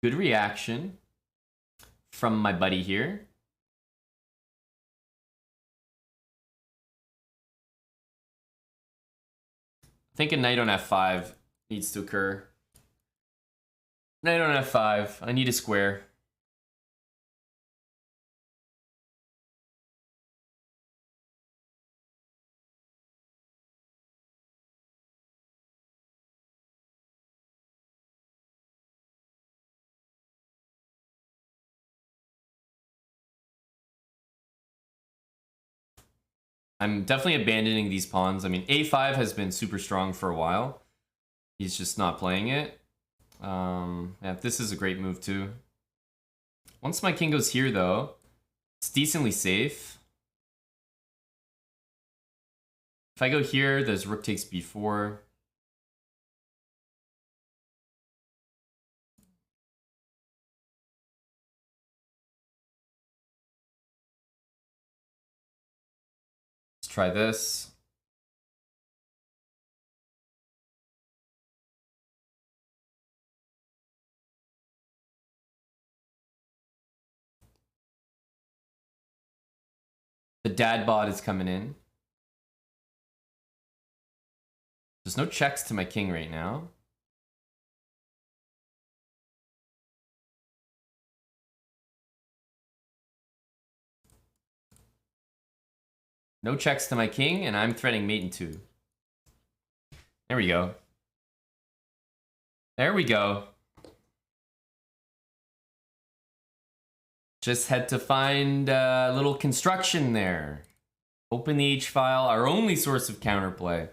Good reaction from my buddy here. I think a knight on f5 needs to occur. Knight on f5. I need a square. I'm definitely abandoning these pawns. I mean, a5 has been super strong for a while. He's just not playing it. Yeah, this is a great move too. Once my king goes here, though, it's decently safe. If I go here, there's rook takes b4. Let's try this. The dad bod is coming in. There's no checks to my king right now. No checks to my king, and I'm threatening mate in 2. There we go. There we go. Just had to find a little construction there. Open the H file, our only source of counterplay.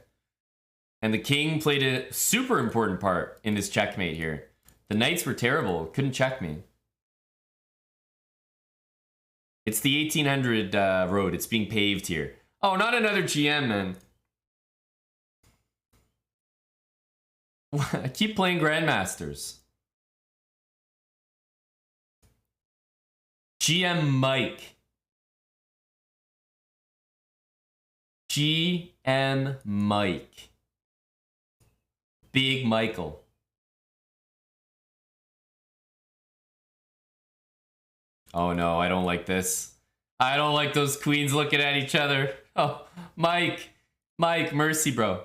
And the king played a super important part in this checkmate here. The knights were terrible, couldn't check me. It's the 1800 road, it's being paved here. Oh, not another GM, man. I keep playing Grandmasters. GM Mike. GM Mike. Big Michael. Oh no, I don't like this. I don't like those queens looking at each other. Oh, Mike. Mike, mercy, bro.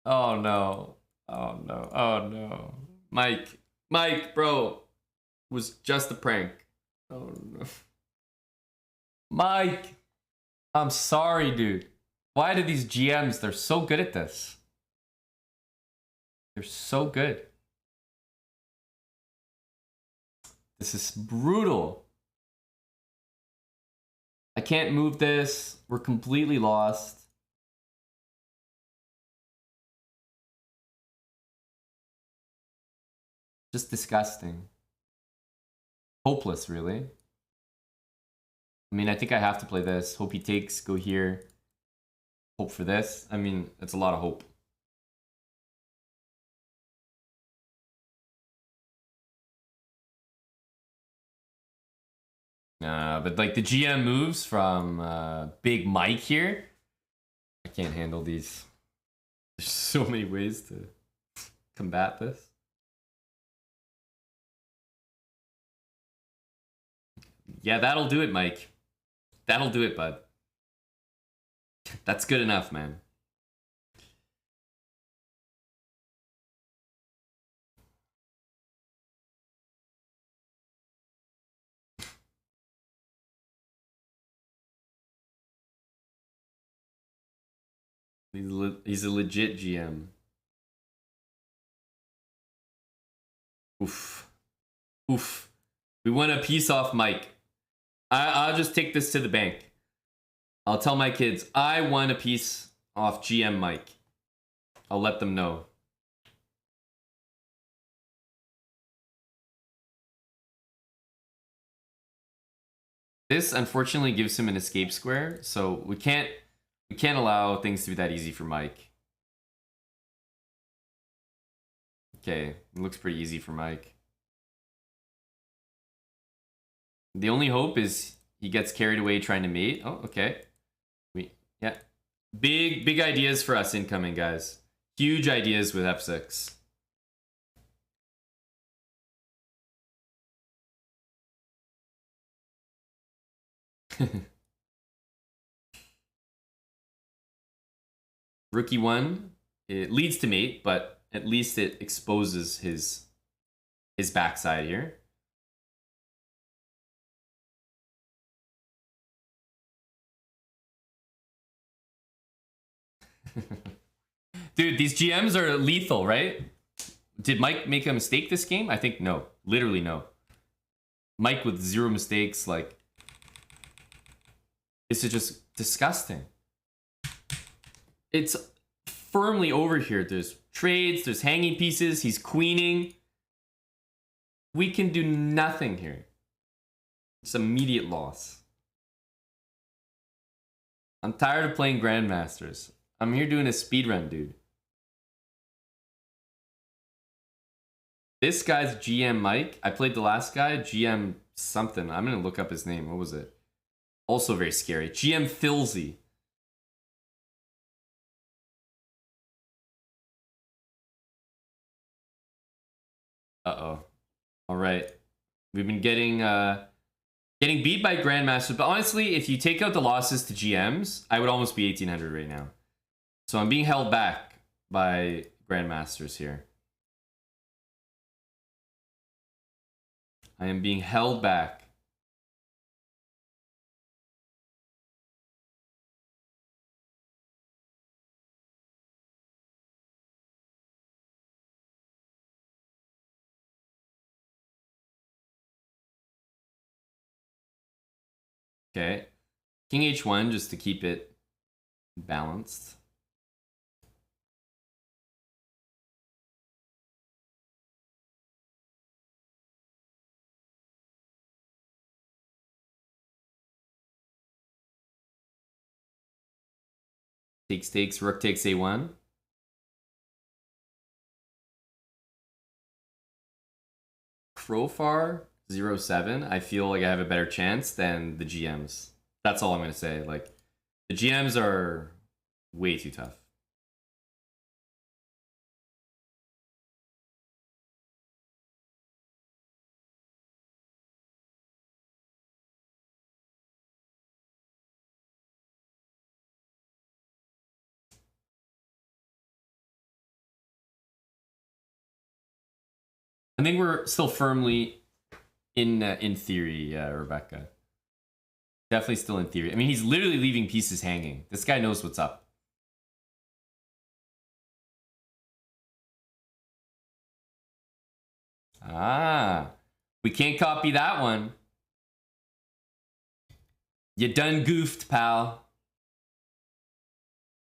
Oh no. Oh no. Oh no. Mike. Mike, bro. It was just a prank. Oh no. Mike. I'm sorry, dude. Why do these GMs, they're so good at this? They're so good. This is brutal. I can't move this. We're completely lost. Just disgusting. Hopeless, really. I mean, I think I have to play this. Hope he takes, go here. Hope for this. I mean, it's a lot of hope. But like the GM moves from Big Mike here. I can't handle these. There's so many ways to combat this. Yeah, that'll do it, Mike. That'll do it, bud. That's good enough, man. He's a legit GM. Oof. Oof. We won a piece off Mike. I'll just take this to the bank. I'll tell my kids, I won a piece off GM Mike. I'll let them know. This unfortunately gives him an escape square, so we can't allow things to be that easy for Mike. Okay, it looks pretty easy for Mike. The only hope is he gets carried away trying to mate. Oh, okay. Yeah. Big ideas for us incoming, guys. Huge ideas with F6. Rookie 1, it leads to mate, but at least it exposes his backside here. Dude, these GMs are lethal, right? Did Mike make a mistake this game? I think no. Literally no. Mike with 0 mistakes, like... This is just disgusting. It's firmly over here. There's trades, there's hanging pieces, he's queening. We can do nothing here. It's immediate loss. I'm tired of playing Grandmasters. I'm here doing a speedrun, dude. This guy's GM Mike. I played the last guy, GM something. I'm gonna look up his name. What was it? Also very scary. GM Filzy. Uh-oh. All right. We've been getting beat by Grandmasters, but honestly, if you take out the losses to GMs, I would almost be 1800 right now. So I'm being held back by Grandmasters here. I am being held back. Okay. King H1 just to keep it balanced. Takes, rook takes A1. Crowfar 0-7. I feel like I have a better chance than the GMs. That's all I'm gonna say. Like, the GMs are way too tough. I think we're still firmly in theory, Rebecca. Definitely still in theory. I mean, he's literally leaving pieces hanging. This guy knows what's up. Ah, We can't copy that one. You done goofed, pal.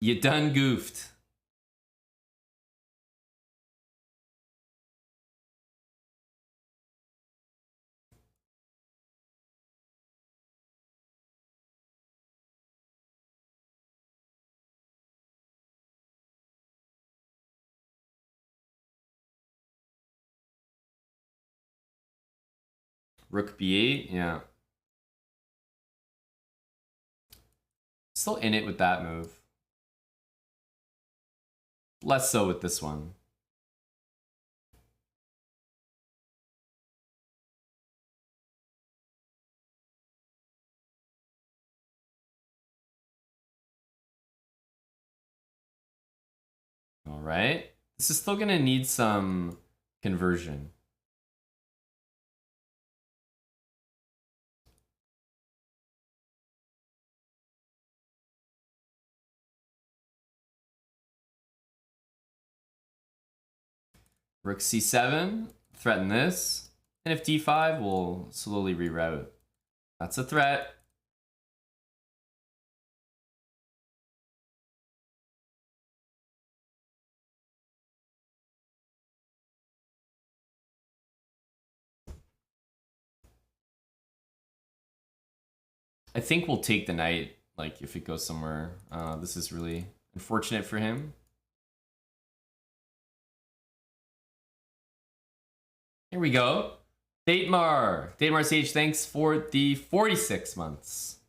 You done goofed. Rook b8, yeah. Still in it with that move. Less so with this one. All right. This is still gonna need some conversion. Rook c7, threaten this. And if d5, we'll slowly reroute. That's a threat. I think we'll take the knight, like, if it goes somewhere. This is really unfortunate for him. Here we go. Datemar. Datemar CH, thanks for the 46 months.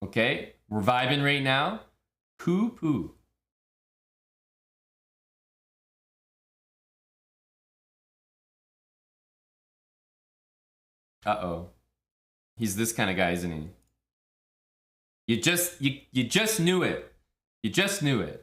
Okay, we're vibing right now. Poo. Uh-oh. He's this kind of guy, isn't he? You just knew it. You just knew it.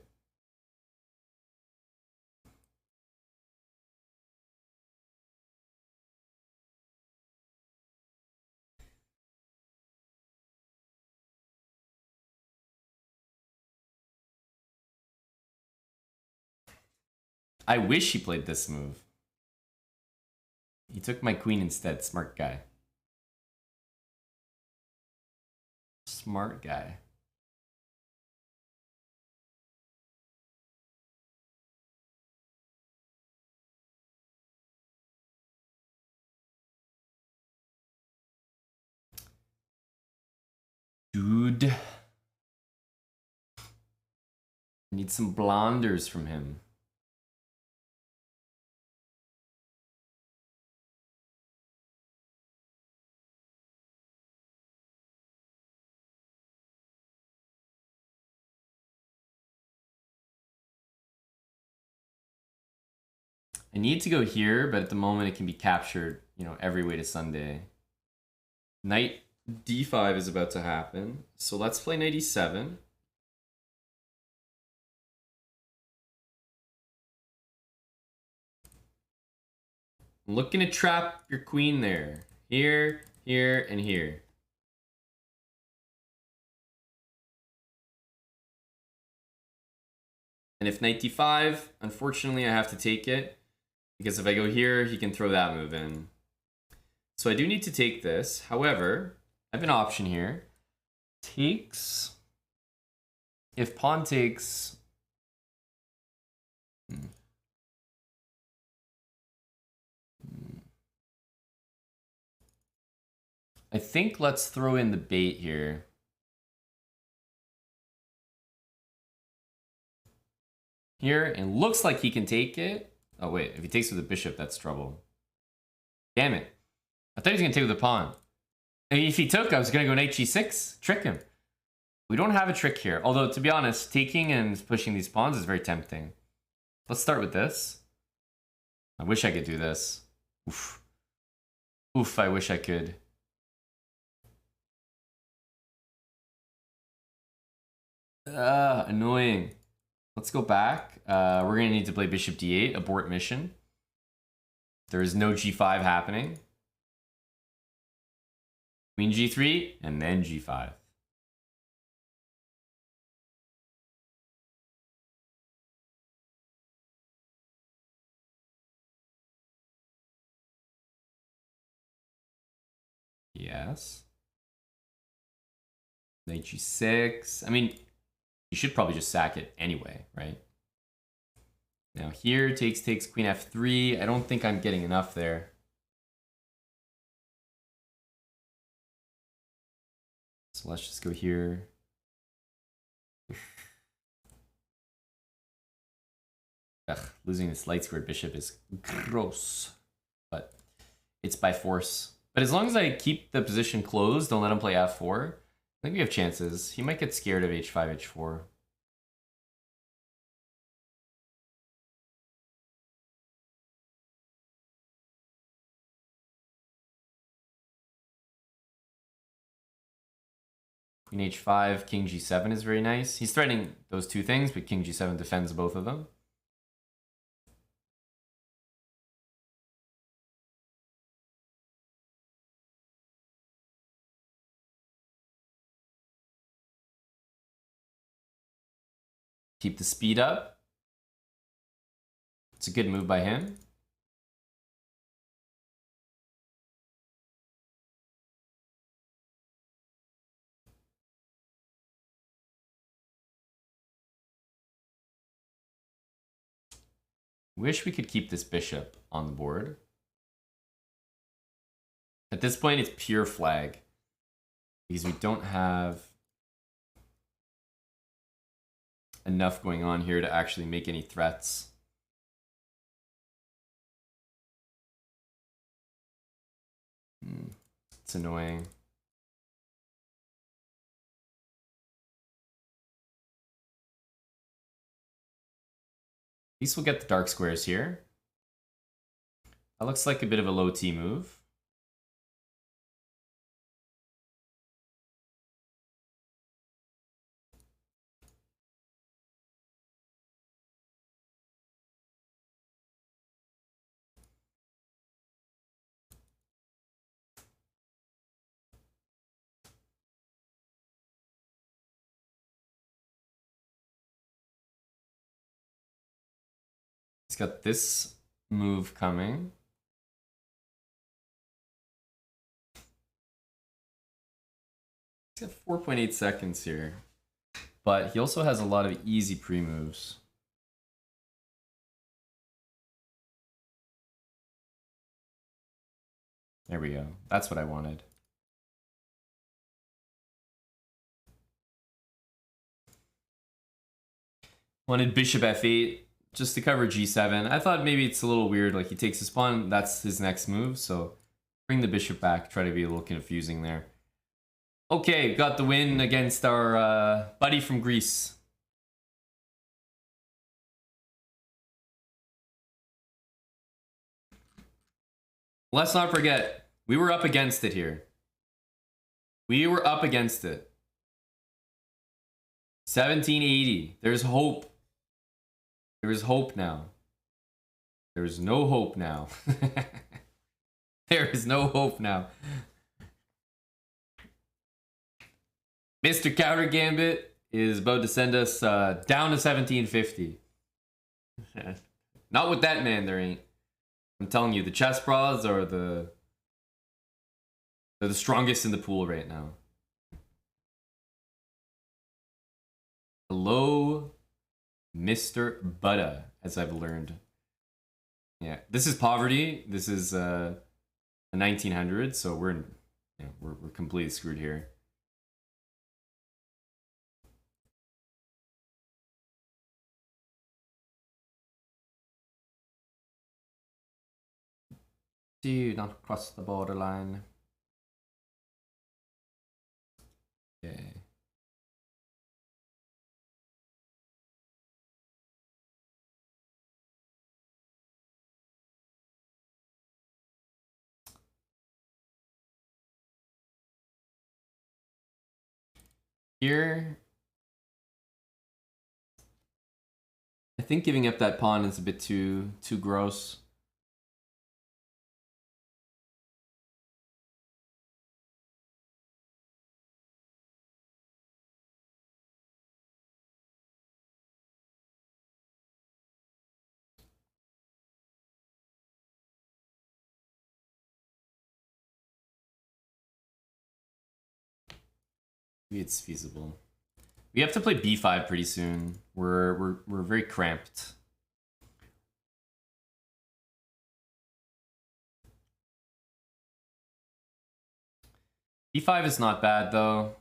I wish he played this move. He took my queen instead. Smart guy. Smart guy. Dude. I need some blonders from him. I need to go here, but at the moment it can be captured, you know, every way to Sunday. Knight d5 is about to happen. So let's play knight e7. I'm looking to trap your queen there. Here, here, and here. And if knight d5, unfortunately I have to take it. Because if I go here, he can throw that move in. So I do need to take this. However, I have an option here. Takes. If pawn takes. I think let's throw in the bait here. Here, and looks like he can take it. Oh wait, if he takes with the bishop, that's trouble. Damn it. I thought he was gonna take with the pawn. And if he took, I was gonna go knight g6, trick him. We don't have a trick here. Although, to be honest, taking and pushing these pawns is very tempting. Let's start with this. I wish I could do this. Oof. Oof, I wish I could. Annoying. Let's go back. We're gonna need to play bishop d8, abort mission. There is no g5 happening. Queen g3, and then g5. Yes. Knight g6. I mean, you should probably just sack it anyway, right? Now here, takes, queen f3. I don't think I'm getting enough there. So let's just go here. Ugh, losing this light squared bishop is gross. But it's by force. But as long as I keep the position closed, don't let him play f4, I think we have chances. He might get scared of h5, h4. Queen h5, king g7 is very nice. He's threatening those two things, but king g7 defends both of them. Keep the speed up. It's a good move by him. Wish we could keep this bishop on the board. At this point, it's pure flag. Because we don't have enough going on here to actually make any threats. It's annoying. At least we'll get the dark squares here. That looks like a bit of a low T move. He's got this move coming. He's got 4.8 seconds here. But he also has a lot of easy pre-moves. There we go. That's what I wanted. Wanted bishop f8 just to cover g7. I thought maybe it's a little weird, like he takes his pawn, that's his next move, so bring the bishop back, try to be a little confusing there. Okay, got the win against our buddy from Greece. Let's not forget, we were up against it here. We were up against it. 1780. There's hope. There is hope now. There is no hope now. There is no hope now. Mr. Counter Gambit is about to send us down to 1750. Not with that man, there ain't. I'm telling you, the chessbrahs are they're the strongest in the pool right now. Hello, Mr. Butta, as I've learned. Yeah, this is poverty. This is the 1900s, so we're completely screwed here. Do not cross the borderline. Okay. Here, I think giving up that pawn is a bit too gross. Maybe it's feasible. We have to play b5 pretty soon. We're very cramped. b5 is not bad though.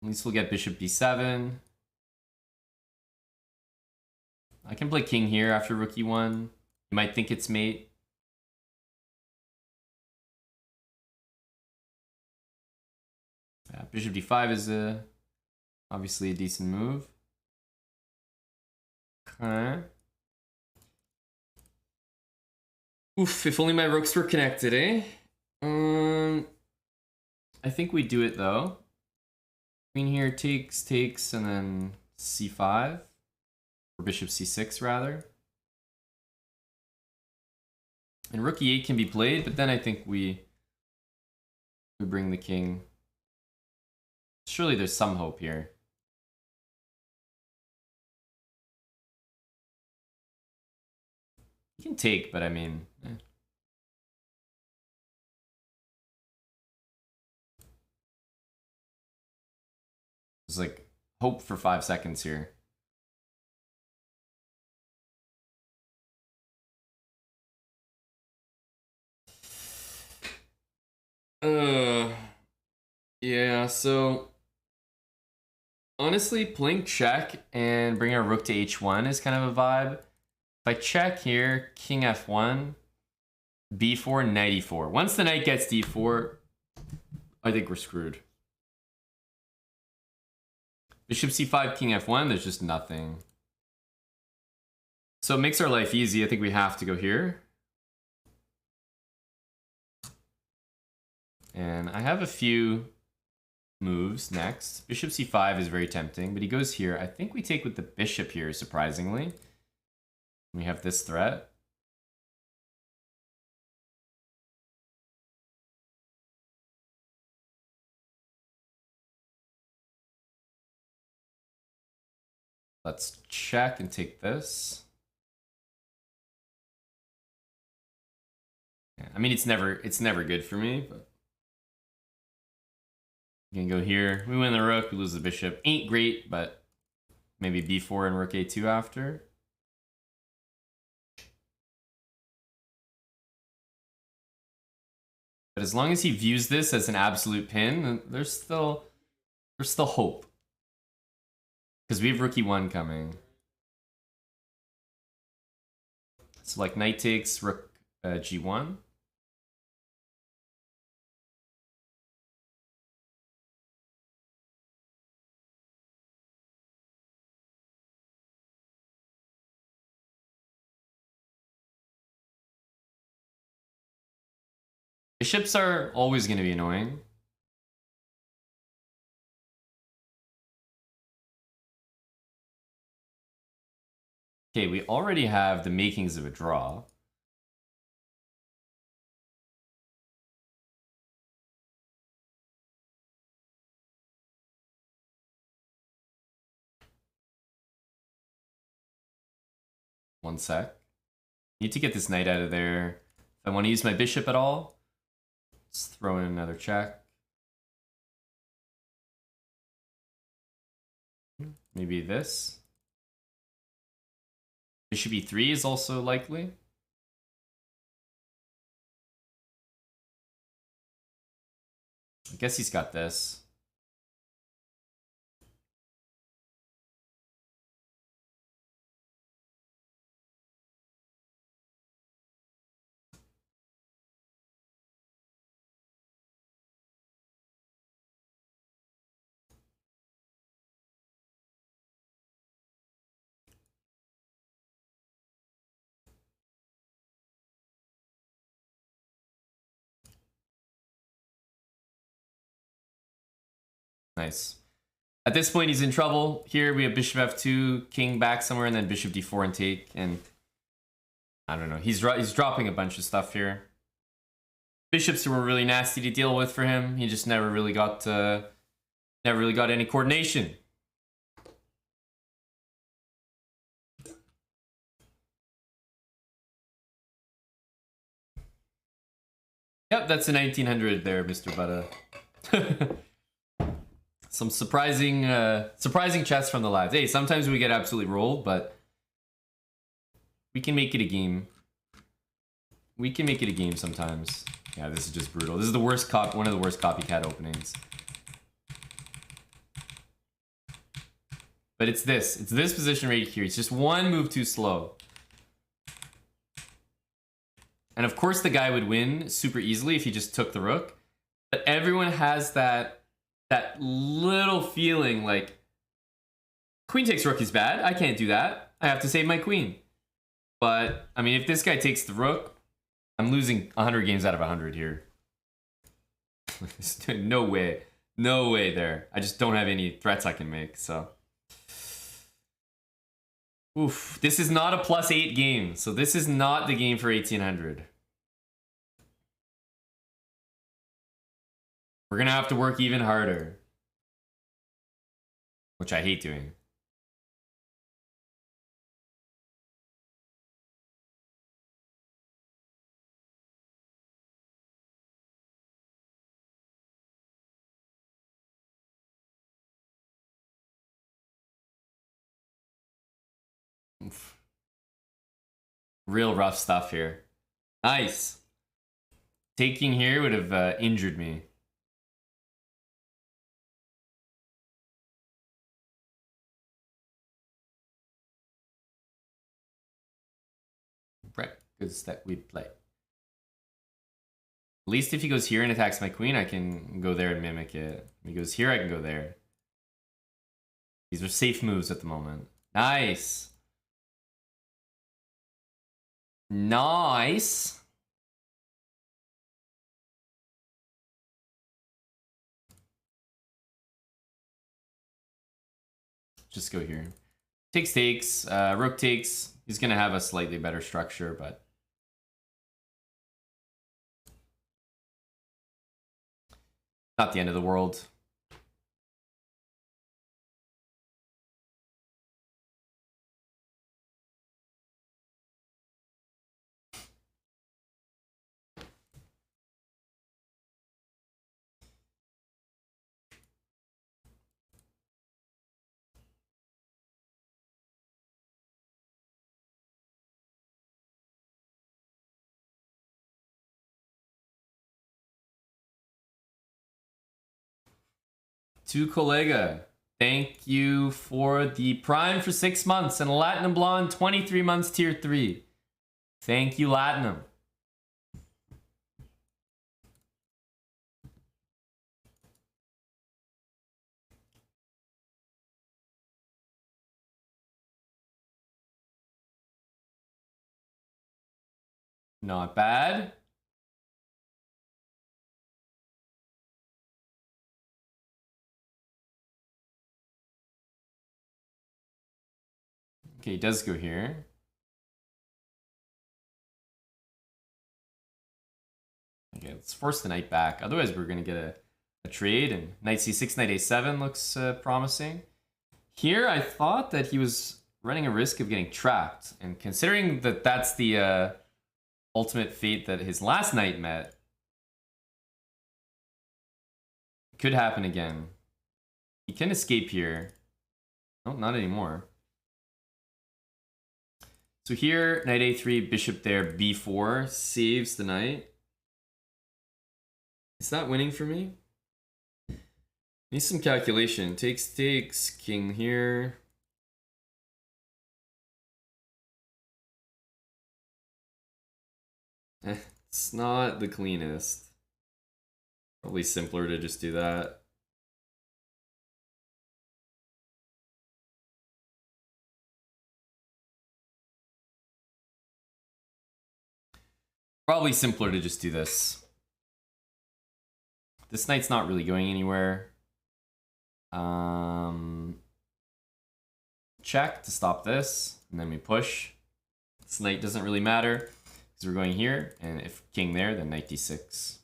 At least we'll get bishop d7. I can play king here after rook e1. You might think it's mate. Yeah, bishop d5 is obviously a decent move. Okay. Oof, if only my rooks were connected, eh? I think we do it though. Queen here takes, and then c5. Or bishop c6 rather. And rook e8 can be played, but then I think we bring the king. Surely there's some hope here. You can take, but I mean... There's like hope for 5 seconds here. Yeah, so honestly, playing check and bringing our rook to h1 is kind of a vibe. If I check here, king f1, b4, knight e4. Once the knight gets d4, I think we're screwed. Bishop c5, king f1, there's just nothing. So it makes our life easy. I think we have to go here. And I have a few moves next. Bishop c5 is very tempting, but he goes here. I think we take with the bishop here, surprisingly. We have this threat. Let's check and take this. Yeah, I mean, it's never good for me, but you can go here. We win the rook, we lose the bishop. Ain't great, but maybe b4 and rook a2 after. But as long as he views this as an absolute pin, then there's still hope. Because we have rook e1 coming. So like knight takes, rook g1. Bishops are always going to be annoying. Okay, we already have the makings of a draw. One sec. Need to get this knight out of there. If I want to use my bishop at all, let's throw in another check. Maybe this. Bishop e3 is also likely. I guess he's got this. Nice. At this point, he's in trouble. Here we have bishop f2, king back somewhere, and then bishop d4 and take. And I don't know. He's dropping a bunch of stuff here. Bishops were really nasty to deal with for him. He just never really got any coordination. Yep, that's a 1900 there, Mr. Butter. some surprising chess from the lives. Hey, sometimes we get absolutely rolled, but we can make it a game. We can make it a game sometimes. Yeah, this is just brutal. This is the worst one of the worst copycat openings. But it's this. It's this position right here. It's just one move too slow. And of course the guy would win super easily if he just took the rook. But everyone has that little feeling like, queen takes rook is bad. I can't do that. I have to save my queen. But, I mean, if this guy takes the rook, I'm losing 100 games out of 100 here. No way. No way there. I just don't have any threats I can make, so. Oof. This is not a +8 game, so this is not the game for 1800. We're gonna have to work even harder. Which I hate doing. Oof. Real rough stuff here. Nice. Taking here would have injured me. Records that we play. At least if he goes here and attacks my queen, I can go there and mimic it. If he goes here, I can go there. These are safe moves at the moment. Nice. Nice. Just go here. Takes, rook takes. He's gonna have a slightly better structure, but not the end of the world. To Collega, thank you for the Prime for 6 months and Latinum Blonde 23 months tier 3. Thank you, Latinum. Not bad. Okay, he does go here. Okay, let's force the knight back. Otherwise, we're going to get a trade, and knight c6, knight a7 looks promising. Here, I thought that he was running a risk of getting trapped, and considering that that's the ultimate fate that his last knight met, it could happen again. He can escape here. No, not anymore. So here, knight a3, bishop there, b4, saves the knight. Is that winning for me? Needs some calculation. Takes, king here. It's not the cleanest. Probably simpler to just do that. Probably simpler to just do this. This knight's not really going anywhere. Check to stop this, and then we push. This knight doesn't really matter, because we're going here, and if king there, then knight d6.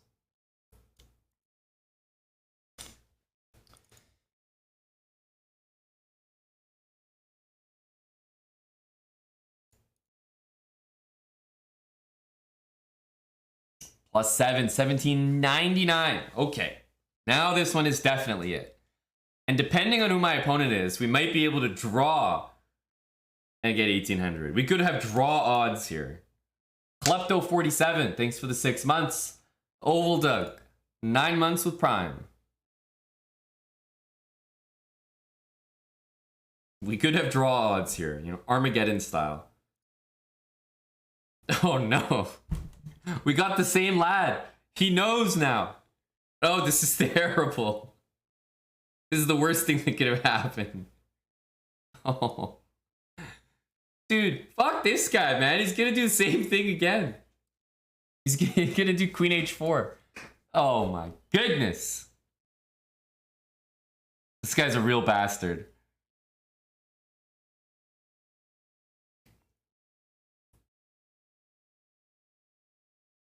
+7, 1799. Okay, now this one is definitely it. And depending on who my opponent is, we might be able to draw and get 1800. We could have draw odds here. Klepto47, thanks for the 6 months. Oval Doug, 9 months with Prime. We could have draw odds here, you know, Armageddon style. Oh no. We got the same lad. He knows now. Oh, this is terrible. This is the worst thing that could have happened. Oh. Dude, fuck this guy, man. He's gonna do the same thing again. He's gonna do Queen H4. Oh my goodness. This guy's a real bastard.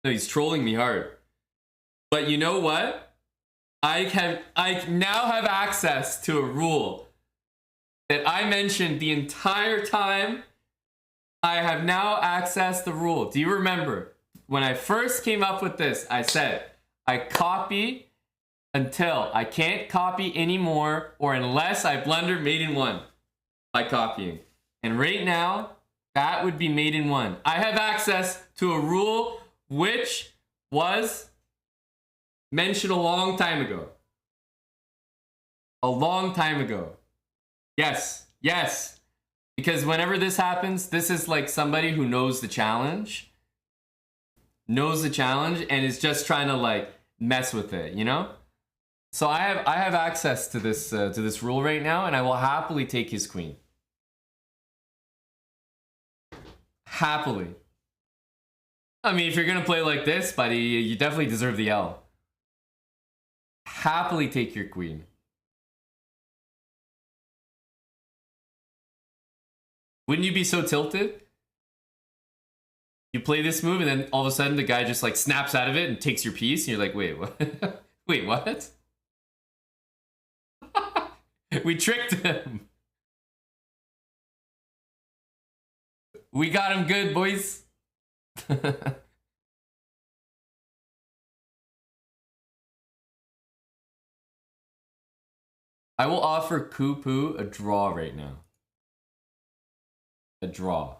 No, he's trolling me hard. But you know what? I now have access to a rule that I mentioned the entire time. I have now accessed the rule. Do you remember? When I first came up with this, I said, I copy until I can't copy anymore or unless I blunder mate in one by copying. And right now, that would be mate in one. I have access to a rule which was mentioned a long time ago. A long time ago. Yes, yes. Because whenever this happens, this is like somebody who knows the challenge. Knows the challenge and is just trying to like mess with it, you know? So I have access to this rule right now, and I will happily take his queen. Happily. I mean, if you're gonna play like this, buddy, you definitely deserve the L. Happily take your queen. Wouldn't you be so tilted? You play this move and then all of a sudden the guy just like snaps out of it and takes your piece and you're like, wait, what? Wait, what? We tricked him. We got him good, boys. I will offer Kupu a draw right now. A draw.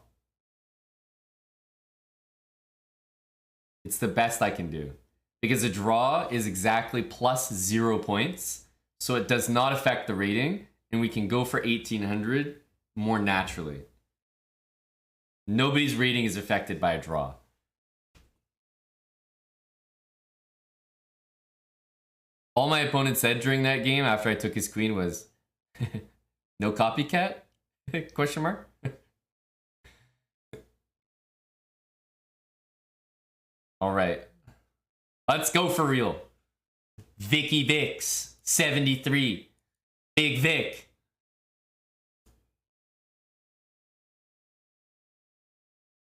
It's the best I can do. Because a draw is exactly plus 0 points. So it does not affect the rating. And we can go for 1800 more naturally. Nobody's rating is affected by a draw. All my opponent said during that game after I took his queen was, no copycat? Question mark? All right. Let's go for real. Vicky Vix, 73. Big Vic.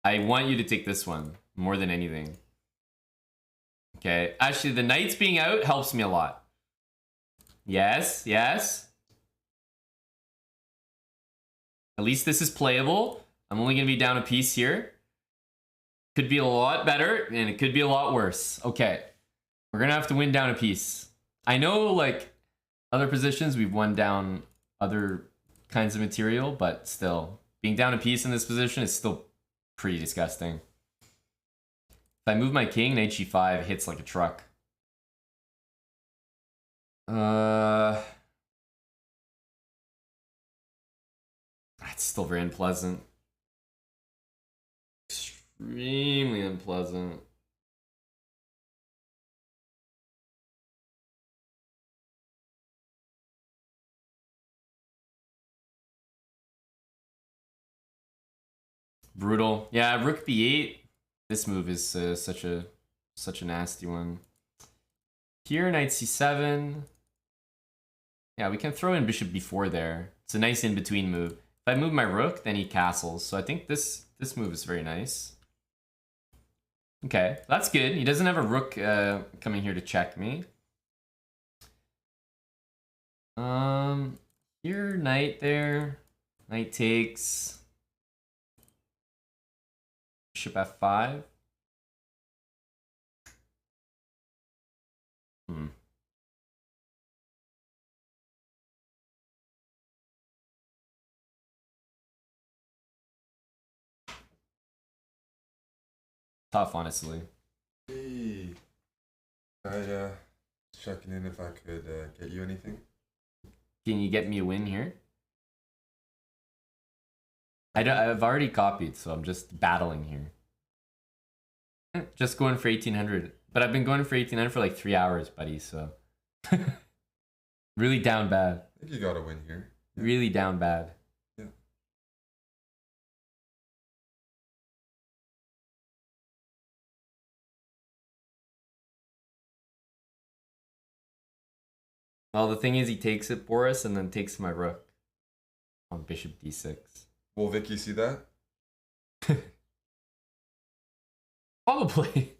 I want you to take this one more than anything. Okay. Actually, the knights being out helps me a lot. Yes, yes. At least this is playable. I'm only going to be down a piece here. Could be a lot better, and it could be a lot worse. Okay. We're going to have to win down a piece. I know, like, other positions, we've won down other kinds of material, but still, being down a piece in this position is still pretty disgusting. If I move my king, knight g5 hits like a truck. That's still very unpleasant. Extremely unpleasant. Brutal. Yeah, rook b8. This move is such a nasty one. Here, knight c7. Yeah, we can throw in bishop b4 there. It's a nice in-between move. If I move my rook, then he castles. So I think this move is very nice. Okay, that's good. He doesn't have a rook coming here to check me. Here, knight there. Knight takes. Bishop f5. Tough, honestly. Hey, I checking in if I could get you anything. Can you get me a win here? I've already copied, so I'm just battling here. Just going for 1800, but I've been going for 1800 for like 3 hours, buddy. So really down bad. I think you got a win here. Yeah. Really down bad. Yeah. Well, the thing is, he takes it, Boris, and then takes my rook on bishop d6. Will Vicky see that? Probably.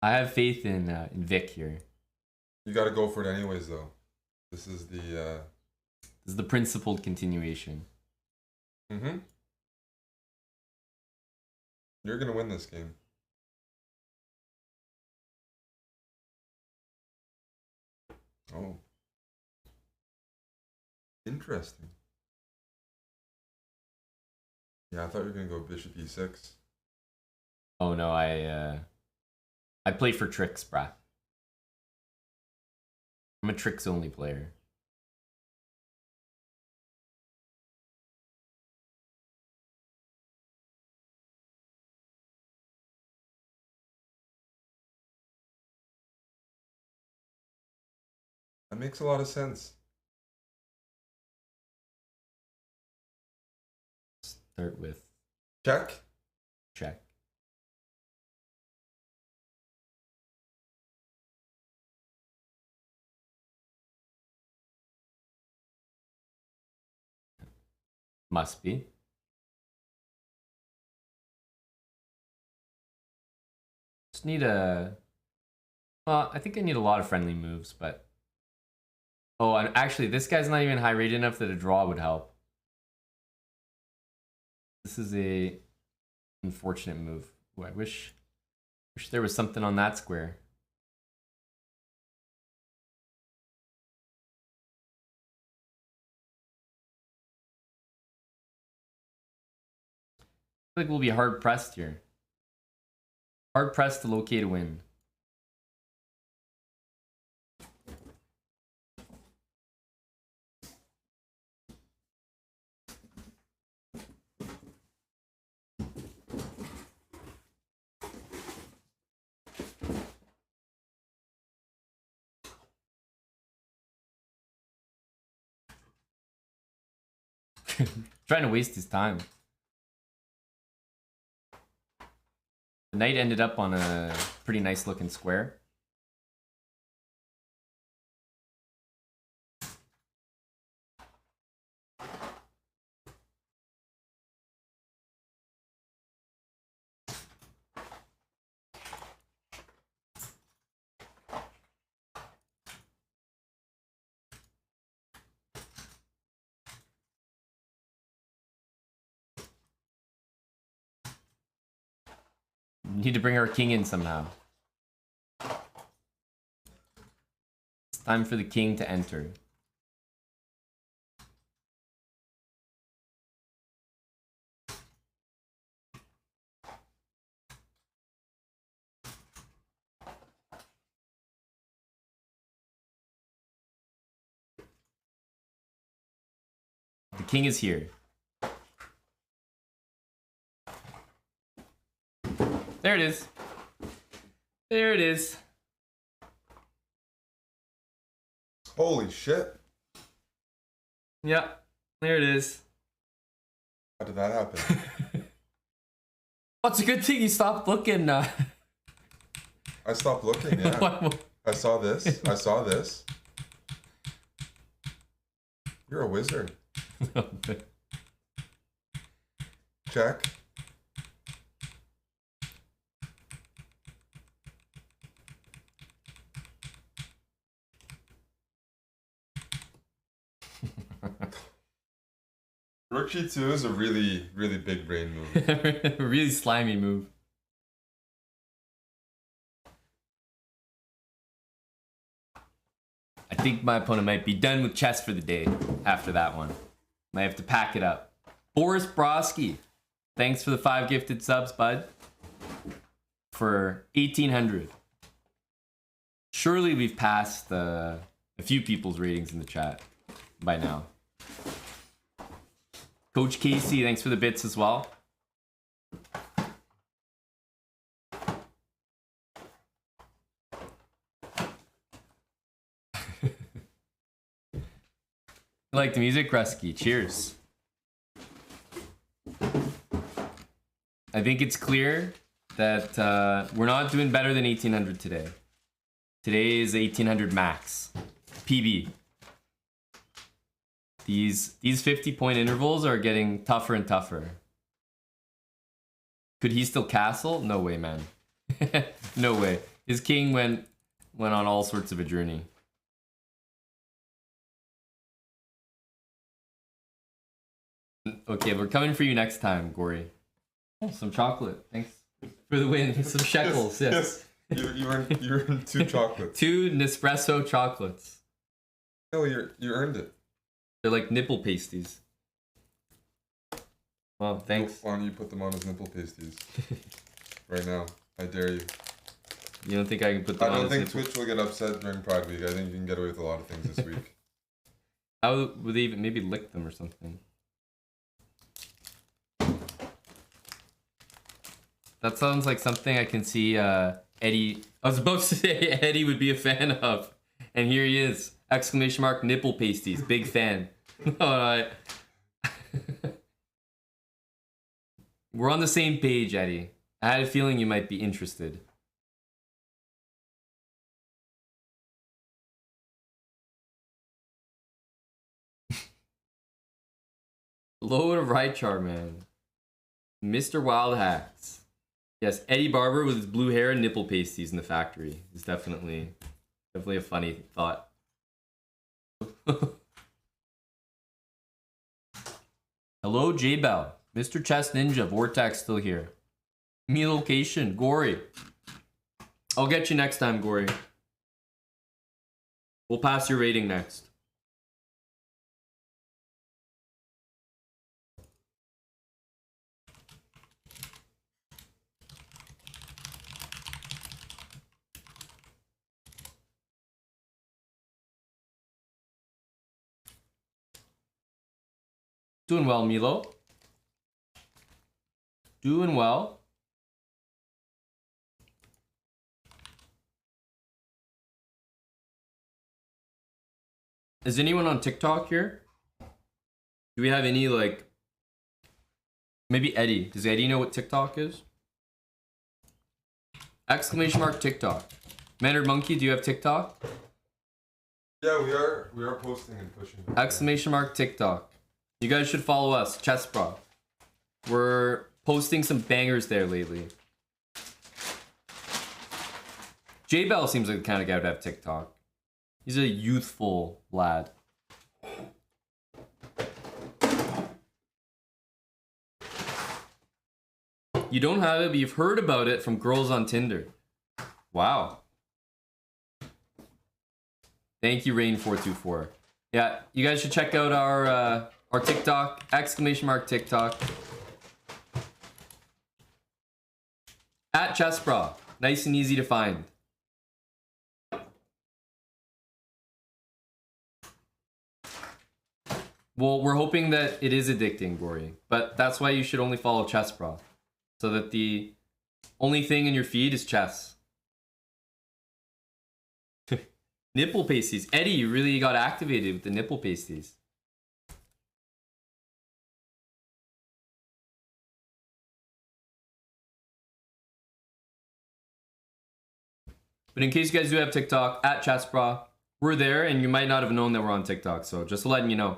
I have faith in Vic here. You got to go for it anyways, though. This is the. This is the principled continuation. Mm-hmm. You're gonna win this game. Oh. Interesting. Yeah, I thought you were gonna go bishop e6. Oh no, I play for tricks, brah. I'm a tricks only player. That makes a lot of sense. Start with Check. check. Must be. Just need a... Well, I think I need a lot of friendly moves, but... Oh, and actually, this guy's not even high rated enough that a draw would help. This is a unfortunate move. Ooh, I wish there was something on that square. I feel like we'll be hard pressed here. Hard pressed to locate a win. Trying to waste his time. The knight ended up on a pretty nice looking square. Need to bring our king in somehow. It's time for the king to enter. The king is here. There it is. There it is. Holy shit. Yeah, there it is. How did that happen? Oh, it's a good thing you stopped looking. I stopped looking, yeah. I saw this. I saw this. You're a wizard. Check. Rook G2 is a really, really big brain move. Really slimy move. I think my opponent might be done with chess for the day after that one. Might have to pack it up. Boris Broski, thanks for the 5 gifted subs, bud. for 1800. Surely we've passed a few people's ratings in the chat by now. Coach Casey, thanks for the bits as well. You like the music, Rusky? Cheers. I think it's clear that we're not doing better than 1800 today. Today is 1800 max. PB. These 50-point intervals are getting tougher and tougher. Could he still castle? No way, man. No way. His king went on all sorts of a journey. Okay, we're coming for you next time, Gory. Oh, some chocolate. Thanks for the win. Some shekels. Yes. You earned 2 chocolates. 2 Nespresso chocolates. No, you earned it. They're like nipple pasties. Wow, thanks. Why don't you put them on as nipple pasties? Right now. I dare you. You don't think I can put them on? I don't think Twitch will get upset during Pride Week. I think you can get away with a lot of things this week. How would they even maybe lick them or something? That sounds like something I can see Eddie. I was about to say Eddie would be a fan of, and here he is! Exclamation mark nipple pasties, big fan. Alright. We're on the same page, Eddie. I had a feeling you might be interested. Load of Rychar, man. Mr. Wild Hacks. Yes, Eddie Barber with his blue hair and nipple pasties in the factory is definitely a funny thought. Hello, J-Bell. Mr. Chess Ninja, Vortex still here. Me location, Gory. I'll get you next time, Gory. We'll pass your rating next. Doing well, Milo. Doing well. Is anyone on TikTok here? Do we have any, like... Maybe Eddie. Does Eddie know what TikTok is? Exclamation mark TikTok. Mannered Monkey, do you have TikTok? Yeah, we are posting and pushing. Exclamation mark TikTok. You guys should follow us, chessbrah. We're posting some bangers there lately. J-Bell seems like the kind of guy who'd have TikTok. He's a youthful lad. You don't have it, but you've heard about it from girls on Tinder. Wow. Thank you, Rain424. Yeah, you guys should check out our TikTok, exclamation mark TikTok. At chessbrah. Nice and easy to find. Well, we're hoping that it is addicting, Gory. But that's why you should only follow chessbrah. So that the only thing in your feed is chess. Nipple pasties. Eddie, you really got activated with the nipple pasties. But in case you guys do have TikTok, at chessbrah, we're there, and you might not have known that we're on TikTok, so just letting you know.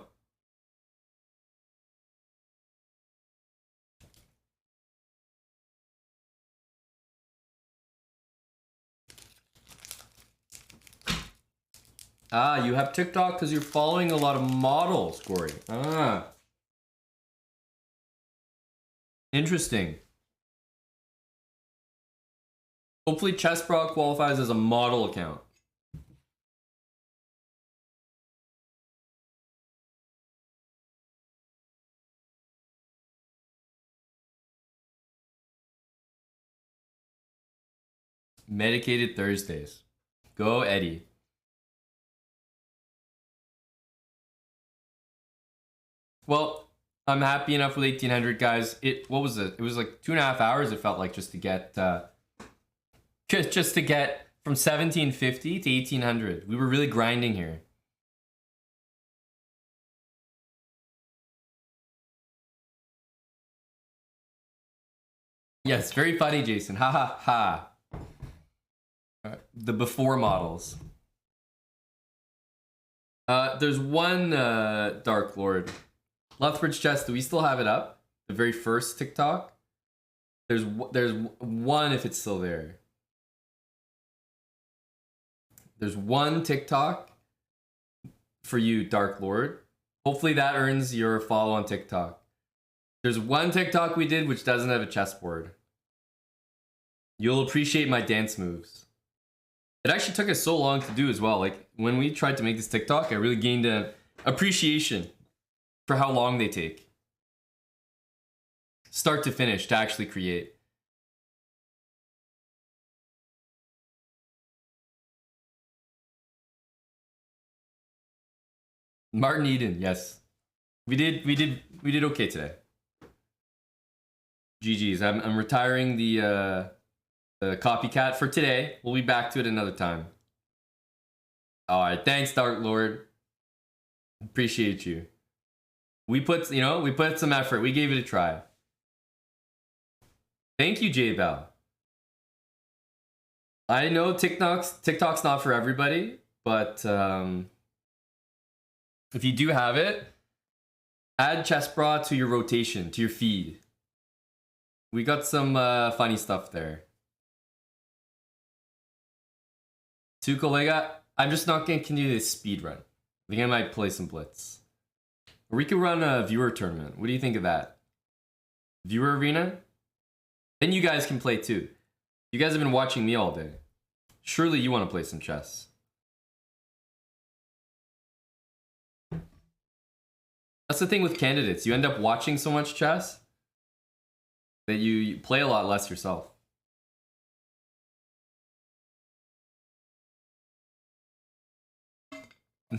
Ah, you have TikTok because you're following a lot of models, Gory. Ah. Interesting. Hopefully chessbrah qualifies as a model account. Medicated Thursdays. Go Eddie. Well, I'm happy enough with 1800, guys. What was it? It was like 2.5 hours. It felt like just to get just to get from 1750 to 1800. We were really grinding here. Yes, very funny, Jason. Ha ha ha. The before models. There's one Dark Lord. Lethbridge Chess, do we still have it up? The very first TikTok? There's one if it's still there. There's one TikTok for you, Dark Lord. Hopefully that earns your follow on TikTok. There's one TikTok we did which doesn't have a chessboard. You'll appreciate my dance moves. It actually took us so long to do as well. Like when we tried to make this TikTok, I really gained an appreciation for how long they take. Start to finish to actually create. Martin Eden, yes. We did okay today. GG's. I'm retiring the copycat for today. We'll be back to it another time. Alright, thanks, Dark Lord. Appreciate you. We put some effort. We gave it a try. Thank you, J Bell. I know TikTok's not for everybody, but if you do have it, add chessbrah to your rotation, to your feed. We got some funny stuff there. Two Kolega, I'm just not going to continue this speed run. I think I might play some Blitz. Or we could run a viewer tournament. What do you think of that? Viewer arena? Then you guys can play too. You guys have been watching me all day. Surely you want to play some chess. That's the thing with candidates. You end up watching so much chess that you play a lot less yourself.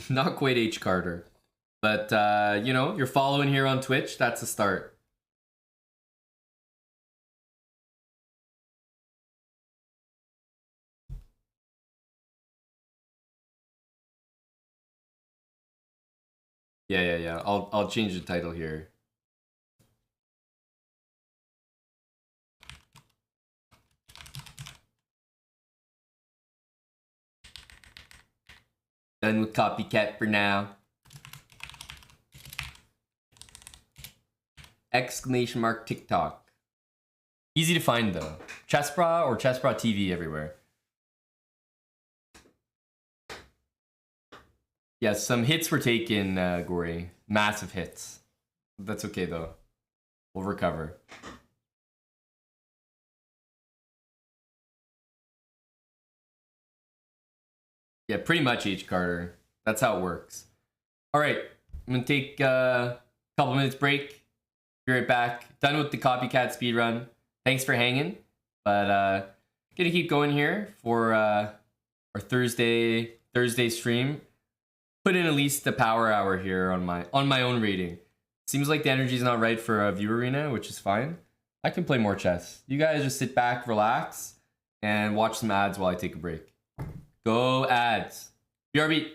Not quite H. Carter. But, you know, you're following here on Twitch. That's a start. Yeah. I'll change the title here. Done with copycat for now. Exclamation mark TikTok. Easy to find though. chessbrah or chessbrah TV everywhere. Yes, some hits were taken, Gory. Massive hits. That's okay though. We'll recover. Yeah, pretty much H. Carter. That's how it works. All right, I'm gonna take a couple minutes break. Be right back. Done with the copycat speedrun. Thanks for hanging. But gonna keep going here for our Thursday stream. Put in at least a power hour here on my own rating. Seems like the energy's not right for a view arena, which is fine. I can play more chess. You guys just sit back, relax, and watch some ads while I take a break. Go ads. BRB.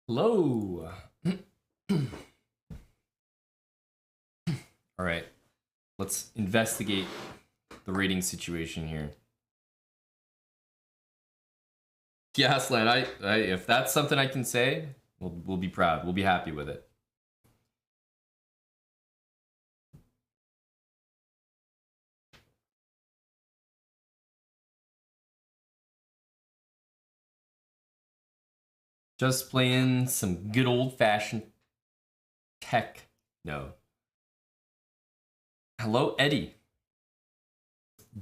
Hello. All right, let's investigate the rating situation here. Yeah, Aslan, I if that's something I can say, we'll be proud. We'll be happy with it. Just playing some good old-fashioned tech. No. Hello, Eddie.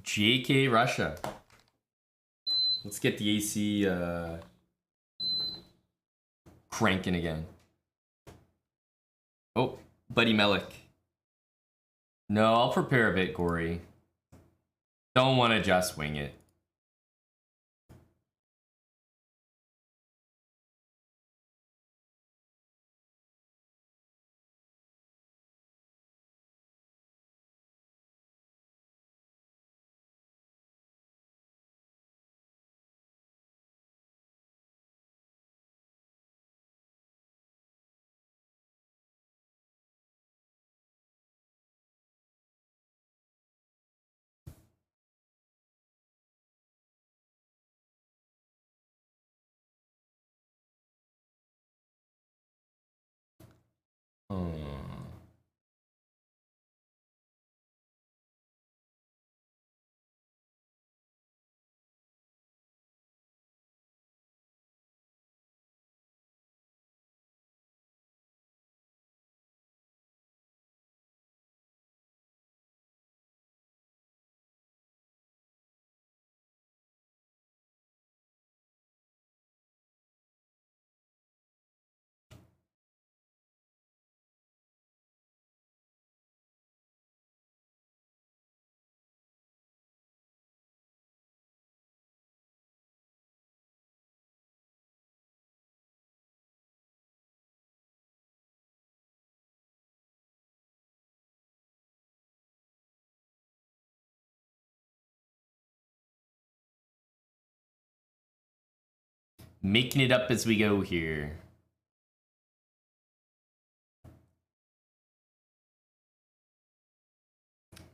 JK Russia. Let's get the AC cranking again. Oh, Buddy Melik. No, I'll prepare a bit, Gory. Don't want to just wing it. Making it up as we go here.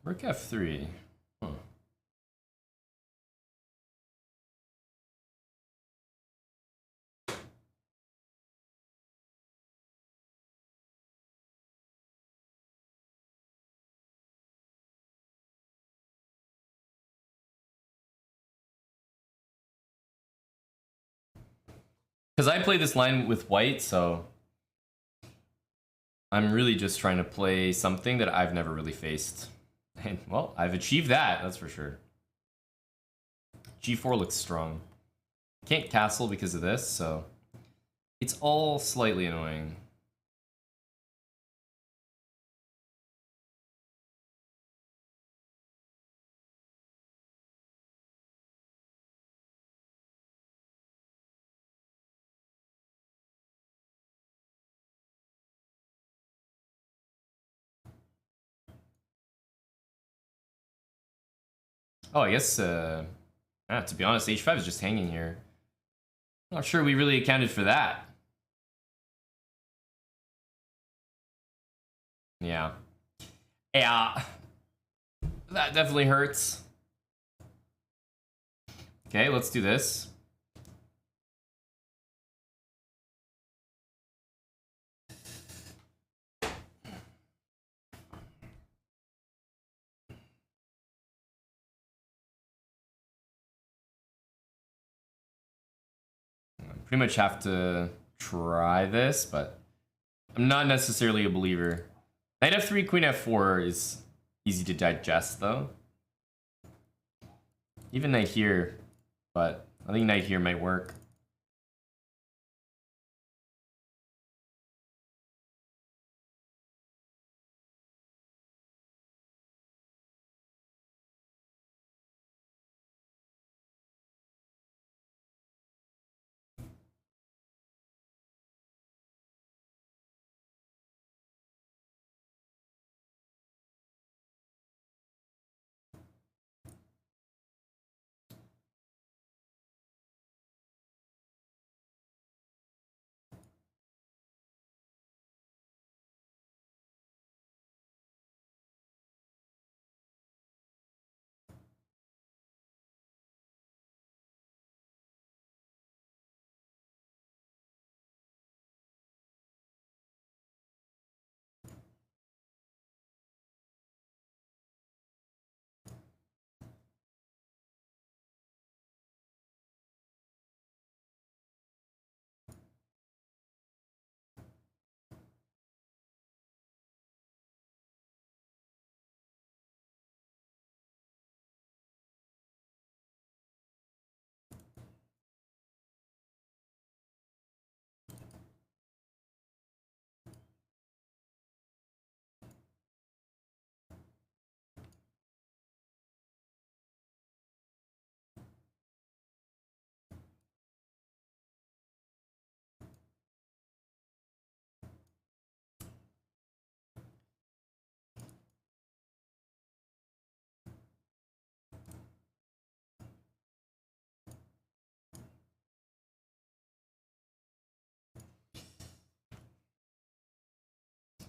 Rook F3. Huh. Because I play this line with white, so I'm really just trying to play something that I've never really faced. And, well, I've achieved that, that's for sure. G4 looks strong. Can't castle because of this, so it's all slightly annoying. Oh, I guess, to be honest, H5 is just hanging here. Not sure we really accounted for that. Yeah. Yeah. That definitely hurts. Okay, let's do this. Pretty much have to try this, but I'm not necessarily a believer. Knight f3, queen f4 is easy to digest, though. Even knight here, but I think knight here might work.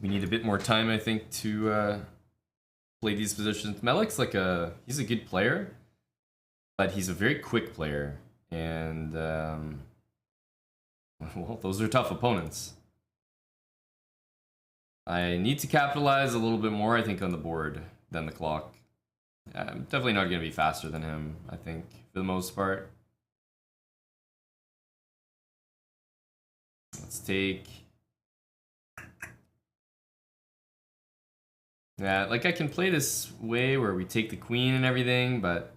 we need a bit more time, I think, to play these positions. Melik's like he's a good player, but he's a very quick player, and well, those are tough opponents. I need to capitalize a little bit more, I think, on the board than the clock. I'm definitely not going to be faster than him, I think, for the most part. Let's take... Yeah, like I can play this way where we take the queen and everything, but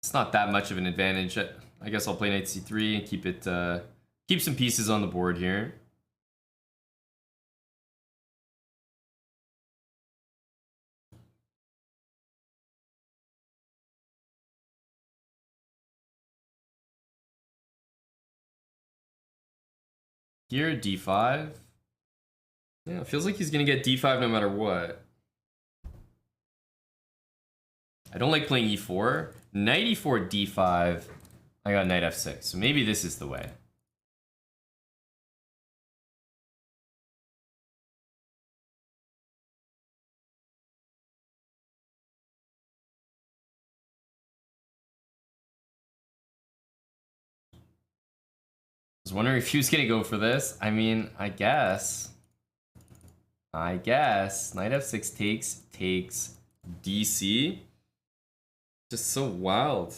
it's not that much of an advantage. I guess I'll play knight c3 and keep it, keep some pieces on the board here. Here, d5. Yeah, it feels like he's gonna get d5 no matter what. I don't like playing e4. Knight e4, d5. I got knight f6, so maybe this is the way. I was wondering if he was gonna go for this. I mean, I guess. Knight f6 takes dc. Just so wild.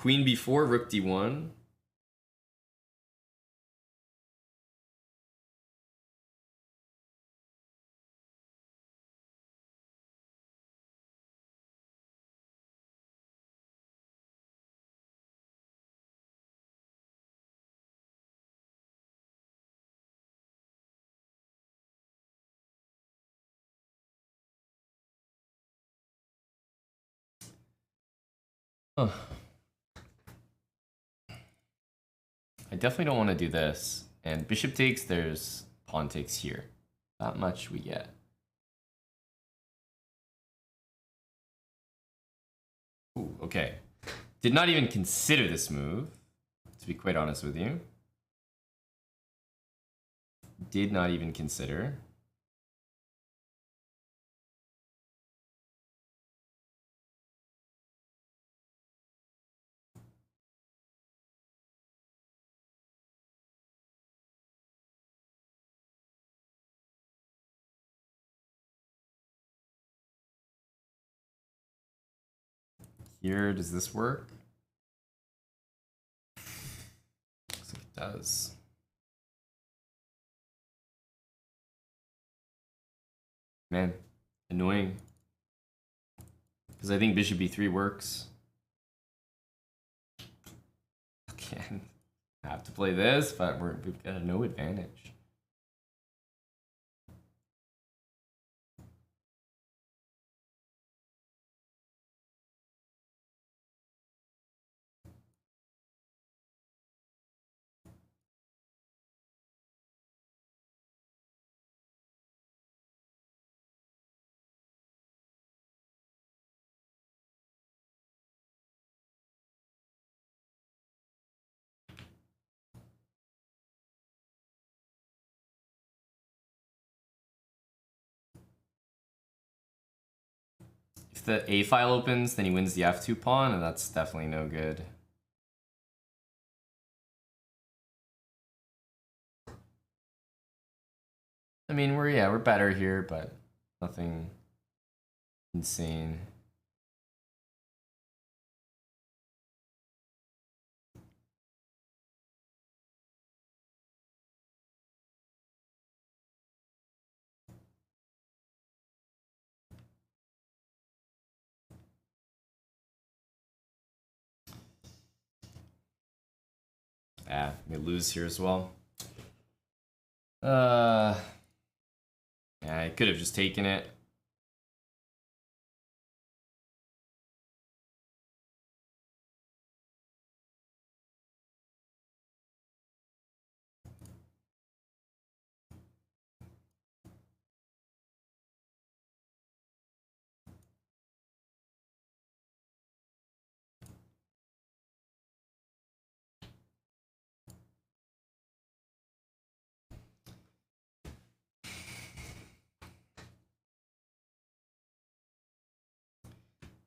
Queen b4, rook d1. Huh. I definitely don't want to do this. And bishop takes, there's pawn takes here. Not much we get. Ooh, okay. Did not even consider this move, to be quite honest with you. Did not even consider. Here, does this work? Looks like it does. Man, annoying. Because I think bishop b3 works. Again, I have to play this, but we've got no advantage. If the A file opens, then he wins the F2 pawn, and that's definitely no good. I mean, we're better here, but nothing insane. Yeah, may lose here as well. Yeah, I could have just taken it.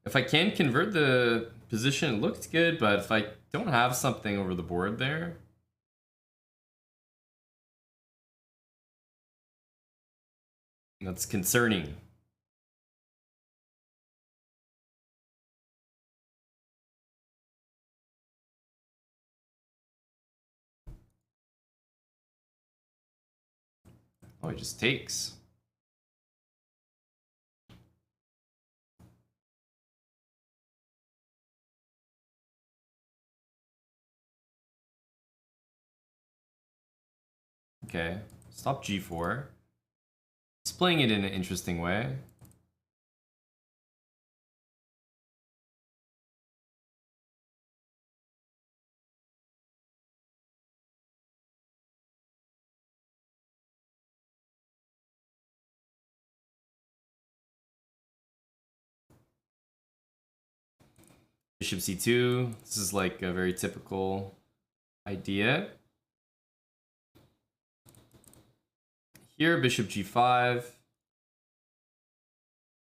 If I can convert the position, it looked good, but if I don't have something over the board there, that's concerning. Oh, he just takes. Okay, stop g4. He's playing it in an interesting way. Bishop c2. This is like a very typical idea. Here, bishop g5.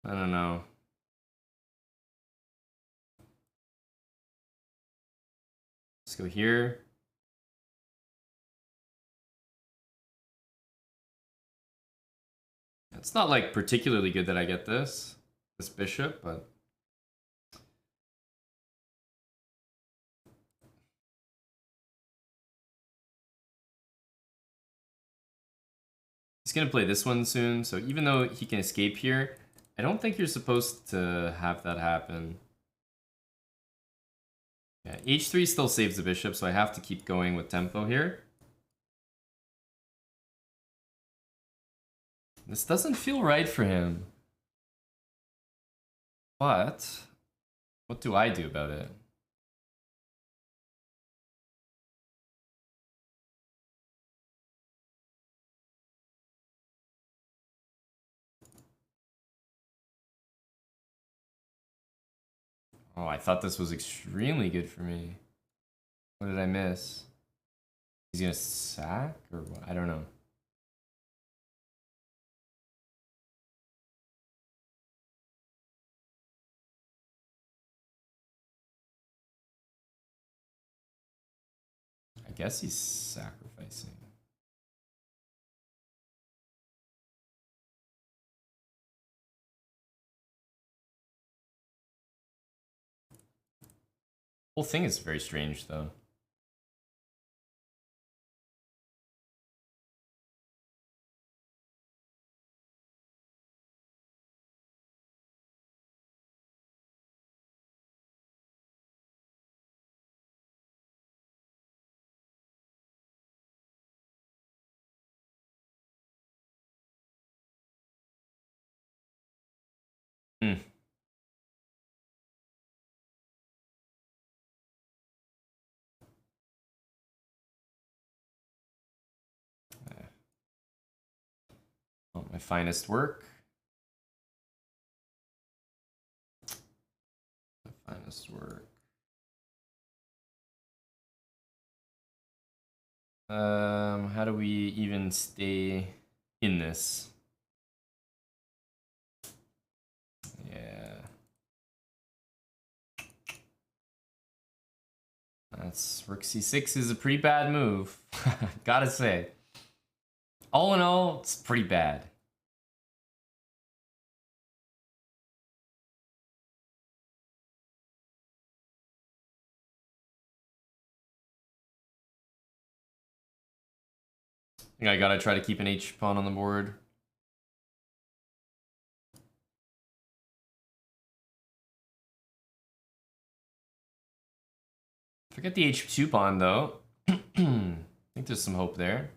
I don't know. Let's go here. It's not like particularly good that I get this bishop, but he's gonna play this one soon. So even though he can escape here, I don't think you're supposed to have that happen. Yeah, h3 still saves the bishop, so I have to keep going with tempo here. This doesn't feel right for him. But what do I do about it? Oh, I thought this was extremely good for me. What did I miss? He's gonna sack or what? I don't know. I guess he's sacrificing. Whole thing is very strange though. Hmm. Not my finest work. My finest work. How do we even stay in this? Yeah. That's rook c6 is a pretty bad move. Gotta say. All in all, it's pretty bad. I think I gotta try to keep an H pawn on the board. Forget the H2 pawn though. I think there's some hope there.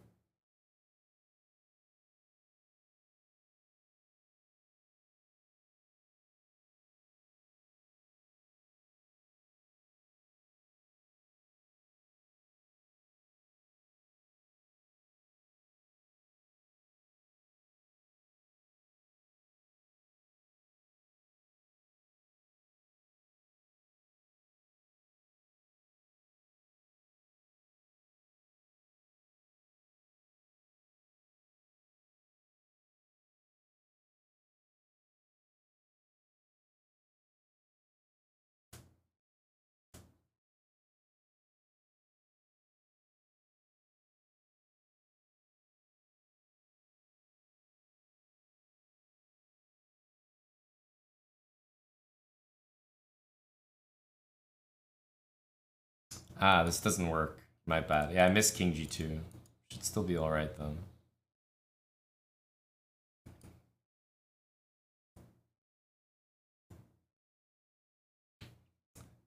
Ah, this doesn't work. My bad. Yeah, I missed king g2. Should still be alright though.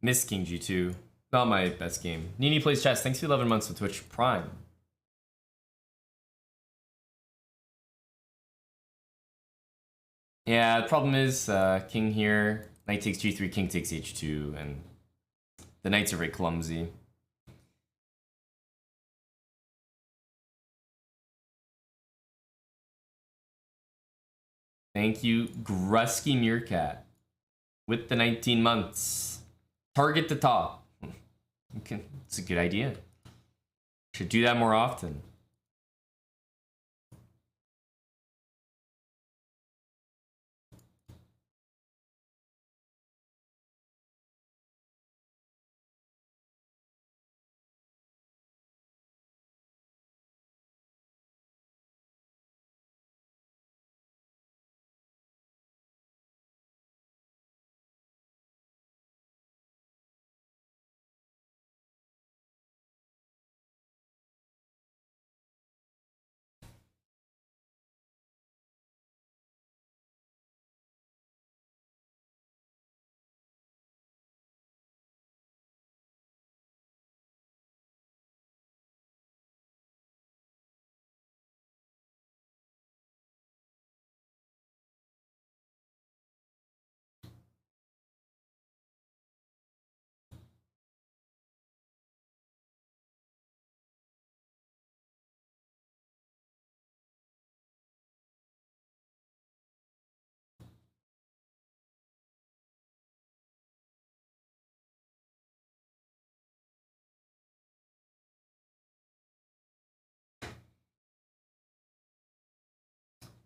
Miss king g2. Not my best game. Nini plays chess. Thanks for 11 months with Twitch Prime. Yeah, the problem is king here, knight takes g3, king takes h2, and the knights are very clumsy. Thank you, Grusky Meerkat, with the 19 months. Target the top. Okay, it's a good idea. Should do that more often.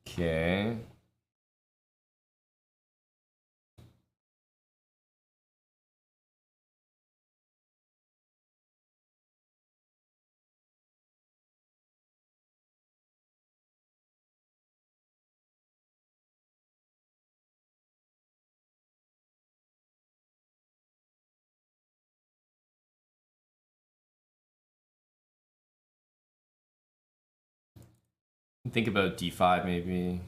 Okay. Think about d5 maybe.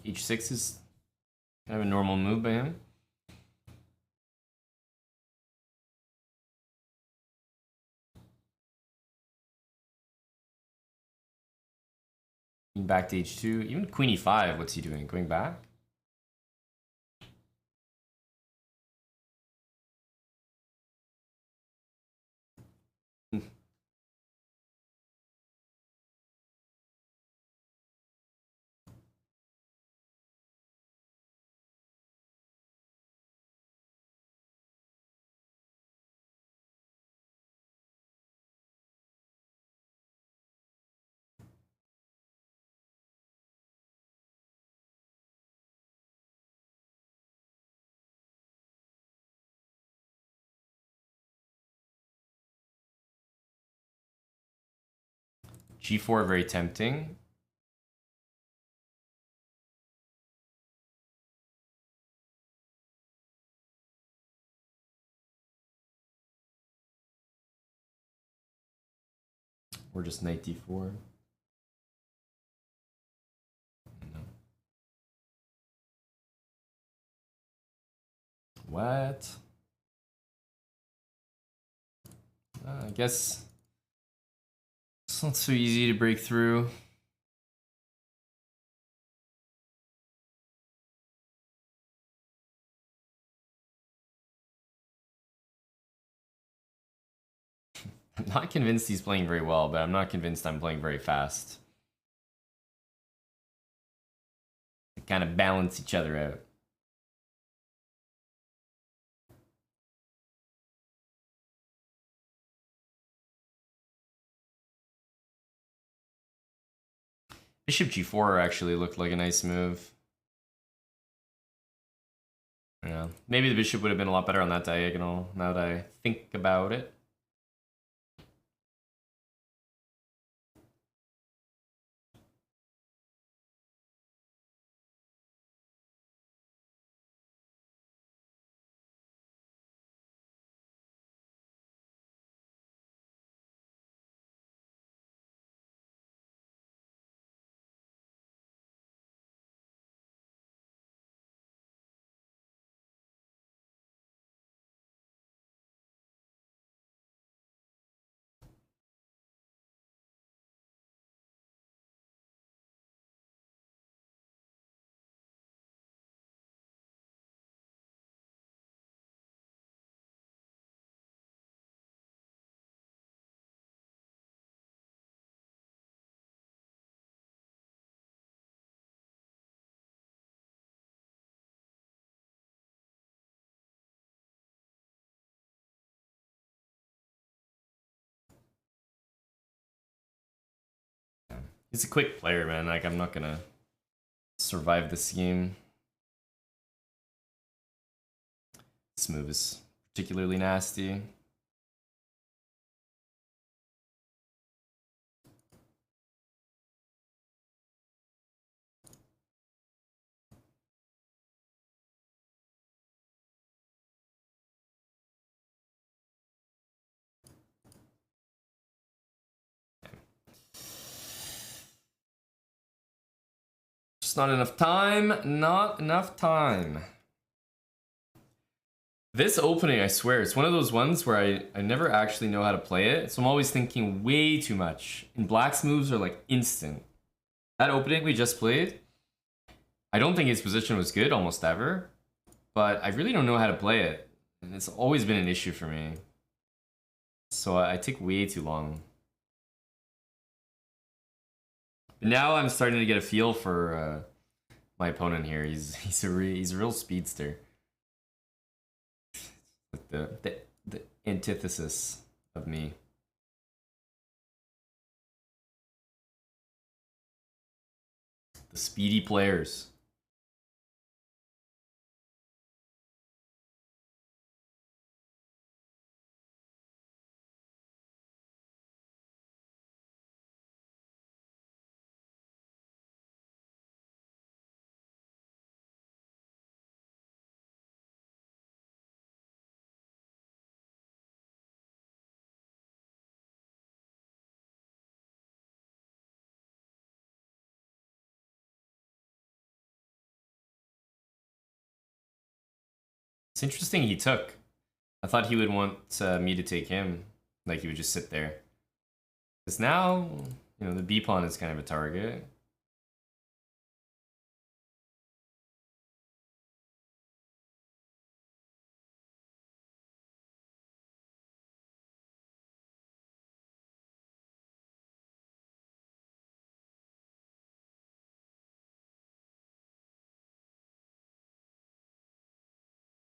h6 is kind of a normal move by him. Back to h2. Even queen e5, what's he doing? Going back? g4 very tempting. Or just knight d4. No. What? I guess it's not so easy to break through. I'm not convinced he's playing very well, but I'm not convinced I'm playing very fast. They kind of balance each other out. Bishop g4 actually looked like a nice move. Yeah, maybe the bishop would have been a lot better on that diagonal, now that I think about it. He's a quick player, man. Like, I'm not gonna survive this game. This move is particularly nasty. Just not enough time. Not enough time. This opening, I swear, it's one of those ones where I never actually know how to play it. So I'm always thinking way too much. And Black's moves are like instant. That opening we just played, I don't think his position was good almost ever. But I really don't know how to play it. And it's always been an issue for me. So I take way too long. But now I'm starting to get a feel for my opponent here. He's a real speedster. The antithesis of me. The speedy players. It's interesting he took. I thought he would want me to take him. Like he would just sit there. Because now, you know, the B pawn is kind of a target.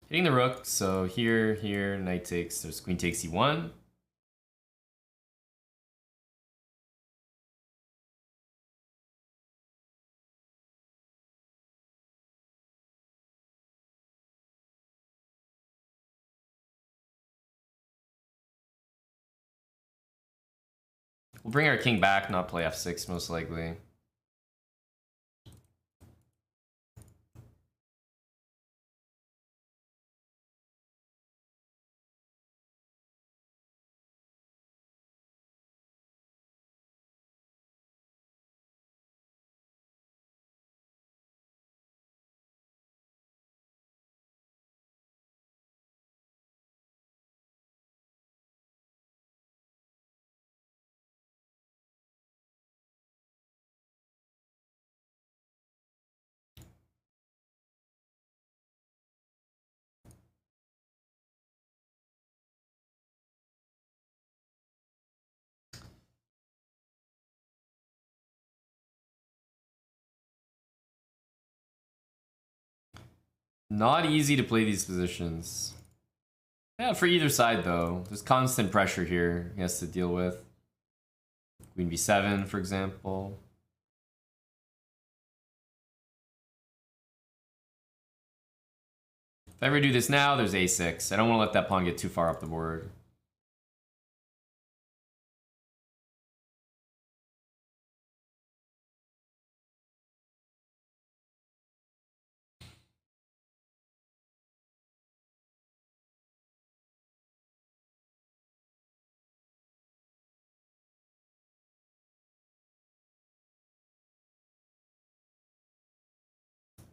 Hitting the rook, so here, knight takes, there's queen takes e1. We'll bring our king back, not play f6 most likely. Not easy to play these positions. Yeah, for either side though. There's constant pressure here he has to deal with. Queen b7, for example. If I ever do this now, there's a6. I don't want to let that pawn get too far up the board.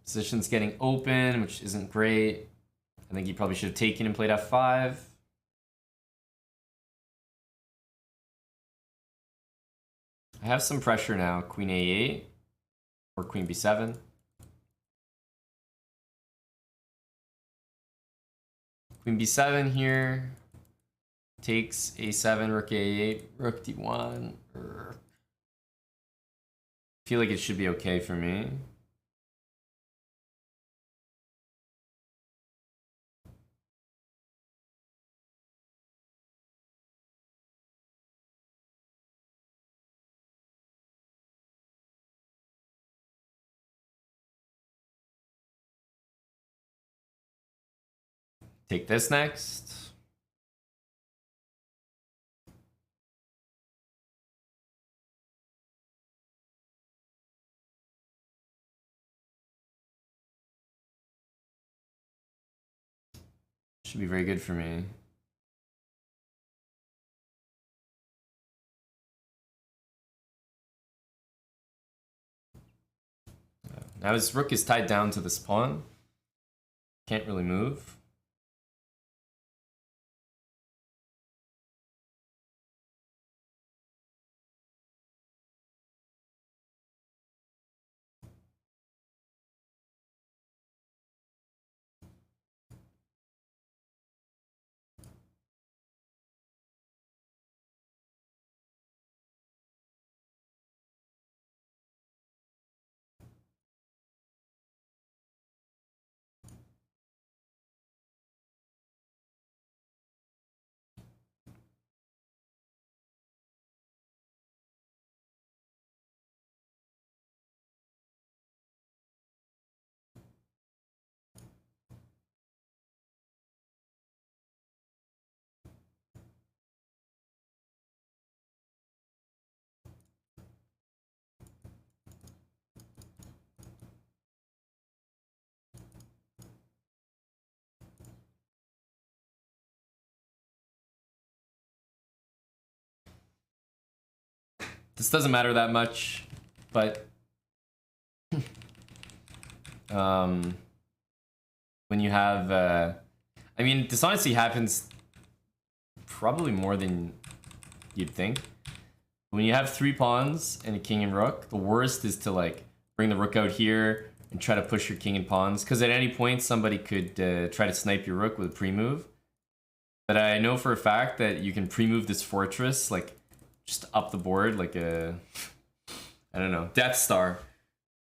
Position's getting open, which isn't great. I think he probably should have taken and played f5. I have some pressure now. Queen a8 or queen b7. Queen b7 here. Takes a7, rook a8, rook d1. Feel like it should be okay for me. Take this next. Should be very good for me. Now his rook is tied down to this pawn. Can't really move. This doesn't matter that much, but when you have, I mean, this honestly happens probably more than you'd think. When you have 3 pawns and a king and rook, the worst is to like bring the rook out here and try to push your king and pawns, because at any point somebody could try to snipe your rook with a pre-move. But I know for a fact that you can pre-move this fortress like just up the board like a, I don't know, Death Star.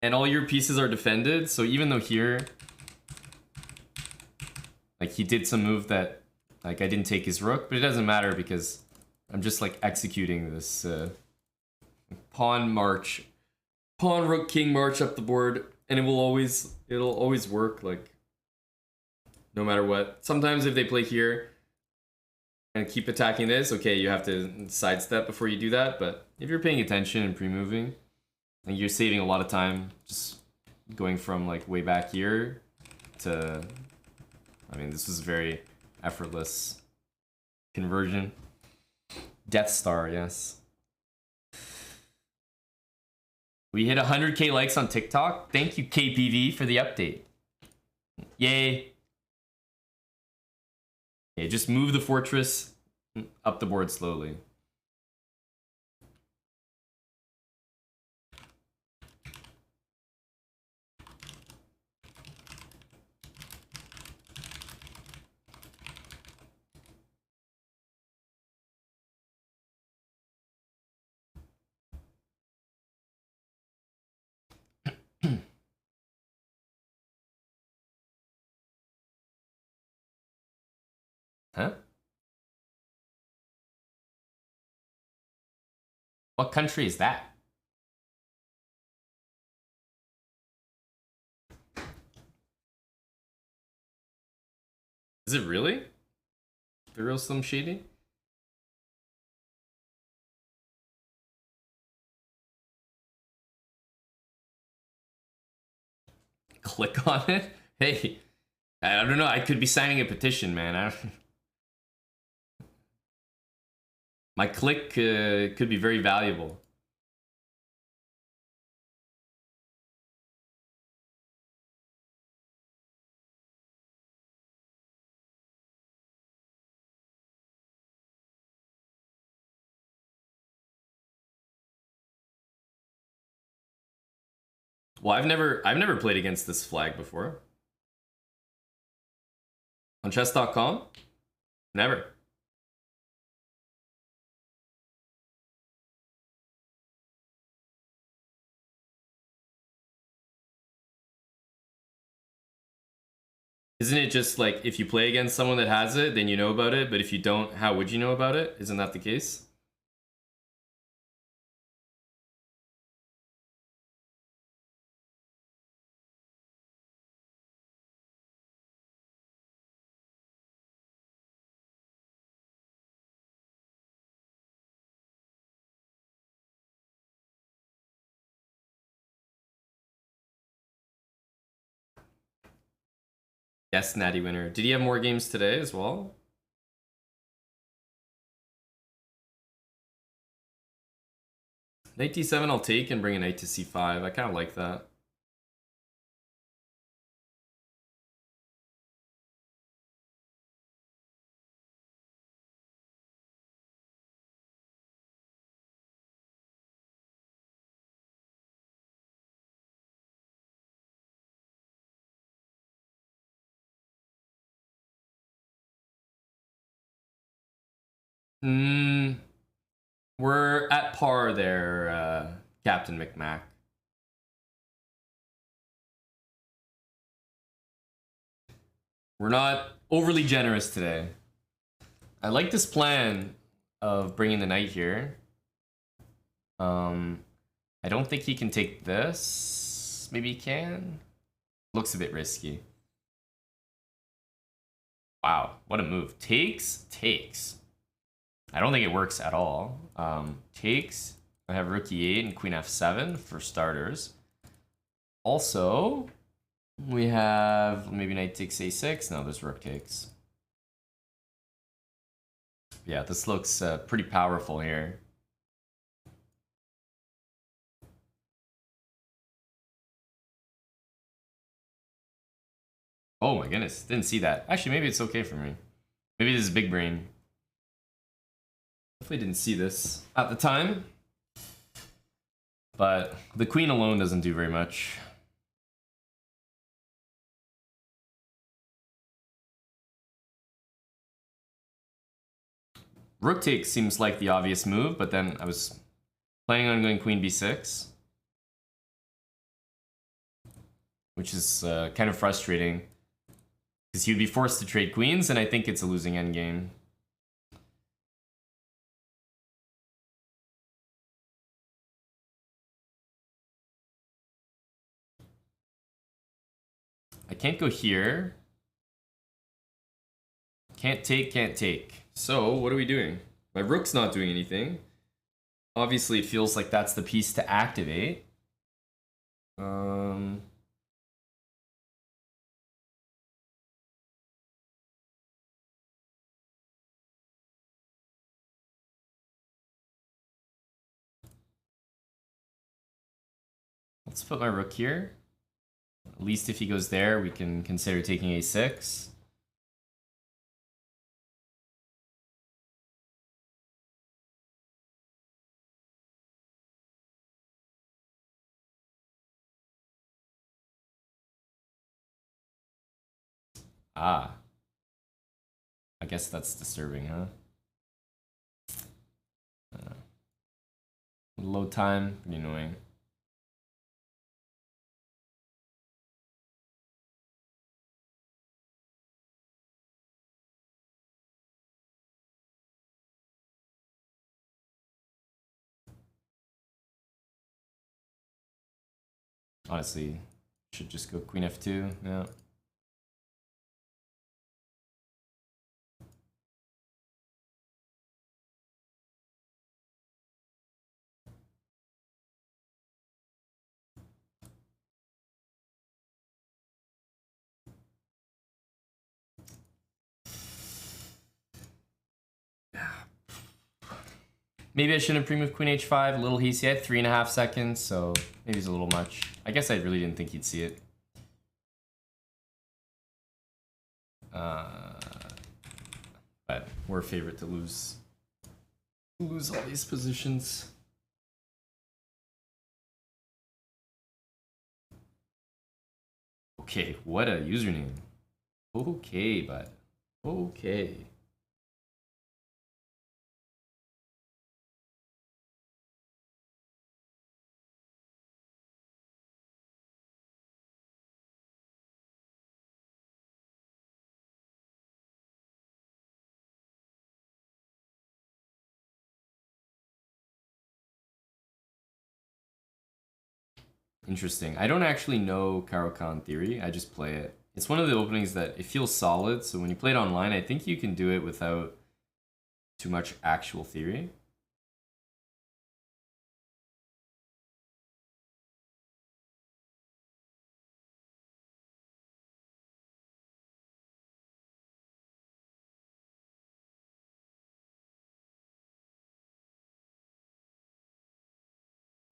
And all your pieces are defended, so even though here, like he did some move that, like I didn't take his rook, but it doesn't matter because I'm just like executing this pawn march, pawn rook king march up the board, and it'll always work, like no matter what. Sometimes if they play here and keep attacking this, okay, you have to sidestep before you do that, but if you're paying attention and pre-moving, like you're saving a lot of time just going from like way back here to, I mean, this was very effortless conversion. Death Star, yes. We hit 100k likes on TikTok. Thank you, KPV, for the update. Yay. Okay, just move the fortress up the board slowly. Huh? What country is that? Is it really? The real Slim Shady? Click on it? Hey, I don't know. I could be signing a petition, man. My click could be very valuable. Well, I've never played against this flag before. On chess.com? Never. Isn't it just like if you play against someone that has it, then you know about it, but if you don't, how would you know about it? Isn't that the case? Yes, Natty winner. Did he have more games today as well? Knight d7 I'll take and bring a knight to c5. I kind of like that. We're at par there, Captain McMack. We're not overly generous today. I like this plan of bringing the knight here. I don't think he can take this. Maybe he can. Looks a bit risky. Wow, what a move. Takes. I don't think it works at all. Takes. I have rook e8 and queen f7 for starters. Also, we have maybe knight takes a6. No, there's rook takes. Yeah, this looks pretty powerful here. Oh my goodness, didn't see that. Actually, maybe it's okay for me. Maybe this is big brain. Definitely didn't see this at the time. But the queen alone doesn't do very much. Rook takes seems like the obvious move, but then I was planning on going queen b6. Which is kind of frustrating. Because he'd be forced to trade queens, and I think it's a losing endgame. I can't go here. Can't take. So, what are we doing? My rook's not doing anything. Obviously, it feels like that's the piece to activate. Let's put my rook here. At least if he goes there, we can consider taking a6. Ah. I guess that's disturbing, huh? Load time, pretty annoying. Honestly, should just go queen f2, yeah. Maybe I shouldn't have pre-moved queen h5, a little hasty. I had 3.5 seconds, so maybe it's a little much. I guess I really didn't think he'd see it. But we're a favorite to lose all these positions. Okay, what a username. Okay, bud. Okay. Interesting. I don't actually know Caro-Kann theory. I just play it. It's one of the openings that it feels solid. So when you play it online, I think you can do it without too much actual theory.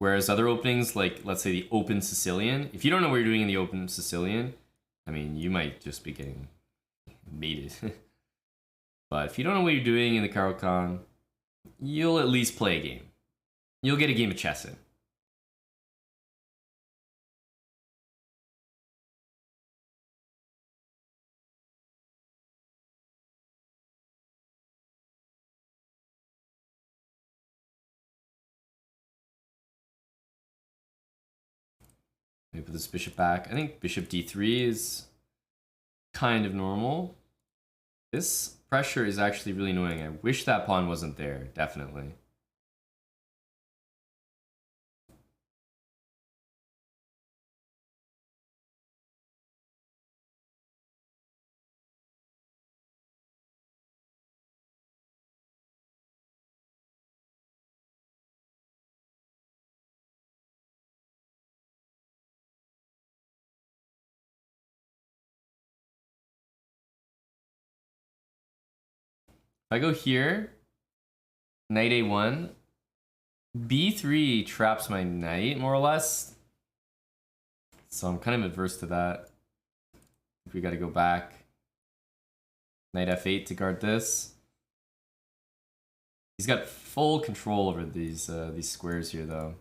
Whereas other openings, like let's say the Open Sicilian, if you don't know what you're doing in the Open Sicilian, I mean, you might just be getting mated. But if you don't know what you're doing in the Caro-Kann, you'll at least play a game. You'll get a game of chess in. Let me put this bishop back. I think bishop d3 is kind of normal. This pressure is actually really annoying. I wish that pawn wasn't there, definitely. If I go here, knight a1, b3 traps my knight, more or less. So I'm kind of adverse to that. We got to go back. Knight f8 to guard this. He's got full control over these squares here, though.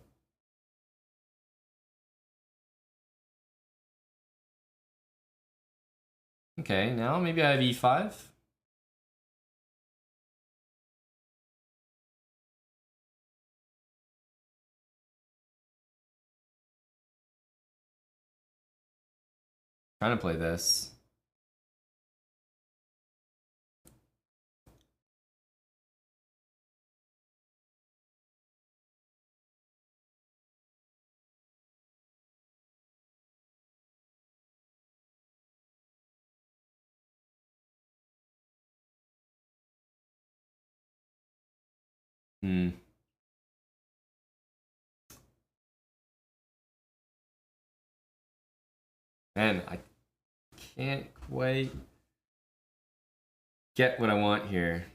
Okay, now maybe I have e5. Trying to play this. Hmm. Man, I can't quite get what I want here.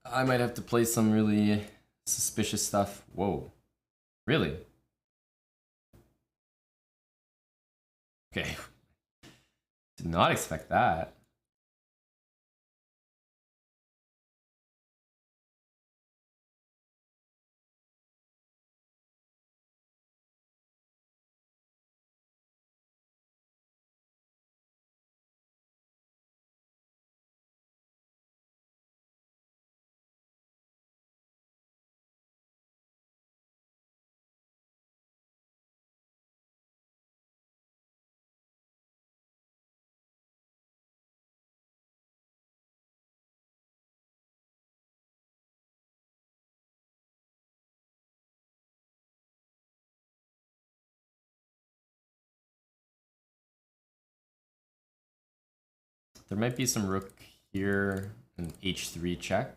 I might have to play some really suspicious stuff. Whoa. Really? Okay. Did not expect that. There might be some rook here, an h3 check.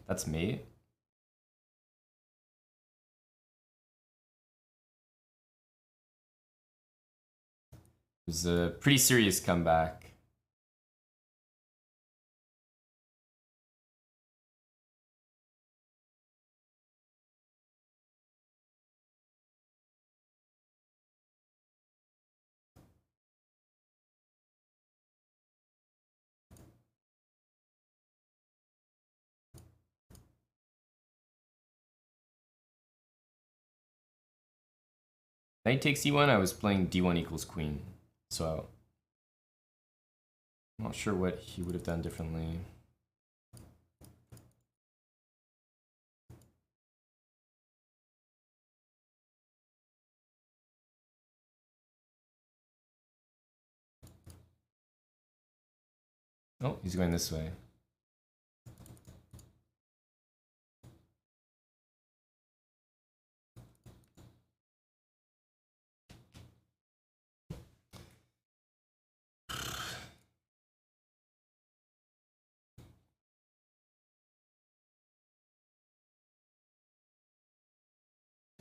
That's mate. It was a pretty serious comeback. Knight takes e1, I was playing d1 equals queen. So I'm not sure what he would have done differently. Oh, he's going this way.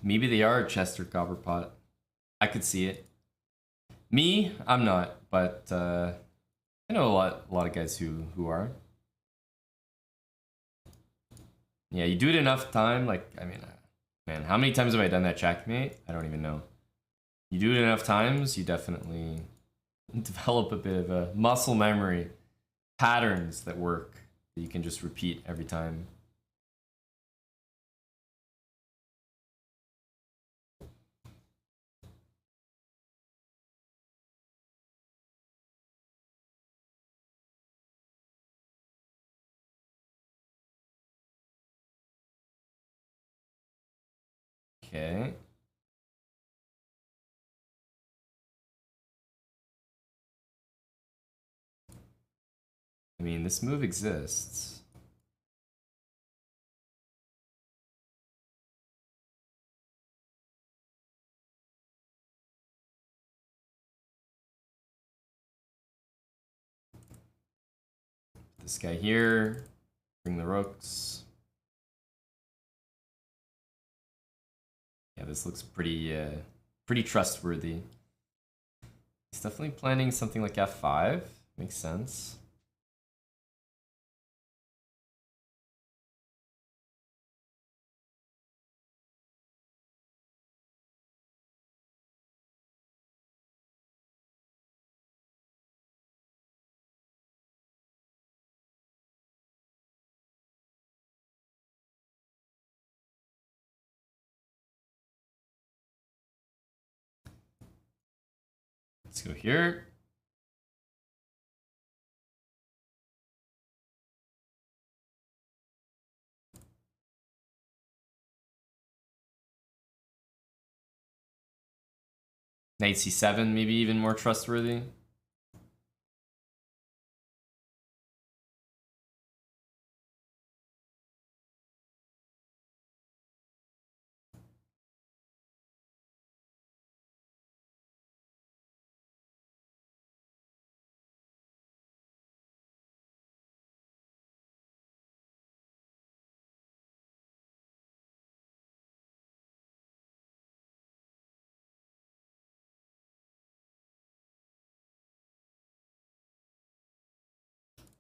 Maybe they are a Chester Copperpot. I could see it. Me, I'm not, but I know a lot of guys who are. Yeah, you do it enough time, like, I mean, man, how many times have I done that checkmate? I don't even know. You do it enough times, you definitely develop a bit of a muscle memory, patterns that work that you can just repeat every time. Okay. I mean, this move exists. This guy here, bring the rooks. Yeah, this looks pretty trustworthy. He's definitely planning something like f5. Makes sense. Let's go here. Knight c7, maybe even more trustworthy.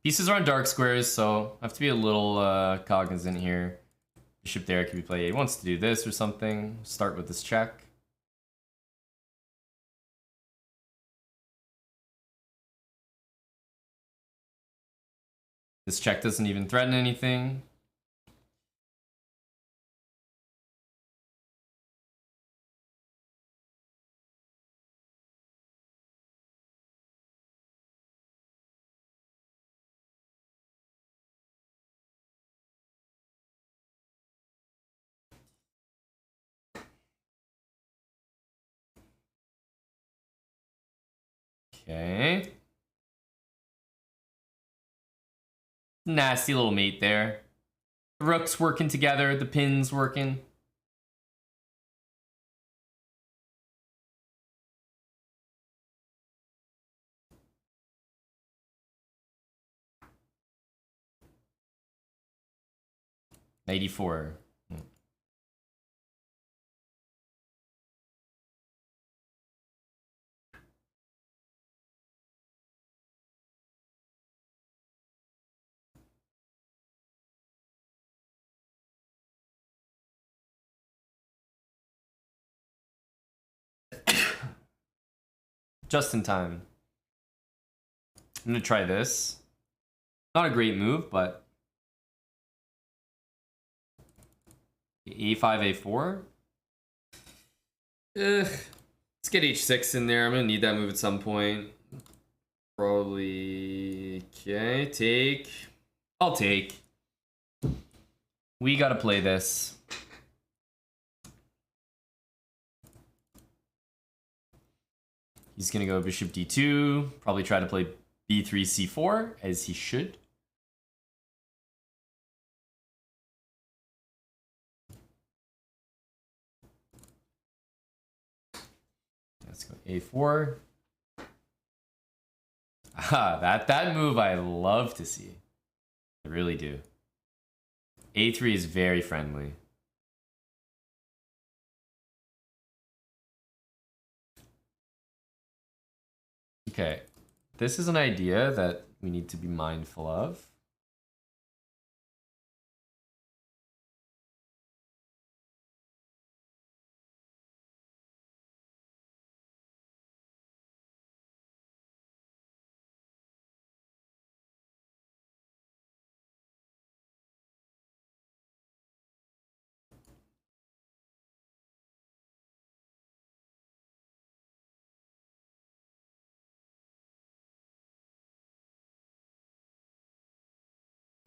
Pieces are on dark squares, so I have to be a little cognizant here. Bishop there could be played. He wants to do this or something. Start with this check. This check doesn't even threaten anything. Okay. Nasty little mate there. The rooks working together, the pins working. '94. Just in time. I'm gonna try this. Not a great move, but a5, a4. Let's get h6 in there. I'm gonna need that move at some point. Probably. Okay, take. I'll take. We gotta play this. He's gonna go bishop d2. Probably try to play b3, c4, as he should. Let's go a4. Ah, that move I love to see. I really do. a3 is very friendly. Okay, this is an idea that we need to be mindful of.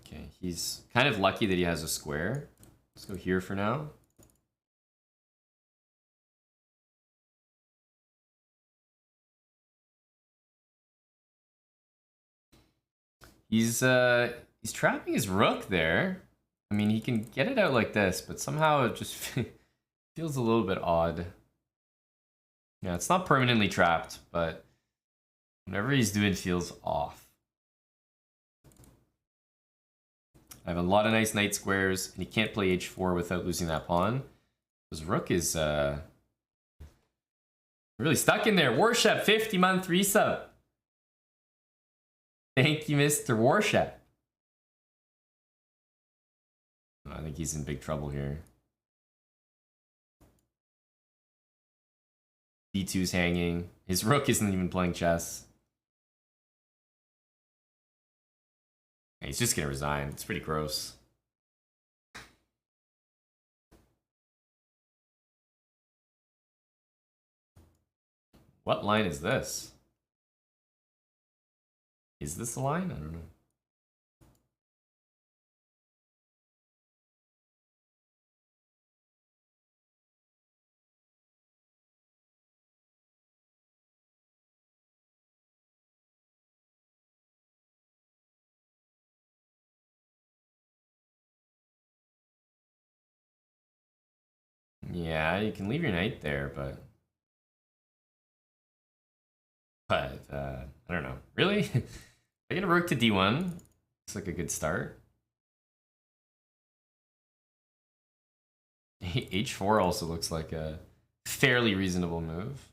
Okay, he's kind of lucky that he has a square. Let's go here for now. He's trapping his rook there. I mean, he can get it out like this, but somehow it just feels a little bit odd. Yeah, it's not permanently trapped, but whatever he's doing feels off. I have a lot of nice knight squares, and he can't play h4 without losing that pawn. His rook is really stuck in there. Warshep, 50-month resub. Thank you, Mr. Warshep. I think he's in big trouble here. D2's hanging. His rook isn't even playing chess. He's just gonna resign. It's pretty gross. What line is this? Is this the line? I don't know. Yeah, you can leave your knight there, but I don't know. Really? If I get a rook to d1, it's like a good start. h4 also looks like a fairly reasonable move.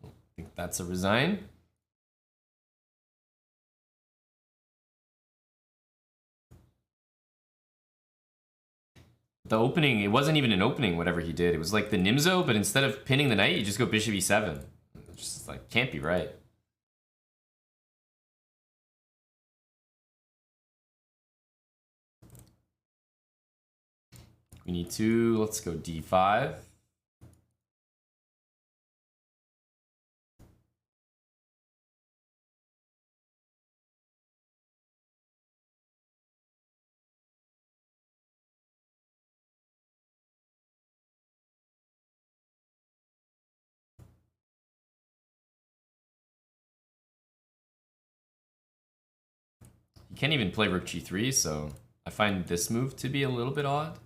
I think that's a resign. The opening, it wasn't even an opening, whatever he did. It was like the Nimzo, but instead of pinning the knight, you just go bishop e7. It just like can't be right. We need to, let's go d5. You can't even play rook g3, so I find this move to be a little bit odd.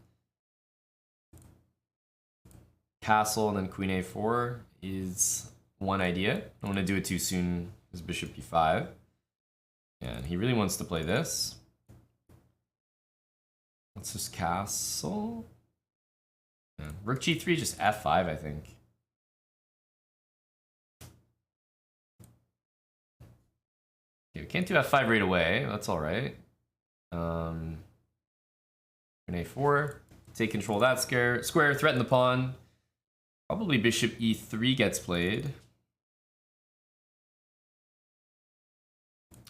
Castle and then queen a4 is one idea. I don't want to do it too soon as bishop e5. And he really wants to play this. Let's just castle. Yeah. Rook g3, just f5, I think. Okay, we can't do f5 right away. That's all right. Queen a4. Take control of that square, threaten the pawn. Probably bishop e3 gets played.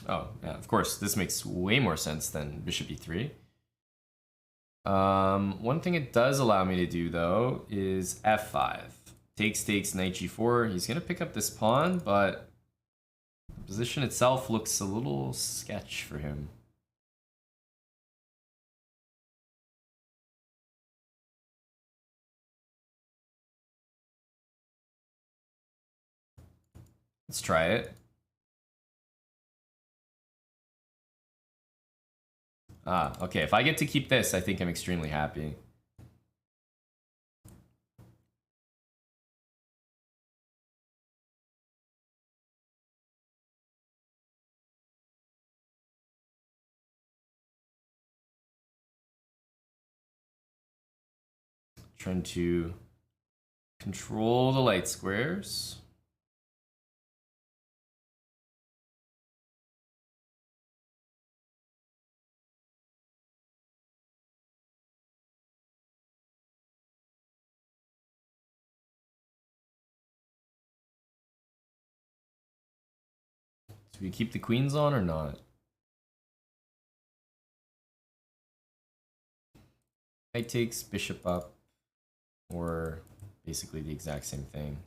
Oh, yeah, of course. This makes way more sense than bishop e3. One thing it does allow me to do, though, is f5. Takes, knight g4. He's gonna pick up this pawn, but the position itself looks a little sketch for him. Let's try it. Ah, okay. If I get to keep this, I think I'm extremely happy. Trying to control the light squares. Do we keep the queens on or not? Knight takes, bishop up, or basically the exact same thing.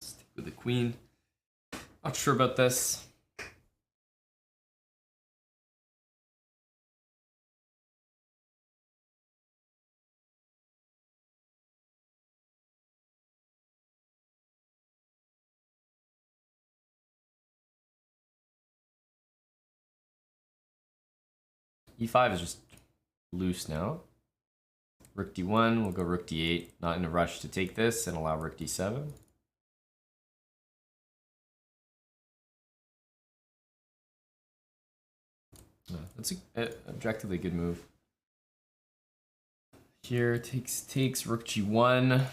Stick with the queen. Not sure about this. E5 is just loose now. Rook d1, we'll go rook d8. Not in a rush to take this and allow rook d7. That's an objectively good move. Here, takes rook g1.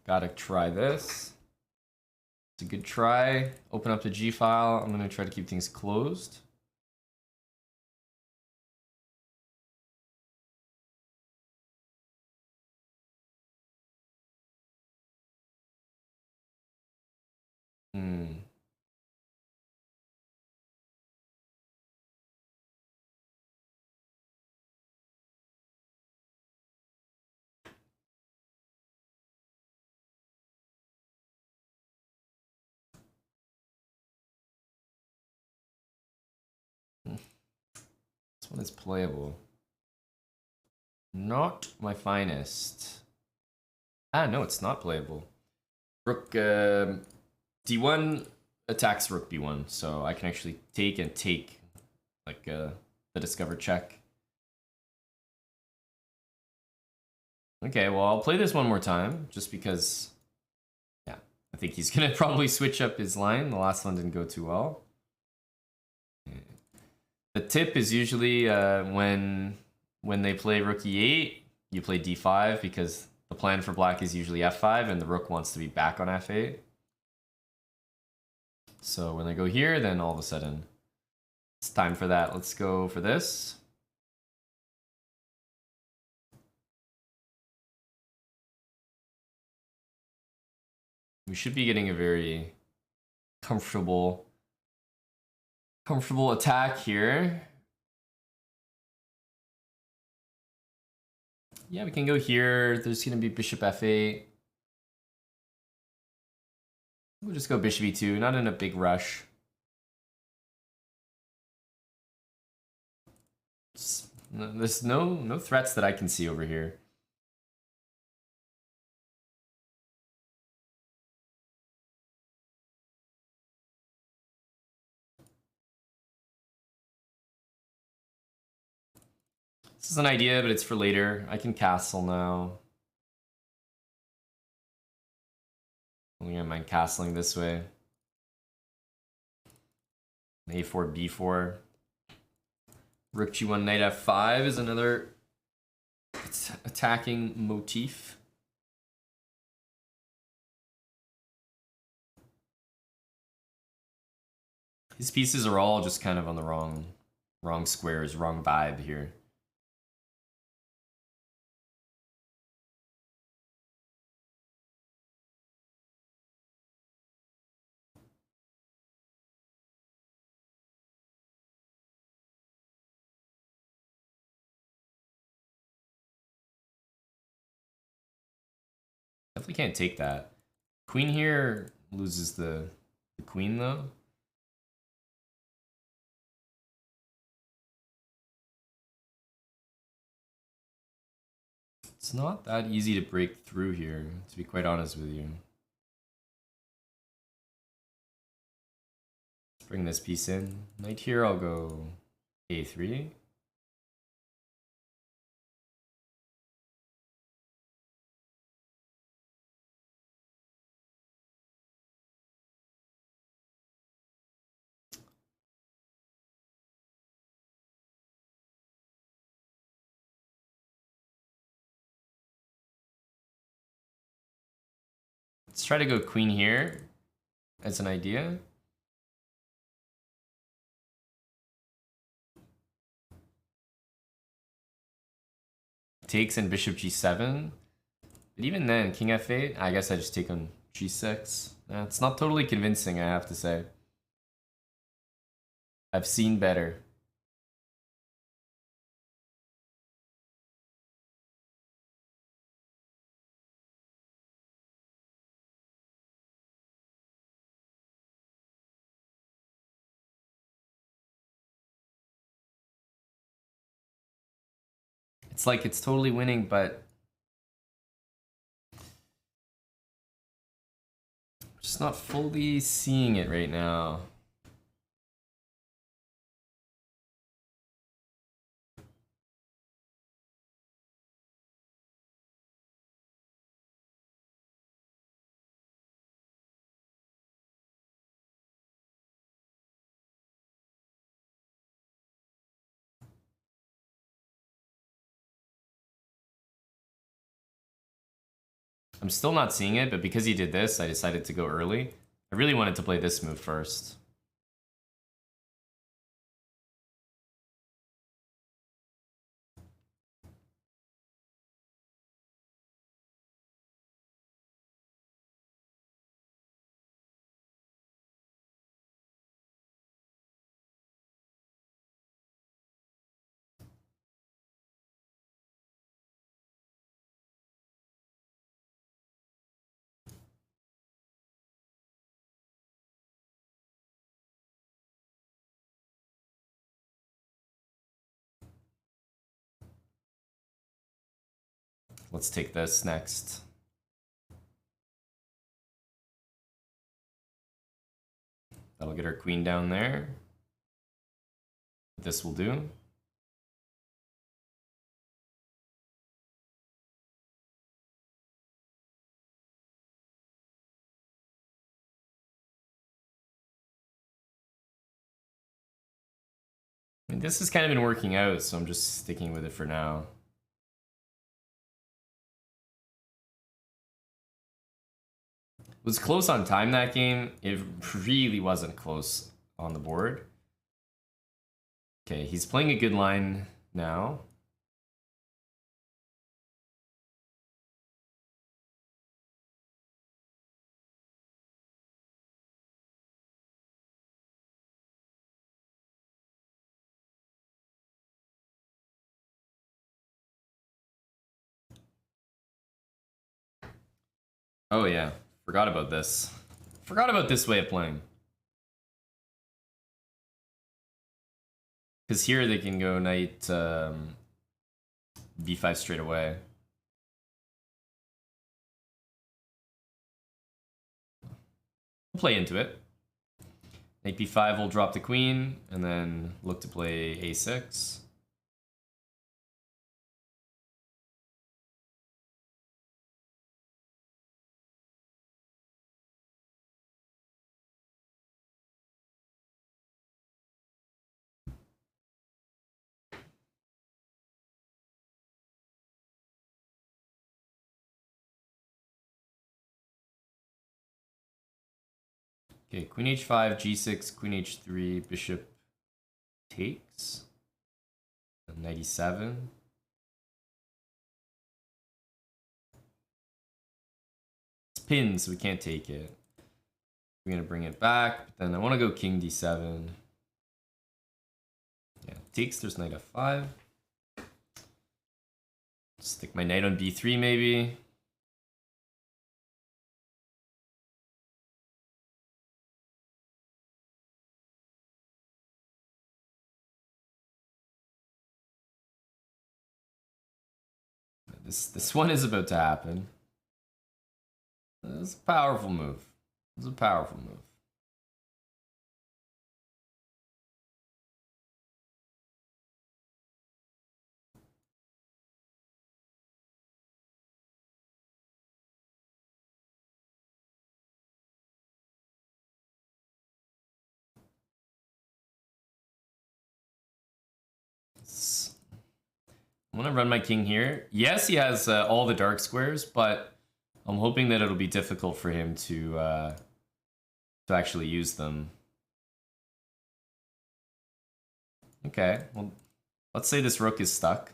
Gotta try this. It's a good try. Open up the G file. I'm gonna try to keep things closed. This one is playable. Not my finest. Ah, no, it's not playable. Rook d1 attacks rook b1, so I can actually take and take, like the discover check. Okay, well, I'll play this one more time, just because, yeah, I think he's gonna probably switch up his line. The last one didn't go too well. The tip is usually when they play rook e8, you play d5, because the plan for black is usually f5, and the rook wants to be back on f8. So when they go here, then all of a sudden, it's time for that. Let's go for this. We should be getting a very comfortable attack here. Yeah, we can go here. There's gonna be bishop f8. We'll just go bishop e2, not in a big rush. There's no threats that I can see over here. This is an idea, but it's for later. I can castle now. I think I mind castling this way. A4, B4. Rook G1, Knight F5 is another attacking motif. His pieces are all just kind of on the wrong squares, wrong vibe here. Definitely can't take that. Queen here loses the queen though. It's not that easy to break through here, to be quite honest with you. Let's bring this piece in. Knight here, I'll go a3. Let's try to go queen here as an idea. Takes in bishop g7. But even then, king f8, I guess I just take on g6. It's not totally convincing, I have to say. I've seen better. It's like it's totally winning, but just not fully seeing it right now. I'm still not seeing it, but because he did this, I decided to go early. I really wanted to play this move first. Let's take this next. That'll get our queen down there. This will do. I mean, this has kind of been working out, so I'm just sticking with it for now. It was close on time that game. It really wasn't close on the board. Okay, he's playing a good line now. Oh yeah, forgot about this. Forgot about this way of playing. Because here they can go knight b5 straight away. We'll play into it. Knight b5 will drop the queen, and then look to play a6. Okay, queen h5, g6, queen h3, bishop takes. Knight e7. It's pinned, so we can't take it. We're gonna bring it back, but then I want to go king d7. Yeah, takes, there's knight f5. Stick my knight on b3 maybe. This one is about to happen. It's a powerful move. It's a powerful move. I'm gonna run my king here. Yes, he has all the dark squares, but I'm hoping that it'll be difficult for him to actually use them. Okay, well, let's say this rook is stuck.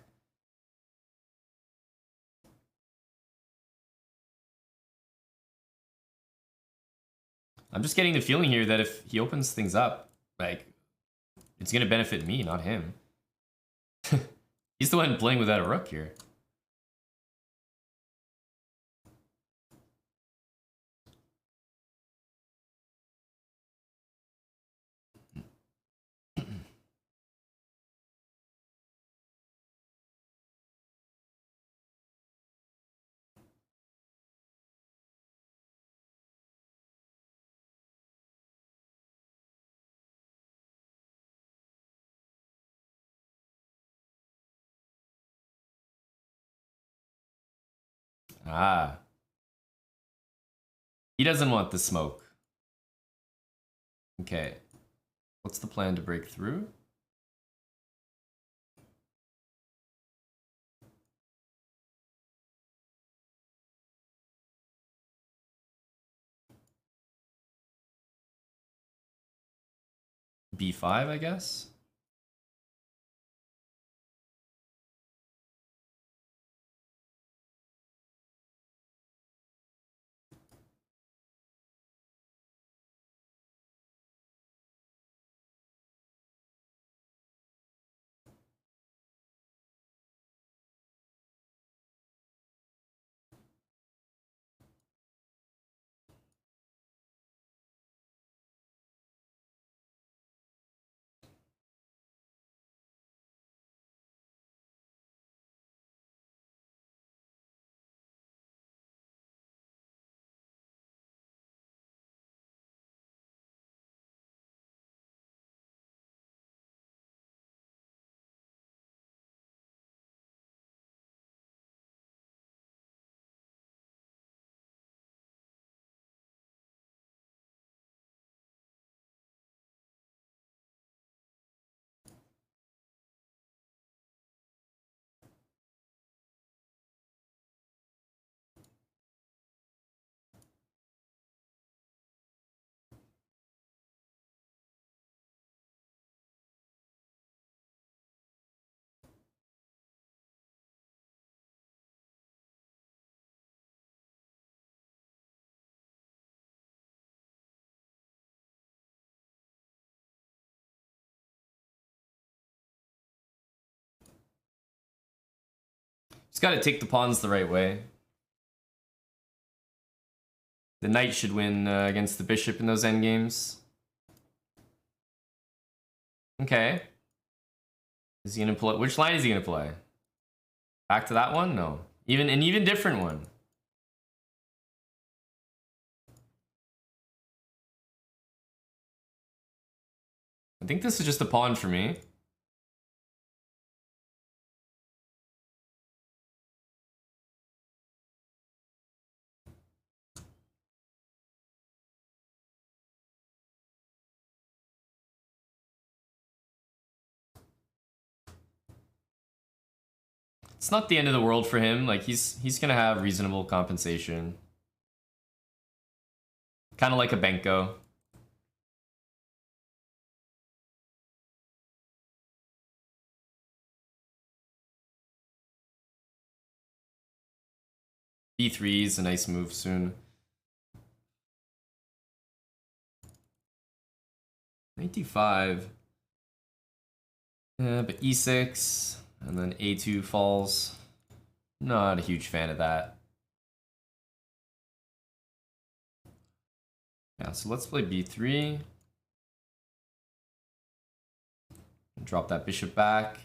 I'm just getting the feeling here that if he opens things up, like, it's gonna benefit me, not him. He's the one playing without a rook here. Ah. He doesn't want the smoke. Okay. What's the plan to break through? B5, I guess? Just gotta take the pawns the right way. The knight should win against the bishop in those endgames. Okay. Is he gonna play? Which line is he gonna play? Back to that one? No. An even different one. I think this is just a pawn for me. It's not the end of the world for him. Like he's gonna have reasonable compensation. Kind of like a Benko. B3 is a nice move soon. Knight d5. But e6 and then a2 falls. Not a huge fan of that. Yeah, so let's play b3. Drop that bishop back.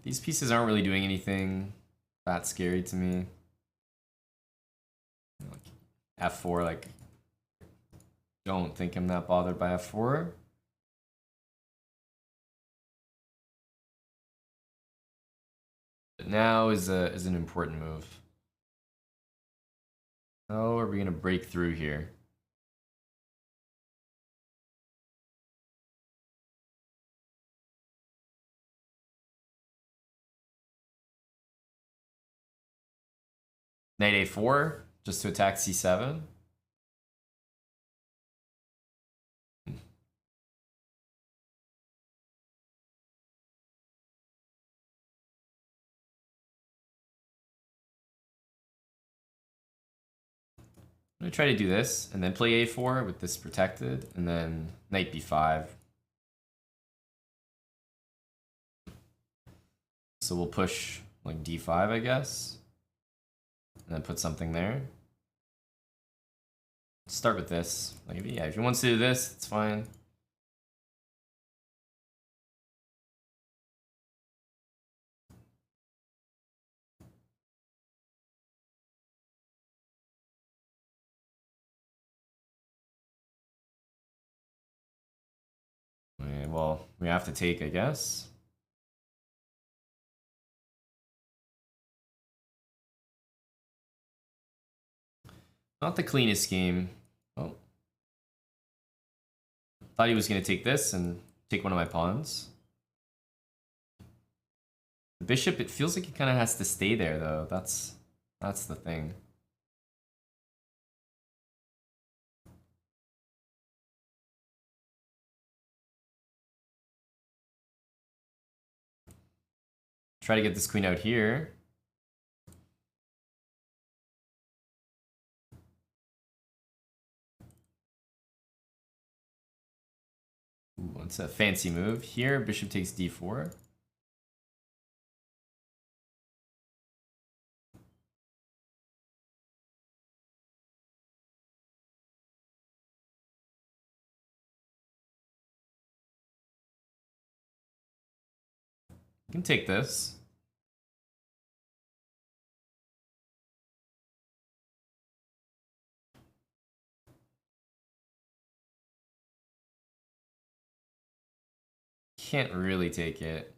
These pieces aren't really doing anything that scary to me. Like f4, like, don't think I'm that bothered by f4. But now is an important move. How are we gonna break through here? Knight a4, just to attack c7. I'm gonna try to do this, and then play a4 with this protected, and then knight b5. So we'll push like d5, I guess, and then put something there. Start with this. Like, yeah, if he wants to do this, it's fine. Okay, well, we have to take, I guess. Not the cleanest game. Oh. Thought he was going to take this and take one of my pawns. The bishop, it feels like it kind of has to stay there, though. That's the thing. Try to get this queen out here. Ooh, it's a fancy move. Here, bishop takes d4. You can take this. Can't really take it.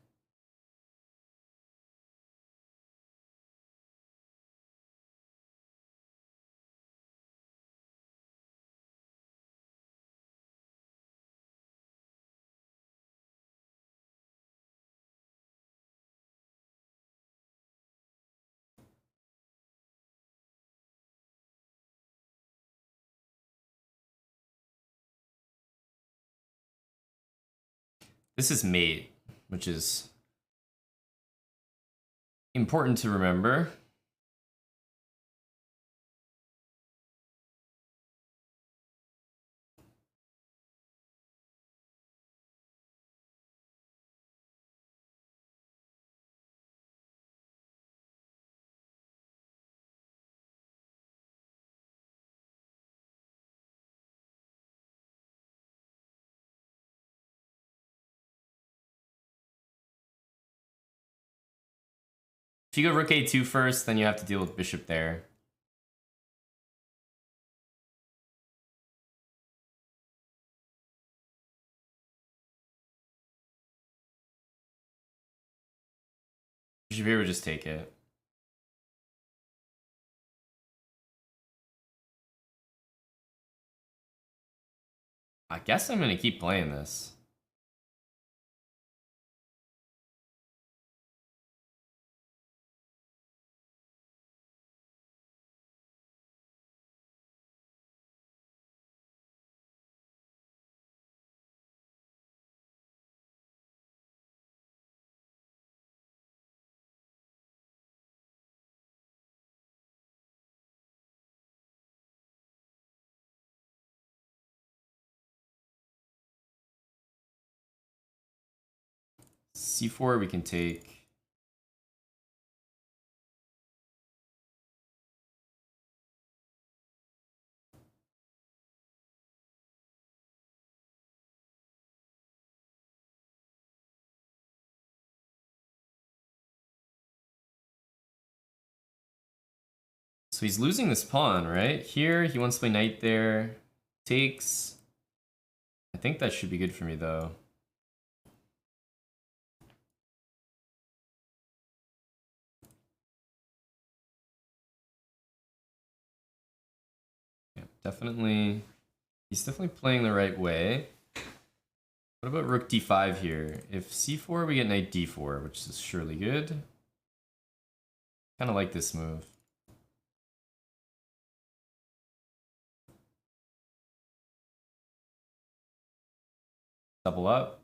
This is mate, which is important to remember. If you go rook a2 first, then you have to deal with bishop there. Bishop here would just take it. I guess I'm gonna keep playing this. c4 we can take. So he's losing this pawn, right? Here, he wants to play knight there. Takes. I think that should be good for me, though. Yeah, definitely. He's definitely playing the right way. What about rook d5 here? If c4, we get knight d4, which is surely good. Kind of like this move. Double up.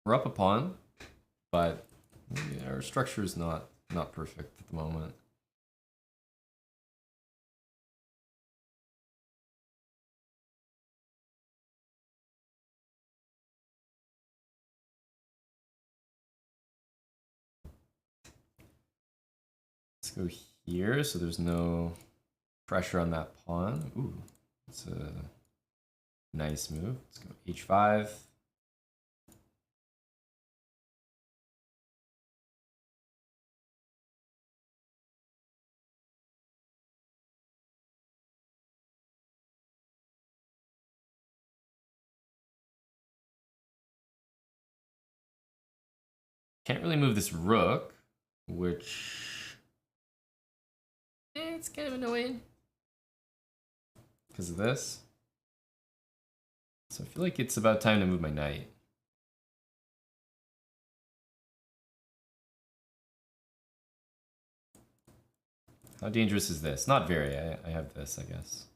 We're up a pawn, but yeah, our structure is not perfect at the moment. Let's go here, so there's no pressure on that pawn. Ooh, it's a nice move. Let's go h5. Can't really move this rook, which it's kind of annoying because of this. So I feel like it's about time to move my knight. How dangerous is this? Not very. I have this, I guess.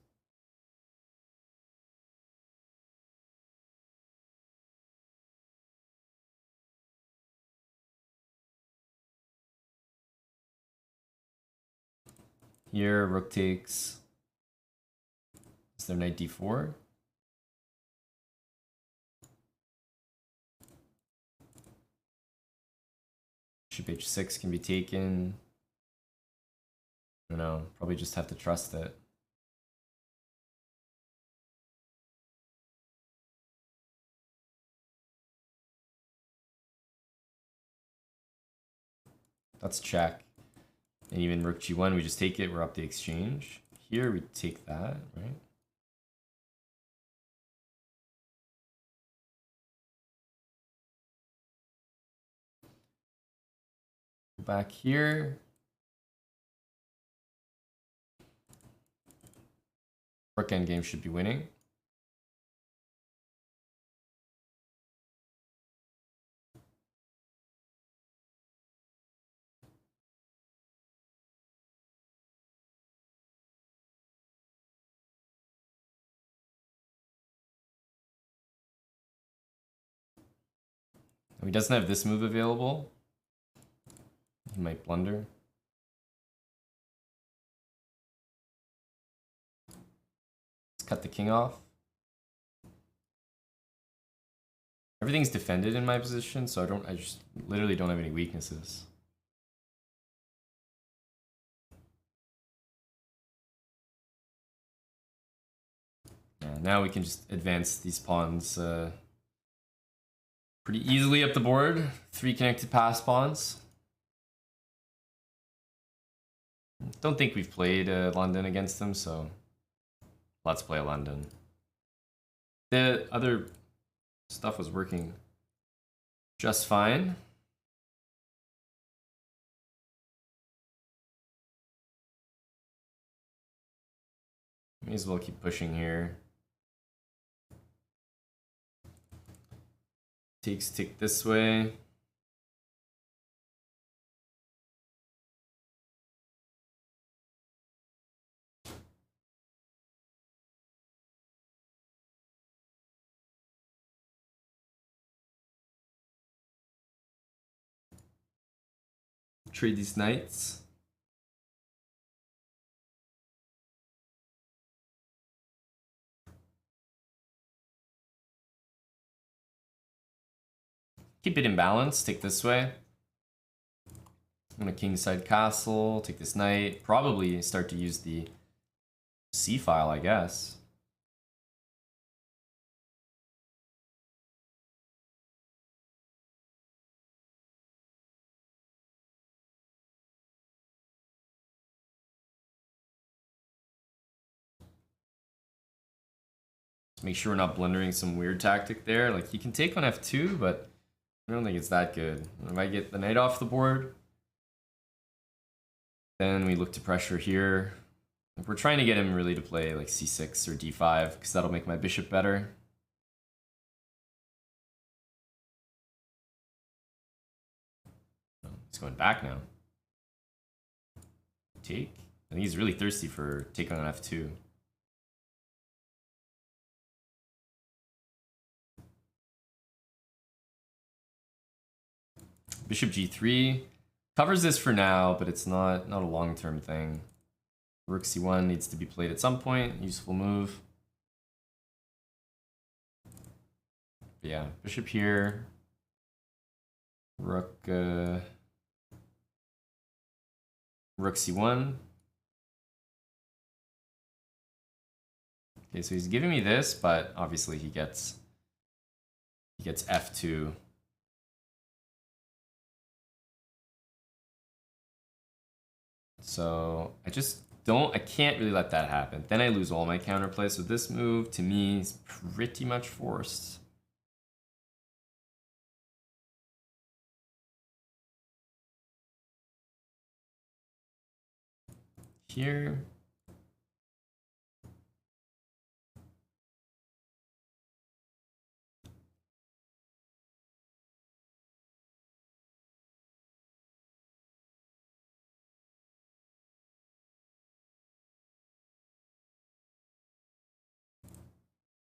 Here, rook takes. Is there knight d4? Bishop h6 can be taken. I don't know. Probably just have to trust it. That's check. And even rook g1, we just take it. We're up the exchange. Here, we take that, right? Back here. Rook endgame should be winning. If he doesn't have this move available, he might blunder. Let's cut the king off. Everything's defended in my position, so I just literally don't have any weaknesses. Yeah, now we can just advance these pawns pretty easily up the board. 3 connected pass pawns. Don't think we've played London against them, so let's play London. The other stuff was working just fine. May as well keep pushing here. Takes tick this way. Trade these knights. Keep it in balance. Take this way. I'm gonna kingside castle. Take this knight. Probably start to use the C file, I guess. Just make sure we're not blundering some weird tactic there. Like, he can take on f2, but I don't think it's that good. If I get the knight off the board, then we look to pressure here. Like, we're trying to get him really to play like c6 or d5, because that'll make my bishop better. Oh, he's going back now. Take? I think he's really thirsty for taking on f2. Bishop g3 covers this for now, but it's not a long-term thing. Rook c1 needs to be played at some point. Useful move. But yeah, bishop here. Rook c1. Okay, so he's giving me this, but obviously he gets f2. So I can't really let that happen. Then I lose all my counterplay. So this move to me is pretty much forced. Here.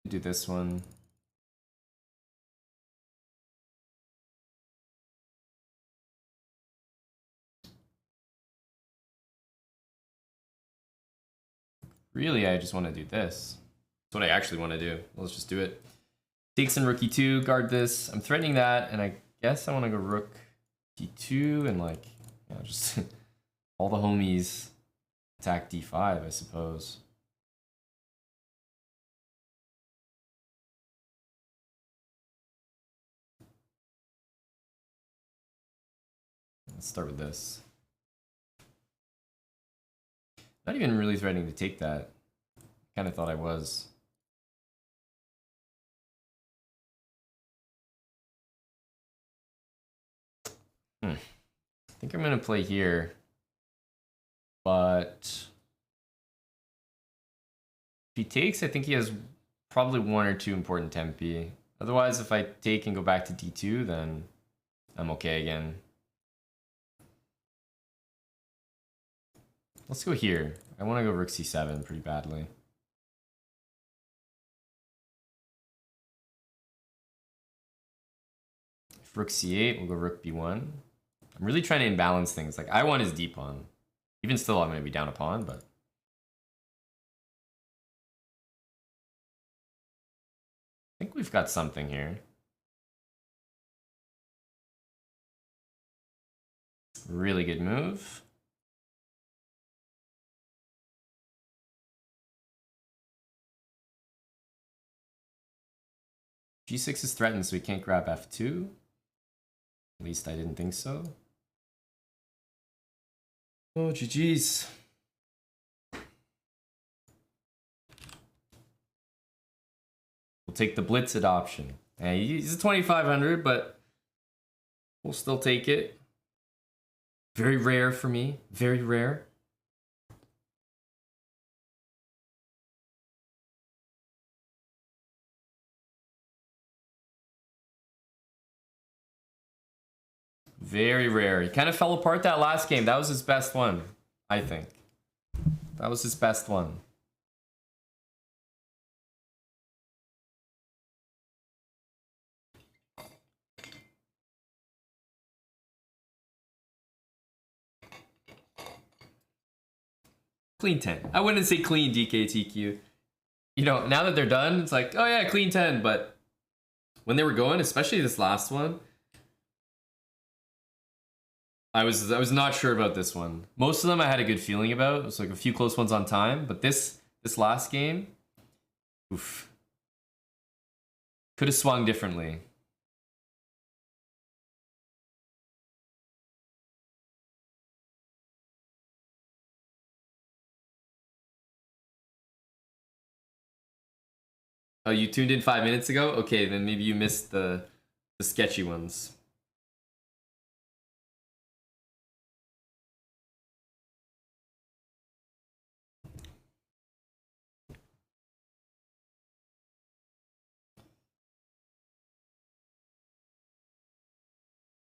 Do this one. Really, I just want to do this. That's what I actually want to do. Let's just do it. Takes in rook e2, guard this. I'm threatening that, and I guess I want to go rook d2 and like, yeah, just all the homies attack d5, I suppose. Let's start with this. Not even really threatening to take that. Kind of thought I was. I think I'm going to play here. But if he takes, I think he has probably one or two important tempi. Otherwise, if I take and go back to d2, then I'm okay again. Let's go here. I want to go rook c7 pretty badly. If rook c8, we'll go rook b1. I'm really trying to imbalance things. Like, I want his d pawn. Even still, I'm going to be down a pawn, but... I think we've got something here. Really good move. g6 is threatened, so we can't grab f2. At least I didn't think so. Oh, GG's. We'll take the blitz adoption. He's a 2500, but we'll still take it. Very rare for me. Very rare. Very rare. He kind of fell apart that last game. That was his best one, I think. That was his best one. Clean 10. I wouldn't say clean DKTQ. You know, now that they're done, it's like, oh yeah, clean 10. But when they were going, especially this last one, I was not sure about this one. Most of them I had a good feeling about. It was like a few close ones on time, but this last game, oof, could have swung differently. Oh, you tuned in 5 minutes ago? Okay, then maybe you missed the sketchy ones.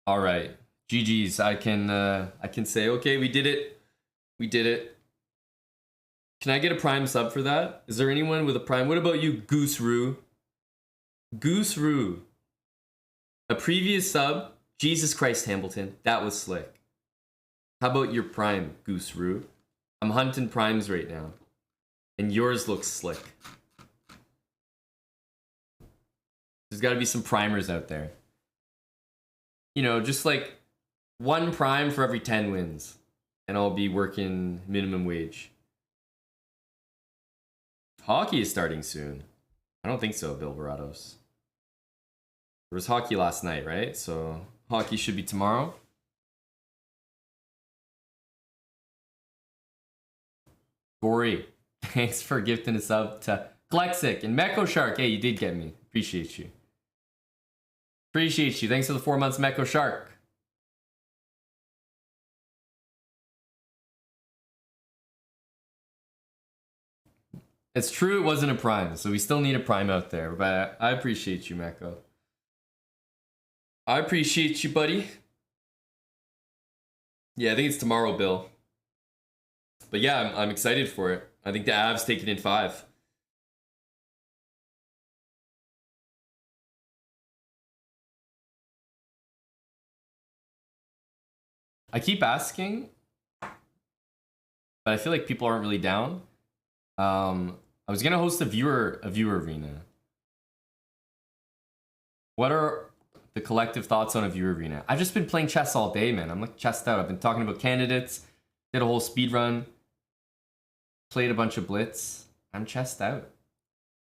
All right, GG's. I can say, okay, we did it. We did it. Can I get a prime sub for that? Is there anyone with a prime? What about you, Goose Roo? Goose Roo. A previous sub. Jesus Christ, Hamilton. That was slick. How about your prime, Goose Roo? I'm hunting primes right now. And yours looks slick. There's got to be some primers out there. You know, just like one prime for every 10 wins. And I'll be working minimum wage. Hockey is starting soon. I don't think so, Bill Verados. There was hockey last night, right? So hockey should be tomorrow. Gory, thanks for gifting a sub to Glexic and Meko Shark. Hey, you did get me. Appreciate you. Appreciate you. Thanks for the 4 months, Meko Shark. It's true it wasn't a prime, so we still need a prime out there, but I appreciate you, Meko. I appreciate you, buddy. Yeah, I think it's tomorrow, Bill. But yeah, I'm excited for it. I think the Avs take it in 5. I keep asking, but I feel like people aren't really down. I was gonna host a viewer arena. What are the collective thoughts on a viewer arena? I've just been playing chess all day, man. I'm like chessed out. I've been talking about candidates, did a whole speed run, played a bunch of blitz. I'm chessed out,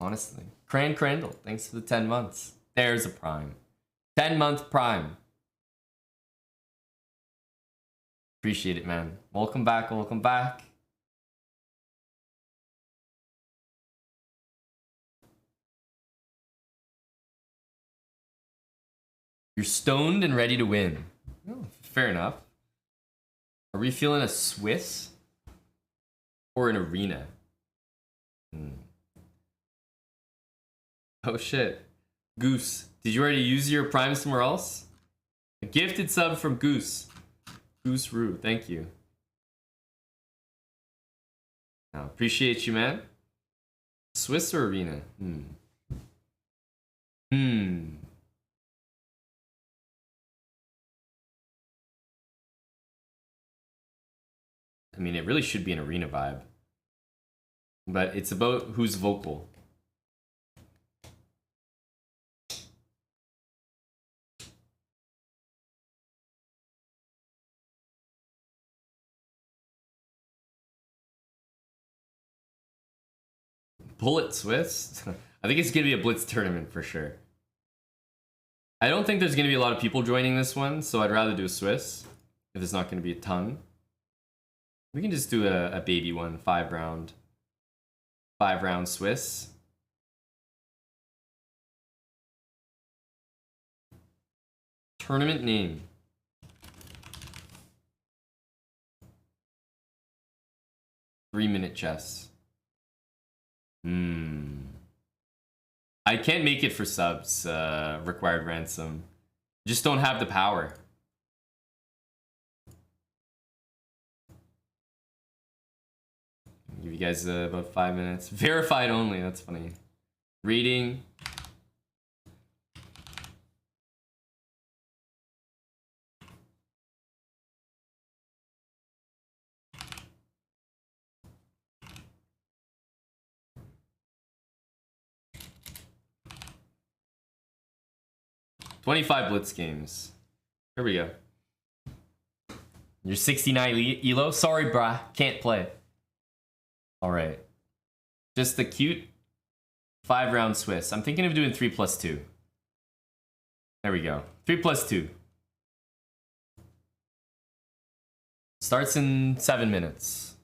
honestly. Crandle, thanks for the 10 months. There's a prime. 10-month prime. Appreciate it, man. Welcome back, welcome back. You're stoned and ready to win. Oh, fair enough. Are we feeling a Swiss or an arena? Oh shit. Goose, did you already use your prime somewhere else? A gifted sub from Goose. Goose Roo, thank you. I appreciate you, man. Swiss or arena? I mean, it really should be an arena vibe. But it's about who's vocal. Bullet Swiss? I think it's going to be a Blitz tournament for sure. I don't think there's going to be a lot of people joining this one, so I'd rather do a Swiss. If there's not going to be a ton. We can just do a baby one, 5-round. 5-round Swiss. Tournament name. Three-minute chess. I can't make it for subs, required ransom. Just don't have the power. Give you guys about 5 minutes. Verified only, that's funny. Reading. $25 blitz games. Here we go. You're 69 elo? Sorry, brah. Can't play. Alright. Just the cute 5-round Swiss. I'm thinking of doing 3+2. There we go. 3+2. Starts in 7 minutes.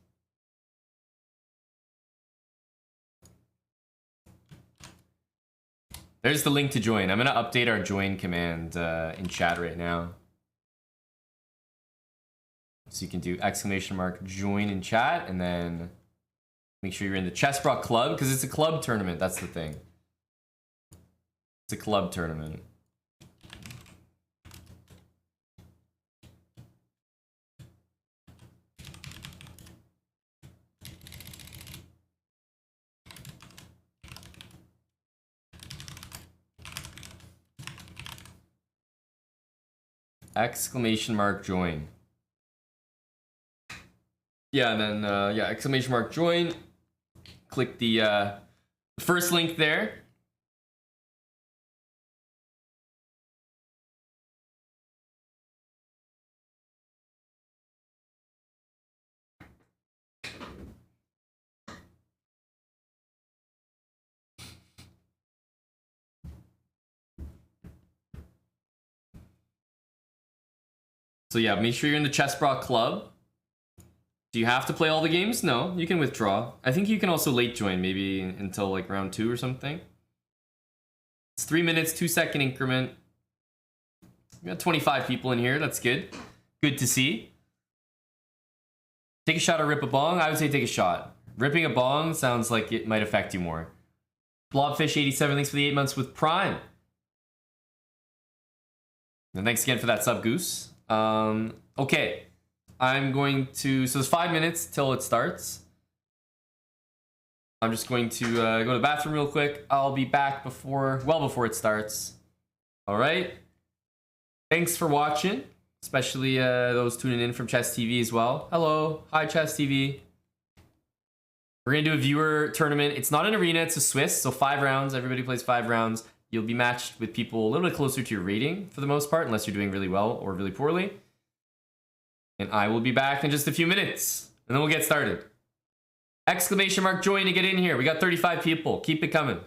There's the link to join. I'm going to update our join command in chat right now. So you can do !join in chat and then make sure you're in the chessbrah club because it's a club tournament. That's the thing. It's a club tournament. !join. Yeah, and then yeah, !join. Click the first link there. So yeah, make sure you're in the chessbrah club. Do you have to play all the games? No, you can withdraw. I think you can also late join, maybe until like round 2 or something. It's 3 minutes, 2-second increment. We got 25 people in here. That's good. Good to see. Take a shot or rip a bong? I would say take a shot. Ripping a bong sounds like it might affect you more. Blobfish87, thanks for the 8 months with Prime. And thanks again for that sub, Goose. Okay. I'm going to... So there's 5 minutes till it starts. I'm just going to go to the bathroom real quick. I'll be back well before it starts. All right. Thanks for watching, especially those tuning in from Chess TV as well. Hello. Hi, Chess TV. We're going to do a viewer tournament. It's not an arena. It's a Swiss. So 5 rounds. Everybody plays 5 rounds. You'll be matched with people a little bit closer to your rating for the most part, unless you're doing really well or really poorly. And I will be back in just a few minutes. And then we'll get started. !join to get in here. We got 35 people. Keep it coming.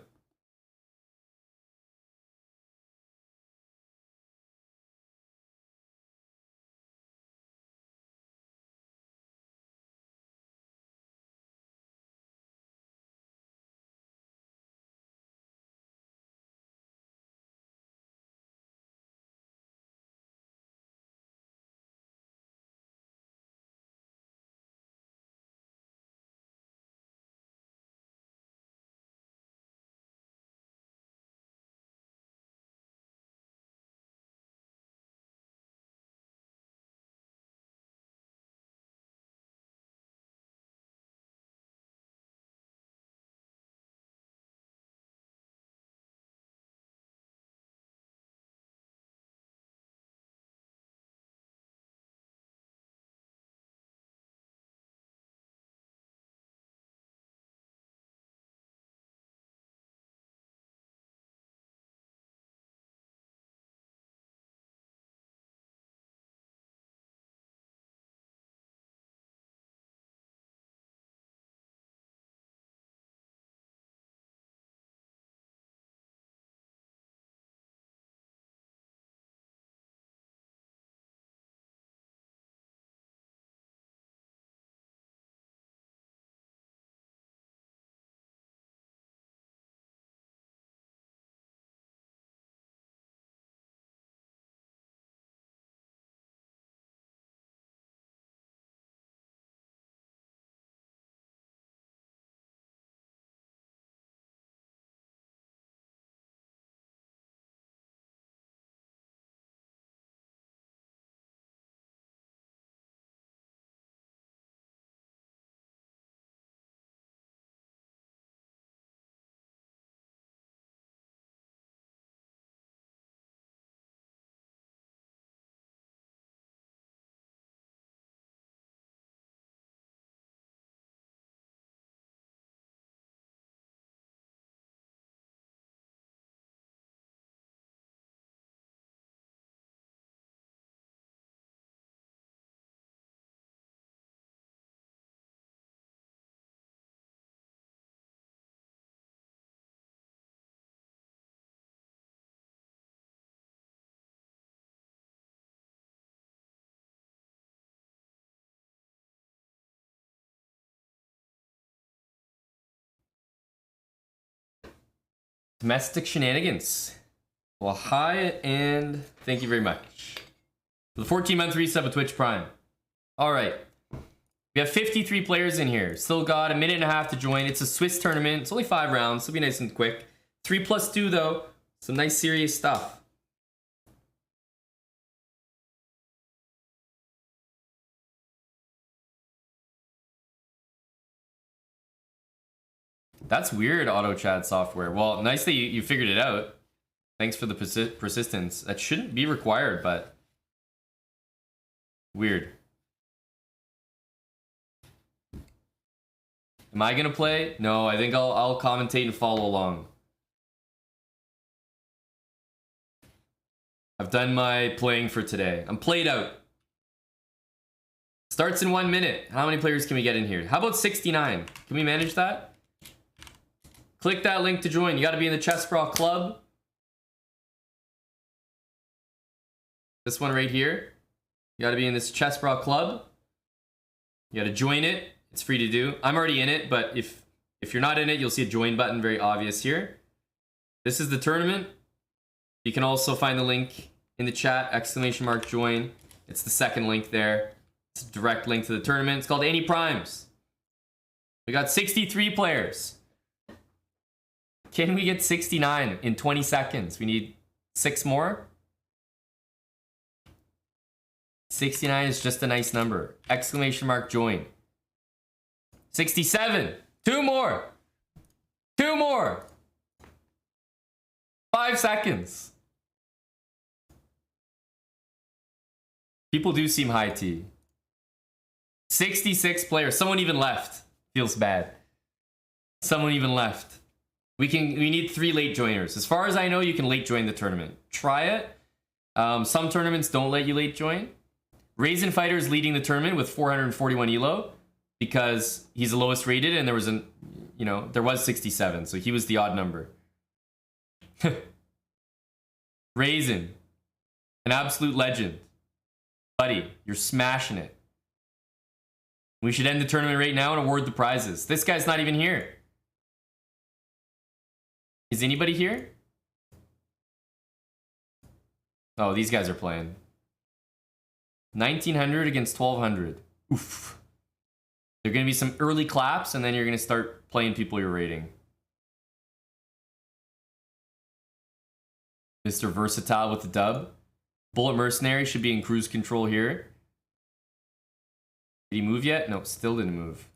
Domestic shenanigans. Well, hi and thank you very much. For the 14-month resub of Twitch Prime. All right. We have 53 players in here. Still got a minute and a half to join. It's a Swiss tournament. It's only 5 rounds. It'll be nice and quick. 3+2 though. Some nice serious stuff. That's weird, auto chat software. Well, nice that you figured it out. Thanks for the persistence. That shouldn't be required, but weird. Am I gonna play? No, I think I'll commentate and follow along. I've done my playing for today. I'm played out. Starts in 1 minute. How many players can we get in here? How about 69? Can we manage that? Click that link to join. You gotta be in the chessbrah club. This one right here. You gotta be in this chessbrah club. You gotta join it. It's free to do. I'm already in it, but if you're not in it, you'll see a join button, very obvious here. This is the tournament. You can also find the link in the chat, !join. It's the second link there. It's a direct link to the tournament. It's called Any Primes. We got 63 players. Can we get 69 in 20 seconds? We need 6 more. 69 is just a nice number. !join. 67. 2 more. 2 more. 5 seconds. People do seem high T. 66 players. Someone even left. Feels bad. Someone even left. We need 3 late joiners. As far as I know, you can late join the tournament. Try it. Some tournaments don't let you late join. Raisin Fighter is leading the tournament with 441 elo because he's the lowest rated, and there was 67, so he was the odd number. Raisin, an absolute legend. Buddy, you're smashing it. We should end the tournament right now and award the prizes. This guy's not even here. Is anybody here? Oh, these guys are playing. 1900 against 1200. Oof. There are going to be some early claps, and then you're going to start playing people you're rating. Mr. Versatile with the dub. Bullet Mercenary should be in cruise control here. Did he move yet? No, still didn't move.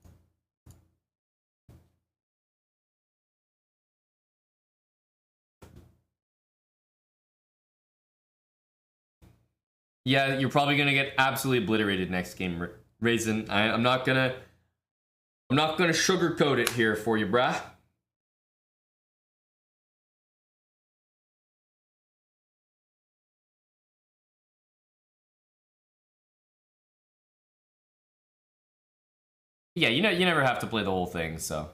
Yeah, you're probably gonna get absolutely obliterated next game, Raisin. I'm not gonna sugarcoat it here for you, brah. Yeah, you never have to play the whole thing, so.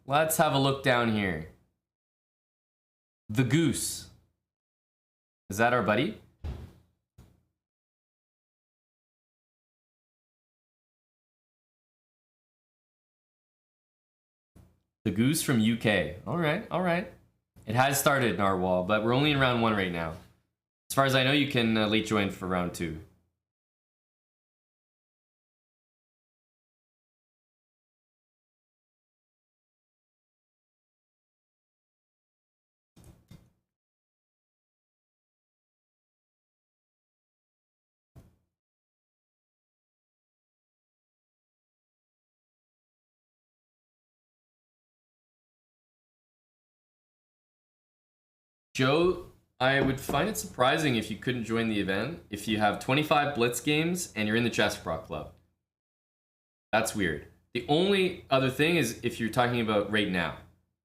Let's have a look down here. The Goose. Is that our buddy? The Goose from UK. All right, all right. It has started, Narwhal, but we're only in round 1 right now. As far as I know, you can late join for round 2. Joe, I would find it surprising if you couldn't join the event if you have 25 Blitz games and you're in the chessbrah club. That's weird. The only other thing is if you're talking about right now.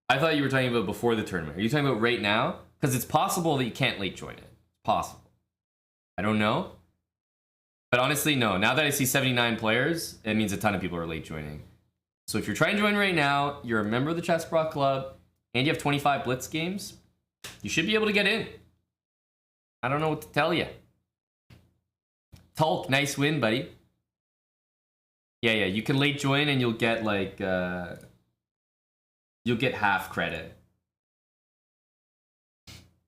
I thought you were talking about before the tournament. Are you talking about right now? Because it's possible that you can't late join it. It's possible. I don't know. But honestly, no. Now that I see 79 players, it means a ton of people are late joining. So if you're trying to join right now, you're a member of the chessbrah club, and you have 25 Blitz games, you should be able to get in. I don't know what to tell you. Tulk, nice win, buddy. Yeah, you can late join and you'll get like you'll get half credit.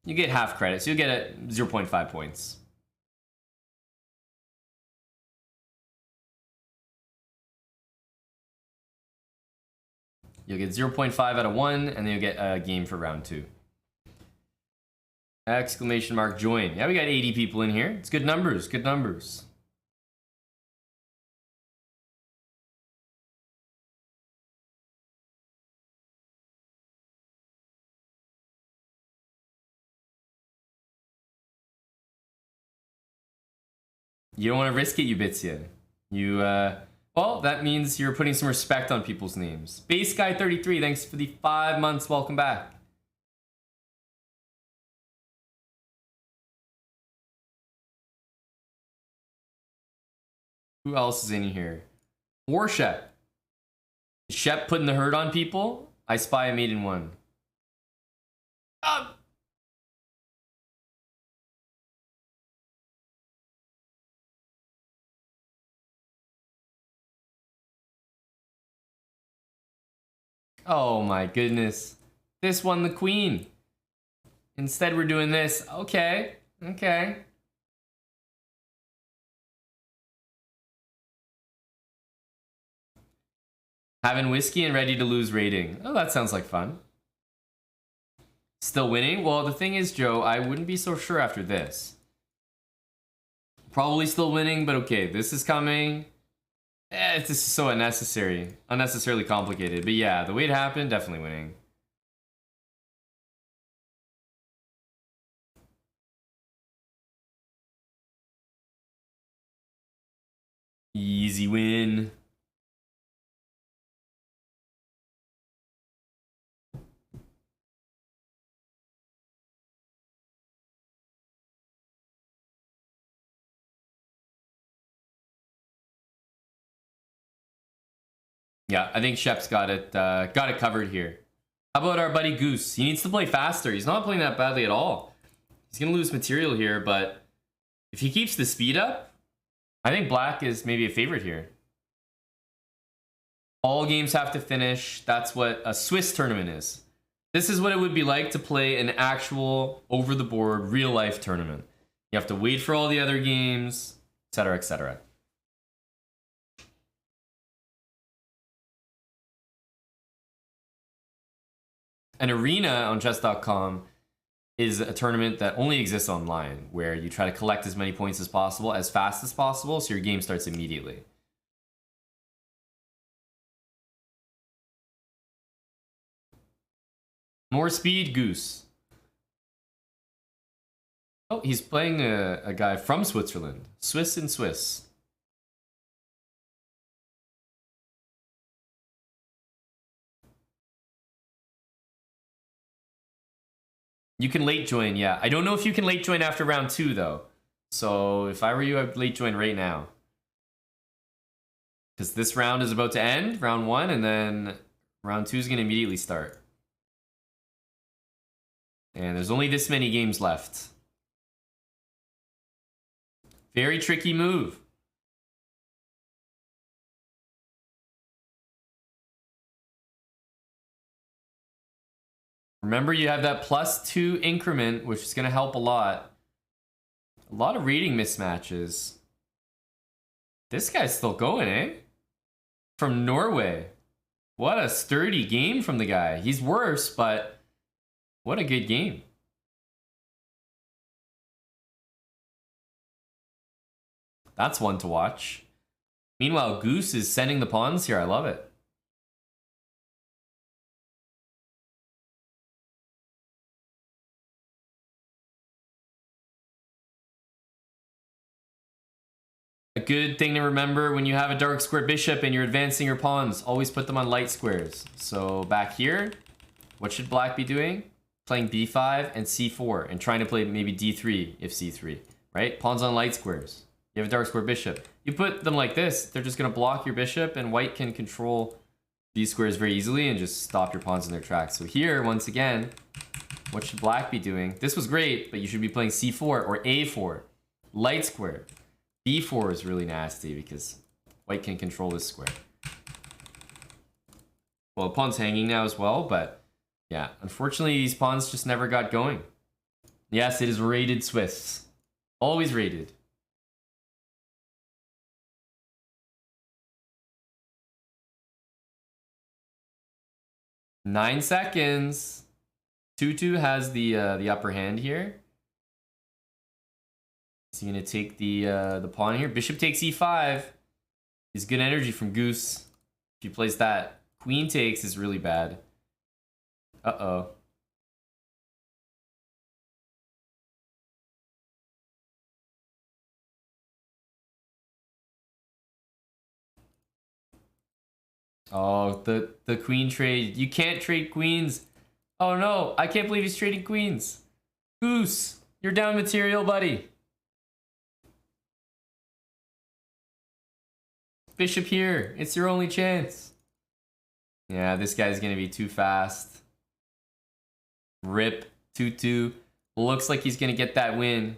You get half credit, so you'll get it 0.5 points. You'll get 0.5 out of 1, and then you'll get a game for round 2. Exclamation mark join. Yeah, we got 80 people in here. It's good numbers, good numbers. You don't want to risk it, you Bitsia. You, well, that means you're putting some respect on people's names. Base Guy 33, thanks for the 5 months. Welcome back. Who else is in here? War Shep. Shep putting the hurt on people. I spy a mate in one. Oh my goodness. This won the queen. Instead, we're doing this. Okay. Okay. Having whiskey and ready to lose rating. Oh, that sounds like fun. Still winning? Well, the thing is, Joe, I wouldn't be so sure after this. Probably still winning, but okay, this is coming. It's just so unnecessary. Unnecessarily complicated. But yeah, the way it happened, definitely winning. Easy win. Yeah, I think Shep's got it covered here. How about our buddy Goose? He needs to play faster. He's not playing that badly at all. He's gonna lose material here, but if he keeps the speed up, I think Black is maybe a favorite here. All games have to finish. That's what a Swiss tournament is. This is what it would be like to play an actual over-the-board, real-life tournament. You have to wait for all the other games, etc., etc. An arena on chess.com is a tournament that only exists online, where you try to collect as many points as possible, as fast as possible, so your game starts immediately. More speed, Goose. Oh, he's playing a guy from Switzerland. Swiss and Swiss. You can late join, yeah. I don't know if you can late join after round 2, though. So if I were you, I'd late join right now. Because this round is about to end, round 1, and then round 2 is going to immediately start. And there's only this many games left. Very tricky move. Remember, you have that +2 increment, which is going to help a lot. A lot of reading mismatches. This guy's still going, eh? From Norway. What a sturdy game from the guy. He's worse, but what a good game. That's one to watch. Meanwhile, Goose is sending the pawns here. I love it. A good thing to remember when you have a dark square bishop and you're advancing your pawns, always put them on light squares. So back here, what should Black be doing? Playing b5 and c4 and trying to play maybe d3 if c3, right? Pawns on light squares. You have a dark square bishop. You put them like this, they're just going to block your bishop, and white can control these squares very easily and just stop your pawns in their tracks. So here, once again, what should Black be doing? This was great, but you should be playing c4 or a4. Light square. b4 is really nasty because white can control this square. Well, the pawn's hanging now as well, but yeah, unfortunately, these pawns just never got going. Yes, it is rated Swiss. Always rated. Nine seconds. 2-2 has the upper hand here. Is he gonna take the pawn here? Bishop takes e5. Is good energy from Goose. If he plays that, queen takes is really bad. Uh-oh. Oh, the queen trade. You can't trade queens. Oh no, I can't believe he's trading queens. Goose, you're down material, buddy. Bishop here. It's your only chance. Yeah, this guy's gonna be too fast. Rip. 2-2. Looks like he's gonna get that win.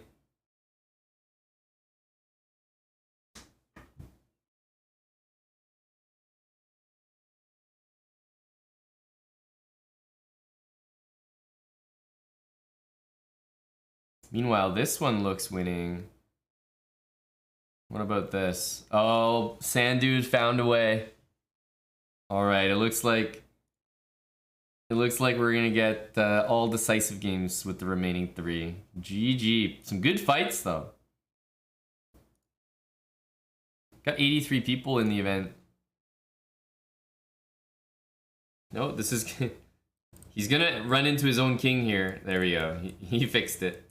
Meanwhile, this one looks winning. What about this? Oh, Sandude found a way. All right, it looks like we're gonna get all decisive games with the remaining 3. GG. Some good fights though. Got 83 people in the event. No, this is he's gonna run into his own king here. There we go. He fixed it.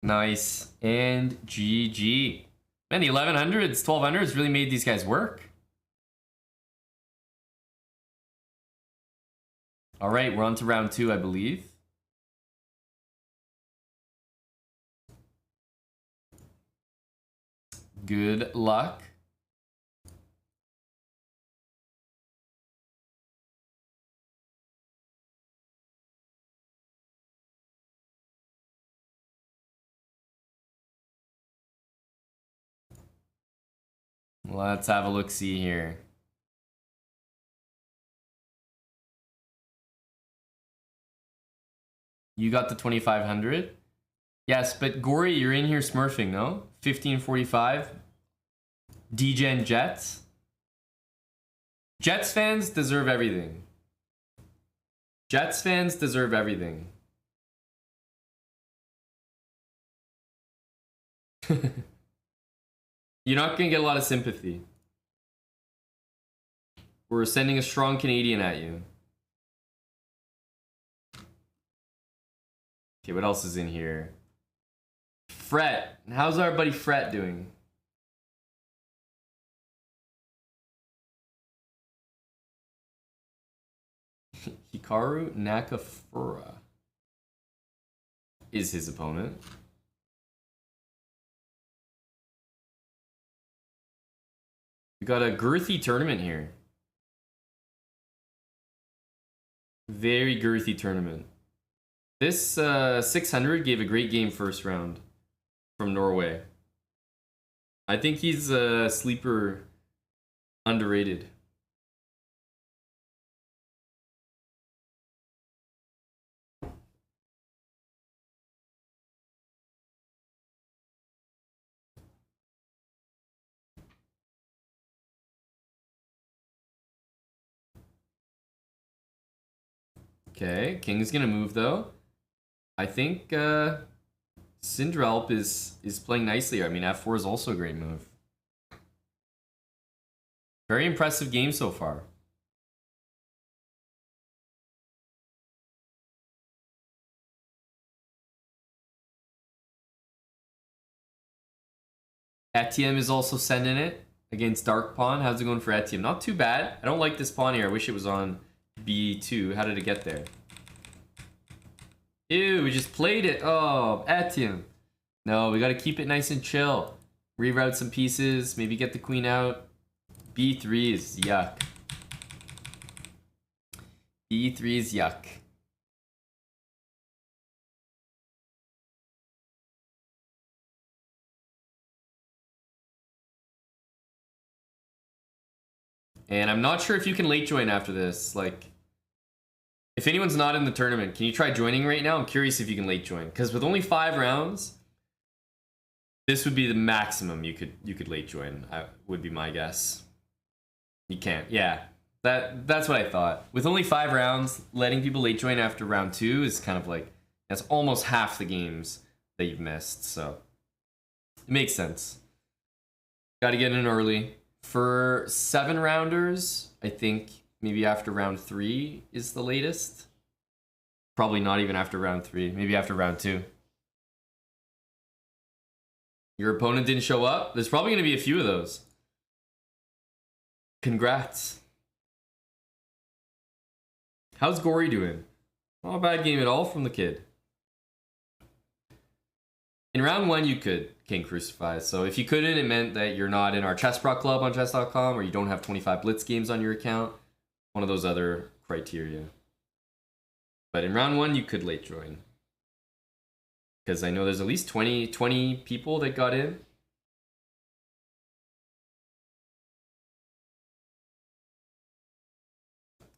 Nice. And GG. Man, the 1100s, 1200s really made these guys work. All right, we're on to round 2, I believe. Good luck. Let's have a look-see here. You got the 2500? Yes, but Gory, you're in here smurfing, no? 1545. DGen Jets. Jets fans deserve everything. Jets fans deserve everything. You're not gonna get a lot of sympathy. We're sending a strong Canadian at you. Okay, what else is in here? Fret. How's our buddy Fret doing? Hikaru Nakafura is his opponent. We got a girthy tournament here. Very girthy tournament. This 600 gave a great game first round from Norway. I think he's a sleeper underrated. Okay, King's gonna move though. I think Cinderelp is playing nicely. I mean, F4 is also a great move. Very impressive game so far. Etienne is also sending it against Dark Pawn. How's it going for Etienne? Not too bad. I don't like this pawn here. I wish it was on B2. How did it get there? Ew, we just played it. Oh, Etienne. No, we gotta keep it nice and chill. Reroute some pieces. Maybe get the queen out. B3 is yuck. B3 is yuck. And I'm not sure if you can late join after this. Like, if anyone's not in the tournament, can you try joining right now? I'm curious if you can late join. Because with only 5 rounds, this would be the maximum you could late join, would be my guess. You can't. Yeah. That's what I thought. With only 5 rounds, letting people late join after round 2 is kind of like, that's almost half the games that you've missed. So it makes sense. Got to get in early. For 7 rounders, I think maybe after round 3 is the latest. Probably not even after round 3. Maybe after round 2. Your opponent didn't show up? There's probably going to be a few of those. Congrats. How's Gory doing? Not a bad game at all from the kid. In round 1, you could King Crucify. So if you couldn't, it meant that you're not in our chessbrah club on chess.com, or you don't have 25 blitz games on your account. One of those other criteria. But in round 1, you could late join. Because I know there's at least 20 people that got in.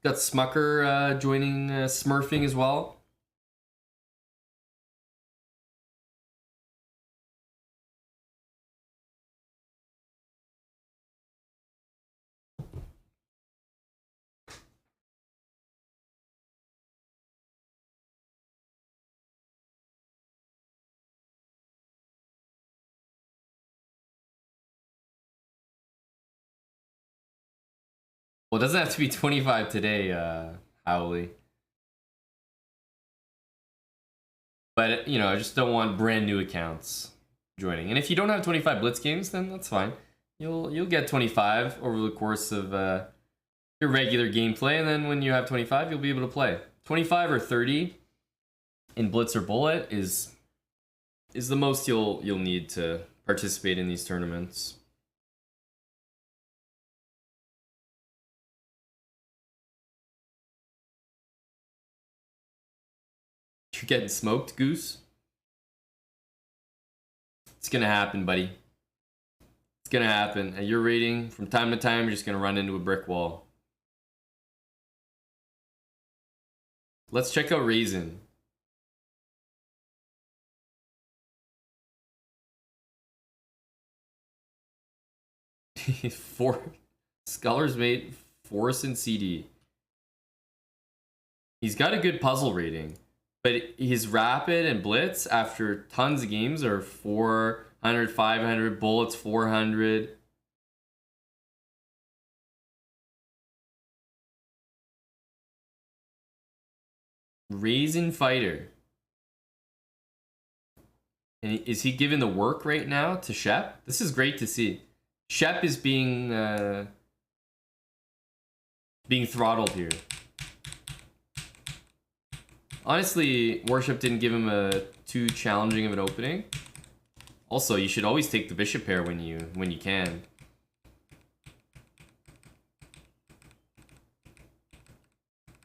Got Smucker joining Smurfing as well. Well, it doesn't have to be 25 today, Howley. But, you know, I just don't want brand new accounts joining. And if you don't have 25 blitz games, then that's fine. You'll get 25 over the course of your regular gameplay, and then when you have 25, you'll be able to play. 25 or 30 in blitz or bullet is the most you'll need to participate in these tournaments. You're getting smoked, Goose? It's gonna happen, buddy. It's gonna happen. At your rating, from time to time, you're just gonna run into a brick wall. Let's check out Raisin. For Scholars Mate, Force and CD. He's got a good puzzle rating. But his rapid and blitz after tons of games are 400, 500, bullets 400. Raisin Fighter. And is he giving the work right now to Shep? This is great to see. Shep is being throttled here. Honestly, Worship didn't give him a too challenging of an opening. Also, you should always take the bishop pair when you can.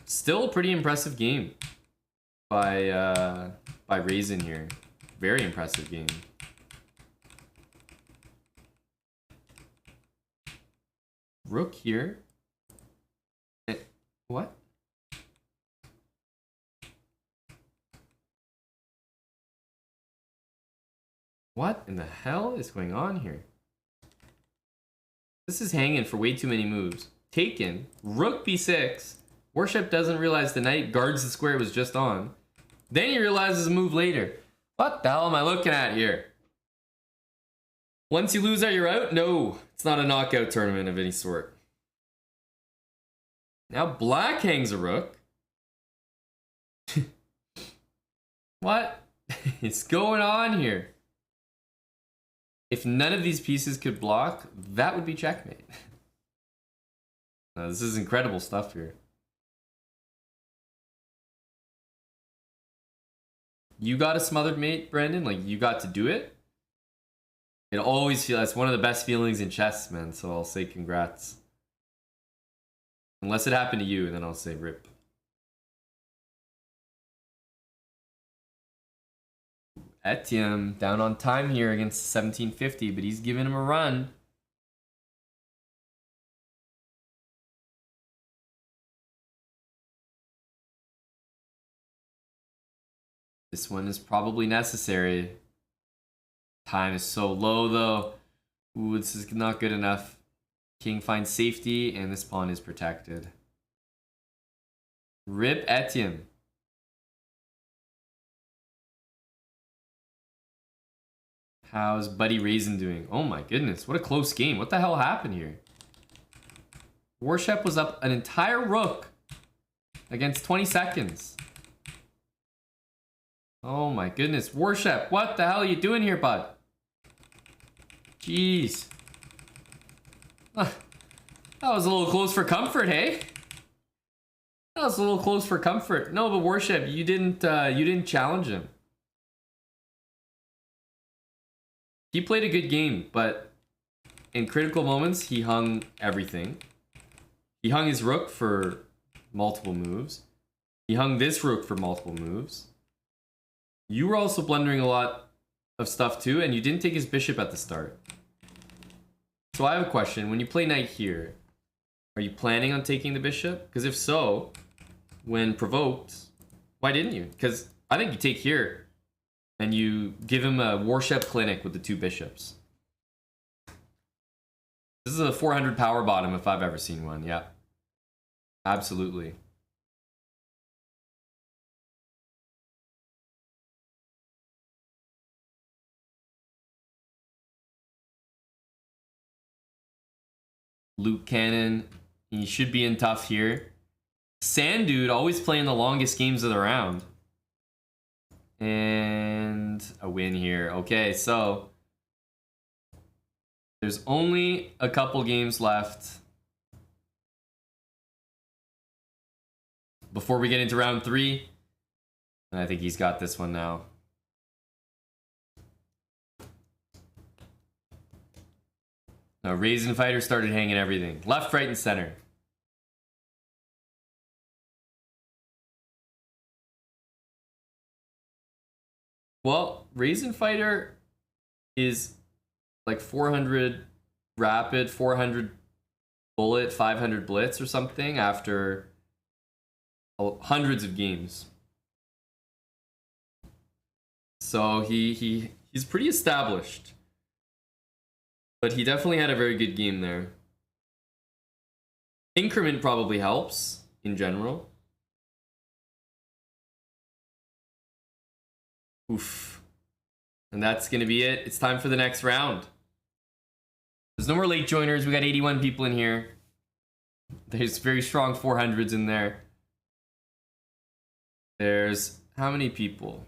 Still a pretty impressive game by Raisin here. Very impressive game. Rook here. What? What in the hell is going on here? This is hanging for way too many moves. Taken. Rook b6. Worship doesn't realize the knight guards the square it was just on. Then he realizes a move later. What the hell am I looking at here? Once you lose out, you're out? No, it's not a knockout tournament of any sort. Now black hangs a rook. What is going on here? If none of these pieces could block, that would be checkmate. This is incredible stuff here. You got a smothered mate, Brandon? Like, you got to do it? It always feels, that's one of the best feelings in chess, man. So I'll say congrats. Unless it happened to you, and then I'll say rip. Etienne down on time here against 1750, but he's giving him a run. This one is probably necessary. Time is so low though. Ooh, this is not good enough. King finds safety and this pawn is protected. Rip Etienne. How's Buddy Raisin doing? Oh my goodness, what a close game. What the hell happened here? Warshep was up an entire rook against 20 seconds. Oh my goodness. Warshep, what the hell are you doing here, bud? Jeez. That was a little close for comfort, hey? That was a little close for comfort. No, but Warshep, you didn't challenge him. He played a good game, but in critical moments, he hung everything. He hung his rook for multiple moves. He hung this rook for multiple moves. You were also blundering a lot of stuff too, and you didn't take his bishop at the start. So I have a question. When you play knight here, are you planning on taking the bishop? Because if so, when provoked, why didn't you? Because I think you take here and you give him a Warshep clinic with the two bishops. This is a 400 power bottom if I've ever seen one. Yeah, absolutely. Luke Cannon, he should be in tough here. Sand Dude always playing the longest games of the round. And a win here. Okay, so there's only a couple games left before we get into round 3. And I think he's got this one now. Now, Raisin Fighter started hanging everything. Left, right, and center. Well, Raisin Fighter is like 400 rapid, 400 bullet, 500 blitz or something after hundreds of games. So he's pretty established. But he definitely had a very good game there. Increment probably helps in general. Oof. And that's going to be it. It's time for the next round. There's no more late joiners. We got 81 people in here. There's very strong 400s in there. There's how many people?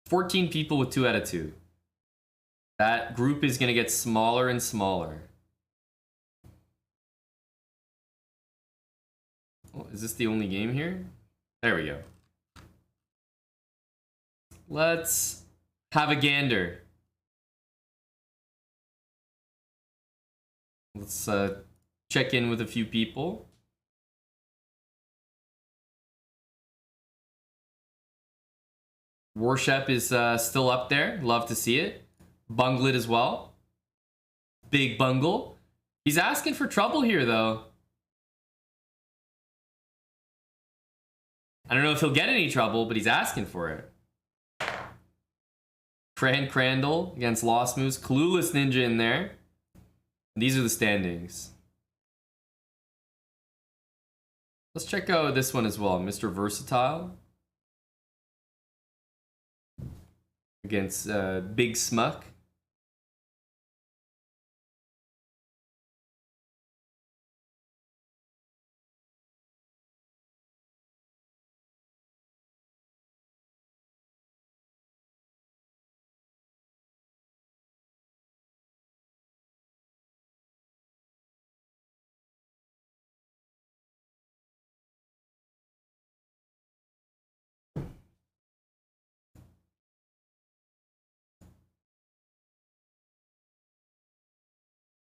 $14 people with 2 out of 2. That group is going to get smaller and smaller. Oh, is this the only game here? There we go. Let's have a gander. Let's check in with a few people. Warshep is still up there. Love to see it. Bunglet as well. Big Bungle. He's asking for trouble here, though. I don't know if he'll get any trouble, but he's asking for it. Crandall against Lost Moose. Clueless Ninja in there. These are the standings. Let's check out this one as well. Mr. Versatile. Against Big Smuck.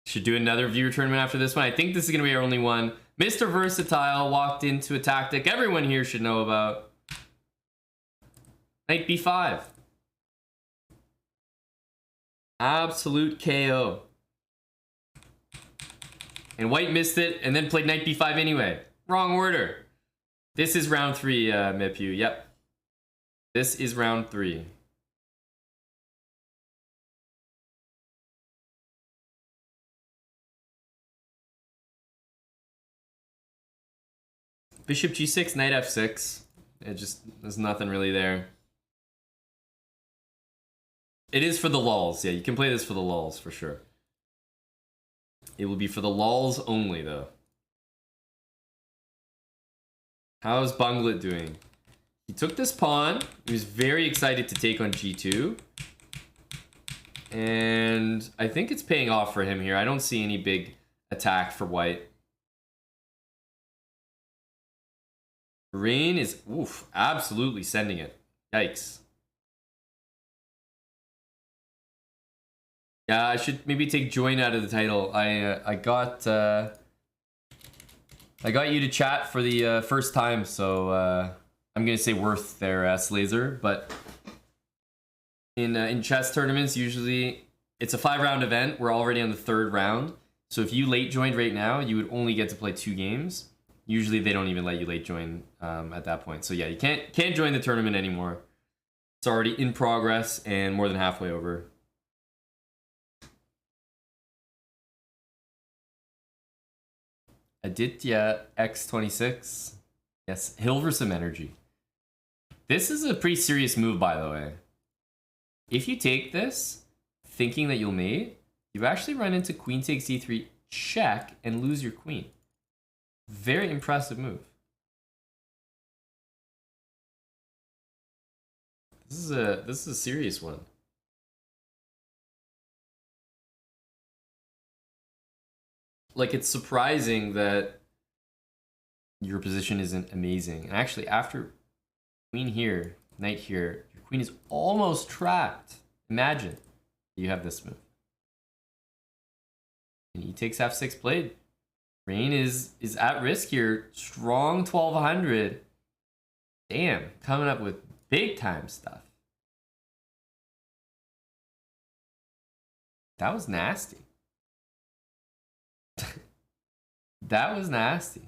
Should do another viewer tournament after this one. I think this is going to be our only one. Mr. Versatile walked into a tactic everyone here should know about. Knight b5. Absolute KO. And white missed it and then played knight b5 anyway. Wrong order. This is round 3, Mipu. Yep. This is round 3. Bishop g6, knight f6. It just, there's nothing really there. It is for the lulz. Yeah, you can play this for the lulz for sure. It will be for the lulz only though. How's Bunglet doing? He took this pawn. He was very excited to take on g2. And I think it's paying off for him here. I don't see any big attack for white. Rain is, oof, absolutely sending it. Yikes. Yeah, I should maybe take join out of the title. I got you to chat for the first time, so I'm gonna say worth there, Slazer. But in chess tournaments, usually it's a 5-round event. We're already on the 3rd round, so if you late joined right now, you would only get to play 2 games. Usually they don't even let you late join at that point. So yeah, you can't join the tournament anymore. It's already in progress and more than halfway over. Aditya X26. Yes, he'll for some energy. This is a pretty serious move, by the way. If you take this, thinking that you'll mate, you actually run into queen takes e3 check and lose your queen. Very impressive move. This is a serious one. Like, it's surprising that your position isn't amazing. And actually, after queen here, knight here, your queen is almost trapped. Imagine you have this move. And he takes f6 played. Rain is at risk here. Strong 1200. Damn, coming up with big time stuff. That was nasty. That was nasty.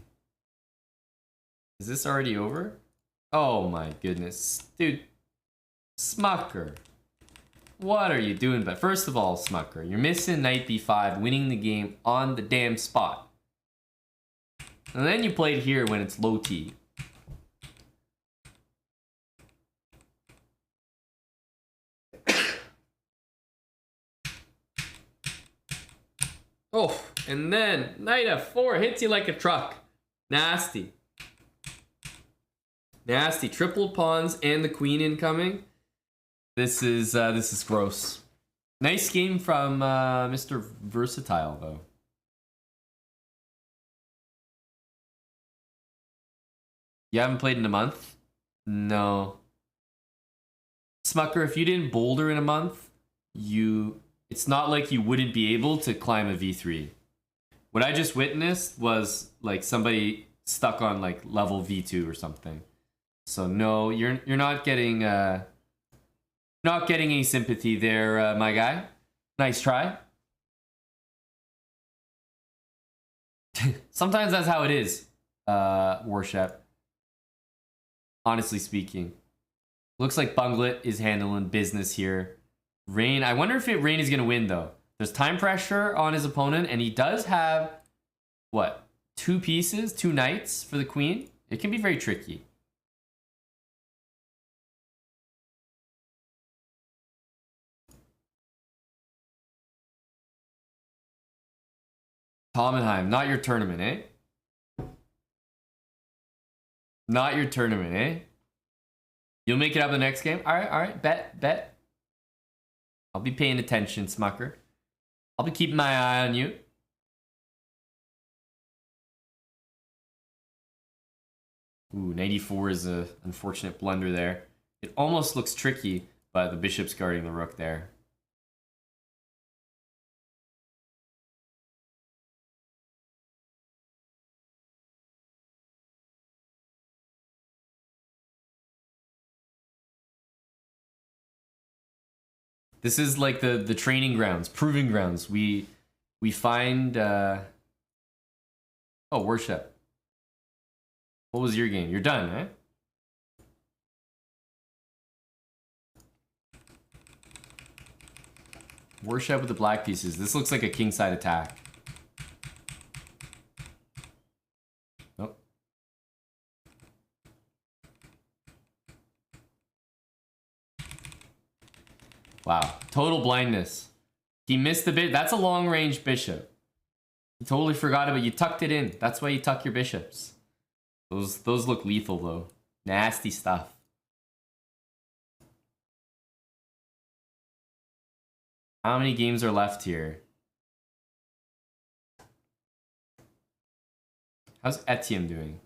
Is this already over? Oh my goodness. Dude, Smucker. What are you doing? But first of all, Smucker, you're missing knight b5, winning the game on the damn spot. And then you played here when it's low T. Oh, and then knight f4 hits you like a truck. Nasty. Nasty. Tripled pawns and the queen incoming. This is gross. Nice game from Mr. Versatile though. You haven't played in a month? No. Smucker, if you didn't boulder in a month, it's not like you wouldn't be able to climb a V3. What I just witnessed was like somebody stuck on like level V2 or something. So no, you're not getting any sympathy there, my guy. Nice try. Sometimes that's how it is, Warshep. Honestly speaking. Looks like Bunglet is handling business here. Rain, I wonder if Rain is going to win, though. There's time pressure on his opponent, and he does have, what, 2 pieces, 2 knights for the queen? It can be very tricky. Tomenheim, not your tournament, eh? Not your tournament, eh? You'll make it up the next game? Alright, bet. I'll be paying attention, Smucker. I'll be keeping my eye on you. Ooh, 94 is an unfortunate blunder there. It almost looks tricky, but the bishop's guarding the rook there. This is like the training grounds, proving grounds. We find oh, worship. What was your game? You're done, right? Worship with the black pieces. This looks like a kingside attack. Nope. Wow. Total blindness. He missed the bit. That's a long-range bishop. You totally forgot about it. You tucked it in. That's why you tuck your bishops. Those look lethal, though. Nasty stuff. How many games are left here? How's Etienne doing?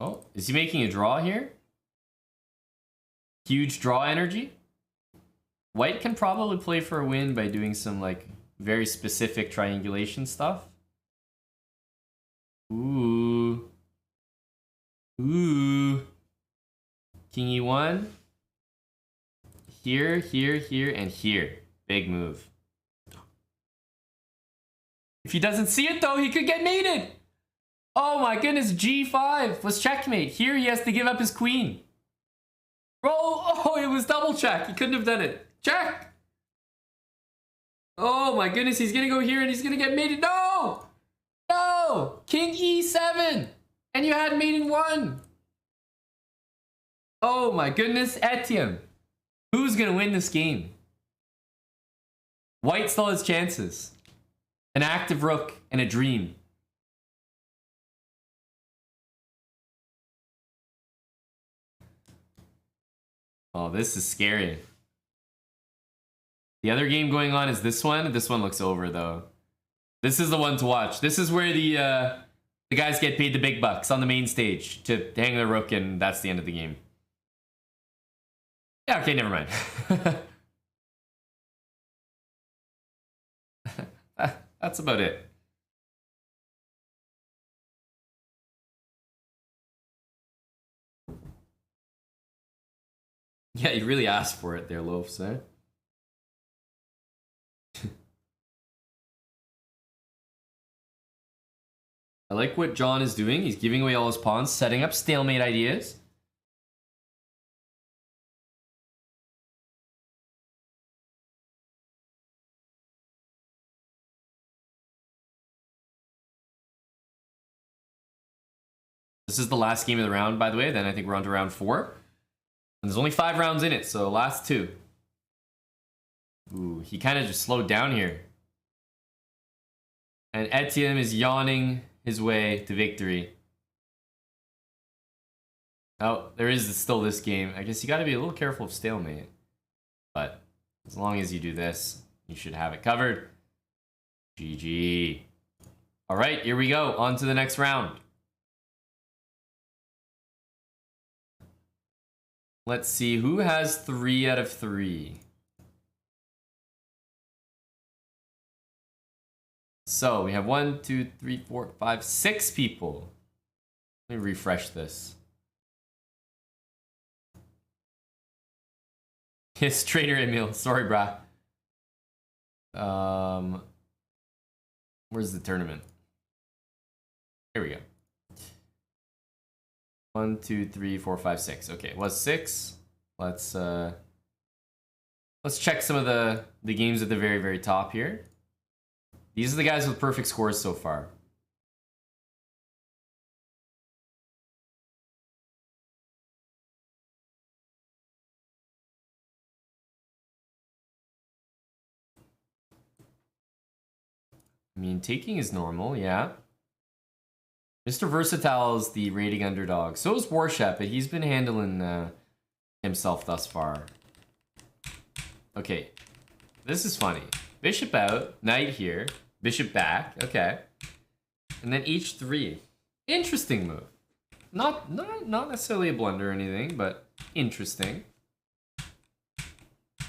Oh, is he making a draw here? Huge draw energy? White can probably play for a win by doing some, like, very specific triangulation stuff. Ooh. Ooh. King E1. Here, here, here, and here. Big move. If he doesn't see it, though, he could get mated. Oh my goodness, G5 was checkmate. Here he has to give up his queen. Bro, oh, it was double check. He couldn't have done it. Check. Oh my goodness, he's gonna go here and he's gonna get mated. No! No! King E7! And you had mate in 1. Oh my goodness, Etienne. Who's gonna win this game? White still has chances. An active rook and a dream. Oh, this is scary. The other game going on is this one. This one looks over, though. This is the one to watch. This is where the guys get paid the big bucks on the main stage to hang their rook, and that's the end of the game. Yeah, okay, never mind. That's about it. Yeah, you really asked for it there, Loafs, eh? I like what John is doing. He's giving away all his pawns, setting up stalemate ideas. This is the last game of the round, by the way. Then I think we're on to round 4. And there's only 5 rounds in it, so last 2. Ooh, he kind of just slowed down here. And Etienne is yawning his way to victory. Oh, there is still this game. I guess you got to be a little careful of stalemate. But as long as you do this, you should have it covered. GG. All right, here we go. On to the next round. Let's see, who has 3 out of 3? So we have 1, 2, 3, 4, 5, 6 people. Let me refresh this. Yes, Trader Emil. Sorry, brah. Where's the tournament? Here we go. 1, 2, 3, 4, 5, 6. Okay, it was 6. Let's check some of the games at the very, very top here. These are the guys with perfect scores so far. I mean, taking is normal, yeah. Mr. Versatile is the rating underdog. So is Warshep, but he's been handling himself thus far. Okay, this is funny. Bishop out, knight here, bishop back, okay. And then h3. Interesting move. Not necessarily a blunder or anything, but interesting.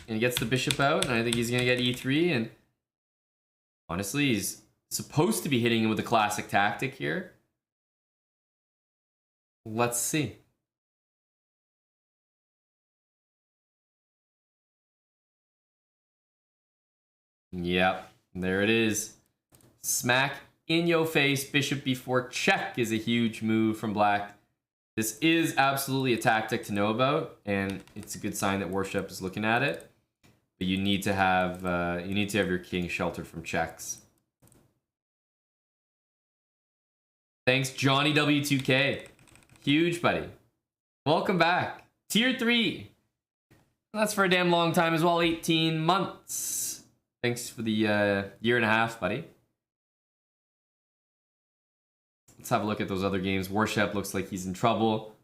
And he gets the bishop out, and I think he's gonna get e3, and honestly, he's supposed to be hitting him with a classic tactic here. Let's see. Yep, there it is. Smack in your face. Bishop b4 check is a huge move from black. This is absolutely a tactic to know about, and it's a good sign that Worship is looking at it. But you need to have your king sheltered from checks. Thanks, Johnny W2K. Huge, buddy. Welcome back. Tier 3. That's for a damn long time as well. 18 months. Thanks for the year and a half, buddy. Let's have a look at those other games. Worship looks like he's in trouble.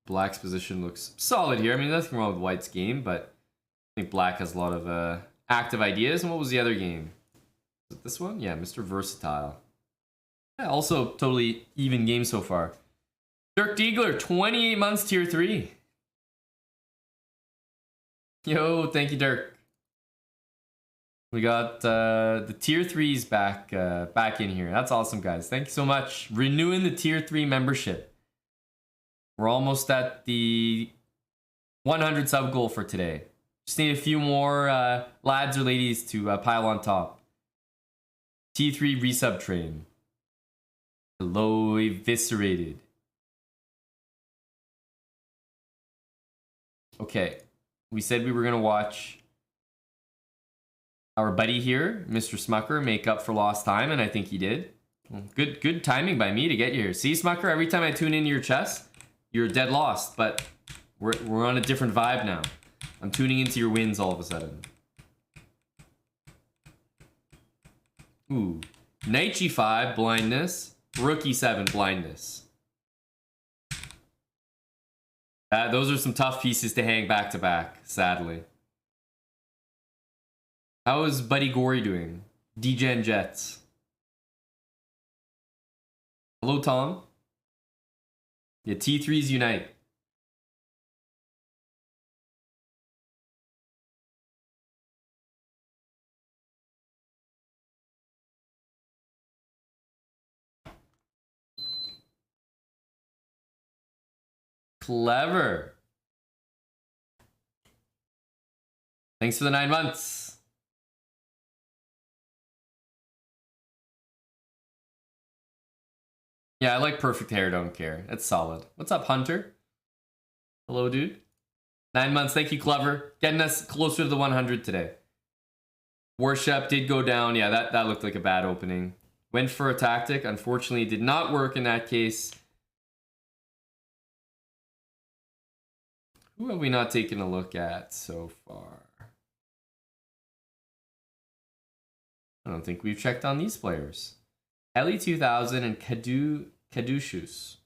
Black's position looks solid here. I mean, nothing wrong with White's game, but I think Black has a lot of active ideas. And what was the other game? Was it this one? Yeah, Mr. Versatile. Yeah, also totally even game so far. Dirk Diegler, 28 months, tier 3. Yo, thank you, Dirk. We got the tier 3s back in here. That's awesome, guys. Thank you so much. Renewing the tier 3 membership. We're almost at the 100 sub goal for today. Just need a few more lads or ladies to pile on top. T3 resub train. Hello, eviscerated. Okay, we said we were gonna watch our buddy here, Mr. Smucker, make up for lost time, and I think he did. Good timing by me to get you here. See, Smucker, every time I tune into your chess, you're dead lost, but we're on a different vibe now. I'm tuning into your wins all of a sudden. Ooh, Knight G5, blindness. Rook E7, blindness. Those are some tough pieces to hang back to back, sadly. How is Buddy Gory doing? DGen Jets. Hello, Tom. Yeah, T3s unite. Clever. Thanks for the 9 months. Yeah, I like perfect hair, don't care. It's solid. What's up, Hunter? Hello, dude. 9 months, thank you, Clever. Getting us closer to the 100 today. Worship did go down. Yeah, that looked like a bad opening. Went for a tactic. Unfortunately, it did not work in that case. Who have we not taken a look at so far? I don't think we've checked on these players. Ellie 2000 and Caduceus.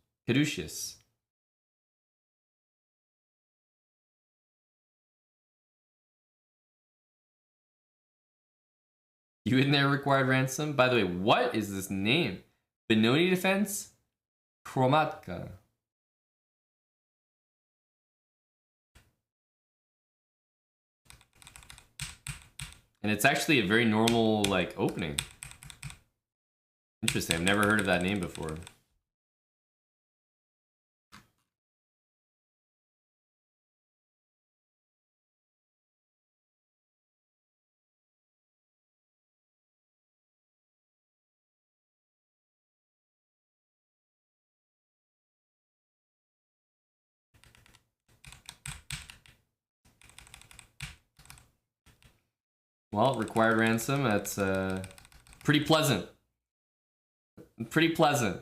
You in there, required ransom? By the way, what is this name? Benoni defense? Chromatka. And it's actually a very normal, like, opening. Interesting. I've never heard of that name before. Well, required ransom, that's pretty pleasant. Pretty pleasant.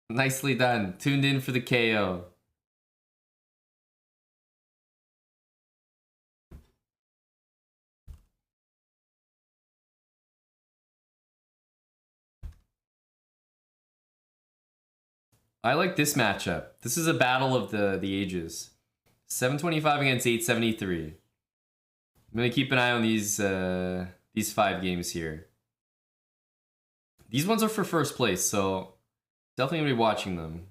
Nicely done. Tuned in for the KO. I like this matchup. This is a battle of the ages. 725 against 873. I'm gonna keep an eye on these 5 games here. These ones are for first place, so definitely gonna be watching them.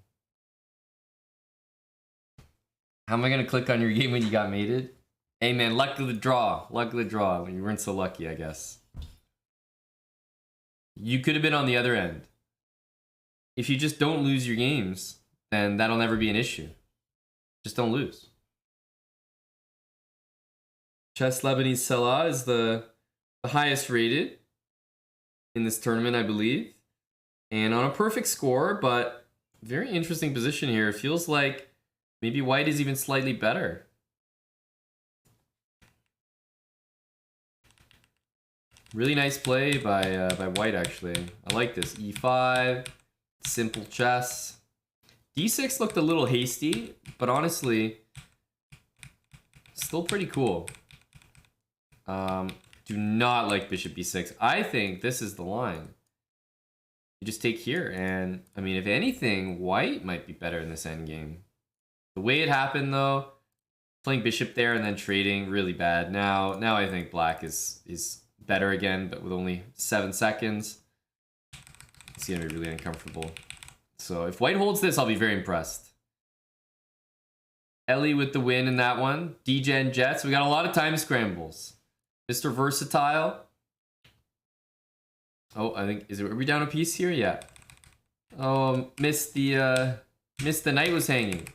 How am I gonna click on your game when you got mated? Hey man, luck of the draw. Luck of the draw. You weren't so lucky, I guess. You could have been on the other end. If you just don't lose your games, then that'll never be an issue. Just don't lose. Chess Lebanese Salah is the the highest rated in this tournament, I believe. And on a perfect score, but very interesting position here. It feels like maybe white is even slightly better. Really nice play by white, actually. I like this. E5, simple chess. D6 looked a little hasty, but honestly, still pretty cool. Do not like bishop b6. I think this is the line. You just take here, and I mean, if anything, white might be better in this endgame. The way it happened, though, playing bishop there and then trading, really bad. Now I think black is better again, but with only 7 seconds. It's gonna be really uncomfortable. So if white holds this, I'll be very impressed. Ellie with the win in that one. D-Gen Jets. We got a lot of time scrambles. Mr. Versatile. Oh, I think, are we down a piece here? Yeah. Oh, missed the knight was hanging.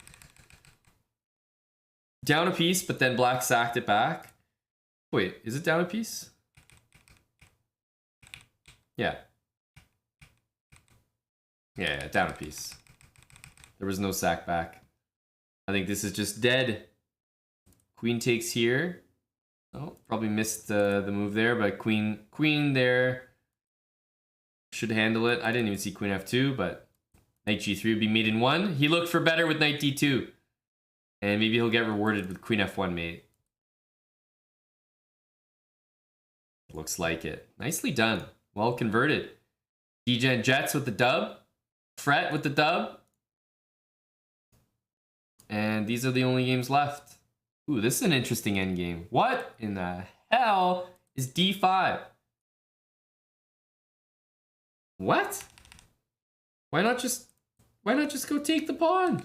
Down a piece, but then black sacked it back. Wait, is it down a piece? Yeah. Yeah, down a piece. There was no sack back. I think this is just dead. Queen takes here. Oh, probably missed the move there, but queen there should handle it. I didn't even see queen f2, but knight g3 would be mate in 1. He looked for better with knight d2. And maybe he'll get rewarded with queen f1 mate. Looks like it. Nicely done. Well converted. D-Gen Jets with the dub. Fret with the dub. And these are the only games left. Ooh, this is an interesting endgame. What in the hell is d5? What? Why not just go take the pawn?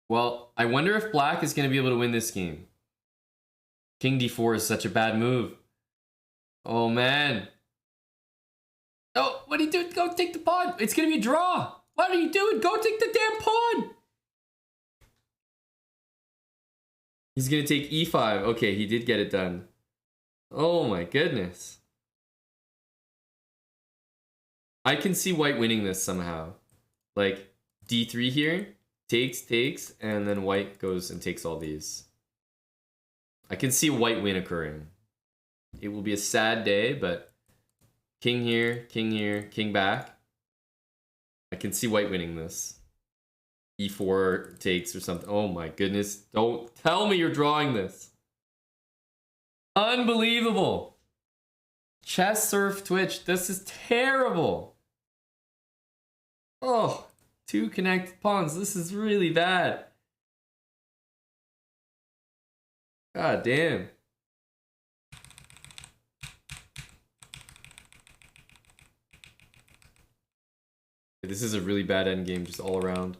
Well, I wonder if black is going to be able to win this game. King d4 is such a bad move. Oh, man. Oh, what are you doing? Go take the pawn. It's going to be a draw. What are you doing? Go take the damn pawn. He's going to take e5. Okay, he did get it done. Oh, my goodness. I can see white winning this somehow. Like, d3 here. Takes, and then white goes and takes all these. I can see white win occurring. It will be a sad day, but king here, king back. I can see white winning this. E4 takes or something. Oh my goodness. Don't tell me you're drawing this. Unbelievable. Chess Surf Twitch. This is terrible. Oh. 2 connected pawns. This is really bad. God damn. This is a really bad endgame just all around.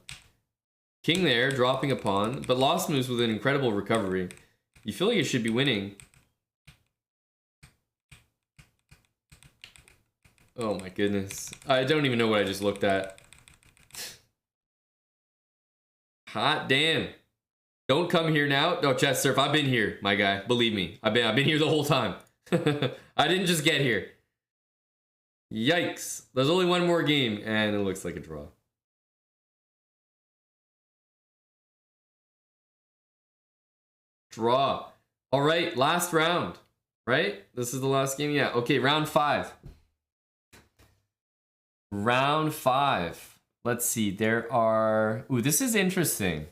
King there, dropping a pawn, but lost moves with an incredible recovery. You feel like you should be winning. Oh my goodness. I don't even know what I just looked at. Hot damn. Don't come here now. No, Chess Surf, I've been here, my guy. Believe me. I've been here the whole time. I didn't just get here. Yikes. There's only one more game, and it looks like a draw. Draw. All right, last round. Right? This is the last game? Yeah. Okay, round 5. Round 5. Let's see, there are... Ooh, this is interesting.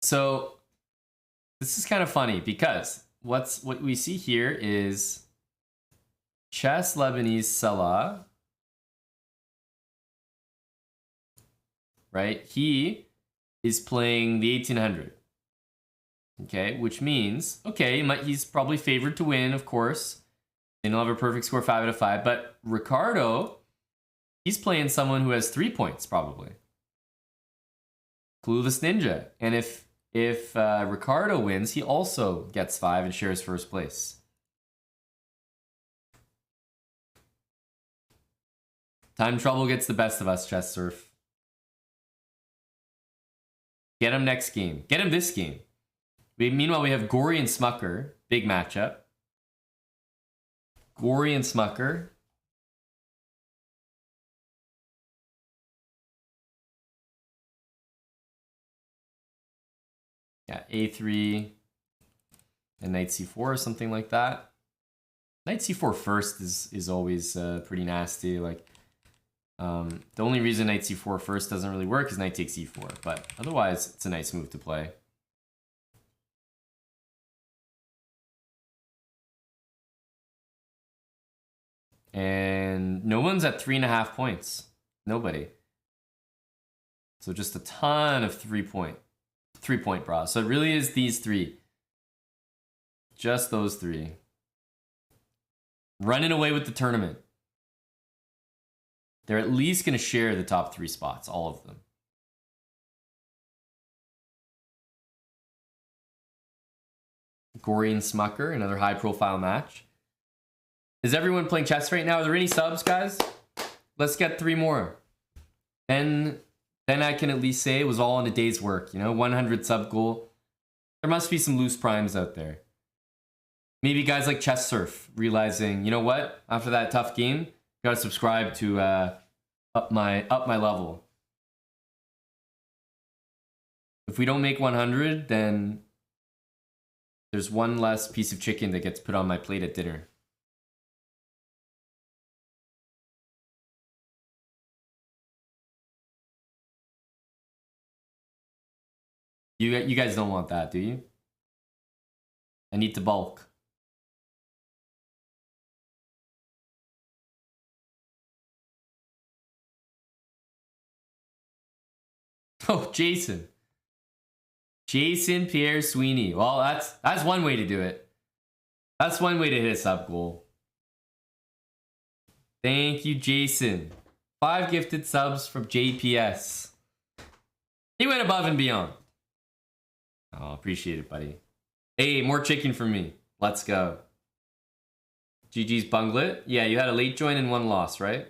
So, this is kind of funny because what we see here is Chess Lebanese Salah, right? He is playing the 1800. Okay, which means, okay, he's probably favored to win, of course. And he'll have a perfect score 5 out of 5. But Ricardo... He's playing someone who has 3 points, probably. Clueless Ninja. And if Ricardo wins, he also gets 5 and shares first place. Time trouble gets the best of us, Chess Surf. Get him next game. Get him this game. Meanwhile, we have Gory and Smucker. Big matchup. Gory and Smucker. Yeah, A3 and knight c4 or something like that. Knight c4 first is always pretty nasty. Like, the only reason knight c4 first doesn't really work is knight takes e4, but otherwise it's a nice move to play. And no one's at 3.5 points. Nobody. So just a ton of 3-point brahs. So it really is these three. Just those three. Running away with the tournament. They're at least going to share the top 3 spots, all of them. Gory and Smucker, another high-profile match. Is everyone playing chess right now? Are there any subs, guys? Let's get 3 more. Then I can at least say it was all in a day's work. You know, 100 sub goal. There must be some loose primes out there. Maybe guys like Chess Surf realizing, you know what? After that tough game, gotta subscribe to up my level. If we don't make 100, then there's one less piece of chicken that gets put on my plate at dinner. You guys don't want that, do you? I need to bulk. Oh, Jason Pierre Sweeney. Well, that's one way to do it. That's one way to hit a sub goal. Thank you, Jason. 5 gifted subs from JPS. He went above and beyond. Oh, appreciate it, buddy. Hey, more chicken for me. Let's go. GG's Bunglet. Yeah, you had a late join and 1 loss, right?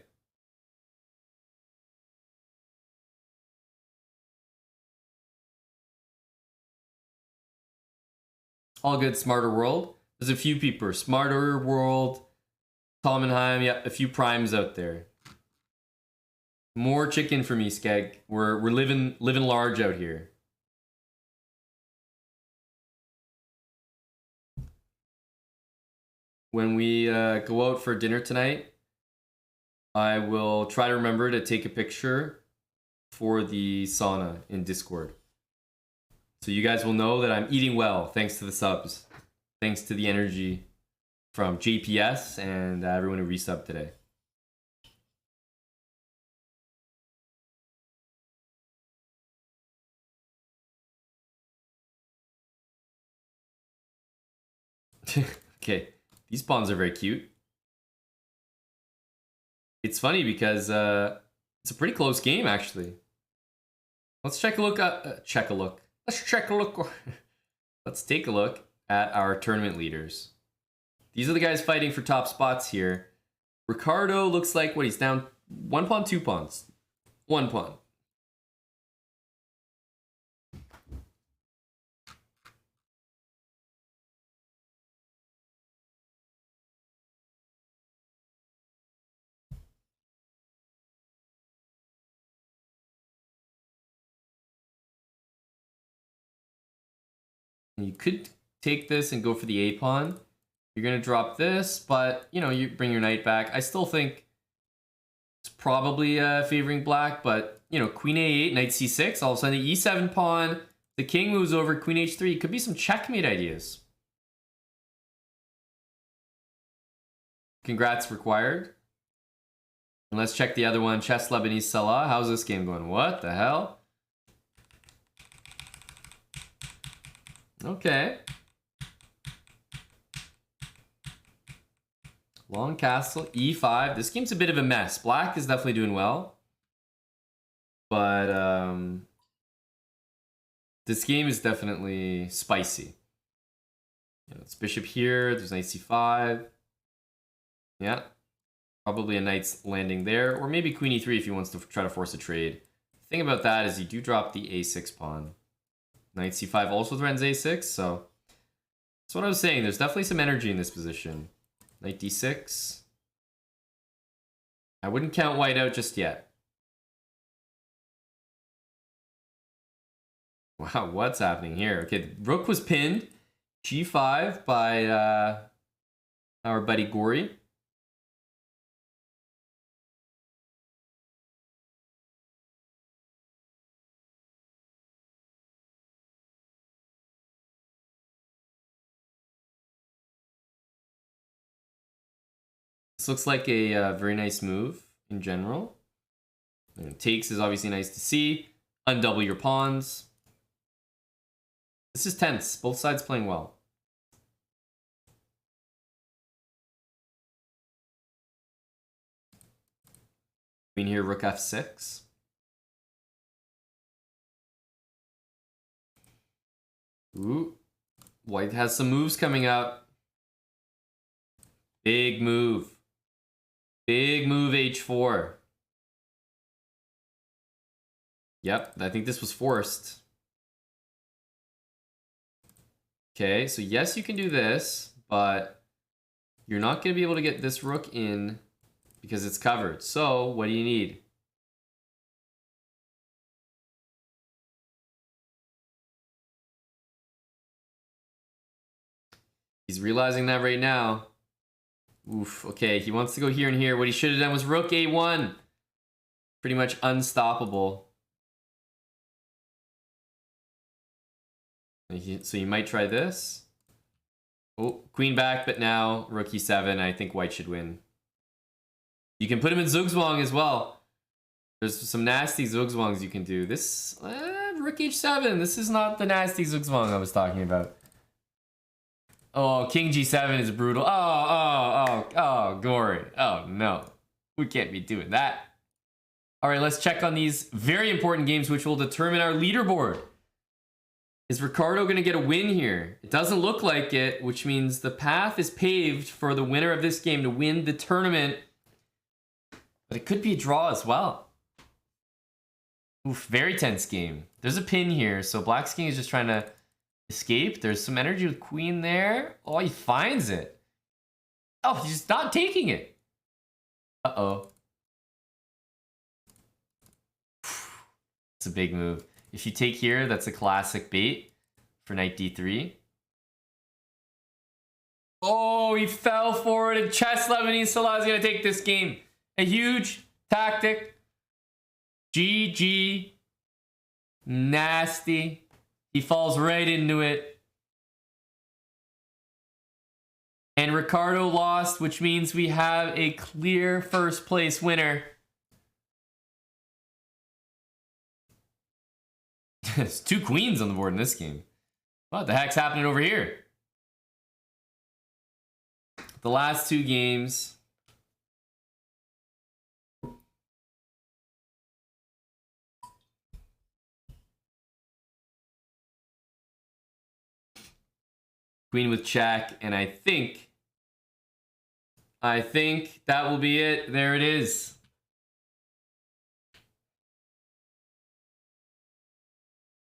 All good, Smarter World. There's a few people. Smarter World, Tolmenheim, yeah, a few primes out there. More chicken for me, Skeg. We're living large out here. When we go out for dinner tonight, I will try to remember to take a picture for the sauna in Discord. So you guys will know that I'm eating well thanks to the subs. Thanks to the energy from JPS and everyone who resubbed today. Okay, these pawns are very cute. It's funny because it's a pretty close game, actually. Let's check a look at Let's check a look. Let's take a look at our tournament leaders. These are the guys fighting for top spots here. Ricardo looks like what, he's down 1 pawn, 2 pawns. 1 pawn. You could take this and go for the A pawn. You're going to drop this, but, you know, you bring your knight back. I still think it's probably favoring black, but, you know, queen A8, knight C6, all of a sudden the E7 pawn, the king moves over, queen H3. Could be some checkmate ideas. Congrats required. And let's check the other one, Chess Lebanese Salah. How's this game going? What the hell? Okay. Long castle, E5. This game's a bit of a mess. Black is definitely doing well. But this game is definitely spicy. You know, it's bishop here. There's knight C5. Yeah. Probably a knight's landing there. Or maybe queen E3 if he wants to try to force a trade. The thing about that is you do drop the A6 pawn. Knight c5 also threatens a6, so that's what I was saying. There's definitely some energy in this position. Knight d6. I wouldn't count white out just yet. Wow, what's happening here? Okay, the rook was pinned. g5 by our buddy Gory. This looks like a very nice move in general. And takes is obviously nice to see. Undouble your pawns. This is tense. Both sides playing well. Queen here, rook f6. Ooh. White has some moves coming up. Big move. Big move, h4. Yep, I think this was forced. Okay, so yes, you can do this, but you're not going to be able to get this rook in because it's covered. So what do you need? He's realizing that right now. Oof, okay, he wants to go here and here. What he should have done was rook a1. Pretty much unstoppable. So you might try this. Oh, queen back, but now rook e7. I think white should win. You can put him in zugzwang as well. There's some nasty zugzwangs you can do. This, rook h7. This is not the nasty zugzwang I was talking about. Oh, king g7 is brutal. Oh, Gory. Oh, no. We can't be doing that. All right, let's check on these very important games which will determine our leaderboard. Is Ricardo going to get a win here? It doesn't look like it, which means the path is paved for the winner of this game to win the tournament. But it could be a draw as well. Oof, very tense game. There's a pin here, so Black's king is just trying to escape. There's some energy with queen there. Oh, he finds it. Oh, he's not taking it. Uh-oh. It's a big move. If you take here, that's a classic bait for knight d3. Oh, he fell for it. And Chess Lebanese Salah is going to take this game. A huge tactic. GG. Nasty. He falls right into it. And Ricardo lost, which means we have a clear first place winner. There's two queens on the board in this game. What the heck's happening over here? The last two games. Queen with check, and I think that will be it. There it is.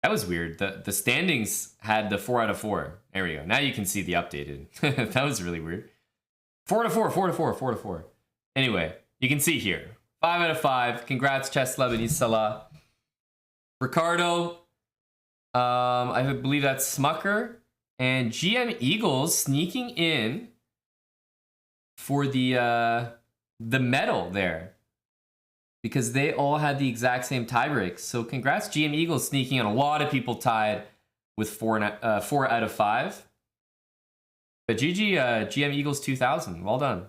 That was weird. The standings had the 4 out of 4. There we go. Now you can see the updated. That was really weird. 4 to 4, 4 to 4, 4 to 4. Anyway, you can see here. 5 out of 5. Congrats, Chess Lebanese Salah. Ricardo. I believe that's Smucker. And GM Eagles sneaking in for the medal there. Because they all had the exact same tie breaks. So congrats, GM Eagles, sneaking on. A lot of people tied with 4 out of 5. But GG, GM Eagles 2000. Well done.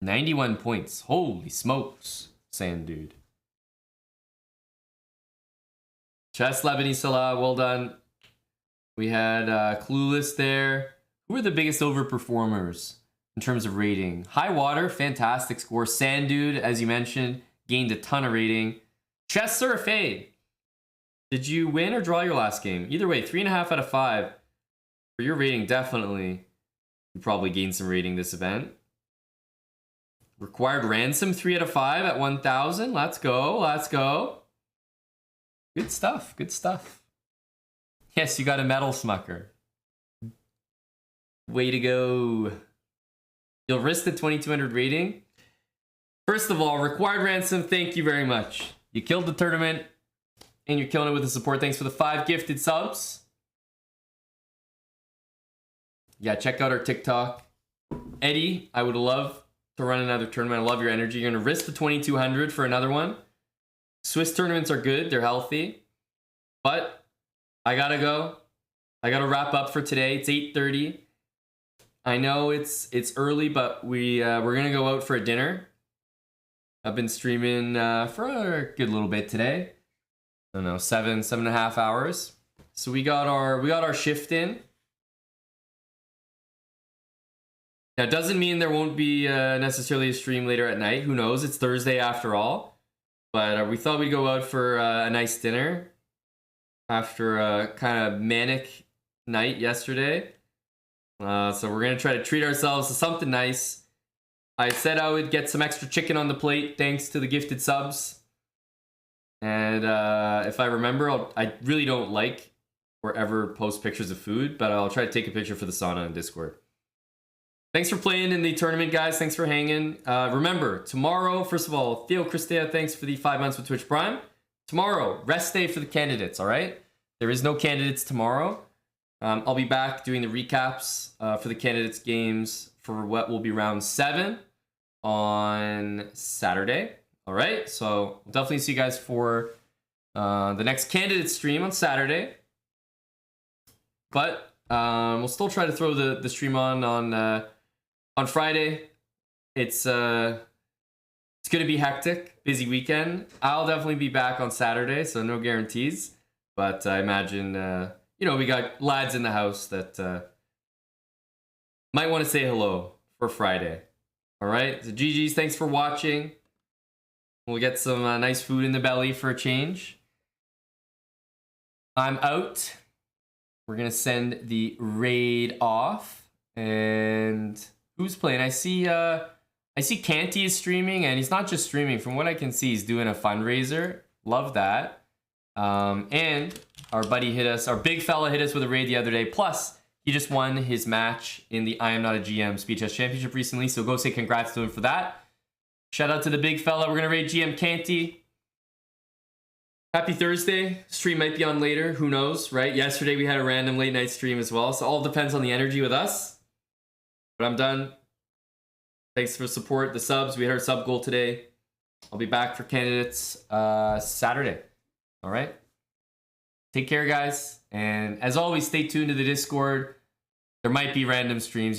91 points. Holy smokes, Sand Dude. Chess Lebanese Salah, well done. We had Clueless there. Who are the biggest overperformers in terms of rating? High Water, fantastic score. Sand Dude, as you mentioned, gained a ton of rating. Chess Surfade, did you win or draw your last game? Either way, 3.5 out of 5. For your rating, definitely. You probably gained some rating this event. Required Ransom, 3 out of 5 at 1,000. Let's go, let's go. Good stuff. Good stuff. Yes, you got a medal, Smucker. Way to go. You'll risk the 2200 rating. First of all, required ransom, thank you very much. You killed the tournament, and you're killing it with the support. Thanks for the 5 gifted subs. Yeah, check out our TikTok. Eddie, I would love to run another tournament. I love your energy. You're going to risk the 2200 for another one. Swiss tournaments are good. They're healthy. But I got to go. I got to wrap up for today. It's 8:30. I know it's early, but we're going to go out for a dinner. I've been streaming for a good little bit today. I don't know, 7.5 hours. So we got our shift in. That doesn't mean there won't be necessarily a stream later at night. Who knows? It's Thursday after all. But we thought we'd go out for a nice dinner after a kind of manic night yesterday. So we're going to try to treat ourselves to something nice. I said I would get some extra chicken on the plate thanks to the gifted subs. And if I remember, I really don't like or ever post pictures of food, but I'll try to take a picture for the sauna on Discord. Thanks for playing in the tournament, guys. Thanks for hanging. Remember, tomorrow, first of all, Theo Christea, thanks for the 5 months with Twitch Prime. Tomorrow, rest day for the candidates, all right? There is no candidates tomorrow. I'll be back doing the recaps for the candidates games for what will be round 7 on Saturday. All right, so we'll definitely see you guys for the next candidate stream on Saturday. But we'll still try to throw the stream on Friday. It's gonna be hectic, busy weekend. I'll definitely be back on Saturday, so no guarantees. But I imagine we got lads in the house that might want to say hello for Friday. All right, so GG's, thanks for watching. We'll get some nice food in the belly for a change. I'm out. We're gonna send the raid off, and who's playing? I see Canty is streaming, and he's not just streaming. From what I can see, he's doing a fundraiser. Love that. And our buddy our big fella hit us with a raid the other day. Plus, he just won his match in the I Am Not a GM Speed Chess Championship recently. So go say congrats to him for that. Shout out to the big fella. We're gonna raid GM Canty. Happy Thursday. Stream might be on later. Who knows, right? Yesterday we had a random late night stream as well. So all depends on the energy with us. But I'm done. Thanks for support, the subs. We hit our sub goal today. I'll be back for candidates Saturday. All right. Take care, guys. And as always, stay tuned to the Discord. There might be random streams.